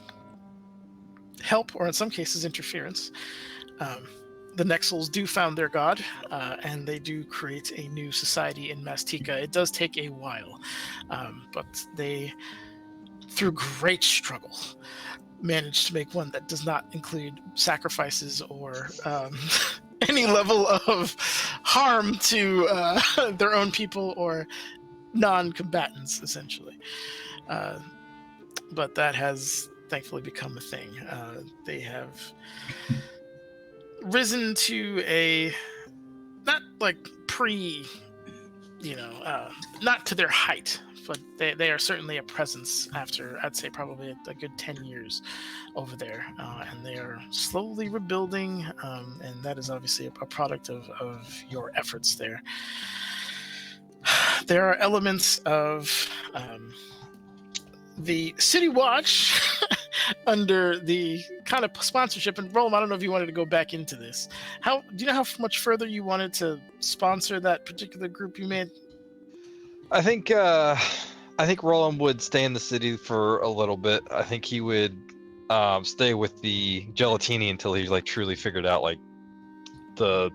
help, or in some cases interference. The Nexels do found their god, and they do create a new society in Mastika. It does take a while, but they, through great struggle, managed to make one that does not include sacrifices or any level of harm to their own people or non-combatants, essentially. But that has thankfully become a thing. They have risen to a, not like not to their height, but they are certainly a presence after, I'd say, probably a good 10 years over there. And they are slowly rebuilding, and that is obviously a product of your efforts there. There are elements of the City Watch under the kind of sponsorship. And Roland, I don't know if you wanted to go back into this. Do you know how much further you wanted to sponsor that particular group you made? I think Roland would stay in the city for a little bit. I think he would stay with the Gelatini until he truly figured out the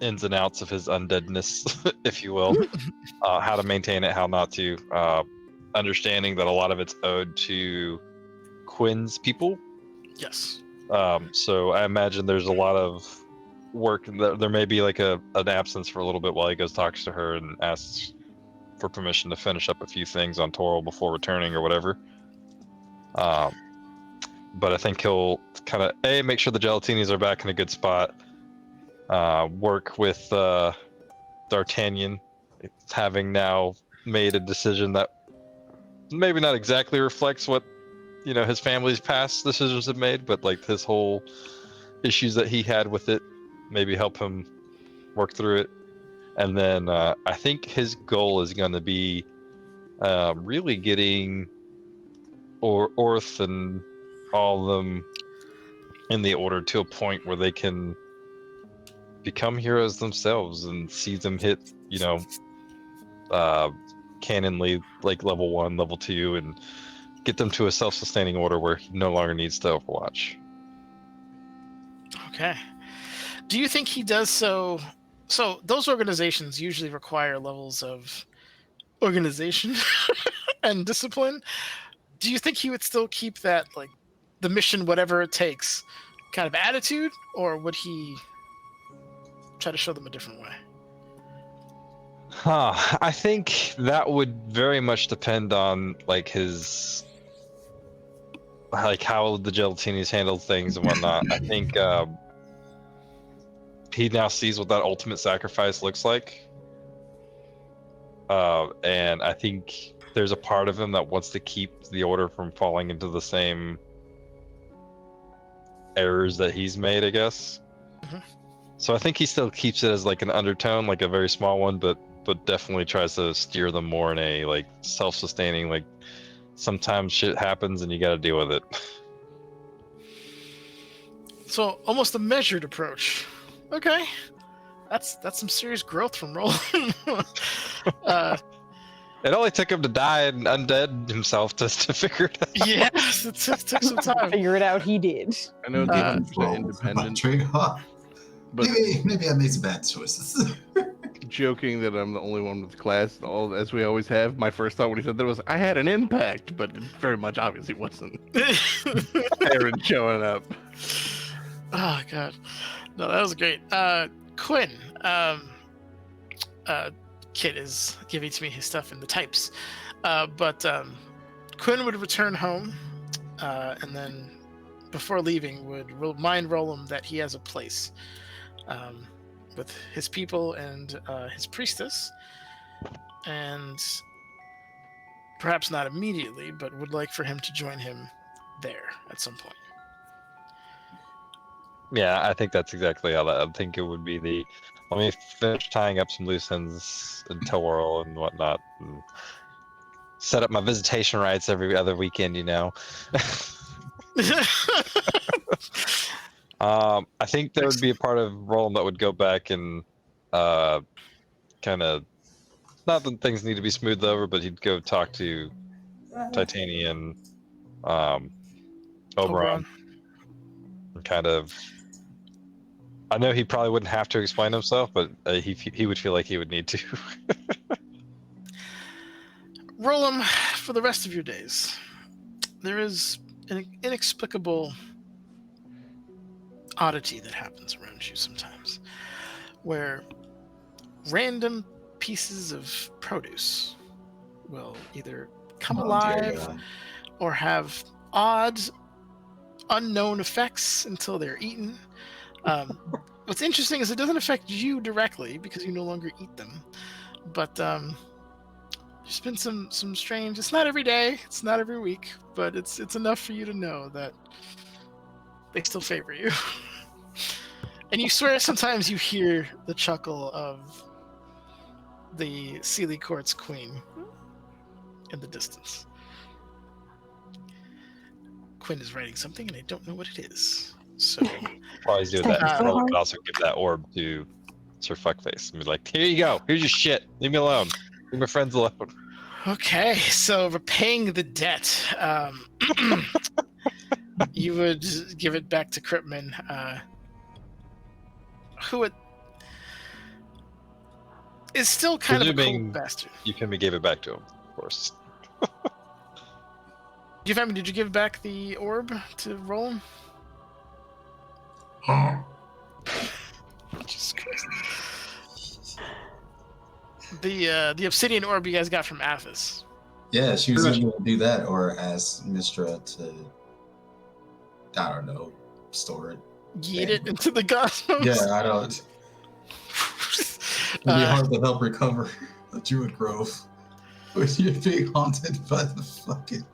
ins and outs of his undeadness, if you will, how to maintain it, how not to, understanding that a lot of it's owed to Quinn's people. Yes. So I imagine there's a lot of work. There may be an absence for a little bit while he goes talks to her and asks for permission to finish up a few things on Toro before returning or whatever. But I think he'll kind of make sure the Gelatinis are back in a good spot. Work with D'Artagnan, having now made a decision that maybe not exactly reflects what his family's past decisions have made, but his whole issues that he had with it, maybe help him work through it. And then I think his goal is going to be really getting Orth and all of them in the order to a point where they can become heroes themselves and see them hit, canonly level 1, level 2, and get them to a self-sustaining order where he no longer needs to overwatch. Okay. Do you think he does so? So those organizations usually require levels of organization and discipline. Do you think he would still keep that, the mission, whatever it takes, kind of attitude, or would he try to show them a different way? I think that would very much depend on his how the Gelatinis handle things and whatnot. I think he now sees what that ultimate sacrifice looks like, and I think there's a part of him that wants to keep the order from falling into the same errors that he's made, I guess. Mm-hmm. So I think he still keeps it as an undertone, a very small one, but definitely tries to steer them more in a self-sustaining, sometimes shit happens and you got to deal with it. So almost a measured approach. Okay, that's some serious growth from Roland. It only took him to die and undead himself to figure it out. Yes, it took some time. Figure it out, he did. I know the independent, Trade off. but Maybe I made some bad choices. joking that I'm the only one with the class, as we always have. My first thought when he said that was, I had an impact, but it very much obviously wasn't. Aaron showing up. Oh god, no, that was great. Quinn, Kit is giving to me his stuff in the types, but Quinn would return home, and then before leaving would remind Roland that he has a place with his people and his priestess, and perhaps not immediately, but would like for him to join him there at some point. Yeah, I think that's exactly how that. I think it would be the. Let me finish tying up some loose ends in Towral and whatnot, and set up my visitation rights every other weekend. I think there would be a part of Roland that would go back and kind of, not that things need to be smoothed over, but he'd go talk to Titanian, Oberon, and kind of. I know he probably wouldn't have to explain himself, but he would feel like he would need to. Roland, for the rest of your days, there is an inexplicable oddity that happens around you sometimes, where random pieces of produce will either come alive or have odd, unknown effects until they're eaten. What's interesting is it doesn't affect you directly because you no longer eat them, but there's been some strange. It's not every day, it's not every week, but it's enough for you to know that they still favor you. And you swear sometimes you hear the chuckle of the Sealy Court's queen in the distance. Quinn is writing something, and I don't know what it is. So probably do that. Roland could also give that orb to Sir Fuckface and be like, "Here you go. Here's your shit. Leave me alone. Leave my friends alone." Okay, so repaying the debt, you would give it back to Cripman, who is still kind of a cold bastard. Euphemia gave it back to him, of course. Euphemia, did you give back the orb to Roland? Jesus Christ. The obsidian orb you guys got from Athos. Yeah, she was going to do that or ask Mistra to, I don't know, store it. Yeet it into the cosmos? Yeah, I don't. It'd be hard to help recover the Druid Grove when you're being haunted by the fucking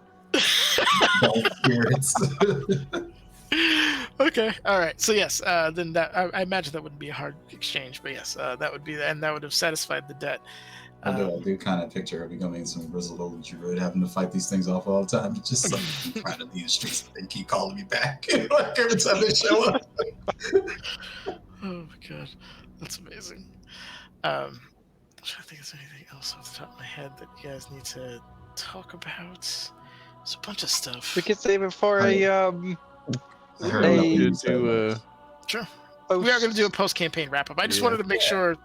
dark spirits. Okay, all right. So yes, then that I imagine that wouldn't be a hard exchange, but yes, that would be, and that would have satisfied the debt. I do kind of picture her becoming some grizzled old druid, having to fight these things off all the time. It's just like I'm trying to be in the streets, but they keep calling me back like every time they show up. Oh my god, that's amazing. I'm trying to think if there's anything else off the top of my head that you guys need to talk about. There's a bunch of stuff. We could save it for Sure. Post. We are going to do a post-campaign wrap-up. I just wanted to make sure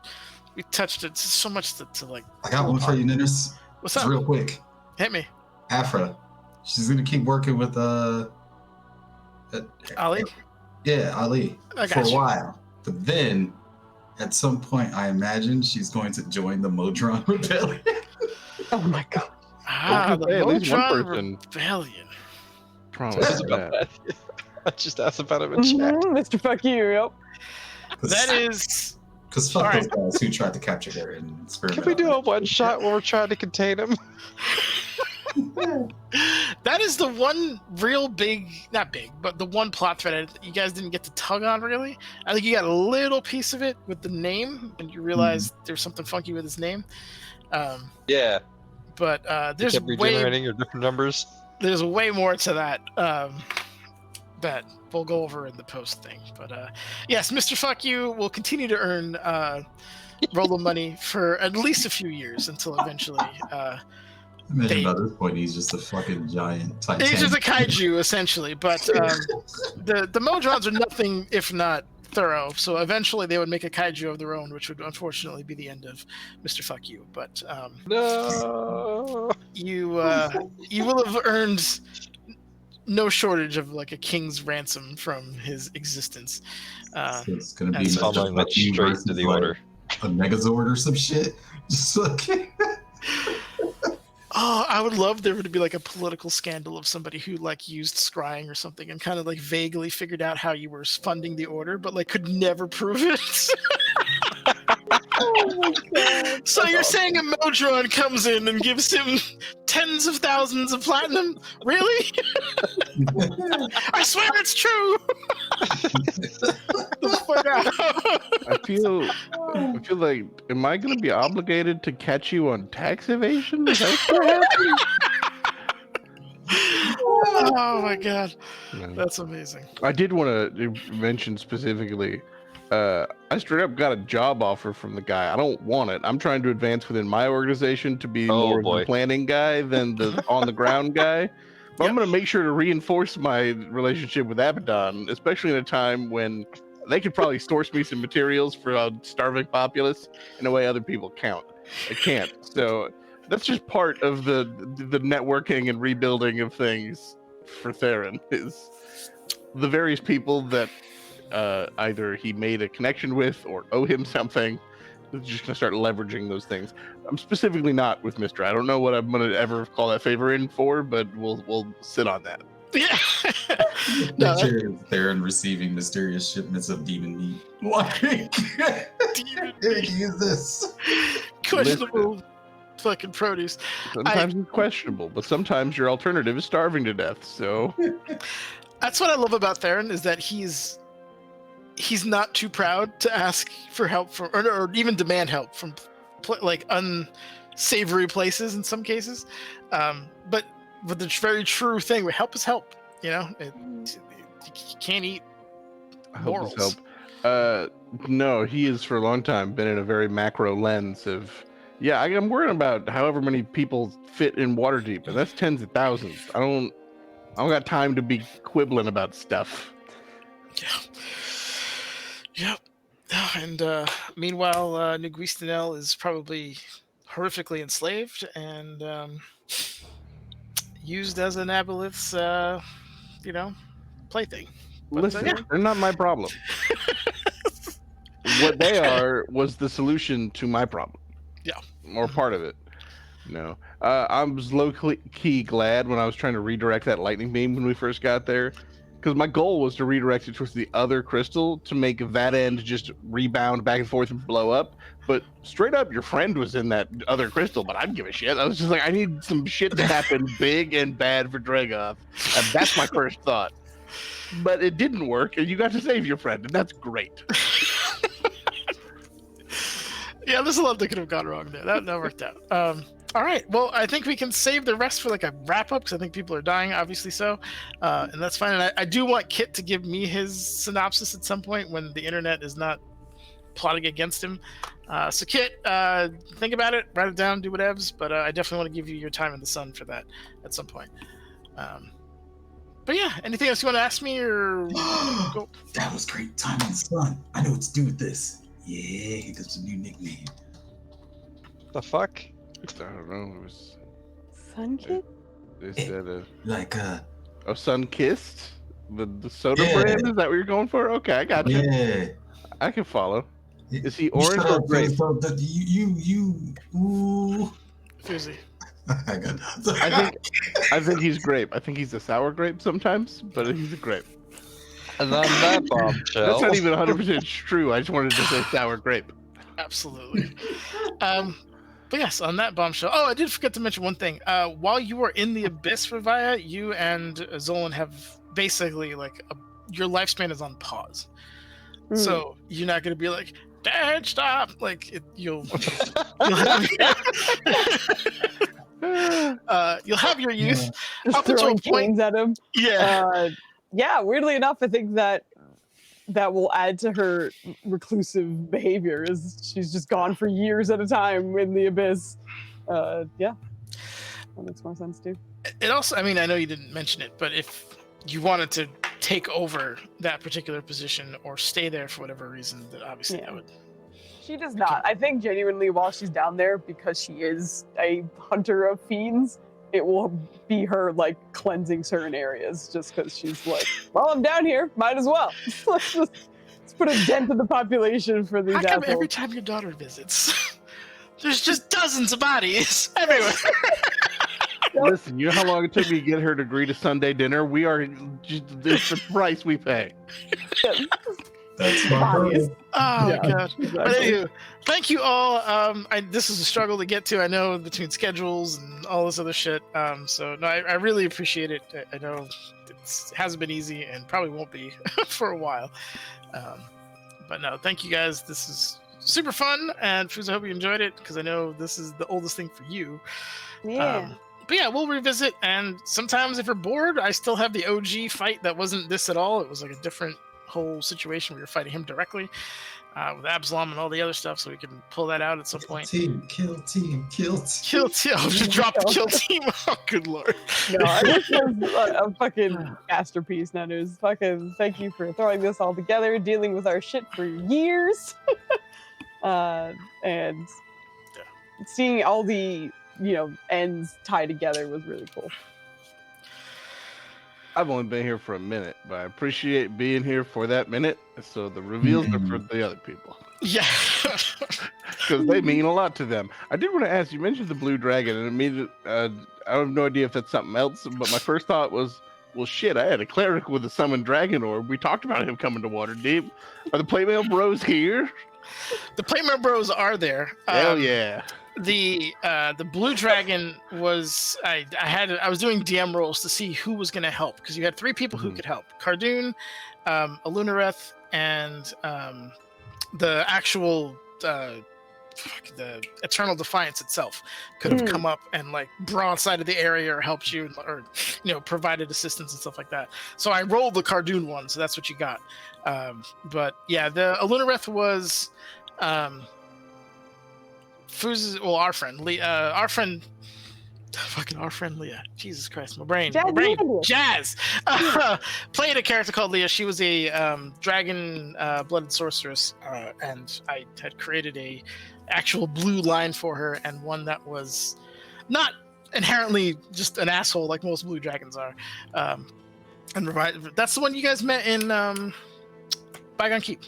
we touched it so much to like. I got one for you, Ninnis. What's up? Real quick. Hit me. Afra. She's going to keep working with Ali? Yeah, Ali. For a while. But then, at some point, I imagine she's going to join the Modron Rebellion. Oh my god. The Modron Rebellion. I just asked about him in chat. Mr. Fuck you, yep. That is... Because fuck those guys who tried to capture her and experiment. Can we do a one-shot where we're trying to contain him? That is the one real big, not big, but the one plot thread you guys didn't get to tug on, really. I think you got a little piece of it with the name, and you realized there's something funky with his name. Yeah. But there's regenerating your different numbers. There's way more to that that we'll go over in the post thing. But yes, Mr. Fuck You will continue to earn Rolo money for at least a few years until eventually. Imagine by this point he's just a fucking giant titan. He's just a kaiju essentially, but the Modrons are nothing if not thorough. So eventually they would make a kaiju of their own, which would unfortunately be the end of Mr. Fuck You. But No. you will have earned no shortage of like a king's ransom from his existence. So it's gonna be and so- Mr. Following that Fuck You straight versus, to the like, order. a Megazord or some shit. Just like Oh, I would love there to be like a political scandal of somebody who like used scrying or something and kind of like vaguely figured out how you were funding the order, but like could never prove it. Oh my god. So you're saying a Modron comes in and gives him tens of thousands of platinum? Really? I swear it's true. The fuck out. I feel like, am I going to be obligated to catch you on tax evasion? Is that what's happening? Oh my god, No. that's amazing. I did want to mention specifically, I straight up got a job offer from the guy. I don't want it. I'm trying to advance within my organization to be Oh, more of boy. the planning guy than the on the ground guy. But I'm going to make sure to reinforce my relationship with Abaddon, especially in a time when they could probably source me some materials for a starving populace in a way other people can't. So that's just part of the networking and rebuilding of things for Theron, is the various people that either he made a connection with or owe him something. They're just gonna start leveraging those things. I'm specifically not with Mr. I don't know what I'm gonna ever call that favor in for, but we'll sit on that. Yeah. No, picture of Theron receiving mysterious shipments of demon meat. Like, demon here, use this. questionable fucking produce. Sometimes it's questionable, but sometimes your alternative is starving to death. So That's what I love about Theron, is that he's not too proud to ask for help from, or even demand help from like unsavory places in some cases. But the very true thing, help is help. You know, you can't eat help us morals. help. No, he has for a long time been in a very macro lens of, yeah, I'm worrying about however many people fit in Waterdeep, and that's tens of thousands. I don't got time to be quibbling about stuff. Yep. And meanwhile, Nuguistanel is probably horrifically enslaved and used as an aboleth's, plaything. But, Listen, they're not my problem. What they are was the solution to my problem. Yeah. Or part of it. No. I was low-key glad when I was trying to redirect that lightning beam when we first got there, because my goal was to redirect it towards the other crystal to make that end just rebound back and forth and blow up. But straight up, your friend was in that other crystal, but I didn't give a shit. I was just like, I need some shit to happen big and bad for Dragoth. And that's my first thought. But it didn't work, and you got to save your friend, and that's great. Yeah, there's a lot that could have gone wrong there. That worked out. All right. Well, I think we can save the rest for like a wrap up, because I think people are dying, obviously so, and that's fine. And I do want Kit to give me his synopsis at some point when the internet is not plotting against him. So Kit, think about it, write it down, do whatevs. But I definitely want to give you your time in the sun for that at some point. But yeah, anything else you want to ask me or? Go? That was great. Time in the sun. I know what to do with this. Yeah, he got some new nickname. The fuck? I don't know. It was. Sun Kid? They said Like Sun Kissed? The soda Yeah. brand? Is that what you're going for? Okay, I got you. yeah. I can follow. Is he You orange shut or up, grape? Ooh. Fuzzy. I got I think he's grape. I think he's a sour grape sometimes, but he's a grape. And on that bombshell. That's not even 100% true. I just wanted to say sour grape. Absolutely. But yes, on that bombshell. Oh, I did forget to mention one thing. While you were in the Abyss, Revaya, you and Zolan have basically your lifespan is on pause. So you're not gonna be like, Dad, stop! You'll have you'll have your youth Just up until a throwing point. chains at him. Yeah. Yeah, weirdly enough, I think that will add to her reclusive behavior, is she's just gone for years at a time in the Abyss. Yeah, that makes more sense too. It also, I mean, I know you didn't mention it, but if you wanted to take over that particular position or stay there for whatever reason, that obviously Yeah. that would. She does not. I think genuinely while she's down there, because she is a hunter of fiends, it will be her like cleansing certain areas just because she's like, well, I'm down here, might as well. let's put a dent in the population for these How come assholes. every time your daughter visits, there's just dozens of bodies everywhere? Listen, you know how long it took me to get her to agree to Sunday dinner? We are just it's the price we pay. That's my Bodies. girl. Oh Yeah, god. But exactly. anyway, thank you all. This is a struggle to get to. I know between schedules and all this other shit. So no, I really appreciate it. I know it hasn't been easy and probably won't be for a while. But no, thank you guys. This is super fun, and Foozca, I hope you enjoyed it because I know this is the oldest thing for you. Yeah. But yeah, we'll revisit, and sometimes if you're bored, I still have the OG fight that wasn't this at all. It was like a different whole situation where you're fighting him directly with Absalom and all the other stuff, so we can pull that out at some point. Kill team. Kill team. I'll just drop the kill team. Oh, good lord. No, this was a fucking masterpiece, Nanus. Fucking thank you for throwing this all together, dealing with our shit for years. And seeing all the, ends tie together was really cool. I've only been here for a minute, but I appreciate being here for that minute. So the reveals are for the other people. Yeah. Because they mean a lot to them. I did want to ask, you mentioned the blue dragon, and immediately, I have no idea if that's something else, but my first thought was, well, shit, I had a cleric with a summoned dragon orb. We talked about him coming to Waterdeep. Are the Playmail Bros here? The Playmail Bros are there. Hell yeah. The blue dragon was I was doing DM rolls to see who was going to help because you had 3 people who could help: Cardoon, Alunareth, and the actual the Eternal Defiance itself could have come up and like broadside of the area or helped you or provided assistance and stuff like that. So I rolled the Cardoon one, so that's what you got. But yeah, the Alunareth was Fooz's, well, our friend Leah. Jesus Christ, my brain. Jazz played a character called Leah. She was a dragon blooded sorceress, and I had created a actual blue line for her, and one that was not inherently just an asshole like most blue dragons are. And that's the one you guys met in Bygone Keep.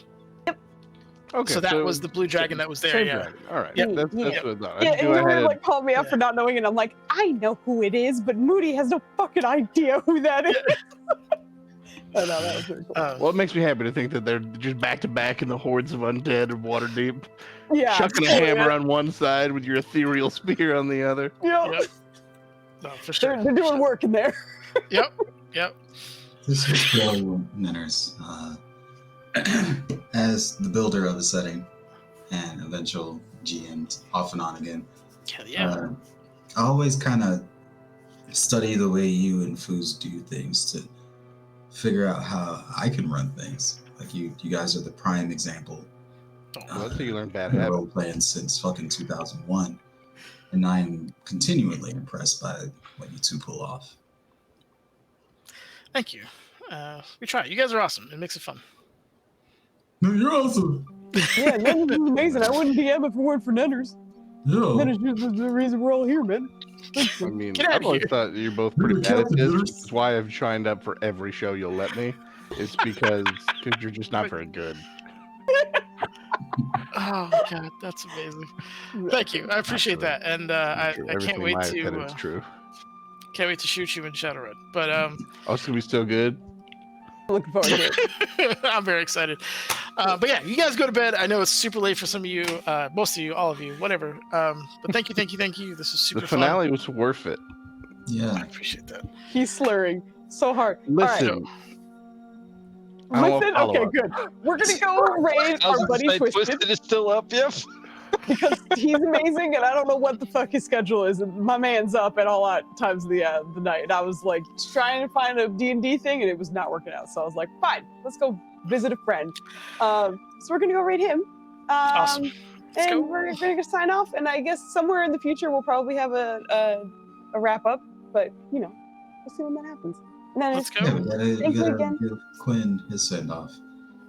Okay, so that was the blue dragon that was there. Same Yeah. dragon. All right. Yep. That's what I thought. Yeah, and you were like calling me out for not knowing, and I'm like, I know who it is, but Moody has no fucking idea who that is. Oh, no, that was very cool. Well, it makes me happy to think that they're just back to back in the hordes of undead of Waterdeep. Yeah, chucking a hammer on one side with your ethereal spear on the other. Yep. No, for sure. They're doing work in there. Yep. This is Bill Ninners. As the builder of the setting and eventual GM off and on again. Hell yeah. I always kind of study the way you and Foos do things to figure out how I can run things. Like you guys are the prime example. Well, that's how you learn bad I've been habits. role playing since fucking 2001, and I am continually impressed by what you two pull off. Thank you. We try. You guys are awesome. It makes it fun. No, you're awesome. Yeah, Nenners is amazing. I wouldn't DM if it weren't for Nenners. Yeah. Nenners is the reason we're all here, man. I mean, Get out I've of always here. thought you're both pretty bad at this, which is why I've signed up for every show you'll let me. It's because you're just not very good. Oh god, that's amazing. Thank you. I appreciate that, and I can't Everything wait Maya said to is true. can't wait to shoot you in Shadowrun. But Oh, it's gonna be still good. Looking forward to it. I'm very excited. But yeah, you guys go to bed. I know it's super late for some of you, most of you, all of you, whatever. But thank you. This is super The fun. finale was worth it. Yeah. I appreciate that. He's slurring so hard. Listen, All I right. don't Listen, follow okay, up. good. We're gonna go raid I was our gonna buddy say, Twisted is still up, yep. because he's amazing, and I don't know what the fuck his schedule is. And my man's up at all times of the night. And I was like trying to find a D&D thing, and it was not working out. So I was like, fine, let's go visit a friend. So we're gonna go raid him. Awesome. Let's And go. we're gonna sign off. And I guess somewhere in the future we'll probably have a wrap up. But we'll see when that happens. Then Let's it's go. Yeah, we gotta, Thank you you gotta again. give Quinn his send off.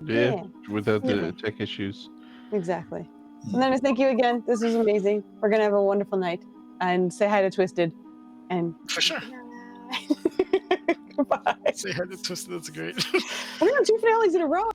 Yeah, without Yeah. the tech issues. exactly. And then thank you again. This was amazing. We're gonna have a wonderful night. And say hi to Twisted. And For sure. goodbye. Say hi to Twisted. That's great. We're on 2 finales in a row.